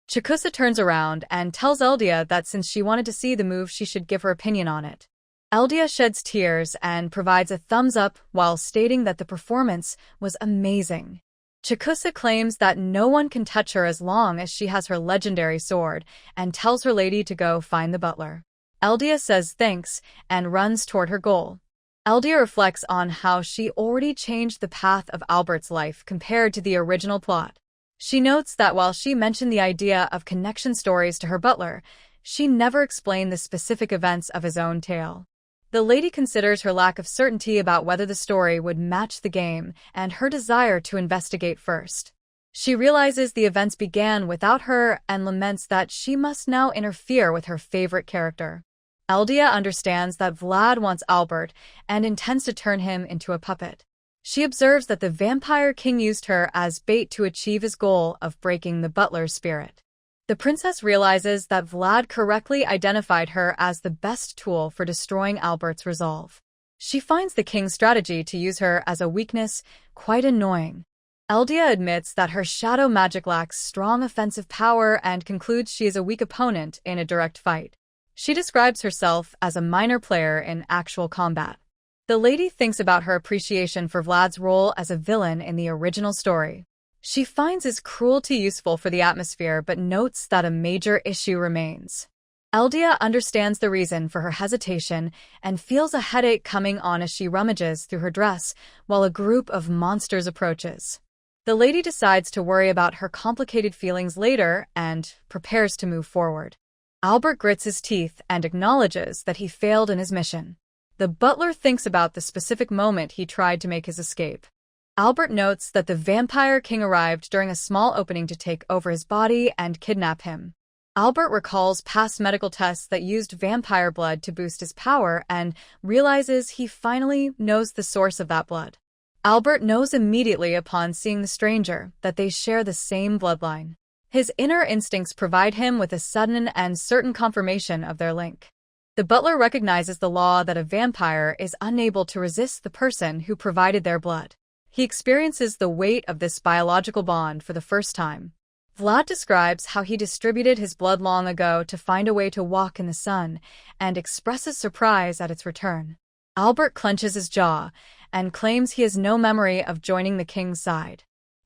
Chikusa turns around and tells Eldia that since she wanted to see the move, she should give her opinion on it. Eldia sheds tears and provides a thumbs up while stating that the performance was amazing. Chikusa claims that no one can touch her as long as she has her legendary sword and tells her lady to go find the butler. Eldia says thanks and runs toward her goal. Eldia reflects on how she already changed the path of Albert's life compared to the original plot. She notes that while she mentioned the idea of connection stories to her butler, she never explained the specific events of his own tale. The lady considers her lack of certainty about whether the story would match the game and her desire to investigate first. She realizes the events began without her and laments that she must now interfere with her favorite character. Eldia understands that Vlad wants Albert and intends to turn him into a puppet. She observes that the vampire king used her as bait to achieve his goal of breaking the butler's spirit. The princess realizes that Vlad correctly identified her as the best tool for destroying Albert's resolve. She finds the king's strategy to use her as a weakness quite annoying. Eldia admits that her shadow magic lacks strong offensive power and concludes she is a weak opponent in a direct fight. She describes herself as a minor player in actual combat. The lady thinks about her appreciation for Vlad's role as a villain in the original story. She finds his cruelty useful for the atmosphere but notes that a major issue remains. Eldia understands the reason for her hesitation and feels a headache coming on as she rummages through her dress while a group of monsters approaches. The lady decides to worry about her complicated feelings later and prepares to move forward. Albert grits his teeth and acknowledges that he failed in his mission. The butler thinks about the specific moment he tried to make his escape. Albert notes that the vampire king arrived during a small opening to take over his body and kidnap him. Albert recalls past medical tests that used vampire blood to boost his power and realizes he finally knows the source of that blood. Albert knows immediately upon seeing the stranger that they share the same bloodline. His inner instincts provide him with a sudden and certain confirmation of their link. The butler recognizes the law that a vampire is unable to resist the person who provided their blood. He experiences the weight of this biological bond for the first time. Vlad describes how he distributed his blood long ago to find a way to walk in the sun and expresses surprise at its return. Albert clenches his jaw and claims he has no memory of joining the king's side.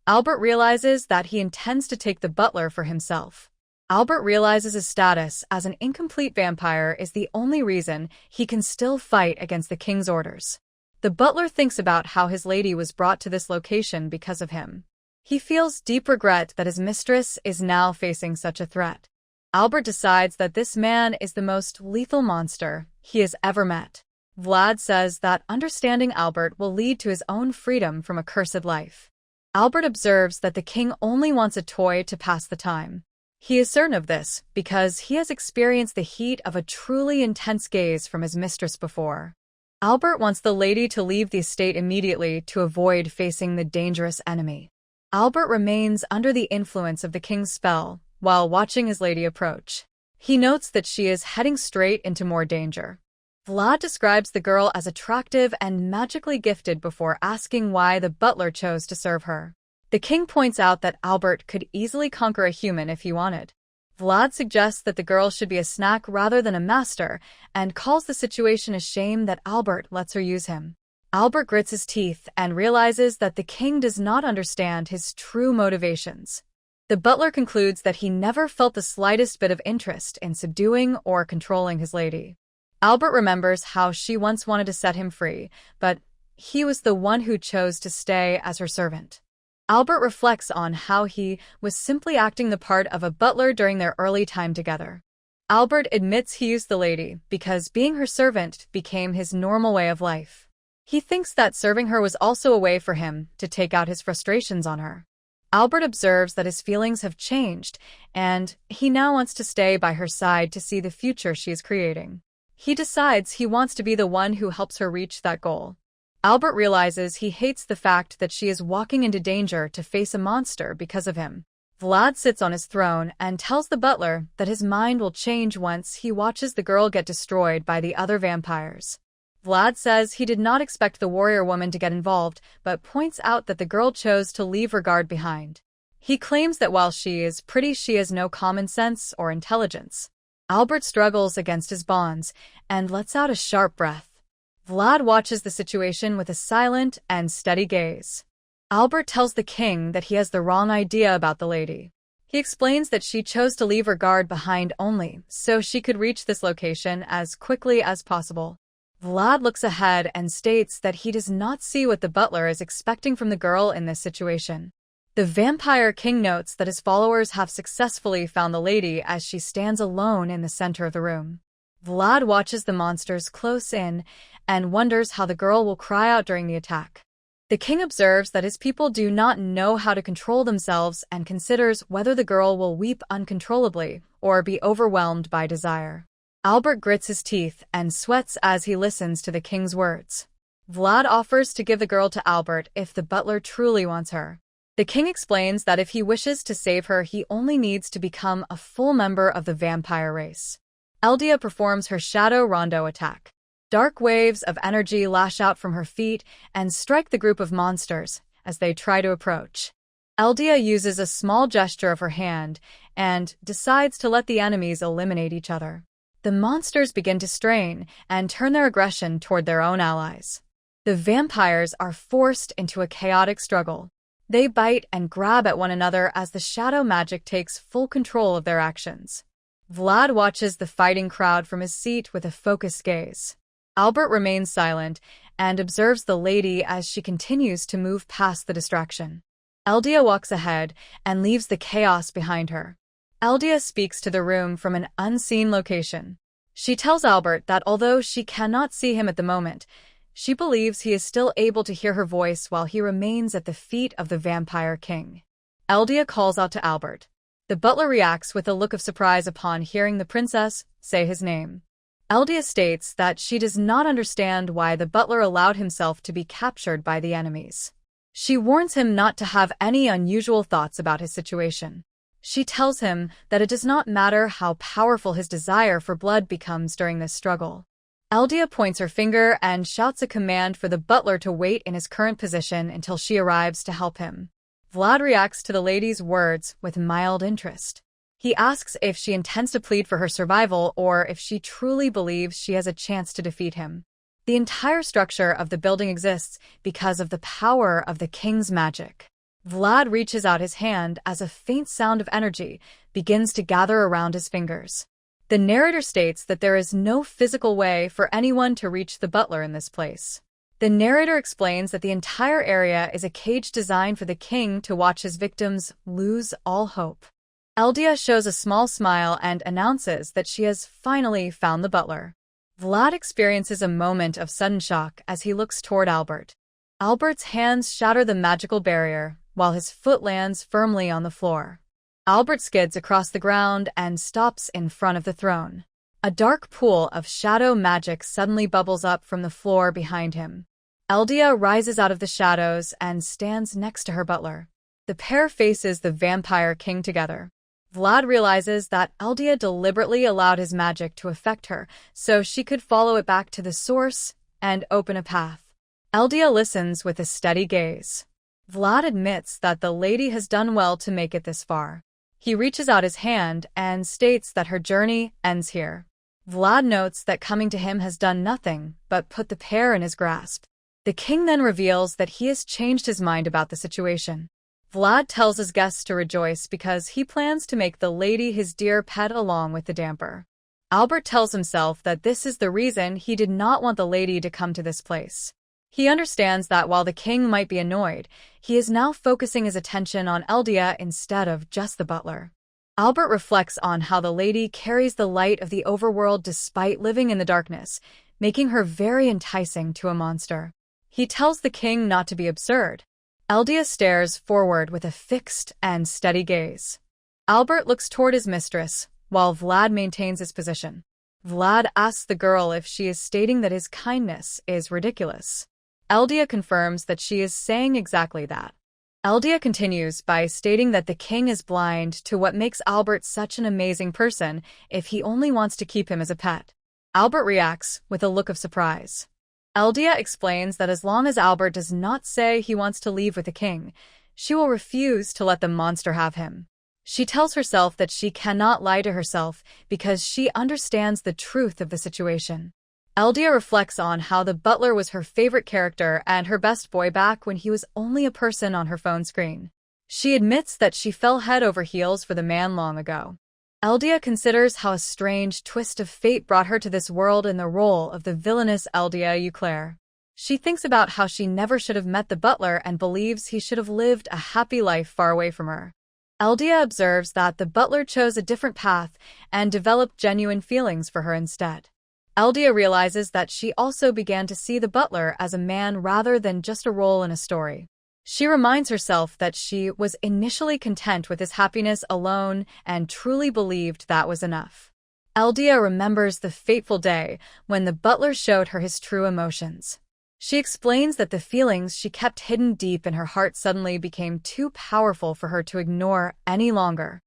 Albert realizes that he intends to take the butler for himself. Albert realizes his status as an incomplete vampire is the only reason he can still fight against the king's orders. The butler thinks about how his lady was brought to this location because of him. He feels deep regret that his mistress is now facing such a threat. Albert decides that this man is the most lethal monster he has ever met. Vlad says that understanding Albert will lead to his own freedom from a cursed life. Albert observes that the king only wants a toy to pass the time. He is certain of this because he has experienced the heat of a truly intense gaze from his mistress before. Albert wants the lady to leave the estate immediately to avoid facing the dangerous enemy. Albert remains under the influence of the king's spell while watching his lady approach. He notes that she is heading straight into more danger. Vlad describes the girl as attractive and magically gifted before asking why the butler chose to serve her. The king points out that Albert could easily conquer a human if he wanted. Vlad suggests that the girl should be a snack rather than a master and calls the situation a shame that Albert lets her use him. Albert grits his teeth and realizes that the king does not understand his true motivations. The butler concludes that he never felt the slightest bit of interest in subduing or controlling his lady. Albert remembers how she once wanted to set him free, but he was the one who chose to stay as her servant. Albert reflects on how he was simply acting the part of a butler during their early time together. Albert admits he used the lady because being her servant became his normal way of life. He thinks that serving her was also a way for him to take out his frustrations on her. Albert observes that his feelings have changed, and he now wants to stay by her side to see the future she is creating. He decides he wants to be the one who helps her reach that goal. Albert realizes he hates the fact that she is walking into danger to face a monster because of him. Vlad sits on his throne and tells the butler that his mind will change once he watches the girl get destroyed by the other vampires. Vlad says he did not expect the warrior woman to get involved, but points out that the girl chose to leave her guard behind. He claims that while she is pretty, she has no common sense or intelligence. Albert struggles against his bonds and lets out a sharp breath. Vlad watches the situation with a silent and steady gaze. Albert tells the king that he has the wrong idea about the lady. He explains that she chose to leave her guard behind only so she could reach this location as quickly as possible. Vlad looks ahead and states that he does not see what the butler is expecting from the girl in this situation. The vampire king notes that his followers have successfully found the lady as she stands alone in the center of the room. Vlad watches the monsters close in and wonders how the girl will cry out during the attack. The king observes that his people do not know how to control themselves and considers whether the girl will weep uncontrollably or be overwhelmed by desire. Albert grits his teeth and sweats as he listens to the king's words. Vlad offers to give the girl to Albert if the butler truly wants her. The king explains that if he wishes to save her, he only needs to become a full member of the vampire race. Eldia performs her shadow rondo attack. Dark waves of energy lash out from her feet and strike the group of monsters as they try to approach. Eldia uses a small gesture of her hand and decides to let the enemies eliminate each other. The monsters begin to strain and turn their aggression toward their own allies. The vampires are forced into a chaotic struggle. They bite and grab at one another as the shadow magic takes full control of their actions. Vlad watches the fighting crowd from his seat with a focused gaze. Albert remains silent and observes the lady as she continues to move past the distraction. Eldia walks ahead and leaves the chaos behind her. Eldia speaks to the room from an unseen location. She tells Albert that although she cannot see him at the moment, she believes he is still able to hear her voice while he remains at the feet of the vampire king. Eldia calls out to Albert. The butler reacts with a look of surprise upon hearing the princess say his name. Eldia states that she does not understand why the butler allowed himself to be captured by the enemies. She warns him not to have any unusual thoughts about his situation. She tells him that it does not matter how powerful his desire for blood becomes during this struggle. Eldia points her finger and shouts a command for the butler to wait in his current position until she arrives to help him. Vlad reacts to the lady's words with mild interest. He asks if she intends to plead for her survival or if she truly believes she has a chance to defeat him. The entire structure of the building exists because of the power of the king's magic. Vlad reaches out his hand as a faint sound of energy begins to gather around his fingers. The narrator states that there is no physical way for anyone to reach the butler in this place. The narrator explains that the entire area is a cage designed for the king to watch his victims lose all hope. Eldia shows a small smile and announces that she has finally found the butler. Vlad experiences a moment of sudden shock as he looks toward Albert. Albert's hands shatter the magical barrier, while his foot lands firmly on the floor. Albert skids across the ground and stops in front of the throne. A dark pool of shadow magic suddenly bubbles up from the floor behind him. Eldia rises out of the shadows and stands next to her butler. The pair faces the vampire king together. Vlad realizes that Eldia deliberately allowed his magic to affect her so she could follow it back to the source and open a path. Eldia listens with a steady gaze. Vlad admits that the lady has done well to make it this far. He reaches out his hand and states that her journey ends here. Vlad notes that coming to him has done nothing but put the pair in his grasp. The king then reveals that he has changed his mind about the situation. Vlad tells his guests to rejoice because he plans to make the lady his dear pet along with the damper. Albert tells himself that this is the reason he did not want the lady to come to this place. He understands that while the king might be annoyed, he is now focusing his attention on Eldia instead of just the butler. Albert reflects on how the lady carries the light of the overworld despite living in the darkness, making her very enticing to a monster. He tells the king not to be absurd. Eldia stares forward with a fixed and steady gaze. Albert looks toward his mistress, while Vlad maintains his position. Vlad asks the girl if she is stating that his kindness is ridiculous. Eldia confirms that she is saying exactly that. Eldia continues by stating that the king is blind to what makes Albert such an amazing person if he only wants to keep him as a pet. Albert reacts with a look of surprise. Eldia explains that as long as Albert does not say he wants to leave with the king, she will refuse to let the monster have him. She tells herself that she cannot lie to herself because she understands the truth of the situation. Eldia reflects on how the butler was her favorite character and her best boy back when he was only a person on her phone screen. She admits that she fell head over heels for the man long ago. Eldia considers how a strange twist of fate brought her to this world in the role of the villainous Eldia Euclair. She thinks about how she never should have met the butler and believes he should have lived a happy life far away from her. Eldia observes that the butler chose a different path and developed genuine feelings for her instead. Eldia realizes that she also began to see the butler as a man rather than just a role in a story. She reminds herself that she was initially content with his happiness alone and truly believed that was enough. Eldia remembers the fateful day when the butler showed her his true emotions. She explains that the feelings she kept hidden deep in her heart suddenly became too powerful for her to ignore any longer.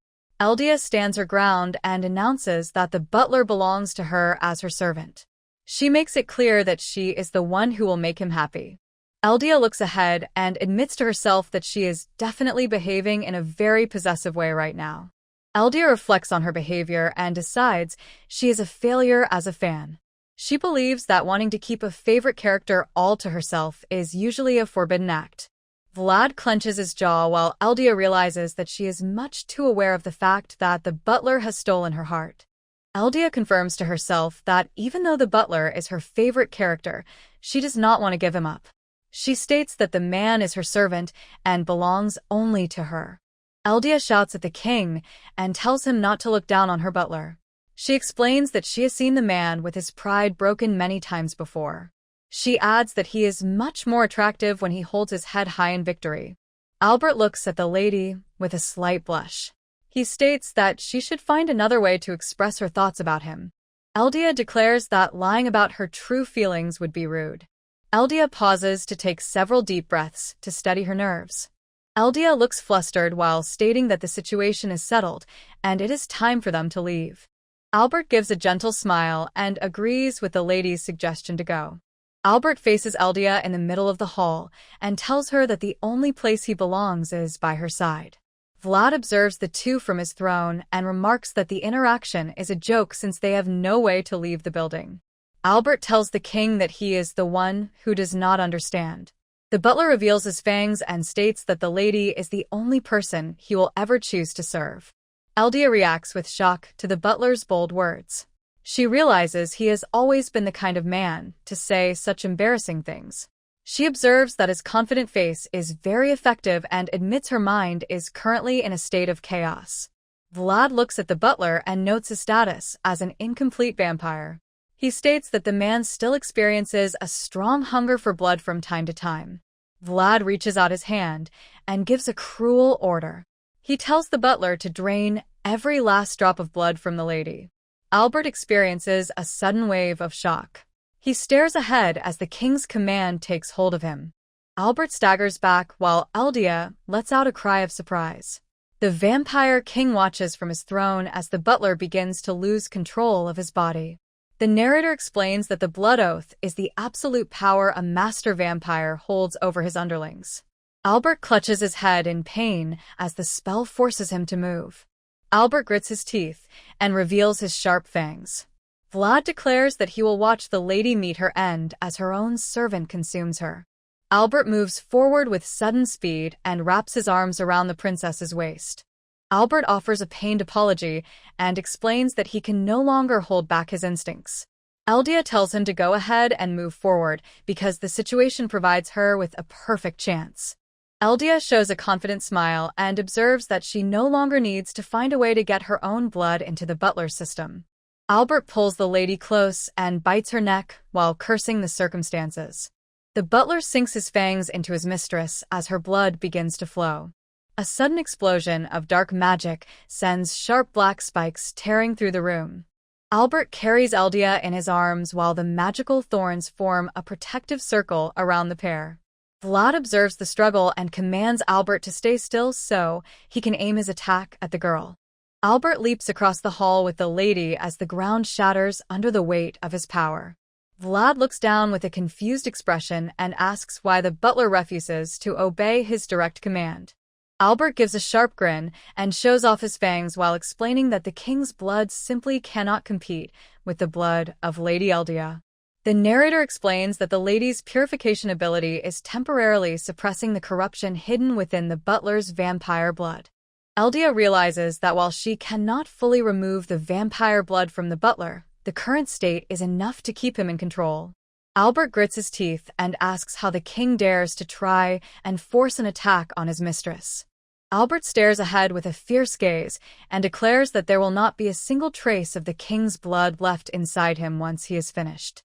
Eldia stands her ground and announces that the butler belongs to her as her servant. She makes it clear that she is the one who will make him happy. Eldia looks ahead and admits to herself that she is definitely behaving in a very possessive way right now. Eldia reflects on her behavior and decides she is a failure as a fan. She believes that wanting to keep a favorite character all to herself is usually a forbidden act. Vlad clenches his jaw while Eldia realizes that she is much too aware of the fact that the butler has stolen her heart. Eldia confirms to herself that even though the butler is her favorite character, she does not want to give him up. She states that the man is her servant and belongs only to her. Eldia shouts at the king and tells him not to look down on her butler. She explains that she has seen the man with his pride broken many times before. She adds that he is much more attractive when he holds his head high in victory. Albert looks at the lady with a slight blush. He states that she should find another way to express her thoughts about him. Eldia declares that lying about her true feelings would be rude. Eldia pauses to take several deep breaths to steady her nerves. Eldia looks flustered while stating that the situation is settled and it is time for them to leave. Albert gives a gentle smile and agrees with the lady's suggestion to go. Albert faces Eldia in the middle of the hall and tells her that the only place he belongs is by her side. Vlad observes the two from his throne and remarks that the interaction is a joke since they have no way to leave the building. Albert tells the king that he is the one who does not understand. The butler reveals his fangs and states that the lady is the only person he will ever choose to serve. Eldia reacts with shock to the butler's bold words. She realizes he has always been the kind of man to say such embarrassing things. She observes that his confident face is very effective and admits her mind is currently in a state of chaos. Vlad looks at the butler and notes his status as an incomplete vampire. He states that the man still experiences a strong hunger for blood from time to time. Vlad reaches out his hand and gives a cruel order. He tells the butler to drain every last drop of blood from the lady. Albert experiences a sudden wave of shock. He stares ahead as the king's command takes hold of him. Albert staggers back while Eldia lets out a cry of surprise. The vampire king watches from his throne as the butler begins to lose control of his body. The narrator explains that the blood oath is the absolute power a master vampire holds over his underlings. Albert clutches his head in pain as the spell forces him to move. Albert grits his teeth and reveals his sharp fangs. Vlad declares that he will watch the lady meet her end as her own servant consumes her. Albert moves forward with sudden speed and wraps his arms around the princess's waist. Albert offers a pained apology and explains that he can no longer hold back his instincts. Eldia tells him to go ahead and move forward because the situation provides her with a perfect chance. Eldia shows a confident smile and observes that she no longer needs to find a way to get her own blood into the butler's system. Albert pulls the lady close and bites her neck while cursing the circumstances. The butler sinks his fangs into his mistress as her blood begins to flow. A sudden explosion of dark magic sends sharp black spikes tearing through the room. Albert carries Eldia in his arms while the magical thorns form a protective circle around the pair. Vlad observes the struggle and commands Albert to stay still so he can aim his attack at the girl. Albert leaps across the hall with the lady as the ground shatters under the weight of his power. Vlad looks down with a confused expression and asks why the butler refuses to obey his direct command. Albert gives a sharp grin and shows off his fangs while explaining that the king's blood simply cannot compete with the blood of Lady Eldia. The narrator explains that the lady's purification ability is temporarily suppressing the corruption hidden within the butler's vampire blood. Eldia realizes that while she cannot fully remove the vampire blood from the butler, the current state is enough to keep him in control. Albert grits his teeth and asks how the king dares to try and force an attack on his mistress. Albert stares ahead with a fierce gaze and declares that there will not be a single trace of the king's blood left inside him once he is finished.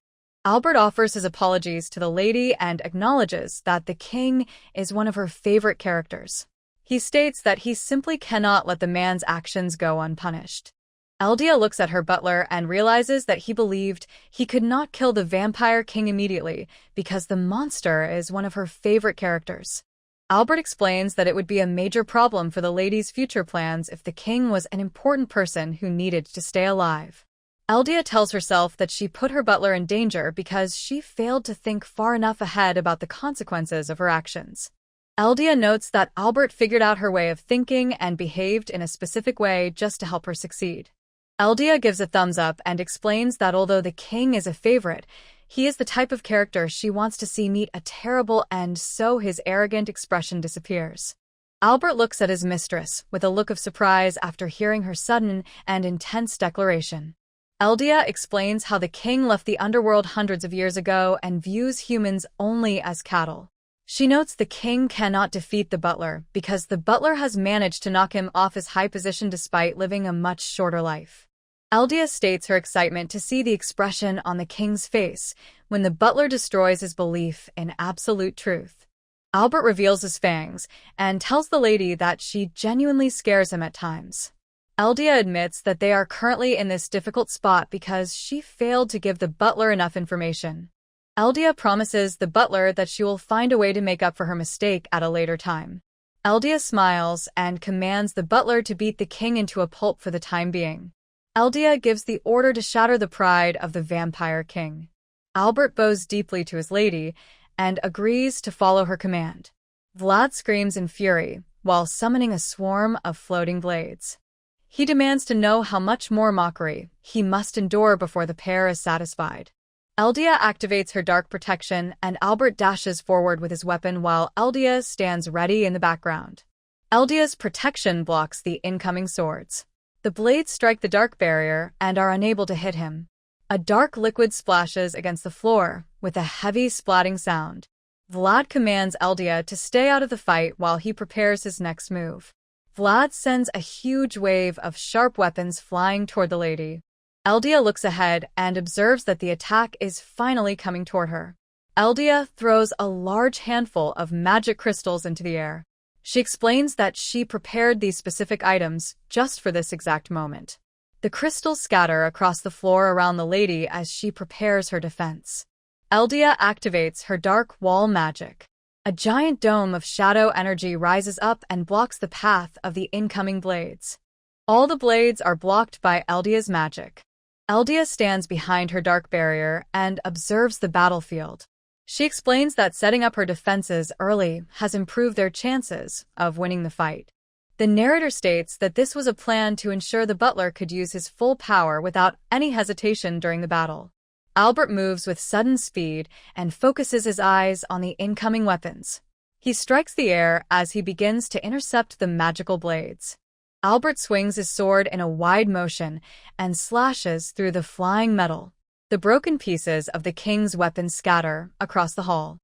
Albert offers his apologies to the lady and acknowledges that the king is one of her favorite characters. He states that he simply cannot let the man's actions go unpunished. Eldia looks at her butler and realizes that he believed he could not kill the vampire king immediately because the monster is one of her favorite characters. Albert explains that it would be a major problem for the lady's future plans if the king was an important person who needed to stay alive. Eldia tells herself that she put her butler in danger because she failed to think far enough ahead about the consequences of her actions. Eldia notes that Albert figured out her way of thinking and behaved in a specific way just to help her succeed. Eldia gives a thumbs up and explains that although the king is a favorite, he is the type of character she wants to see meet a terrible end, so his arrogant expression disappears. Albert looks at his mistress with a look of surprise after hearing her sudden and intense declaration. Eldia explains how the king left the underworld hundreds of years ago and views humans only as cattle. She notes the king cannot defeat the butler because the butler has managed to knock him off his high position despite living a much shorter life. Eldia states her excitement to see the expression on the king's face when the butler destroys his belief in absolute truth. Albert reveals his fangs and tells the lady that she genuinely scares him at times. Eldia admits that they are currently in this difficult spot because she failed to give the butler enough information. Eldia promises the butler that she will find a way to make up for her mistake at a later time. Eldia smiles and commands the butler to beat the king into a pulp for the time being. Eldia gives the order to shatter the pride of the vampire king. Albert bows deeply to his lady and agrees to follow her command. Vlad screams in fury while summoning a swarm of floating blades. He demands to know how much more mockery he must endure before the pair is satisfied. Eldia activates her dark protection and Albert dashes forward with his weapon while Eldia stands ready in the background. Eldia's protection blocks the incoming swords. The blades strike the dark barrier and are unable to hit him. A dark liquid splashes against the floor with a heavy splatting sound. Vlad commands Eldia to stay out of the fight while he prepares his next move. Vlad sends a huge wave of sharp weapons flying toward the lady. Eldia looks ahead and observes that the attack is finally coming toward her. Eldia throws a large handful of magic crystals into the air. She explains that she prepared these specific items just for this exact moment. The crystals scatter across the floor around the lady as she prepares her defense. Eldia activates her dark wall magic. A giant dome of shadow energy rises up and blocks the path of the incoming blades. All the blades are blocked by Eldia's magic. Eldia stands behind her dark barrier and observes the battlefield. She explains that setting up her defenses early has improved their chances of winning the fight. The narrator states that this was a plan to ensure the butler could use his full power without any hesitation during the battle. Albert moves with sudden speed and focuses his eyes on the incoming weapons. He strikes the air as he begins to intercept the magical blades. Albert swings his sword in a wide motion and slashes through the flying metal. The broken pieces of the king's weapons scatter across the hall.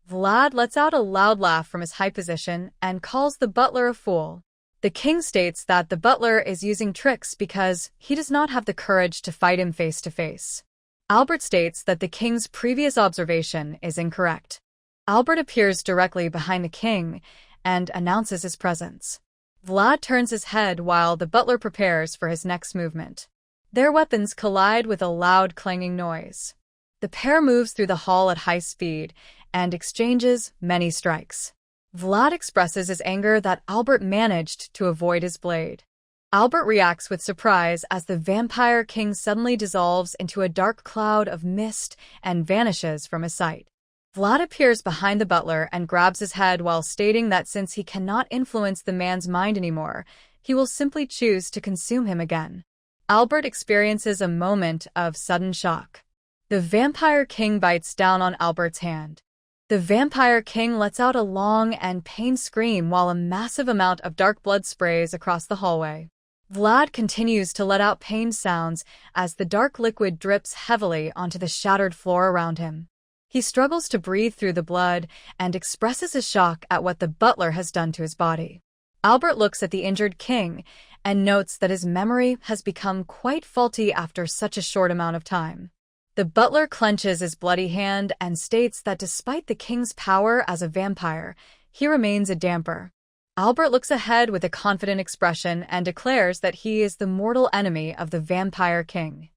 Vlad lets out a loud laugh from his high position and calls the butler a fool. The king states that the butler is using tricks because he does not have the courage to fight him face to face. Albert states that the king's previous observation is incorrect. Albert appears directly behind the king and announces his presence. Vlad turns his head while the butler prepares for his next movement. Their weapons collide with a loud clanging noise. The pair moves through the hall at high speed and exchanges many strikes. Vlad expresses his anger that Albert managed to avoid his blade. Albert reacts with surprise as the vampire king suddenly dissolves into a dark cloud of mist and vanishes from his sight. Vlad appears behind the butler and grabs his head while stating that since he cannot influence the man's mind anymore, he will simply choose to consume him again. Albert experiences a moment of sudden shock. The vampire king bites down on Albert's hand. The vampire king lets out a long and pained scream while a massive amount of dark blood sprays across the hallway. Vlad continues to let out pained sounds as the dark liquid drips heavily onto the shattered floor around him. He struggles to breathe through the blood and expresses his shock at what the butler has done to his body. Albert looks at the injured king and notes that his memory has become quite faulty after such a short amount of time. The butler clenches his bloody hand and states that despite the king's power as a vampire, he remains a damper. Albert looks ahead with a confident expression and declares that he is the mortal enemy of the vampire king.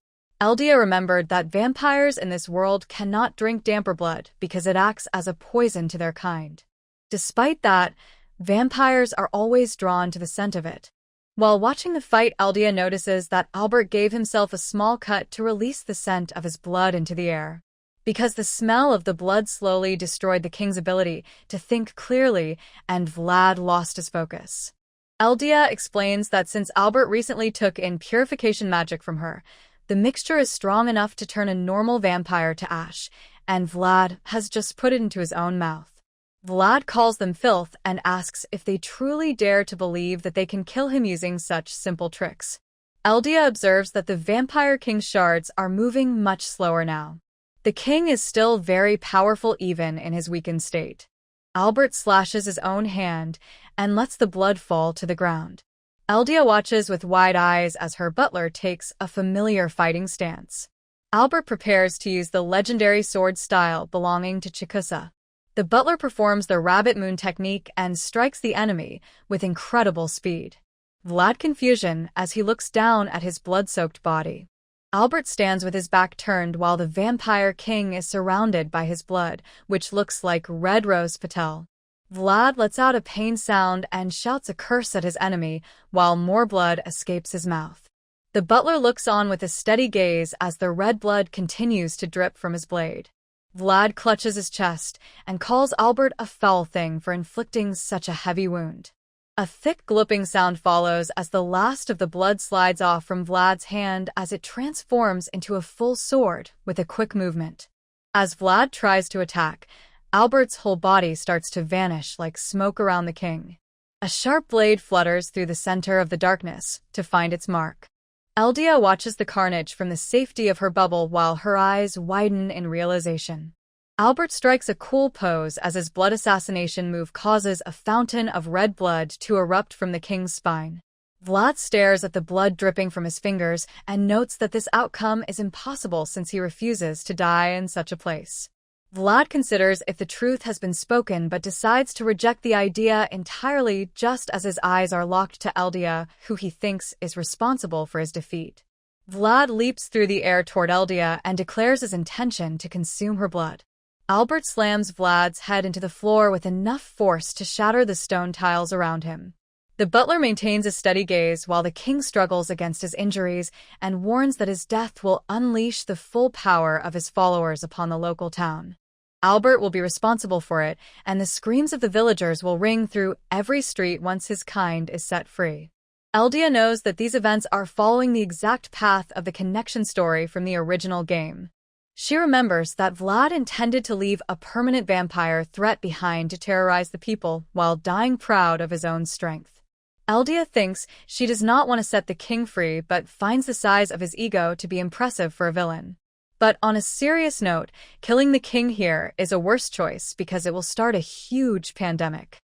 Eldia remembered that vampires in this world cannot drink damper blood because it acts as a poison to their kind. Despite that, vampires are always drawn to the scent of it. While watching the fight, Eldia notices that Albert gave himself a small cut to release the scent of his blood into the air. Because the smell of the blood slowly destroyed the king's ability to think clearly, and Vlad lost his focus. Eldia explains that since Albert recently took in purification magic from her, the mixture is strong enough to turn a normal vampire to ash, and Vlad has just put it into his own mouth. Vlad calls them filth and asks if they truly dare to believe that they can kill him using such simple tricks. Eldia observes that the vampire king's shards are moving much slower now. The king is still very powerful even in his weakened state. Albert slashes his own hand and lets the blood fall to the ground. Eldia watches with wide eyes as her butler takes a familiar fighting stance. Albert prepares to use the legendary sword style belonging to Chikusa. The butler performs the rabbit moon technique and strikes the enemy with incredible speed. Vlad confusion as he looks down at his blood-soaked body. Albert stands with his back turned while the vampire king is surrounded by his blood, which looks like red rose petal. Vlad lets out a pained sound and shouts a curse at his enemy while more blood escapes his mouth. The butler looks on with a steady gaze as the red blood continues to drip from his blade. Vlad clutches his chest and calls Albert a foul thing for inflicting such a heavy wound. A thick glooping sound follows as the last of the blood slides off from Vlad's hand as it transforms into a full sword with a quick movement. As Vlad tries to attack, Albert's whole body starts to vanish like smoke around the king. A sharp blade flutters through the center of the darkness to find its mark. Eldia watches the carnage from the safety of her bubble while her eyes widen in realization. Albert strikes a cool pose as his blood assassination move causes a fountain of red blood to erupt from the king's spine. Vlad stares at the blood dripping from his fingers and notes that this outcome is impossible since he refuses to die in such a place. Vlad considers if the truth has been spoken but decides to reject the idea entirely just as his eyes are locked to Eldia, who he thinks is responsible for his defeat. Vlad leaps through the air toward Eldia and declares his intention to consume her blood. Albert slams Vlad's head into the floor with enough force to shatter the stone tiles around him. The butler maintains a steady gaze while the king struggles against his injuries and warns that his death will unleash the full power of his followers upon the local town. Albert will be responsible for it, and the screams of the villagers will ring through every street once his kind is set free. Eldia knows that these events are following the exact path of the connection story from the original game. She remembers that Vlad intended to leave a permanent vampire threat behind to terrorize the people while dying proud of his own strength. Eldia thinks she does not want to set the king free but finds the size of his ego to be impressive for a villain. But on a serious note, killing the king here is a worse choice because it will start a huge pandemic.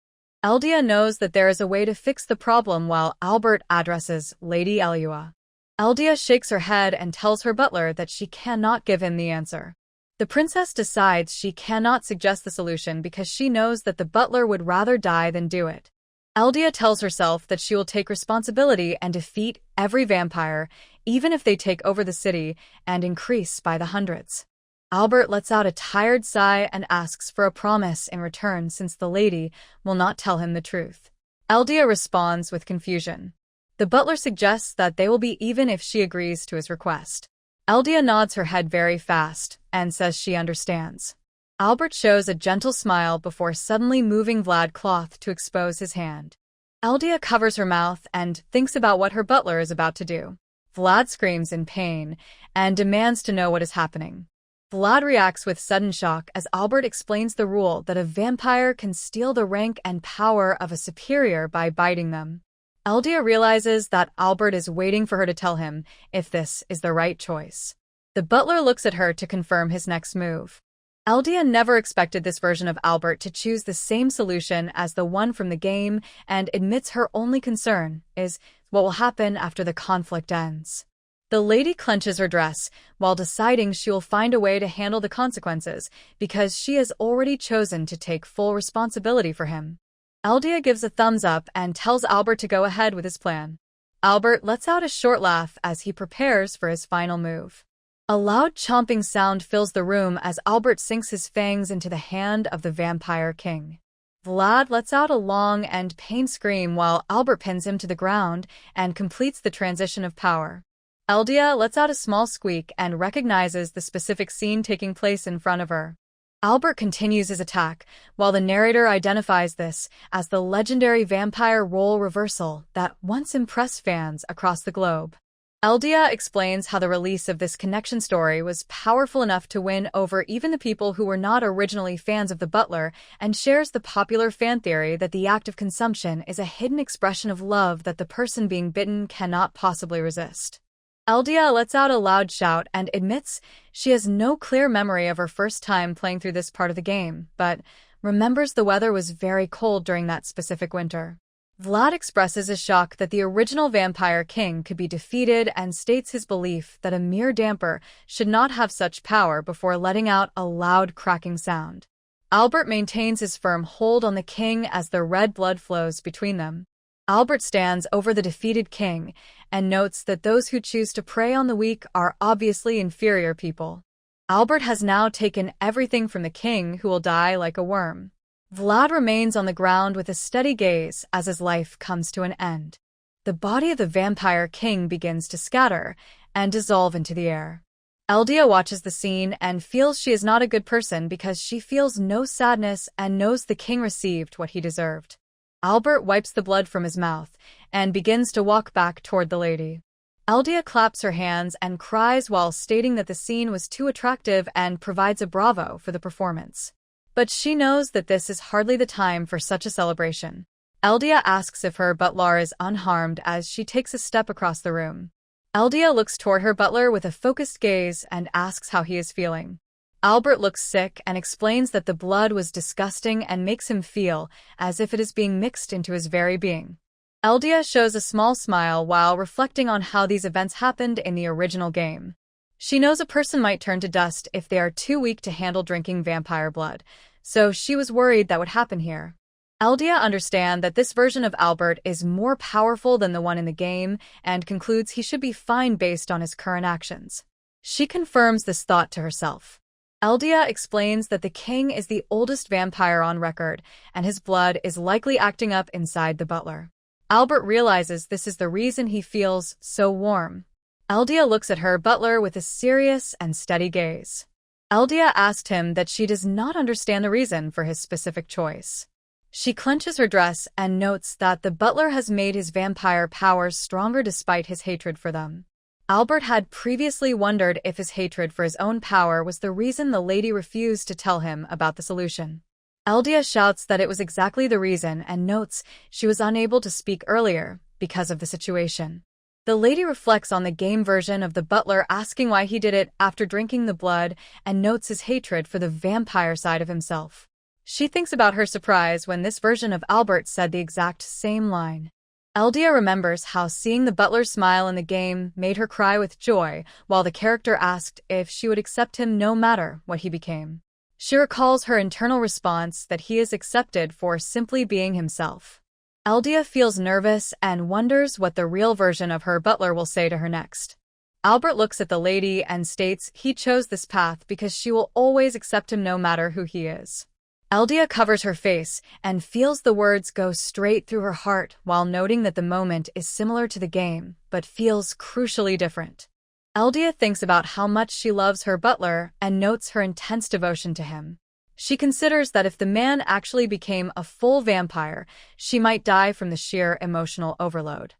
Eldia knows that there is a way to fix the problem while Albert addresses Lady Elua. Eldia shakes her head and tells her butler that she cannot give him the answer. The princess decides she cannot suggest the solution because she knows that the butler would rather die than do it. Eldia tells herself that she will take responsibility and defeat every vampire, even if they take over the city and increase by the hundreds. Albert lets out a tired sigh and asks for a promise in return since the lady will not tell him the truth. Eldia responds with confusion. The butler suggests that they will be even if she agrees to his request. Eldia nods her head very fast and says she understands. Albert shows a gentle smile before suddenly moving Vlad's cloth to expose his hand. Eldia covers her mouth and thinks about what her butler is about to do. Vlad screams in pain and demands to know what is happening. Vlad reacts with sudden shock as Albert explains the rule that a vampire can steal the rank and power of a superior by biting them. Eldia realizes that Albert is waiting for her to tell him if this is the right choice. The butler looks at her to confirm his next move. Eldia never expected this version of Albert to choose the same solution as the one from the game and admits her only concern is what will happen after the conflict ends. The lady clenches her dress while deciding she will find a way to handle the consequences because she has already chosen to take full responsibility for him. Eldia gives a thumbs up and tells Albert to go ahead with his plan. Albert lets out a short laugh as he prepares for his final move. A loud chomping sound fills the room as Albert sinks his fangs into the hand of the vampire king. Vlad lets out a long and pained scream while Albert pins him to the ground and completes the transition of power. Eldia lets out a small squeak and recognizes the specific scene taking place in front of her. Albert continues his attack, while the narrator identifies this as the legendary vampire role reversal that once impressed fans across the globe. Eldia explains how the release of this connection story was powerful enough to win over even the people who were not originally fans of the butler and shares the popular fan theory that the act of consumption is a hidden expression of love that the person being bitten cannot possibly resist. Eldia lets out a loud shout and admits she has no clear memory of her first time playing through this part of the game, but remembers the weather was very cold during that specific winter. Vlad expresses his shock that the original vampire king could be defeated and states his belief that a mere damper should not have such power before letting out a loud cracking sound. Albert maintains his firm hold on the king as the red blood flows between them. Albert stands over the defeated king and notes that those who choose to prey on the weak are obviously inferior people. Albert has now taken everything from the king, who will die like a worm. Vlad remains on the ground with a steady gaze as his life comes to an end. The body of the vampire king begins to scatter and dissolve into the air. Eldia watches the scene and feels she is not a good person because she feels no sadness and knows the king received what he deserved. Albert wipes the blood from his mouth and begins to walk back toward the lady. Eldia claps her hands and cries while stating that the scene was too attractive and provides a bravo for the performance. But she knows that this is hardly the time for such a celebration. Eldia asks if her butler is unharmed as she takes a step across the room. Eldia looks toward her butler with a focused gaze and asks how he is feeling. Albert looks sick and explains that the blood was disgusting and makes him feel as if it is being mixed into his very being. Eldia shows a small smile while reflecting on how these events happened in the original game. She knows a person might turn to dust if they are too weak to handle drinking vampire blood, so she was worried that would happen here. Eldia understands that this version of Albert is more powerful than the one in the game and concludes he should be fine based on his current actions. She confirms this thought to herself. Eldia explains that the king is the oldest vampire on record, and his blood is likely acting up inside the butler. Albert realizes this is the reason he feels so warm. Eldia looks at her butler with a serious and steady gaze. Eldia asked him that she does not understand the reason for his specific choice. She clenches her dress and notes that the butler has made his vampire powers stronger despite his hatred for them. Albert had previously wondered if his hatred for his own power was the reason the lady refused to tell him about the solution. Eldia shouts that it was exactly the reason and notes she was unable to speak earlier because of the situation. The lady reflects on the game version of the butler asking why he did it after drinking the blood and notes his hatred for the vampire side of himself. She thinks about her surprise when this version of Albert said the exact same line. Eldia remembers how seeing the butler's smile in the game made her cry with joy, while the character asked if she would accept him no matter what he became. She recalls her internal response that he is accepted for simply being himself. Eldia feels nervous and wonders what the real version of her butler will say to her next. Albert looks at the lady and states he chose this path because she will always accept him no matter who he is. Eldia covers her face and feels the words go straight through her heart while noting that the moment is similar to the game, but feels crucially different. Eldia thinks about how much she loves her butler and notes her intense devotion to him. She considers that if the man actually became a full vampire, she might die from the sheer emotional overload.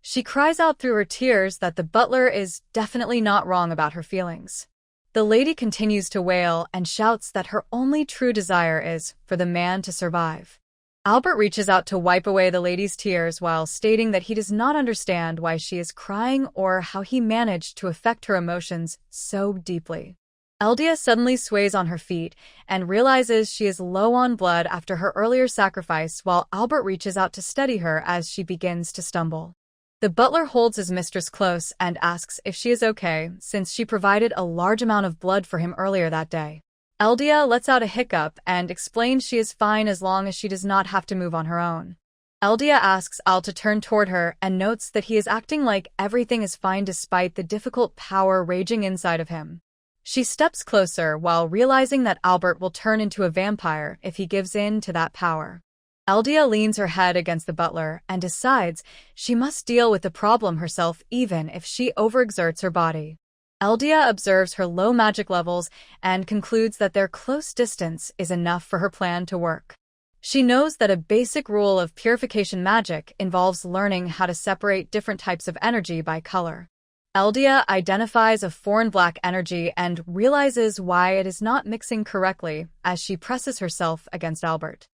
She cries out through her tears that the butler is definitely not wrong about her feelings. The lady continues to wail and shouts that her only true desire is for the man to survive. Albert reaches out to wipe away the lady's tears while stating that he does not understand why she is crying or how he managed to affect her emotions so deeply. Eldia suddenly sways on her feet and realizes she is low on blood after her earlier sacrifice while Albert reaches out to steady her as she begins to stumble. The butler holds his mistress close and asks if she is okay, since she provided a large amount of blood for him earlier that day. Eldia lets out a hiccup and explains she is fine as long as she does not have to move on her own. Eldia asks Al to turn toward her and notes that he is acting like everything is fine despite the difficult power raging inside of him. She steps closer while realizing that Albert will turn into a vampire if he gives in to that power. Eldia leans her head against the butler and decides she must deal with the problem herself even if she overexerts her body. Eldia observes her low magic levels and concludes that their close distance is enough for her plan to work. She knows that a basic rule of purification magic involves learning how to separate different types of energy by color. Eldia identifies a foreign black energy and realizes why it is not mixing correctly as she presses herself against Albert.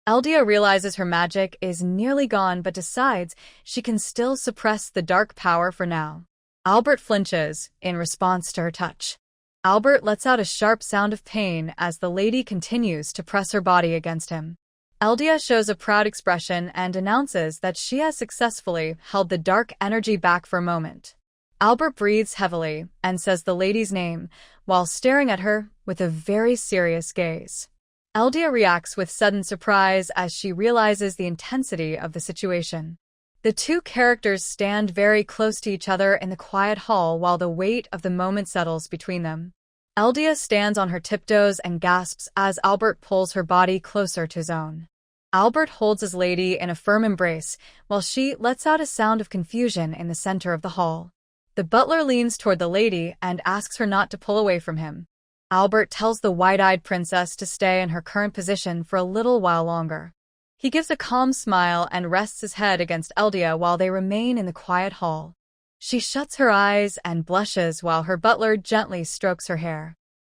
Eldia realizes her magic is nearly gone but decides she can still suppress the dark power for now. Albert flinches in response to her touch. Albert lets out a sharp sound of pain as the lady continues to press her body against him. Eldia shows a proud expression and announces that she has successfully held the dark energy back for a moment. Albert breathes heavily and says the lady's name while staring at her with a very serious gaze. Eldia reacts with sudden surprise as she realizes the intensity of the situation. The two characters stand very close to each other in the quiet hall while the weight of the moment settles between them. Eldia stands on her tiptoes and gasps as Albert pulls her body closer to his own. Albert holds his lady in a firm embrace while she lets out a sound of confusion in the center of the hall. The butler leans toward the lady and asks her not to pull away from him. Albert tells the wide-eyed princess to stay in her current position for a little while longer. He gives a calm smile and rests his head against Eldia while they remain in the quiet hall. She shuts her eyes and blushes while her butler gently strokes her hair.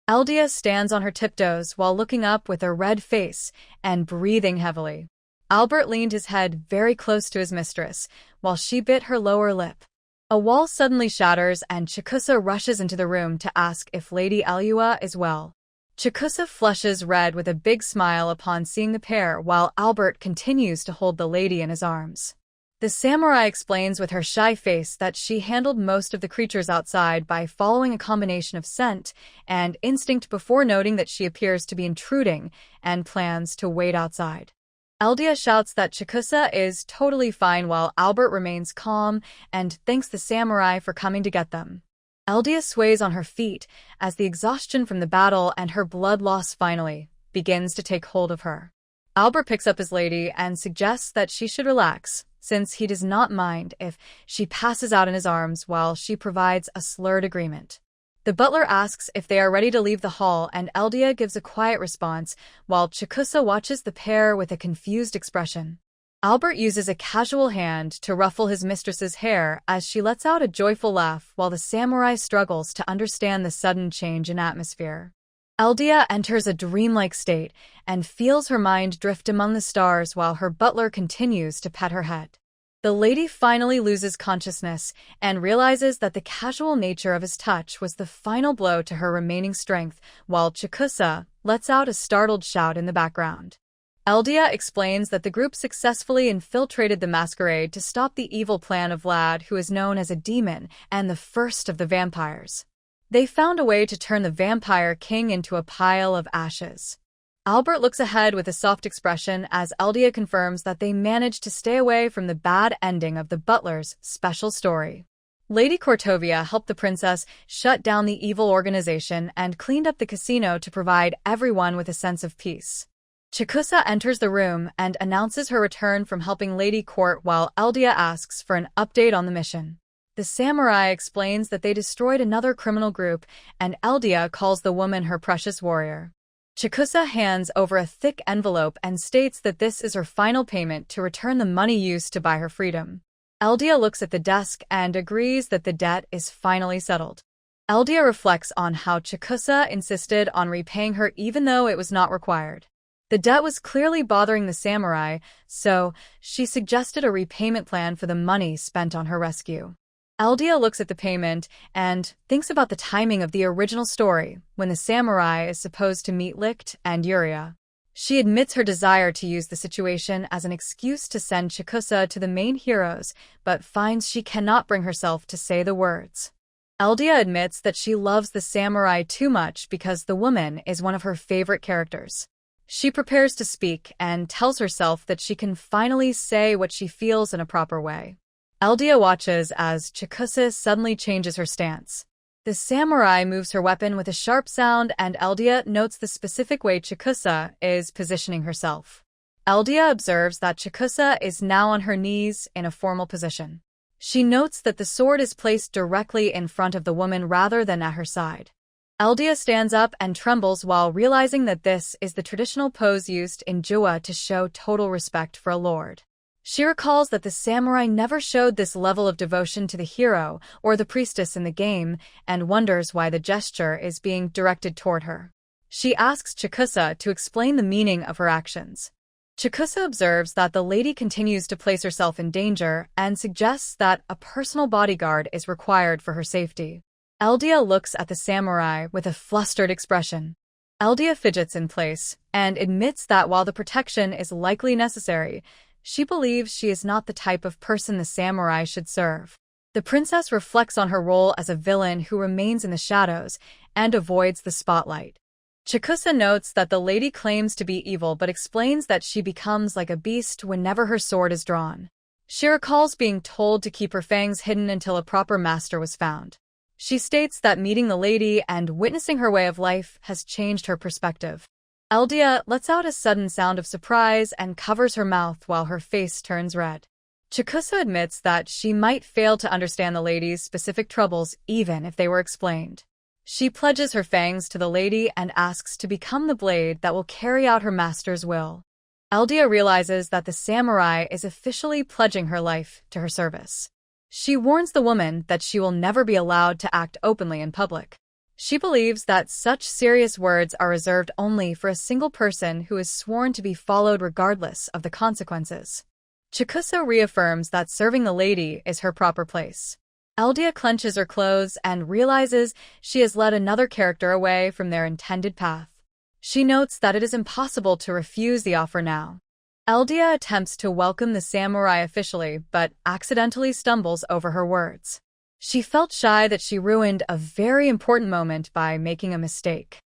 Eldia stands on her tiptoes while looking up with a red face and breathing heavily. Albert leaned his head very close to his mistress while she bit her lower lip. A wall suddenly shatters and Chikusa rushes into the room to ask if Lady Elua is well. Chikusa flushes red with a big smile upon seeing the pair while Albert continues to hold the lady in his arms. The samurai explains with her shy face that she handled most of the creatures outside by following a combination of scent and instinct before noting that she appears to be intruding and plans to wait outside. Eldia shouts that Chikusa is totally fine while Albert remains calm and thanks the samurai for coming to get them. Eldia sways on her feet as the exhaustion from the battle and her blood loss finally begins to take hold of her. Albert picks up his lady and suggests that she should relax, since he does not mind if she passes out in his arms while she provides a slurred agreement. The butler asks if they are ready to leave the hall, and Eldia gives a quiet response, while Chikusa watches the pair with a confused expression. Albert uses a casual hand to ruffle his mistress's hair as she lets out a joyful laugh while the samurai struggles to understand the sudden change in atmosphere. Eldia enters a dreamlike state and feels her mind drift among the stars while her butler continues to pet her head. The lady finally loses consciousness and realizes that the casual nature of his touch was the final blow to her remaining strength, while Chikusa lets out a startled shout in the background. Eldia explains that the group successfully infiltrated the masquerade to stop the evil plan of Vlad, who is known as a demon and the first of the vampires. They found a way to turn the vampire king into a pile of ashes. Albert looks ahead with a soft expression as Eldia confirms that they managed to stay away from the bad ending of the butler's special story. Lady Kortovia helped the princess shut down the evil organization and cleaned up the casino to provide everyone with a sense of peace. Chikusa enters the room and announces her return from helping Lady Court while Eldia asks for an update on the mission. The samurai explains that they destroyed another criminal group, and Eldia calls the woman her precious warrior. Chikusa hands over a thick envelope and states that this is her final payment to return the money used to buy her freedom. Eldia looks at the desk and agrees that the debt is finally settled. Eldia reflects on how Chikusa insisted on repaying her even though it was not required. The debt was clearly bothering the samurai, so she suggested a repayment plan for the money spent on her rescue. Eldia looks at the payment and thinks about the timing of the original story, when the samurai is supposed to meet Licht and Yuria. She admits her desire to use the situation as an excuse to send Chikusa to the main heroes, but finds she cannot bring herself to say the words. Eldia admits that she loves the samurai too much because the woman is one of her favorite characters. She prepares to speak and tells herself that she can finally say what she feels in a proper way. Eldia watches as Chikusa suddenly changes her stance. The samurai moves her weapon with a sharp sound, and Eldia notes the specific way Chikusa is positioning herself. Eldia observes that Chikusa is now on her knees in a formal position. She notes that the sword is placed directly in front of the woman rather than at her side. Eldia stands up and trembles while realizing that this is the traditional pose used in Jua to show total respect for a lord. She recalls that the samurai never showed this level of devotion to the hero or the priestess in the game and wonders why the gesture is being directed toward her. She asks Chikusa to explain the meaning of her actions. Chikusa observes that the lady continues to place herself in danger and suggests that a personal bodyguard is required for her safety. Eldia looks at the samurai with a flustered expression. Eldia fidgets in place and admits that while the protection is likely necessary, she believes she is not the type of person the samurai should serve. The princess reflects on her role as a villain who remains in the shadows and avoids the spotlight. Chikusa notes that the lady claims to be evil but explains that she becomes like a beast whenever her sword is drawn. She recalls being told to keep her fangs hidden until a proper master was found. She states that meeting the lady and witnessing her way of life has changed her perspective. Eldia lets out a sudden sound of surprise and covers her mouth while her face turns red. Chikusa admits that she might fail to understand the lady's specific troubles even if they were explained. She pledges her fangs to the lady and asks to become the blade that will carry out her master's will. Eldia realizes that the samurai is officially pledging her life to her service. She warns the woman that she will never be allowed to act openly in public. She believes that such serious words are reserved only for a single person who is sworn to be followed regardless of the consequences. Chikusa reaffirms that serving the lady is her proper place. Eldia clenches her clothes and realizes she has led another character away from their intended path. She notes that it is impossible to refuse the offer now. Eldia attempts to welcome the samurai officially, but accidentally stumbles over her words. She felt shy that she ruined a very important moment by making a mistake.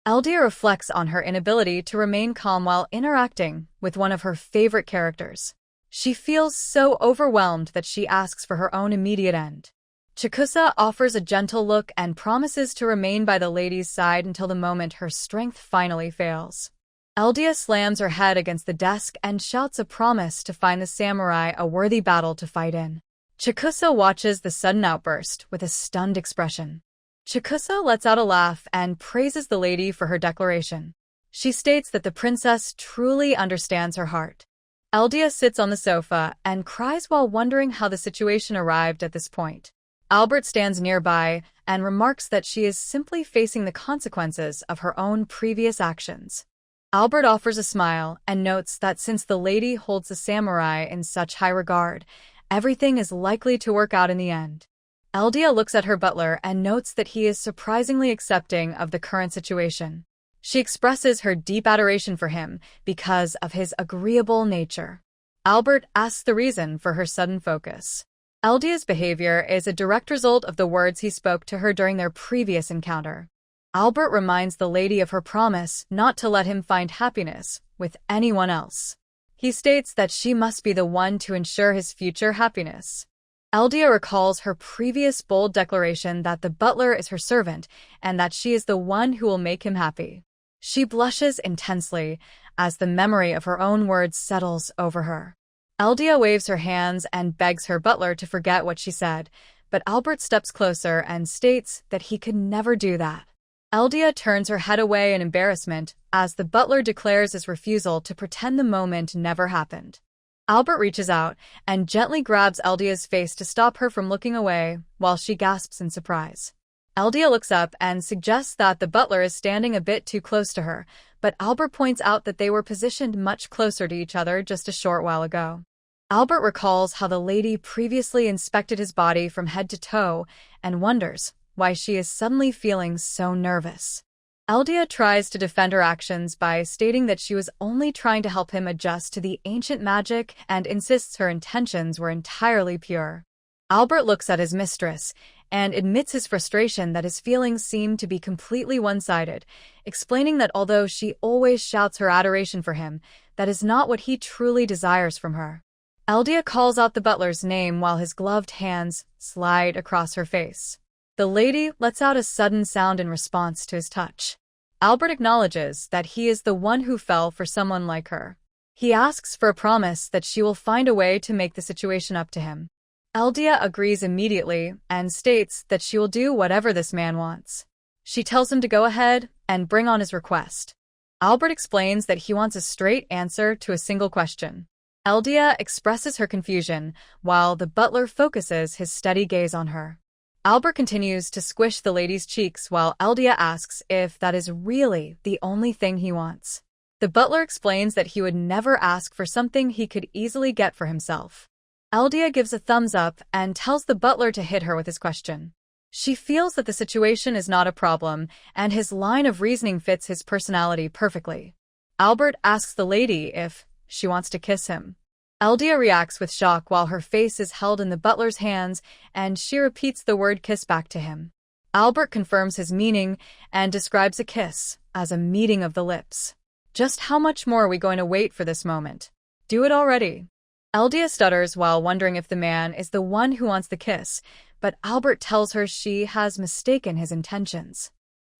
Eldia reflects on her inability to remain calm while interacting with one of her favorite characters. She feels so overwhelmed that she asks for her own immediate end. Chikusa offers a gentle look and promises to remain by the lady's side until the moment her strength finally fails. Eldia slams her head against the desk and shouts a promise to find the samurai a worthy battle to fight in. Chikusa watches the sudden outburst with a stunned expression. Chikusa lets out a laugh and praises the lady for her declaration. She states that the princess truly understands her heart. Eldia sits on the sofa and cries while wondering how the situation arrived at this point. Albert stands nearby and remarks that she is simply facing the consequences of her own previous actions. Albert offers a smile and notes that since the lady holds the samurai in such high regard, everything is likely to work out in the end. Eldia looks at her butler and notes that he is surprisingly accepting of the current situation. She expresses her deep adoration for him because of his agreeable nature. Albert asks the reason for her sudden focus. Eldia's behavior is a direct result of the words he spoke to her during their previous encounter. Albert reminds the lady of her promise not to let him find happiness with anyone else. He states that she must be the one to ensure his future happiness. Eldia recalls her previous bold declaration that the butler is her servant and that she is the one who will make him happy. She blushes intensely as the memory of her own words settles over her. Eldia waves her hands and begs her butler to forget what she said, but Albert steps closer and states that he could never do that. Eldia turns her head away in embarrassment as the butler declares his refusal to pretend the moment never happened. Albert reaches out and gently grabs Eldia's face to stop her from looking away while she gasps in surprise. Eldia looks up and suggests that the butler is standing a bit too close to her, but Albert points out that they were positioned much closer to each other just a short while ago. Albert recalls how the lady previously inspected his body from head to toe and wonders why she is suddenly feeling so nervous. Eldia tries to defend her actions by stating that she was only trying to help him adjust to the ancient magic and insists her intentions were entirely pure. Albert looks at his mistress and admits his frustration that his feelings seem to be completely one-sided, explaining that although she always shouts her adoration for him, that is not what he truly desires from her. Eldia calls out the butler's name while his gloved hands slide across her face. The lady lets out a sudden sound in response to his touch. Albert acknowledges that he is the one who fell for someone like her. He asks for a promise that she will find a way to make the situation up to him. Eldia agrees immediately and states that she will do whatever this man wants. She tells him to go ahead and bring on his request. Albert explains that he wants a straight answer to a single question. Eldia expresses her confusion while the butler focuses his steady gaze on her. Albert continues to squish the lady's cheeks while Eldia asks if that is really the only thing he wants. The butler explains that he would never ask for something he could easily get for himself. Eldia gives a thumbs up and tells the butler to hit her with his question. She feels that the situation is not a problem, and his line of reasoning fits his personality perfectly. Albert asks the lady if she wants to kiss him. Eldia reacts with shock while her face is held in the butler's hands, and she repeats the word kiss back to him. Albert confirms his meaning and describes a kiss as a meeting of the lips. Just how much more are we going to wait for this moment? Do it already. Eldia stutters while wondering if the man is the one who wants the kiss, but Albert tells her she has mistaken his intentions.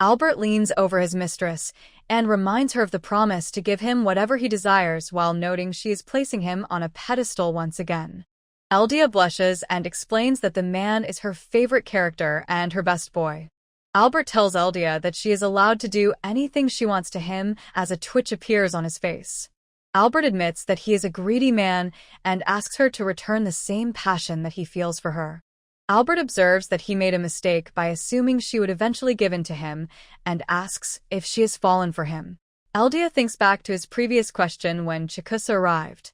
Albert leans over his mistress and reminds her of the promise to give him whatever he desires while noting she is placing him on a pedestal once again. Eldia blushes and explains that the man is her favorite character and her best boy. Albert tells Eldia that she is allowed to do anything she wants to him as a twitch appears on his face. Albert admits that he is a greedy man and asks her to return the same passion that he feels for her. Albert observes that he made a mistake by assuming she would eventually give in to him and asks if she has fallen for him. Eldia thinks back to his previous question when Chikusa arrived.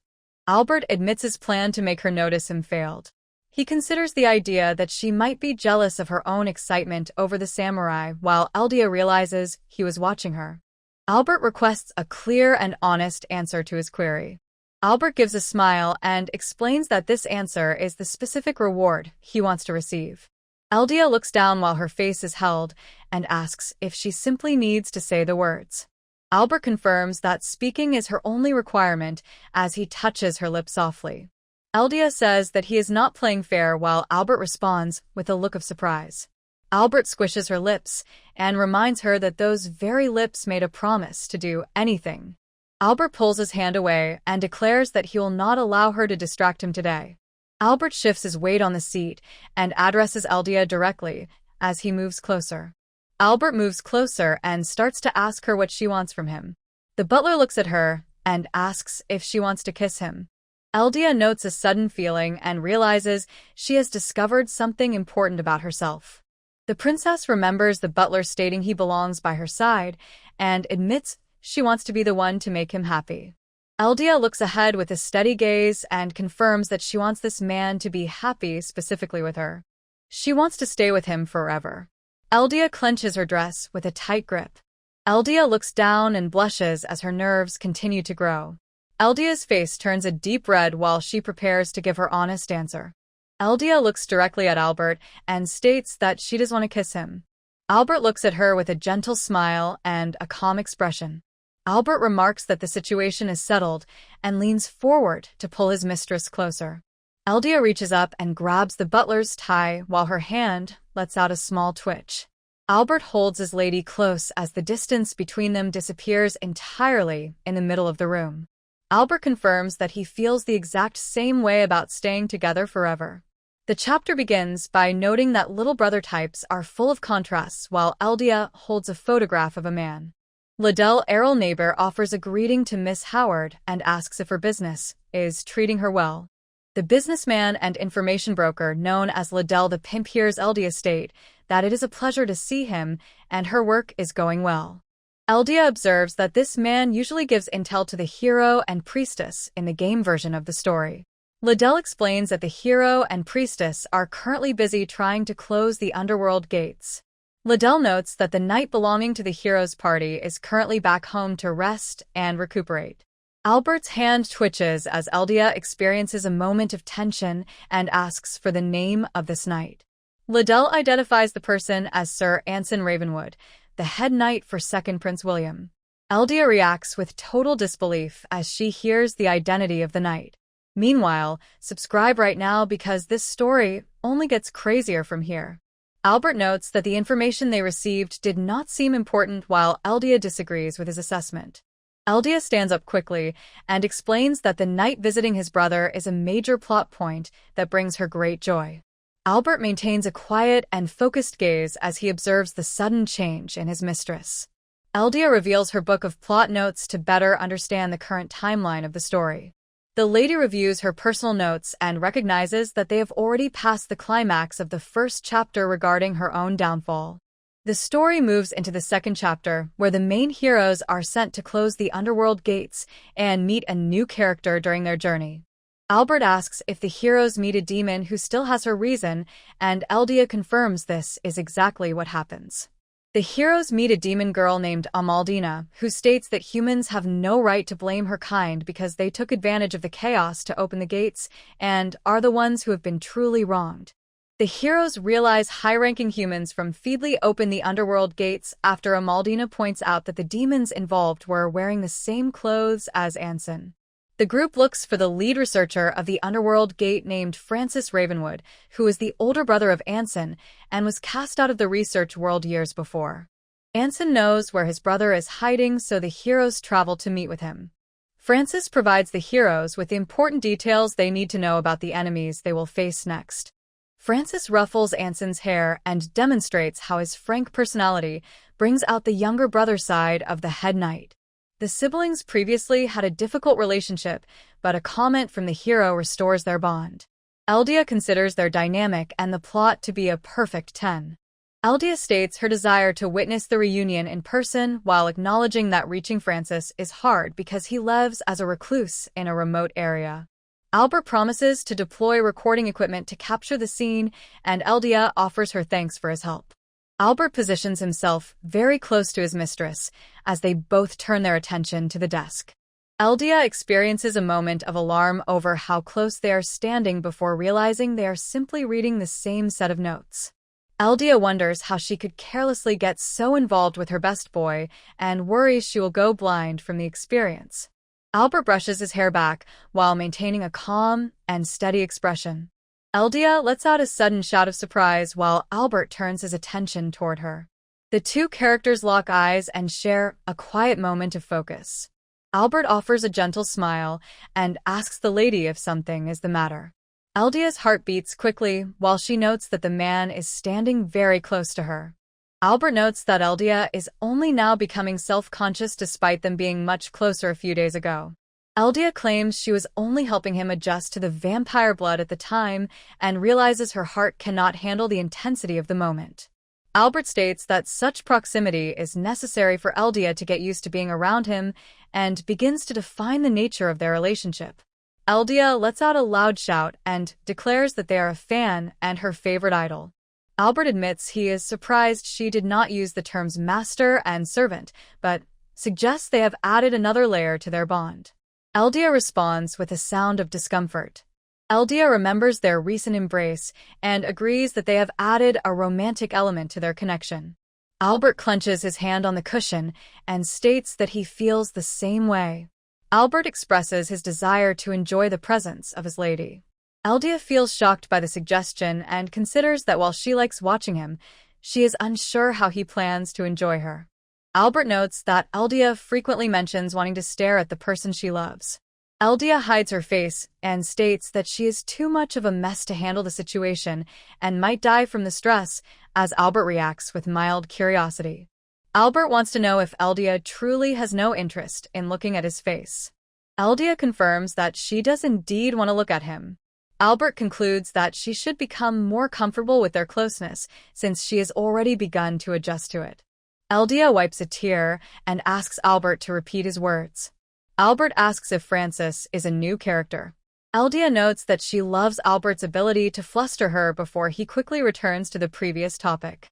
Albert admits his plan to make her notice him failed. He considers the idea that she might be jealous of her own excitement over the samurai while Eldia realizes he was watching her. Albert requests a clear and honest answer to his query. Albert gives a smile and explains that this answer is the specific reward he wants to receive. Eldia looks down while her face is held and asks if she simply needs to say the words. Albert confirms that speaking is her only requirement as he touches her lips softly. Eldia says that he is not playing fair while Albert responds with a look of surprise. Albert squishes her lips and reminds her that those very lips made a promise to do anything. Albert pulls his hand away and declares that he will not allow her to distract him today. Albert shifts his weight on the seat and addresses Eldia directly as he moves closer. Albert moves closer and starts to ask her what she wants from him. The butler looks at her and asks if she wants to kiss him. Eldia notes a sudden feeling and realizes she has discovered something important about herself. The princess remembers the butler stating he belongs by her side and admits she wants to be the one to make him happy. Eldia looks ahead with a steady gaze and confirms that she wants this man to be happy specifically with her. She wants to stay with him forever. Eldia clenches her dress with a tight grip. Eldia looks down and blushes as her nerves continue to grow. Eldia's face turns a deep red while she prepares to give her honest answer. Eldia looks directly at Albert and states that she does want to kiss him. Albert looks at her with a gentle smile and a calm expression. Albert remarks that the situation is settled and leans forward to pull his mistress closer. Eldia reaches up and grabs the butler's tie while her hand lets out a small twitch. Albert holds his lady close as the distance between them disappears entirely in the middle of the room. Albert confirms that he feels the exact same way about staying together forever. The chapter begins by noting that little brother types are full of contrasts while Eldia holds a photograph of a man. Liddell Errol neighbor offers a greeting to Miss Howard and asks if her business is treating her well. The businessman and information broker known as Liddell the pimp hears Eldia state that it is a pleasure to see him and her work is going well. Eldia observes that this man usually gives intel to the hero and priestess in the game version of the story. Liddell explains that the hero and priestess are currently busy trying to close the underworld gates. Liddell notes that the knight belonging to the hero's party is currently back home to rest and recuperate. Albert's hand twitches as Eldia experiences a moment of tension and asks for the name of this knight. Liddell identifies the person as Sir Anson Ravenwood, the head knight for Second Prince William. Eldia reacts with total disbelief as she hears the identity of the knight. Meanwhile, subscribe right now because this story only gets crazier from here. Albert notes that the information they received did not seem important while Eldia disagrees with his assessment. Eldia stands up quickly and explains that the knight visiting his brother is a major plot point that brings her great joy. Albert maintains a quiet and focused gaze as he observes the sudden change in his mistress. Eldia reveals her book of plot notes to better understand the current timeline of the story. The lady reviews her personal notes and recognizes that they have already passed the climax of the first chapter regarding her own downfall. The story moves into the second chapter, where the main heroes are sent to close the underworld gates and meet a new character during their journey. Albert asks if the heroes meet a demon who still has her reason, and Eldia confirms this is exactly what happens. The heroes meet a demon girl named Amaldina, who states that humans have no right to blame her kind because they took advantage of the chaos to open the gates and are the ones who have been truly wronged. The heroes realize high-ranking humans from Feedly open the underworld gates after Amaldina points out that the demons involved were wearing the same clothes as Anson. The group looks for the lead researcher of the underworld gate named Francis Ravenwood, who is the older brother of Anson and was cast out of the research world years before. Anson knows where his brother is hiding, so the heroes travel to meet with him. Francis provides the heroes with the important details they need to know about the enemies they will face next. Francis ruffles Anson's hair and demonstrates how his frank personality brings out the younger brother side of the head knight. The siblings previously had a difficult relationship, but a comment from the hero restores their bond. Eldia considers their dynamic and the plot to be a perfect 10. Eldia states her desire to witness the reunion in person while acknowledging that reaching Francis is hard because he lives as a recluse in a remote area. Albert promises to deploy recording equipment to capture the scene, and Eldia offers her thanks for his help. Albert positions himself very close to his mistress as they both turn their attention to the desk. Eldia experiences a moment of alarm over how close they are standing before realizing they are simply reading the same set of notes. Eldia wonders how she could carelessly get so involved with her best boy and worries she will go blind from the experience. Albert brushes his hair back while maintaining a calm and steady expression. Eldia lets out a sudden shout of surprise while Albert turns his attention toward her. The two characters lock eyes and share a quiet moment of focus. Albert offers a gentle smile and asks the lady if something is the matter. Eldia's heart beats quickly while she notes that the man is standing very close to her. Albert notes that Eldia is only now becoming self-conscious despite them being much closer a few days ago. Eldia claims she was only helping him adjust to the vampire blood at the time and realizes her heart cannot handle the intensity of the moment. Albert states that such proximity is necessary for Eldia to get used to being around him and begins to define the nature of their relationship. Eldia lets out a loud shout and declares that they are a fan and her favorite idol. Albert admits he is surprised she did not use the terms master and servant, but suggests they have added another layer to their bond. Eldia responds with a sound of discomfort. Eldia remembers their recent embrace and agrees that they have added a romantic element to their connection. Albert clenches his hand on the cushion and states that he feels the same way. Albert expresses his desire to enjoy the presence of his lady. Eldia feels shocked by the suggestion and considers that while she likes watching him, she is unsure how he plans to enjoy her. Albert notes that Eldia frequently mentions wanting to stare at the person she loves. Eldia hides her face and states that she is too much of a mess to handle the situation and might die from the stress, as Albert reacts with mild curiosity. Albert wants to know if Eldia truly has no interest in looking at his face. Eldia confirms that she does indeed want to look at him. Albert concludes that she should become more comfortable with their closeness since she has already begun to adjust to it. Eldia wipes a tear and asks Albert to repeat his words. Albert asks if Francis is a new character. Eldia notes that she loves Albert's ability to fluster her before he quickly returns to the previous topic.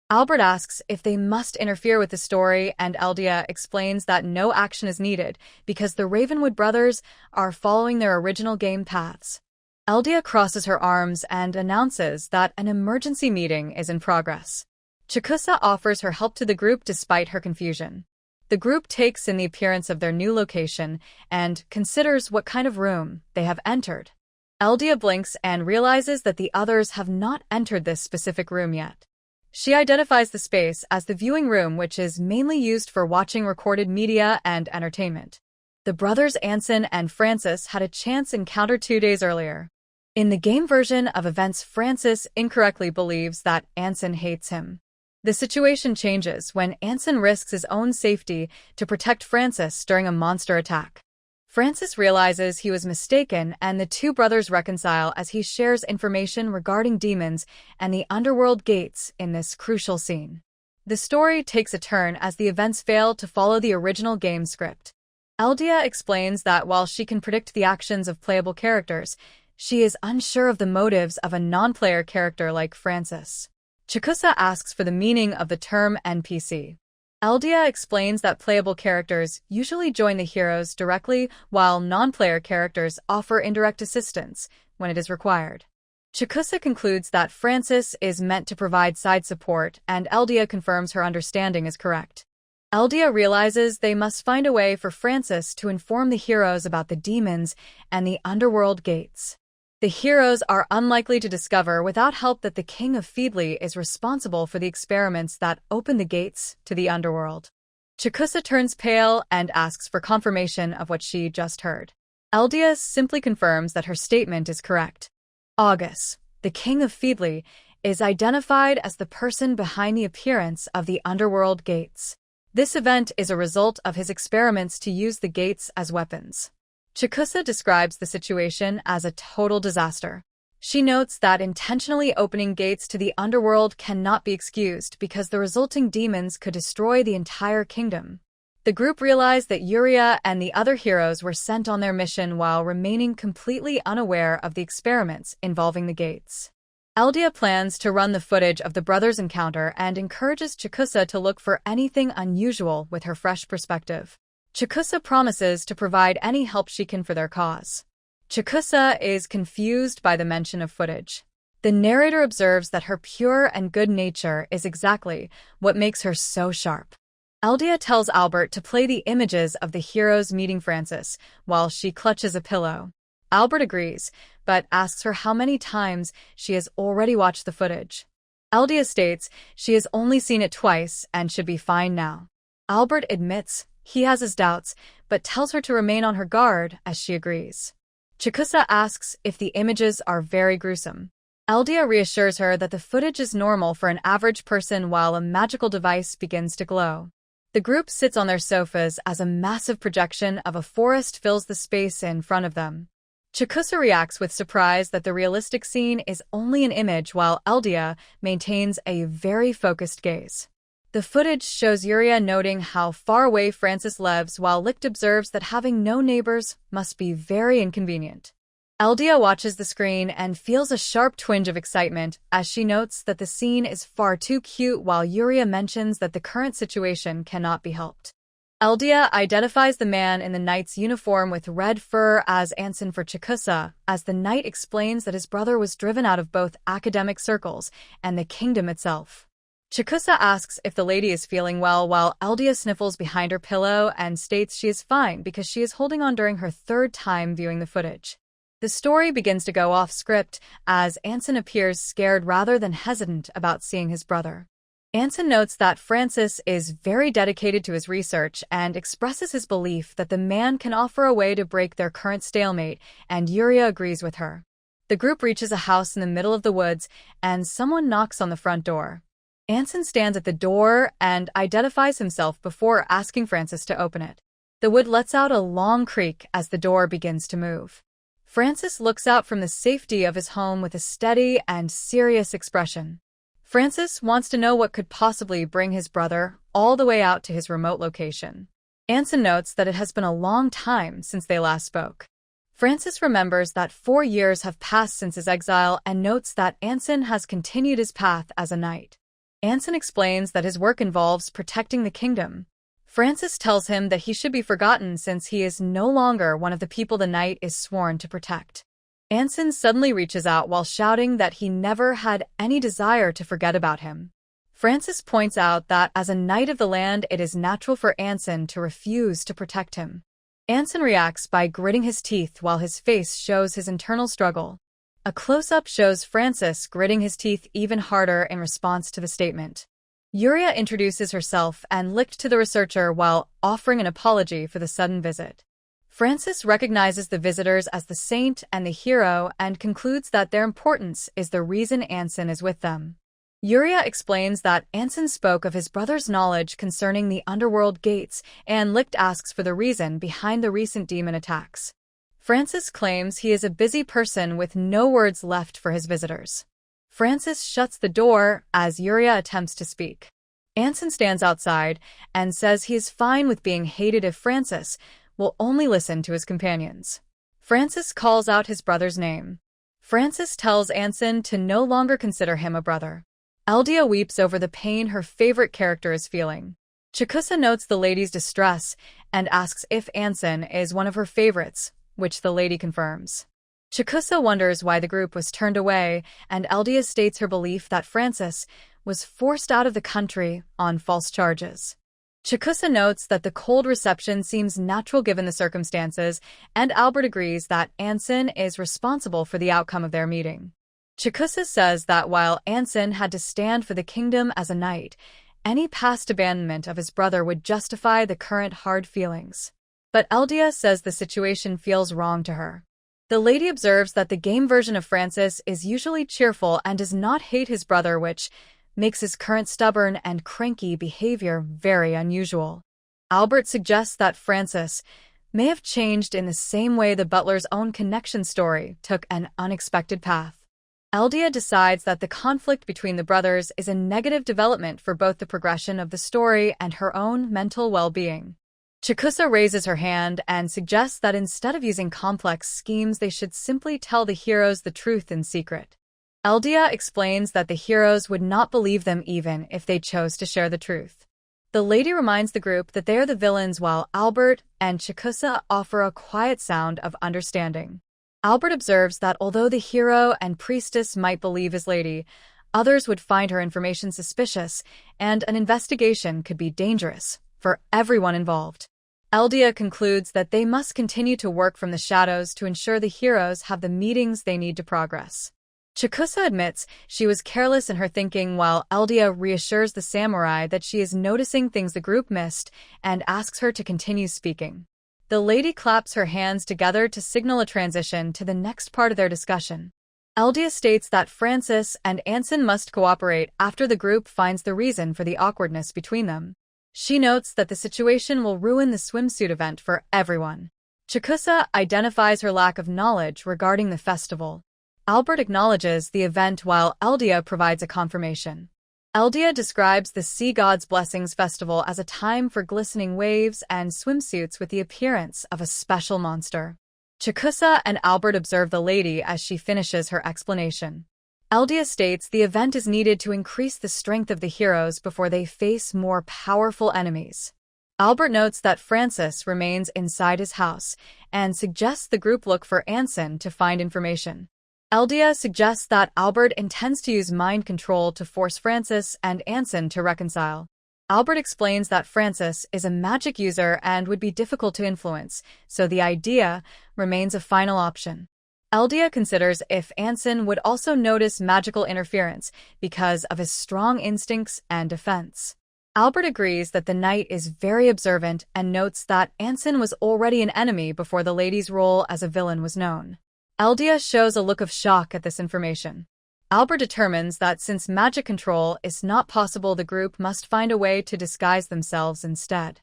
Albert asks if they must interfere with the story, and Eldia explains that no action is needed because the Ravenwood brothers are following their original game paths. Eldia crosses her arms and announces that an emergency meeting is in progress. Chikusa offers her help to the group despite her confusion. The group takes in the appearance of their new location and considers what kind of room they have entered. Eldia blinks and realizes that the others have not entered this specific room yet. She identifies the space as the viewing room, which is mainly used for watching recorded media and entertainment. The brothers Anson and Francis had a chance encounter 2 days earlier. In the game version of events, Francis incorrectly believes that Anson hates him. The situation changes when Anson risks his own safety to protect Francis during a monster attack. Francis realizes he was mistaken, and the two brothers reconcile as he shares information regarding demons and the underworld gates in this crucial scene. The story takes a turn as the events fail to follow the original game script. Eldia explains that while she can predict the actions of playable characters, she is unsure of the motives of a non-player character like Francis. Chikusa asks for the meaning of the term NPC. Eldia explains that playable characters usually join the heroes directly, while non-player characters offer indirect assistance when it is required. Chikusa concludes that Francis is meant to provide side support, and Eldia confirms her understanding is correct. Eldia realizes they must find a way for Francis to inform the heroes about the demons and the underworld gates. The heroes are unlikely to discover without help that the King of Feedly is responsible for the experiments that open the gates to the underworld. Chikusa turns pale and asks for confirmation of what she just heard. Eldia simply confirms that her statement is correct. August, the King of Feedly, is identified as the person behind the appearance of the underworld gates. This event is a result of his experiments to use the gates as weapons. Chikusa describes the situation as a total disaster. She notes that intentionally opening gates to the underworld cannot be excused because the resulting demons could destroy the entire kingdom. The group realized that Yuria and the other heroes were sent on their mission while remaining completely unaware of the experiments involving the gates. Eldia plans to run the footage of the brothers' encounter and encourages Chikusa to look for anything unusual with her fresh perspective. Chikusa promises to provide any help she can for their cause. Chikusa is confused by the mention of footage. The narrator observes that her pure and good nature is exactly what makes her so sharp. Eldia tells Albert to play the images of the heroes meeting Francis while she clutches a pillow. Albert agrees, but asks her how many times she has already watched the footage. Eldia states she has only seen it twice and should be fine now. Albert admits he has his doubts, but tells her to remain on her guard as she agrees. Chikusa asks if the images are very gruesome. Eldia reassures her that the footage is normal for an average person while a magical device begins to glow. The group sits on their sofas as a massive projection of a forest fills the space in front of them. Chikusa reacts with surprise that the realistic scene is only an image while Eldia maintains a very focused gaze. The footage shows Yuria noting how far away Francis lives while Licht observes that having no neighbors must be very inconvenient. Eldia watches the screen and feels a sharp twinge of excitement as she notes that the scene is far too cute while Yuria mentions that the current situation cannot be helped. Eldia identifies the man in the knight's uniform with red fur as Anson for Chikusa, as the knight explains that his brother was driven out of both academic circles and the kingdom itself. Chikusa asks if the lady is feeling well while Eldia sniffles behind her pillow and states she is fine because she is holding on during her third time viewing the footage. The story begins to go off script as Anson appears scared rather than hesitant about seeing his brother. Anson notes that Francis is very dedicated to his research and expresses his belief that the man can offer a way to break their current stalemate, and Yuria agrees with her. The group reaches a house in the middle of the woods and someone knocks on the front door. Anson stands at the door and identifies himself before asking Francis to open it. The wood lets out a long creak as the door begins to move. Francis looks out from the safety of his home with a steady and serious expression. Francis wants to know what could possibly bring his brother all the way out to his remote location. Anson notes that it has been a long time since they last spoke. Francis remembers that 4 years have passed since his exile and notes that Anson has continued his path as a knight. Anson explains that his work involves protecting the kingdom. Francis tells him that he should be forgotten since he is no longer one of the people the knight is sworn to protect. Anson suddenly reaches out while shouting that he never had any desire to forget about him. Francis points out that as a knight of the land it is natural for Anson to refuse to protect him. Anson reacts by gritting his teeth while his face shows his internal struggle. A close-up shows Francis gritting his teeth even harder in response to the statement. Yuria introduces herself and Licht to the researcher while offering an apology for the sudden visit. Francis recognizes the visitors as the saint and the hero and concludes that their importance is the reason Anson is with them. Yuria explains that Anson spoke of his brother's knowledge concerning the underworld gates, and Licht asks for the reason behind the recent demon attacks. Francis claims he is a busy person with no words left for his visitors. Francis shuts the door as Yuria attempts to speak. Anson stands outside and says he is fine with being hated if Francis will only listen to his companions. Francis calls out his brother's name. Francis tells Anson to no longer consider him a brother. Eldia weeps over the pain her favorite character is feeling. Chikusa notes the lady's distress and asks if Anson is one of her favorites, which the lady confirms. Chikusa wonders why the group was turned away, and Eldia states her belief that Francis was forced out of the country on false charges. Chikusa notes that the cold reception seems natural given the circumstances, and Albert agrees that Anson is responsible for the outcome of their meeting. Chikusa says that while Anson had to stand for the kingdom as a knight, any past abandonment of his brother would justify the current hard feelings. But Eldia says the situation feels wrong to her. The lady observes that the game version of Francis is usually cheerful and does not hate his brother, which makes his current stubborn and cranky behavior very unusual. Albert suggests that Francis may have changed in the same way the butler's own connection story took an unexpected path. Eldia decides that the conflict between the brothers is a negative development for both the progression of the story and her own mental well-being. Chikusa raises her hand and suggests that instead of using complex schemes, they should simply tell the heroes the truth in secret. Eldia explains that the heroes would not believe them even if they chose to share the truth. The lady reminds the group that they are the villains while Albert and Chikusa offer a quiet sound of understanding. Albert observes that although the hero and priestess might believe his lady, others would find her information suspicious, and an investigation could be dangerous for everyone involved. Eldia concludes that they must continue to work from the shadows to ensure the heroes have the meetings they need to progress. Chikusa admits she was careless in her thinking, while Eldia reassures the samurai that she is noticing things the group missed and asks her to continue speaking. The lady claps her hands together to signal a transition to the next part of their discussion. Eldia states that Francis and Anson must cooperate after the group finds the reason for the awkwardness between them. She notes that the situation will ruin the swimsuit event for everyone. Chikusa identifies her lack of knowledge regarding the festival. Albert acknowledges the event while Eldia provides a confirmation. Eldia describes the Sea God's Blessings Festival as a time for glistening waves and swimsuits with the appearance of a special monster. Chikusa and Albert observe the lady as she finishes her explanation. Eldia states the event is needed to increase the strength of the heroes before they face more powerful enemies. Albert notes that Francis remains inside his house and suggests the group look for Anson to find information. Eldia suggests that Albert intends to use mind control to force Francis and Anson to reconcile. Albert explains that Francis is a magic user and would be difficult to influence, so the idea remains a final option. Eldia considers if Anson would also notice magical interference because of his strong instincts and defense. Albert agrees that the knight is very observant and notes that Anson was already an enemy before the lady's role as a villain was known. Eldia shows a look of shock at this information. Albert determines that since magic control is not possible, the group must find a way to disguise themselves instead.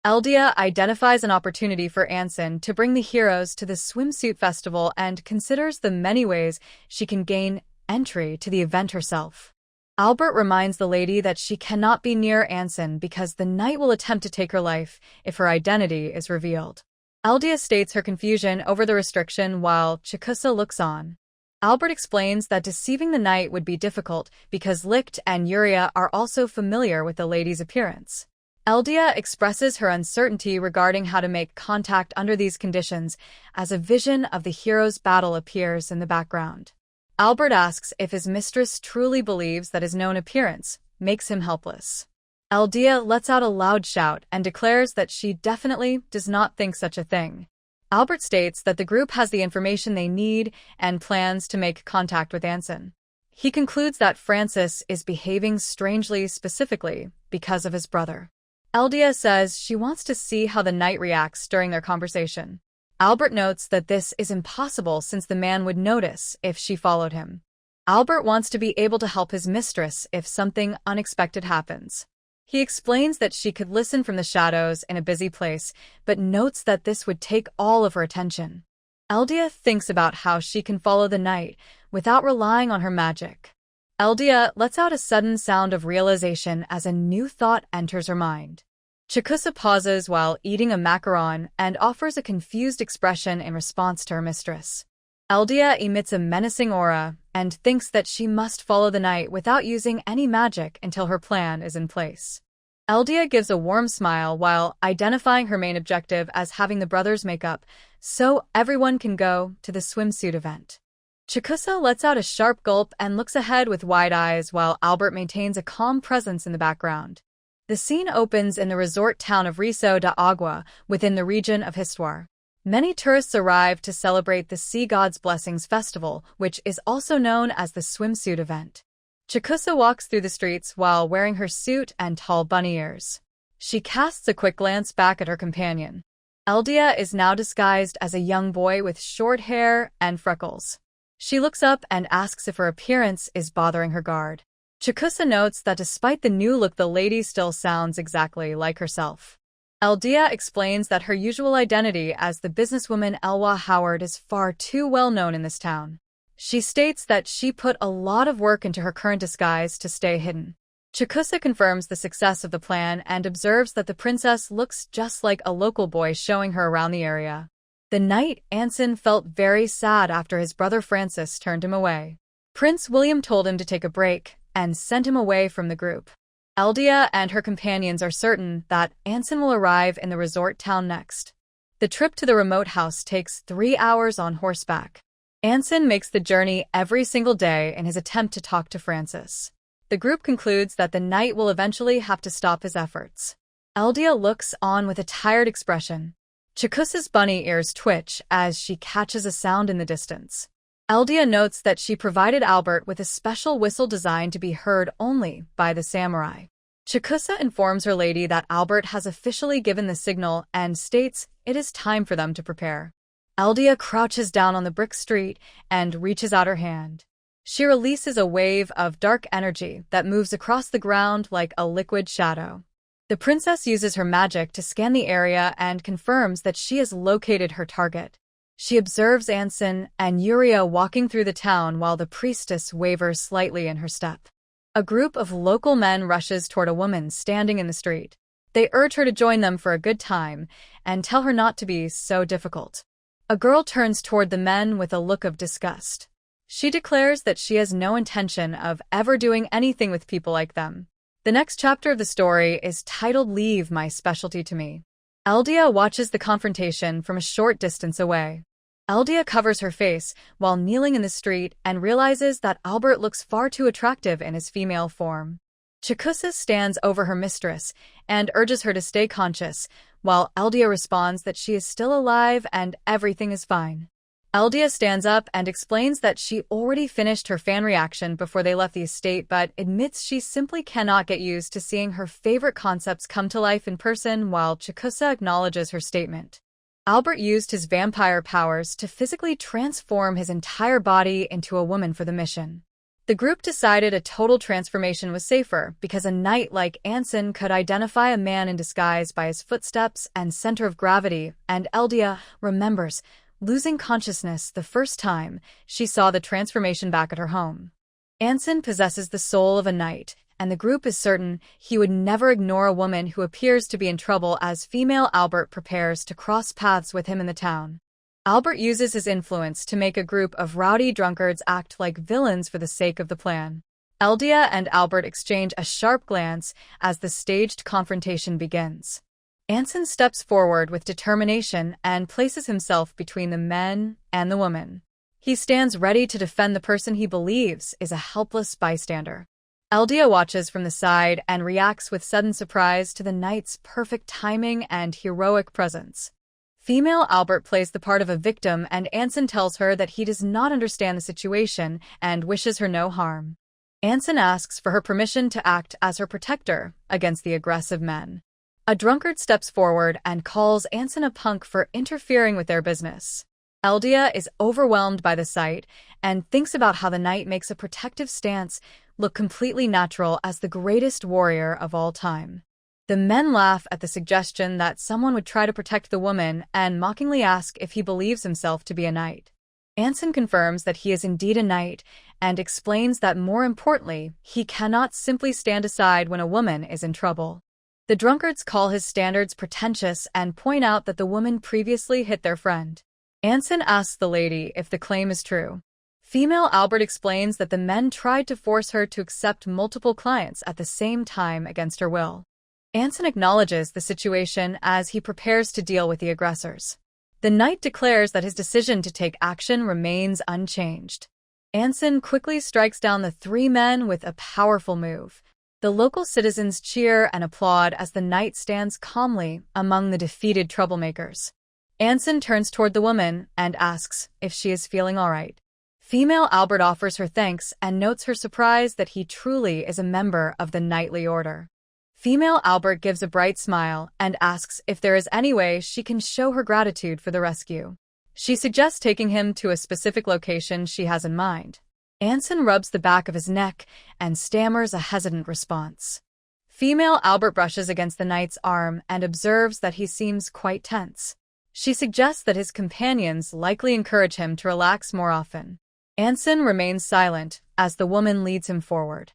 Eldia identifies an opportunity for Anson to bring the heroes to the swimsuit festival and considers the many ways she can gain entry to the event herself. Albert reminds the lady that she cannot be near Anson because the knight will attempt to take her life if her identity is revealed. Eldia states her confusion over the restriction while Chikusa looks on. Albert explains that deceiving the knight would be difficult because Licht and Yuria are also familiar with the lady's appearance. Eldia expresses her uncertainty regarding how to make contact under these conditions as a vision of the hero's battle appears in the background. Albert asks if his mistress truly believes that his known appearance makes him helpless. Eldia lets out a loud shout and declares that she definitely does not think such a thing. Albert states that the group has the information they need and plans to make contact with Anson. He concludes that Francis is behaving strangely specifically because of his brother. Eldia says she wants to see how the knight reacts during their conversation. Albert notes that this is impossible since the man would notice if she followed him. Albert wants to be able to help his mistress if something unexpected happens. He explains that she could listen from the shadows in a busy place, but notes that this would take all of her attention. Eldia thinks about how she can follow the knight without relying on her magic. Eldia lets out a sudden sound of realization as a new thought enters her mind. Chikusa pauses while eating a macaron and offers a confused expression in response to her mistress. Eldia emits a menacing aura and thinks that she must follow the knight without using any magic until her plan is in place. Eldia gives a warm smile while identifying her main objective as having the brothers make up so everyone can go to the swimsuit event. Chikusa lets out a sharp gulp and looks ahead with wide eyes while Albert maintains a calm presence in the background. The scene opens in the resort town of Riso da Agua within the region of Histoire. Many tourists arrive to celebrate the Sea God's Blessings Festival, which is also known as the swimsuit event. Chikusa walks through the streets while wearing her suit and tall bunny ears. She casts a quick glance back at her companion. Eldia is now disguised as a young boy with short hair and freckles. She looks up and asks if her appearance is bothering her guard. Chikusa notes that despite the new look, the lady still sounds exactly like herself. Eldia explains that her usual identity as the businesswoman Elwa Howard is far too well known in this town. She states that she put a lot of work into her current disguise to stay hidden. Chikusa confirms the success of the plan and observes that the princess looks just like a local boy, showing her around the area. The night Anson felt very sad after his brother Francis turned him away. Prince William told him to take a break and sent him away from the group. Eldia and her companions are certain that Anson will arrive in the resort town next. The trip to the remote house takes 3 hours on horseback. Anson makes the journey every single day in his attempt to talk to Francis. The group concludes that the knight will eventually have to stop his efforts. Eldia looks on with a tired expression. Chikusa's bunny ears twitch as she catches a sound in the distance. Eldia notes that she provided Albert with a special whistle designed to be heard only by the samurai. Chikusa informs her lady that Albert has officially given the signal and states it is time for them to prepare. Eldia crouches down on the brick street and reaches out her hand. She releases a wave of dark energy that moves across the ground like a liquid shadow. The princess uses her magic to scan the area and confirms that she has located her target. She observes Anson and Yuria walking through the town while the priestess wavers slightly in her step. A group of local men rushes toward a woman standing in the street. They urge her to join them for a good time and tell her not to be so difficult. A girl turns toward the men with a look of disgust. She declares that she has no intention of ever doing anything with people like them. The next chapter of the story is titled Leave My Specialty to Me. Eldia watches the confrontation from a short distance away. Eldia covers her face while kneeling in the street and realizes that Albert looks far too attractive in his female form. Chikusa stands over her mistress and urges her to stay conscious, while Eldia responds that she is still alive and everything is fine. Eldia stands up and explains that she already finished her fan reaction before they left the estate, but admits she simply cannot get used to seeing her favorite concepts come to life in person, while Chikusa acknowledges her statement. Albert used his vampire powers to physically transform his entire body into a woman for the mission. The group decided a total transformation was safer because a knight like Anson could identify a man in disguise by his footsteps and center of gravity, and Eldia remembers losing consciousness the first time she saw the transformation back at her home. Anson possesses the soul of a knight, and the group is certain he would never ignore a woman who appears to be in trouble as female Albert prepares to cross paths with him in the town. Albert uses his influence to make a group of rowdy drunkards act like villains for the sake of the plan. Eldia and Albert exchange a sharp glance as the staged confrontation begins. Anson steps forward with determination and places himself between the men and the woman. He stands ready to defend the person he believes is a helpless bystander. Eldia watches from the side and reacts with sudden surprise to the knight's perfect timing and heroic presence. Female Albert plays the part of a victim, and Anson tells her that he does not understand the situation and wishes her no harm. Anson asks for her permission to act as her protector against the aggressive men. A drunkard steps forward and calls Anson a punk for interfering with their business. Eldia is overwhelmed by the sight and thinks about how the knight makes a protective stance look completely natural as the greatest warrior of all time. The men laugh at the suggestion that someone would try to protect the woman and mockingly ask if he believes himself to be a knight. Anson confirms that he is indeed a knight and explains that more importantly, he cannot simply stand aside when a woman is in trouble. The drunkards call his standards pretentious and point out that the woman previously hit their friend. Anson asks the lady if the claim is true. Female Albert explains that the men tried to force her to accept multiple clients at the same time against her will. Anson acknowledges the situation as he prepares to deal with the aggressors. The knight declares that his decision to take action remains unchanged. Anson quickly strikes down the three men with a powerful move. The local citizens cheer and applaud as the knight stands calmly among the defeated troublemakers. Anson turns toward the woman and asks if she is feeling all right. Female Albert offers her thanks and notes her surprise that he truly is a member of the knightly order. Female Albert gives a bright smile and asks if there is any way she can show her gratitude for the rescue. She suggests taking him to a specific location she has in mind. Anson rubs the back of his neck and stammers a hesitant response. Female Albert brushes against the knight's arm and observes that he seems quite tense. She suggests that his companions likely encourage him to relax more often. Anson remains silent as the woman leads him forward.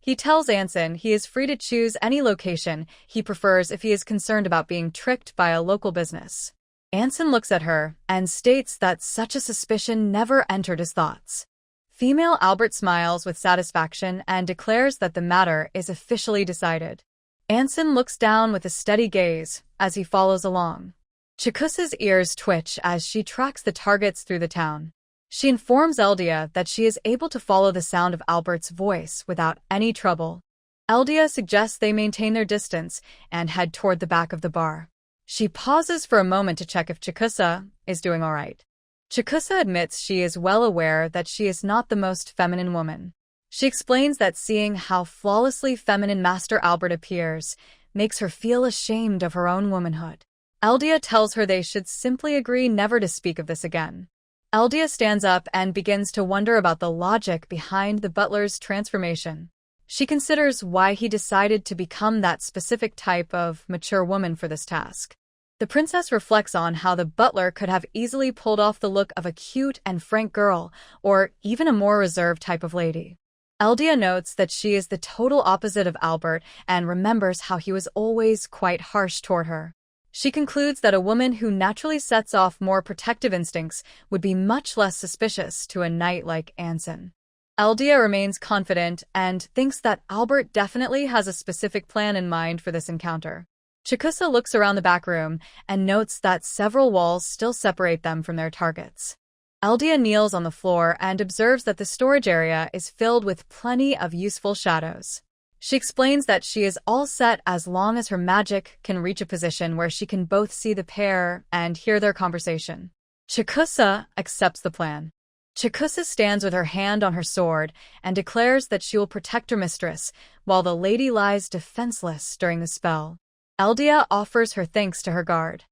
He tells Anson he is free to choose any location he prefers if he is concerned about being tricked by a local business. Anson looks at her and states that such a suspicion never entered his thoughts. Female Albert smiles with satisfaction and declares that the matter is officially decided. Anson looks down with a steady gaze as he follows along. Chikusa's ears twitch as she tracks the targets through the town. She informs Eldia that she is able to follow the sound of Albert's voice without any trouble. Eldia suggests they maintain their distance and head toward the back of the bar. She pauses for a moment to check if Chikusa is doing all right. Chikusa admits she is well aware that she is not the most feminine woman. She explains that seeing how flawlessly feminine Master Albert appears makes her feel ashamed of her own womanhood. Eldia tells her they should simply agree never to speak of this again. Eldia stands up and begins to wonder about the logic behind the butler's transformation. She considers why he decided to become that specific type of mature woman for this task. The princess reflects on how the butler could have easily pulled off the look of a cute and frank girl, or even a more reserved type of lady. Eldia notes that she is the total opposite of Albert and remembers how he was always quite harsh toward her. She concludes that a woman who naturally sets off more protective instincts would be much less suspicious to a knight like Anson. Eldia remains confident and thinks that Albert definitely has a specific plan in mind for this encounter. Chikusa looks around the back room and notes that several walls still separate them from their targets. Eldia kneels on the floor and observes that the storage area is filled with plenty of useful shadows. She explains that she is all set as long as her magic can reach a position where she can both see the pair and hear their conversation. Chikusa accepts the plan. Chikusa stands with her hand on her sword and declares that she will protect her mistress, while the lady lies defenseless during the spell. Eldia offers her thanks to her guard.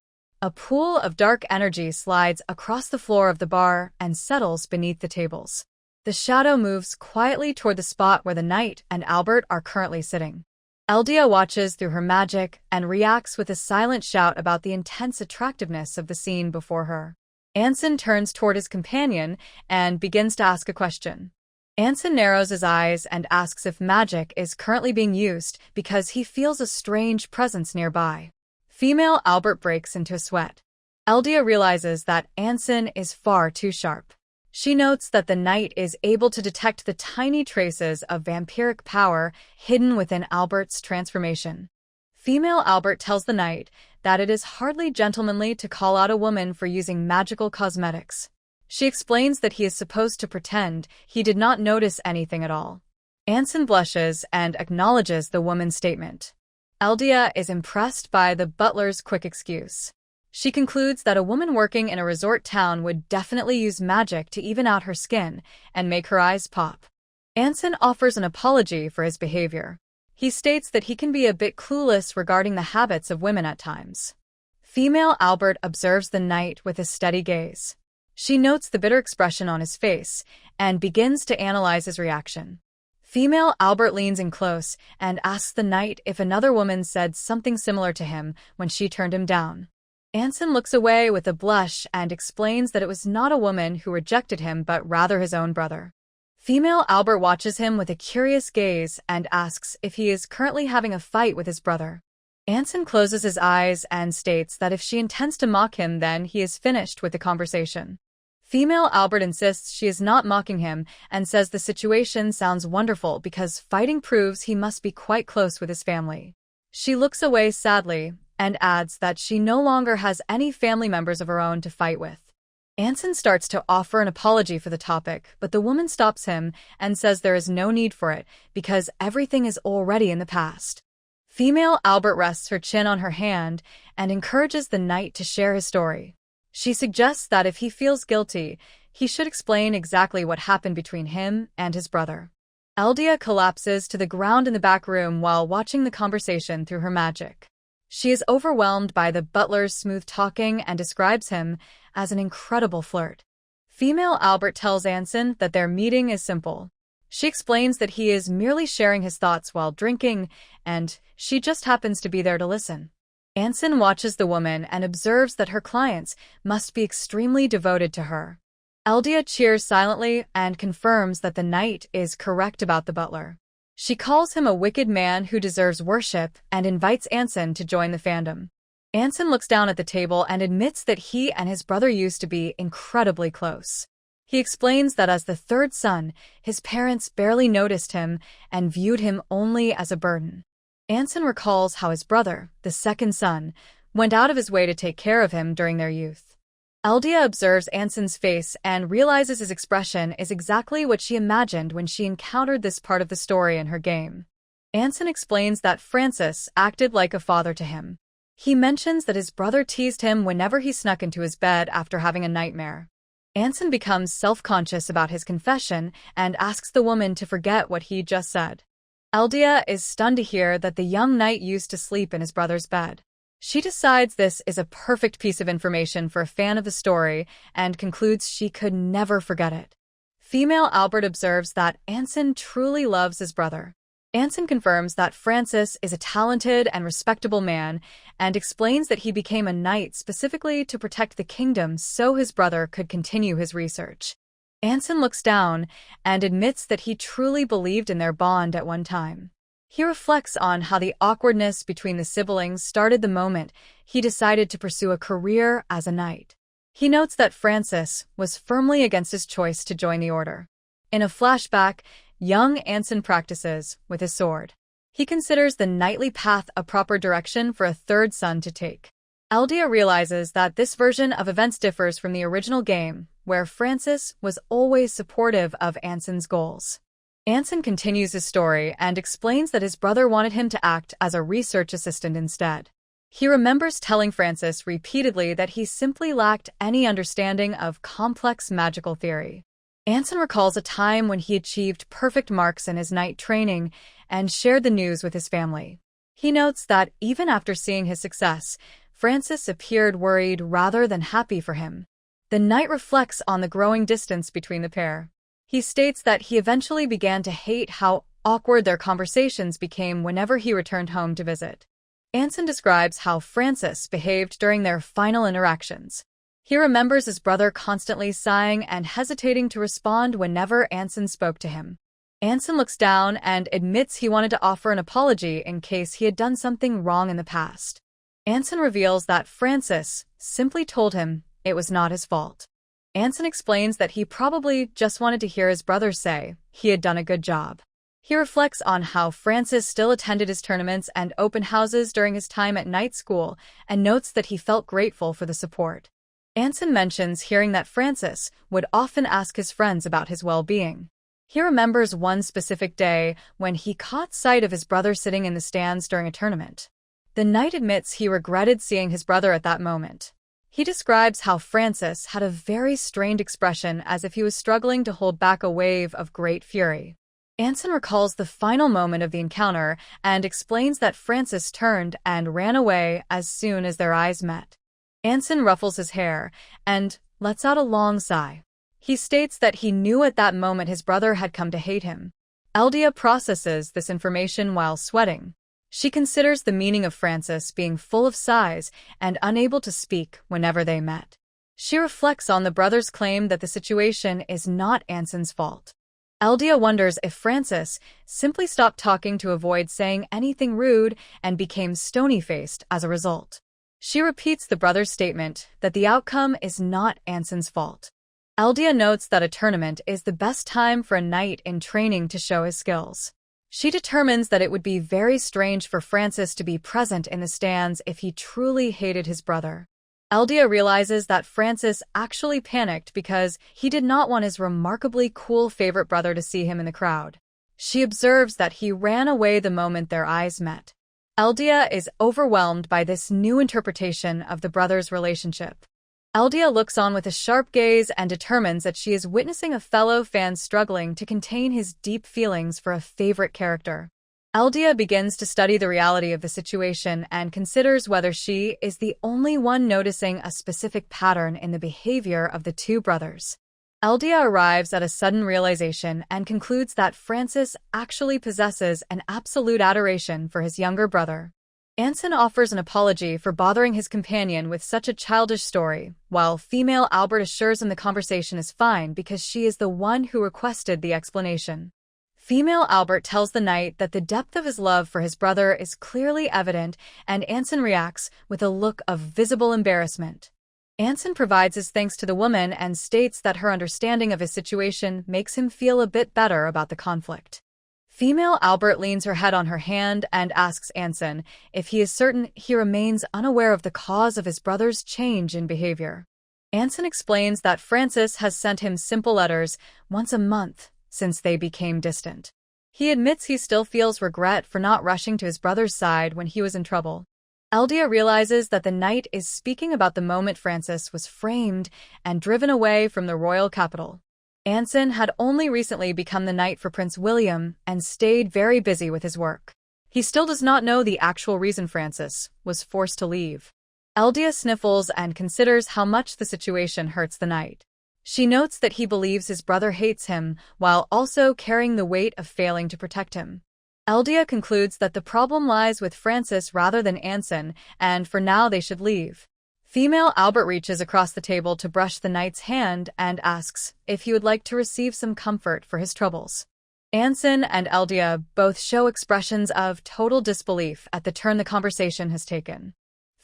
A pool of dark energy slides across the floor of the bar and settles beneath the tables. The shadow moves quietly toward the spot where the knight and Albert are currently sitting. Eldia watches through her magic and reacts with a silent shout about the intense attractiveness of the scene before her. Anson turns toward his companion and begins to ask a question. Anson narrows his eyes and asks if magic is currently being used because he feels a strange presence nearby. Female Albert breaks into a sweat. Eldia realizes that Anson is far too sharp. She notes that the knight is able to detect the tiny traces of vampiric power hidden within Albert's transformation. Female Albert tells the knight that it is hardly gentlemanly to call out a woman for using magical cosmetics. She explains that he is supposed to pretend he did not notice anything at all. Anson blushes and acknowledges the woman's statement. Eldia is impressed by the butler's quick excuse. She concludes that a woman working in a resort town would definitely use magic to even out her skin and make her eyes pop. Anson offers an apology for his behavior. He states that he can be a bit clueless regarding the habits of women at times. Female Albert observes the knight with a steady gaze. She notes the bitter expression on his face and begins to analyze his reaction. Female Albert leans in close and asks the knight if another woman said something similar to him when she turned him down. Anson looks away with a blush and explains that it was not a woman who rejected him but rather his own brother. Female Albert watches him with a curious gaze and asks if he is currently having a fight with his brother. Anson closes his eyes and states that if she intends to mock him, then he is finished with the conversation. Female Albert insists she is not mocking him and says the situation sounds wonderful because fighting proves he must be quite close with his family. She looks away sadly and adds that she no longer has any family members of her own to fight with. Anson starts to offer an apology for the topic, but the woman stops him and says there is no need for it because everything is already in the past. Female Albert rests her chin on her hand and encourages the knight to share his story. She suggests that if he feels guilty, he should explain exactly what happened between him and his brother. Eldia collapses to the ground in the back room while watching the conversation through her magic. She is overwhelmed by the butler's smooth talking and describes him as an incredible flirt. Female Albert tells Anson that their meeting is simple. She explains that he is merely sharing his thoughts while drinking, and she just happens to be there to listen. Anson watches the woman and observes that her clients must be extremely devoted to her. Eldia cheers silently and confirms that the knight is correct about the butler. She calls him a wicked man who deserves worship and invites Anson to join the fandom. Anson looks down at the table and admits that he and his brother used to be incredibly close. He explains that as the third son, his parents barely noticed him and viewed him only as a burden. Anson recalls how his brother, the second son, went out of his way to take care of him during their youth. Eldia observes Anson's face and realizes his expression is exactly what she imagined when she encountered this part of the story in her game. Anson explains that Francis acted like a father to him. He mentions that his brother teased him whenever he snuck into his bed after having a nightmare. Anson becomes self-conscious about his confession and asks the woman to forget what he just said. Eldia is stunned to hear that the young knight used to sleep in his brother's bed. She decides this is a perfect piece of information for a fan of the story and concludes she could never forget it. Female Albert observes that Anson truly loves his brother. Anson confirms that Francis is a talented and respectable man and explains that he became a knight specifically to protect the kingdom so his brother could continue his research. Anson looks down and admits that he truly believed in their bond at one time. He reflects on how the awkwardness between the siblings started the moment he decided to pursue a career as a knight. He notes that Francis was firmly against his choice to join the order. In a flashback, young Anson practices with his sword. He considers the knightly path a proper direction for a third son to take. Eldia realizes that this version of events differs from the original game, where Francis was always supportive of Anson's goals. Anson continues his story and explains that his brother wanted him to act as a research assistant instead. He remembers telling Francis repeatedly that he simply lacked any understanding of complex magical theory. Anson recalls a time when he achieved perfect marks in his knight training and shared the news with his family. He notes that even after seeing his success, Francis appeared worried rather than happy for him. The knight reflects on the growing distance between the pair. He states that he eventually began to hate how awkward their conversations became whenever he returned home to visit. Anson describes how Francis behaved during their final interactions. He remembers his brother constantly sighing and hesitating to respond whenever Anson spoke to him. Anson looks down and admits he wanted to offer an apology in case he had done something wrong in the past. Anson reveals that Francis simply told him it was not his fault. Anson explains that he probably just wanted to hear his brother say he had done a good job. He reflects on how Francis still attended his tournaments and open houses during his time at night school and notes that he felt grateful for the support. Anson mentions hearing that Francis would often ask his friends about his well-being. He remembers one specific day when he caught sight of his brother sitting in the stands during a tournament. The knight admits he regretted seeing his brother at that moment. He describes how Francis had a very strained expression as if he was struggling to hold back a wave of great fury. Anson recalls the final moment of the encounter and explains that Francis turned and ran away as soon as their eyes met. Anson ruffles his hair and lets out a long sigh. He states that he knew at that moment his brother had come to hate him. Eldia processes this information while sweating. She considers the meaning of Francis being full of sighs and unable to speak whenever they met. She reflects on the brothers' claim that the situation is not Anson's fault. Eldia wonders if Francis simply stopped talking to avoid saying anything rude and became stony-faced as a result. She repeats the brothers' statement that the outcome is not Anson's fault. Eldia notes that a tournament is the best time for a knight in training to show his skills. She determines that it would be very strange for Francis to be present in the stands if he truly hated his brother. Eldia realizes that Francis actually panicked because he did not want his remarkably cool favorite brother to see him in the crowd. She observes that he ran away the moment their eyes met. Eldia is overwhelmed by this new interpretation of the brothers' relationship. Eldia looks on with a sharp gaze and determines that she is witnessing a fellow fan struggling to contain his deep feelings for a favorite character. Eldia begins to study the reality of the situation and considers whether she is the only one noticing a specific pattern in the behavior of the two brothers. Eldia arrives at a sudden realization and concludes that Francis actually possesses an absolute adoration for his younger brother. Anson offers an apology for bothering his companion with such a childish story, while female Albert assures him the conversation is fine because she is the one who requested the explanation. Female Albert tells the knight that the depth of his love for his brother is clearly evident, and Anson reacts with a look of visible embarrassment. Anson provides his thanks to the woman and states that her understanding of his situation makes him feel a bit better about the conflict. Female Albert leans her head on her hand and asks Anson if he is certain he remains unaware of the cause of his brother's change in behavior. Anson explains that Francis has sent him simple letters once a month since they became distant. He admits he still feels regret for not rushing to his brother's side when he was in trouble. Eldia realizes that the knight is speaking about the moment Francis was framed and driven away from the royal capital. Anson had only recently become the knight for Prince William and stayed very busy with his work. He still does not know the actual reason Francis was forced to leave. Eldia sniffles and considers how much the situation hurts the knight. She notes that he believes his brother hates him while also carrying the weight of failing to protect him. Eldia concludes that the problem lies with Francis rather than Anson, and for now they should leave. Female Albert reaches across the table to brush the knight's hand and asks if he would like to receive some comfort for his troubles. Anson and Eldia both show expressions of total disbelief at the turn the conversation has taken.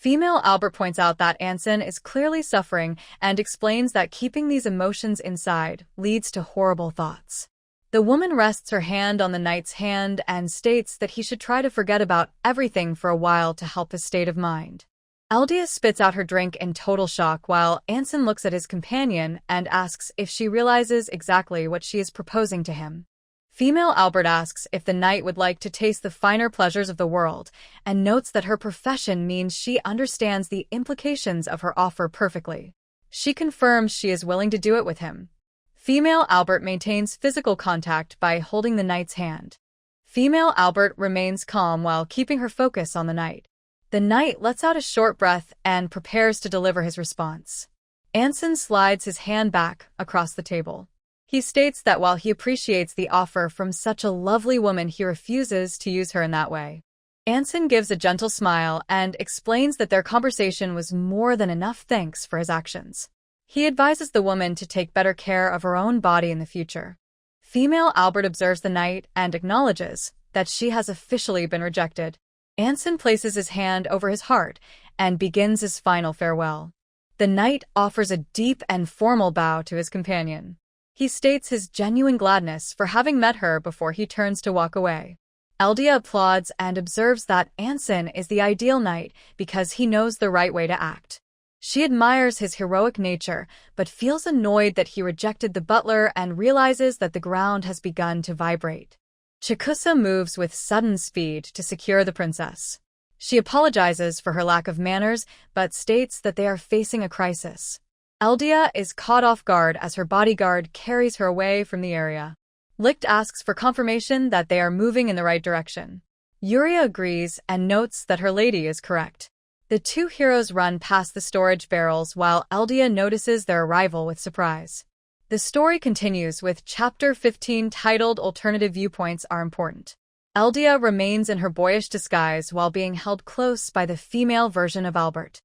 Female Albert points out that Anson is clearly suffering and explains that keeping these emotions inside leads to horrible thoughts. The woman rests her hand on the knight's hand and states that he should try to forget about everything for a while to help his state of mind. Eldia spits out her drink in total shock while Anson looks at his companion and asks if she realizes exactly what she is proposing to him. Female Albert asks if the knight would like to taste the finer pleasures of the world, and notes that her profession means she understands the implications of her offer perfectly. She confirms she is willing to do it with him. Female Albert maintains physical contact by holding the knight's hand. Female Albert remains calm while keeping her focus on the knight. The knight lets out a short breath and prepares to deliver his response. Anson slides his hand back across the table. He states that while he appreciates the offer from such a lovely woman, he refuses to use her in that way. Anson gives a gentle smile and explains that their conversation was more than enough thanks for his actions. He advises the woman to take better care of her own body in the future. Female Albert observes the knight and acknowledges that she has officially been rejected. Anson places his hand over his heart and begins his final farewell. The knight offers a deep and formal bow to his companion. He states his genuine gladness for having met her before he turns to walk away. Eldia applauds and observes that Anson is the ideal knight because he knows the right way to act. She admires his heroic nature, but feels annoyed that he rejected the butler and realizes that the ground has begun to vibrate. Chikusa moves with sudden speed to secure the princess. She apologizes for her lack of manners, but states that they are facing a crisis. Eldia is caught off guard as her bodyguard carries her away from the area. Licht asks for confirmation that they are moving in the right direction. Yuria agrees and notes that her lady is correct. The two heroes run past the storage barrels while Eldia notices their arrival with surprise. The story continues with Chapter 15 titled Alternative Viewpoints Are Important. Eldia remains in her boyish disguise while being held close by the female version of Albert.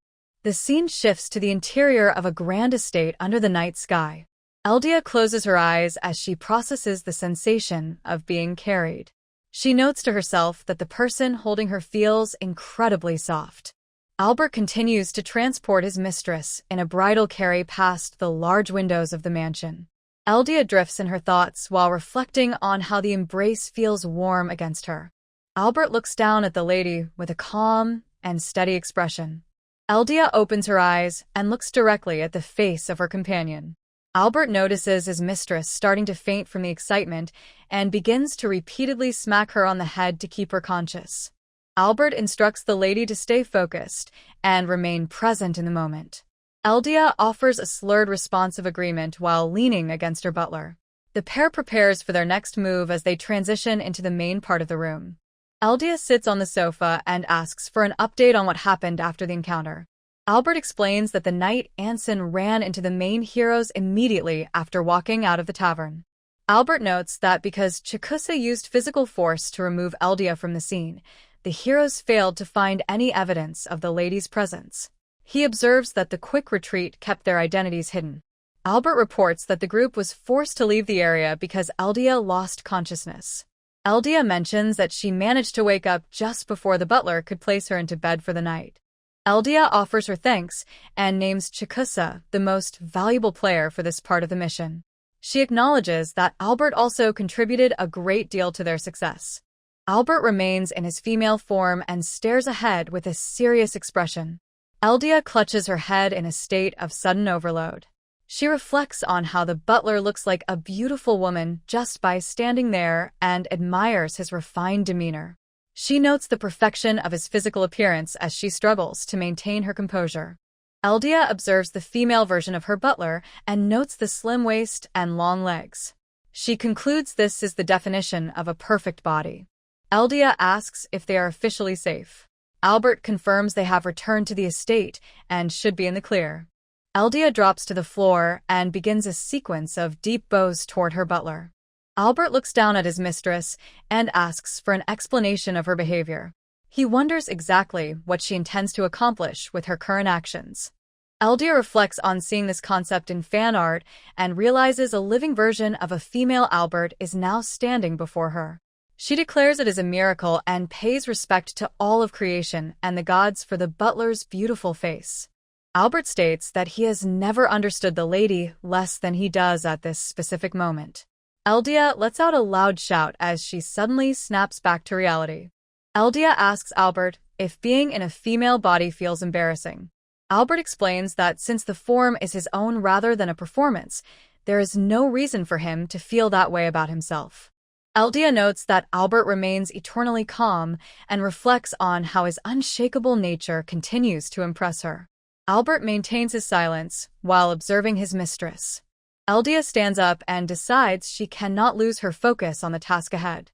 The scene shifts to the interior of a grand estate under the night sky. Eldia closes her eyes as she processes the sensation of being carried. She notes to herself that the person holding her feels incredibly soft. Albert continues to transport his mistress in a bridal carry past the large windows of the mansion. Eldia drifts in her thoughts while reflecting on how the embrace feels warm against her. Albert looks down at the lady with a calm and steady expression. Eldia opens her eyes and looks directly at the face of her companion. Albert notices his mistress starting to faint from the excitement and begins to repeatedly smack her on the head to keep her conscious. Albert instructs the lady to stay focused and remain present in the moment. Eldia offers a slurred response of agreement while leaning against her butler. The pair prepares for their next move as they transition into the main part of the room. Eldia sits on the sofa and asks for an update on what happened after the encounter. Albert explains that the knight Anson ran into the main heroes immediately after walking out of the tavern. Albert notes that because Chikusa used physical force to remove Eldia from the scene, the heroes failed to find any evidence of the lady's presence. He observes that the quick retreat kept their identities hidden. Albert reports that the group was forced to leave the area because Eldia lost consciousness. Eldia mentions that she managed to wake up just before the butler could place her into bed for the night. Eldia offers her thanks and names Chikusa the most valuable player for this part of the mission. She acknowledges that Albert also contributed a great deal to their success. Albert remains in his female form and stares ahead with a serious expression. Eldia clutches her head in a state of sudden overload. She reflects on how the butler looks like a beautiful woman just by standing there and admires his refined demeanor. She notes the perfection of his physical appearance as she struggles to maintain her composure. Eldia observes the female version of her butler and notes the slim waist and long legs. She concludes this is the definition of a perfect body. Eldia asks if they are officially safe. Albert confirms they have returned to the estate and should be in the clear. Eldia drops to the floor and begins a sequence of deep bows toward her butler. Albert looks down at his mistress and asks for an explanation of her behavior. He wonders exactly what she intends to accomplish with her current actions. Eldia reflects on seeing this concept in fan art and realizes a living version of a female Albert is now standing before her. She declares it is a miracle and pays respect to all of creation and the gods for the butler's beautiful face. Albert states that he has never understood the lady less than he does at this specific moment. Eldia lets out a loud shout as she suddenly snaps back to reality. Eldia asks Albert if being in a female body feels embarrassing. Albert explains that since the form is his own rather than a performance, there is no reason for him to feel that way about himself. Eldia notes that Albert remains eternally calm and reflects on how his unshakable nature continues to impress her. Albert maintains his silence while observing his mistress. Eldia stands up and decides she cannot lose her focus on the task ahead.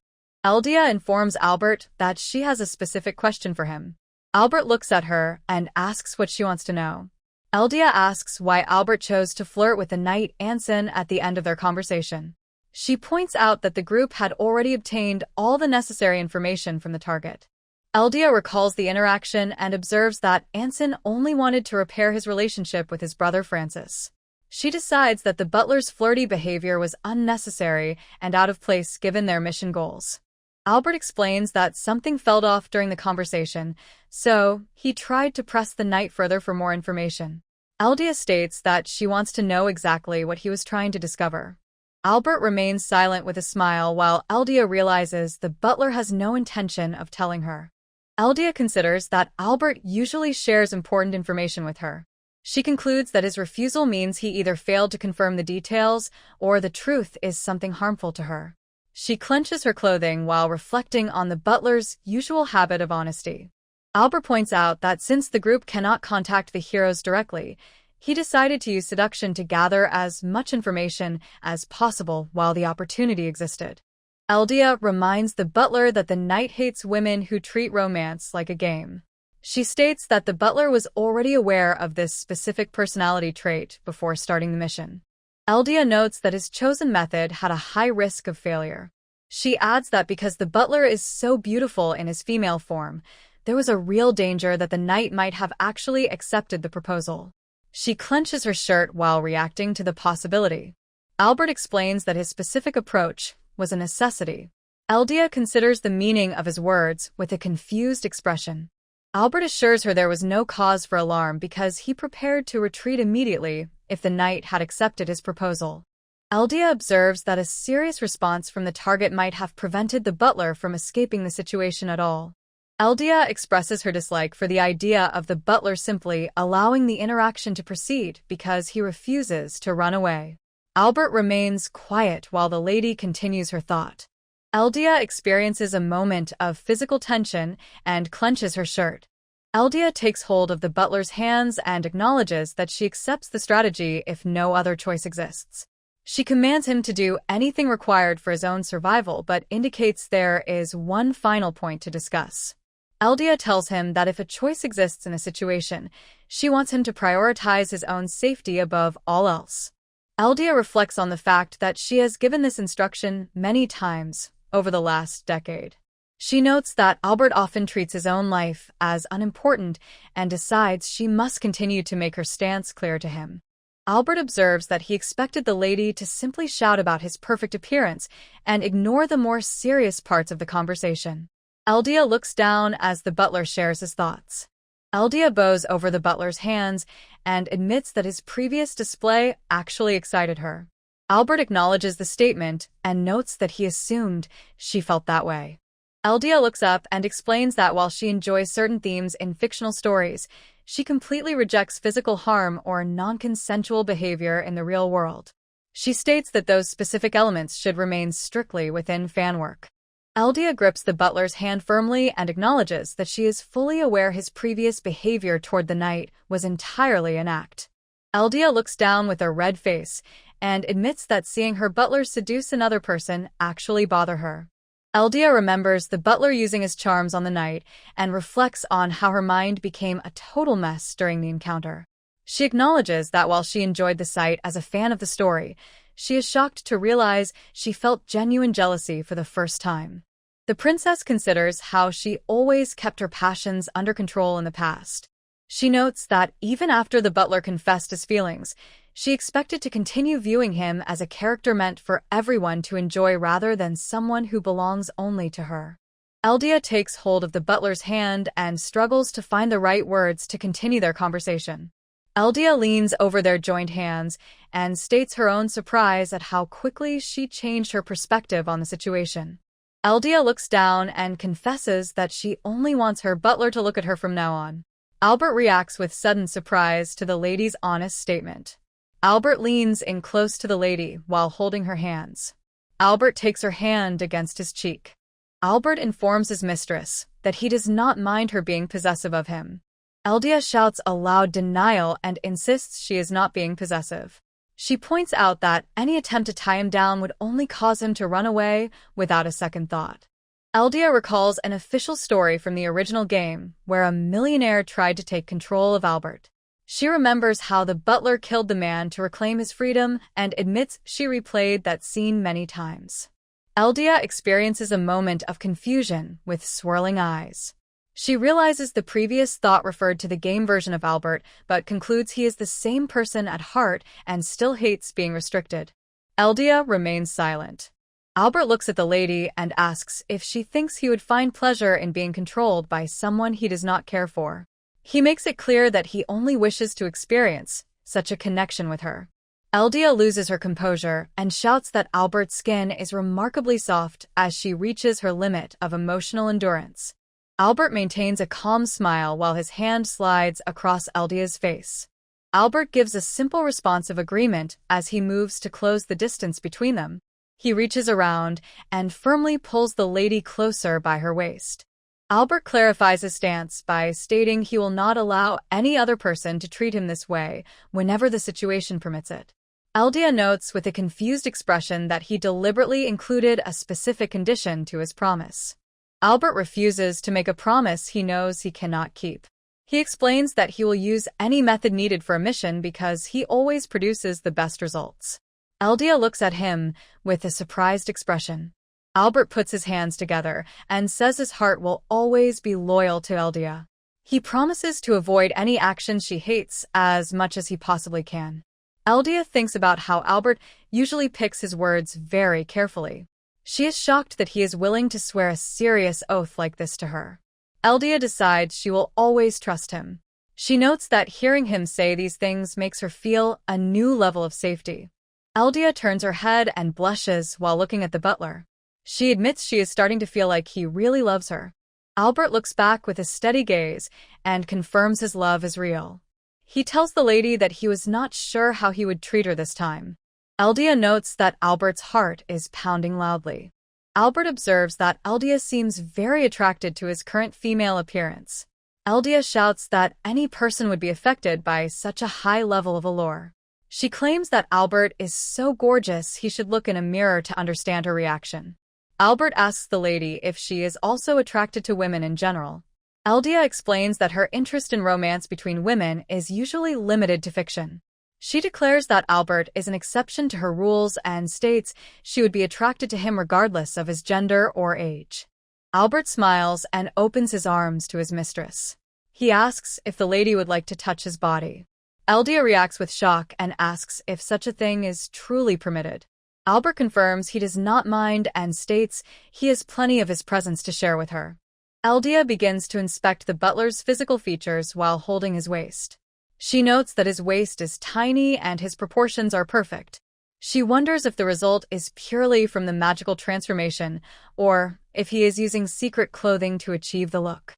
Eldia informs Albert that she has a specific question for him. Albert looks at her and asks what she wants to know. Eldia asks why Albert chose to flirt with the knight Anson at the end of their conversation. She points out that the group had already obtained all the necessary information from the target. Eldia recalls the interaction and observes that Anson only wanted to repair his relationship with his brother Francis. She decides that the butler's flirty behavior was unnecessary and out of place given their mission goals. Albert explains that something fell off during the conversation, so he tried to press the knight further for more information. Eldia states that she wants to know exactly what he was trying to discover. Albert remains silent with a smile while Eldia realizes the butler has no intention of telling her. Eldia considers that Albert usually shares important information with her. She concludes that his refusal means he either failed to confirm the details or the truth is something harmful to her. She clenches her clothing while reflecting on the butler's usual habit of honesty. Albert points out that since the group cannot contact the heroes directly, he decided to use seduction to gather as much information as possible while the opportunity existed. Eldia reminds the butler that the knight hates women who treat romance like a game. She states that the butler was already aware of this specific personality trait before starting the mission. Eldia notes that his chosen method had a high risk of failure. She adds that because the butler is so beautiful in his female form, there was a real danger that the knight might have actually accepted the proposal. She clenches her shirt while reacting to the possibility. Albert explains that his specific approach was a necessity. Eldia considers the meaning of his words with a confused expression. Albert assures her there was no cause for alarm because he prepared to retreat immediately if the knight had accepted his proposal. Eldia observes that a serious response from the target might have prevented the butler from escaping the situation at all. Eldia expresses her dislike for the idea of the butler simply allowing the interaction to proceed because he refuses to run away. Albert remains quiet while the lady continues her thought. Eldia experiences a moment of physical tension and clenches her shirt. Eldia takes hold of the butler's hands and acknowledges that she accepts the strategy if no other choice exists. She commands him to do anything required for his own survival but indicates there is one final point to discuss. Eldia tells him that if a choice exists in a situation, she wants him to prioritize his own safety above all else. Eldia reflects on the fact that she has given this instruction many times over the last decade. She notes that Albert often treats his own life as unimportant and decides she must continue to make her stance clear to him. Albert observes that he expected the lady to simply shout about his perfect appearance and ignore the more serious parts of the conversation. Eldia looks down as the butler shares his thoughts. Eldia bows over the butler's hands and admits that his previous display actually excited her. Albert acknowledges the statement and notes that he assumed she felt that way. Eldia looks up and explains that while she enjoys certain themes in fictional stories, she completely rejects physical harm or non-consensual behavior in the real world. She states that those specific elements should remain strictly within fan work. Eldia grips the butler's hand firmly and acknowledges that she is fully aware his previous behavior toward the knight was entirely an act. Eldia looks down with a red face and admits that seeing her butler seduce another person actually bother her. Eldia remembers the butler using his charms on the knight and reflects on how her mind became a total mess during the encounter. She acknowledges that while she enjoyed the sight as a fan of the story, she is shocked to realize she felt genuine jealousy for the first time. The princess considers how she always kept her passions under control in the past. She notes that even after the butler confessed his feelings, she expected to continue viewing him as a character meant for everyone to enjoy rather than someone who belongs only to her. Eldia takes hold of the butler's hand and struggles to find the right words to continue their conversation. Eldia leans over their joined hands and states her own surprise at how quickly she changed her perspective on the situation. Eldia looks down and confesses that she only wants her butler to look at her from now on. Albert reacts with sudden surprise to the lady's honest statement. Albert leans in close to the lady while holding her hands. Albert takes her hand against his cheek. Albert informs his mistress that he does not mind her being possessive of him. Eldia shouts a loud denial and insists she is not being possessive. She points out that any attempt to tie him down would only cause him to run away without a second thought. Eldia recalls an official story from the original game where a millionaire tried to take control of Albert. She remembers how the butler killed the man to reclaim his freedom and admits she replayed that scene many times. Eldia experiences a moment of confusion with swirling eyes. She realizes the previous thought referred to the game version of Albert, but concludes he is the same person at heart and still hates being restricted. Eldia remains silent. Albert looks at the lady and asks if she thinks he would find pleasure in being controlled by someone he does not care for. He makes it clear that he only wishes to experience such a connection with her. Eldia loses her composure and shouts that Albert's skin is remarkably soft as she reaches her limit of emotional endurance. Albert maintains a calm smile while his hand slides across Eldia's face. Albert gives a simple response of agreement as he moves to close the distance between them. He reaches around and firmly pulls the lady closer by her waist. Albert clarifies his stance by stating he will not allow any other person to treat him this way whenever the situation permits it. Eldia notes with a confused expression that he deliberately included a specific condition to his promise. Albert refuses to make a promise he knows he cannot keep. He explains that he will use any method needed for a mission because he always produces the best results. Eldia looks at him with a surprised expression. Albert puts his hands together and says his heart will always be loyal to Eldia. He promises to avoid any actions she hates as much as he possibly can. Eldia thinks about how Albert usually picks his words very carefully. She is shocked that he is willing to swear a serious oath like this to her. Eldia decides she will always trust him. She notes that hearing him say these things makes her feel a new level of safety. Eldia turns her head and blushes while looking at the butler. She admits she is starting to feel like he really loves her. Albert looks back with a steady gaze and confirms his love is real. He tells the lady that he was not sure how he would treat her this time. Eldia notes that Albert's heart is pounding loudly. Albert observes that Eldia seems very attracted to his current female appearance. Eldia shouts that any person would be affected by such a high level of allure. She claims that Albert is so gorgeous he should look in a mirror to understand her reaction. Albert asks the lady if she is also attracted to women in general. Eldia explains that her interest in romance between women is usually limited to fiction. She declares that Albert is an exception to her rules and states she would be attracted to him regardless of his gender or age. Albert smiles and opens his arms to his mistress. He asks if the lady would like to touch his body. Eldia reacts with shock and asks if such a thing is truly permitted. Albert confirms he does not mind and states he has plenty of his presents to share with her. Eldia begins to inspect the butler's physical features while holding his waist. She notes that his waist is tiny and his proportions are perfect. She wonders if the result is purely from the magical transformation or if he is using secret clothing to achieve the look.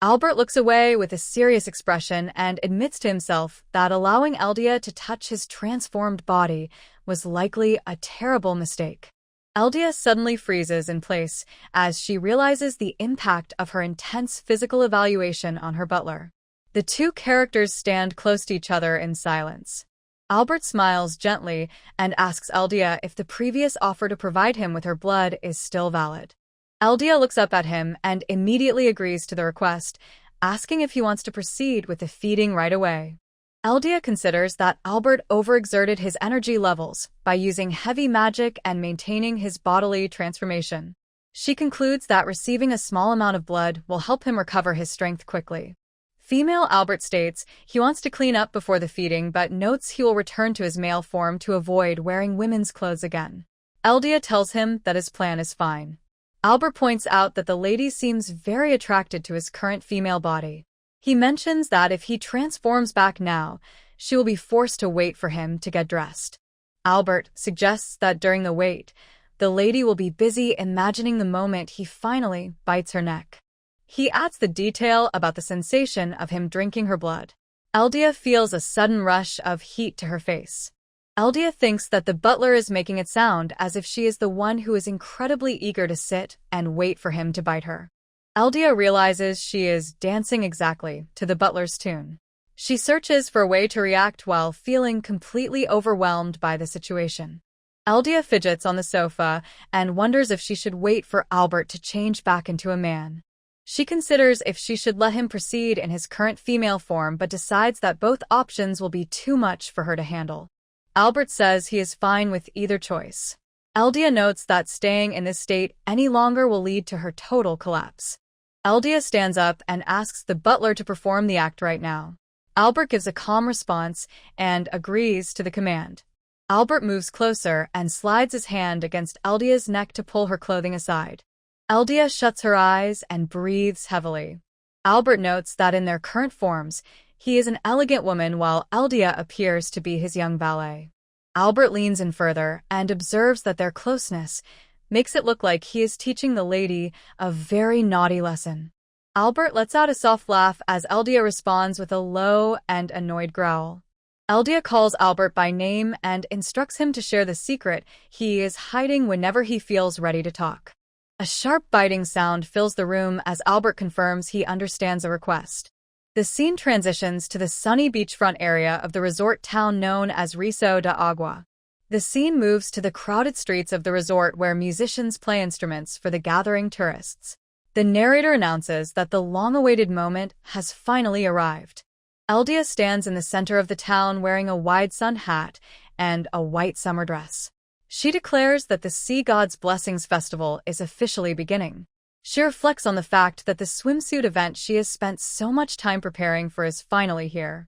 Albert looks away with a serious expression and admits to himself that allowing Eldia to touch his transformed body was likely a terrible mistake. Eldia suddenly freezes in place as she realizes the impact of her intense physical evaluation on her butler. The two characters stand close to each other in silence. Albert smiles gently and asks Eldia if the previous offer to provide him with her blood is still valid. Eldia looks up at him and immediately agrees to the request, asking if he wants to proceed with the feeding right away. Eldia considers that Albert overexerted his energy levels by using heavy magic and maintaining his bodily transformation. She concludes that receiving a small amount of blood will help him recover his strength quickly. Female Albert states he wants to clean up before the feeding but notes he will return to his male form to avoid wearing women's clothes again. Eldia tells him that his plan is fine. Albert points out that the lady seems very attracted to his current female body. He mentions that if he transforms back now, she will be forced to wait for him to get dressed. Albert suggests that during the wait, the lady will be busy imagining the moment he finally bites her neck. He adds the detail about the sensation of him drinking her blood. Eldia feels a sudden rush of heat to her face. Eldia thinks that the butler is making it sound as if she is the one who is incredibly eager to sit and wait for him to bite her. Eldia realizes she is dancing exactly to the butler's tune. She searches for a way to react while feeling completely overwhelmed by the situation. Eldia fidgets on the sofa and wonders if she should wait for Albert to change back into a man. She considers if she should let him proceed in his current female form but decides that both options will be too much for her to handle. Albert says he is fine with either choice. Eldia notes that staying in this state any longer will lead to her total collapse. Eldia stands up and asks the butler to perform the act right now. Albert gives a calm response and agrees to the command. Albert moves closer and slides his hand against Eldia's neck to pull her clothing aside. Eldia shuts her eyes and breathes heavily. Albert notes that in their current forms, he is an elegant woman while Eldia appears to be his young valet. Albert leans in further and observes that their closeness makes it look like he is teaching the lady a very naughty lesson. Albert lets out a soft laugh as Eldia responds with a low and annoyed growl. Eldia calls Albert by name and instructs him to share the secret he is hiding whenever he feels ready to talk. A sharp biting sound fills the room as Albert confirms he understands the request. The scene transitions to the sunny beachfront area of the resort town known as Riso de Agua. The scene moves to the crowded streets of the resort where musicians play instruments for the gathering tourists. The narrator announces that the long-awaited moment has finally arrived. Eldia stands in the center of the town wearing a wide sun hat and a white summer dress. She declares that the Sea God's Blessings Festival is officially beginning. She reflects on the fact that the swimsuit event she has spent so much time preparing for is finally here.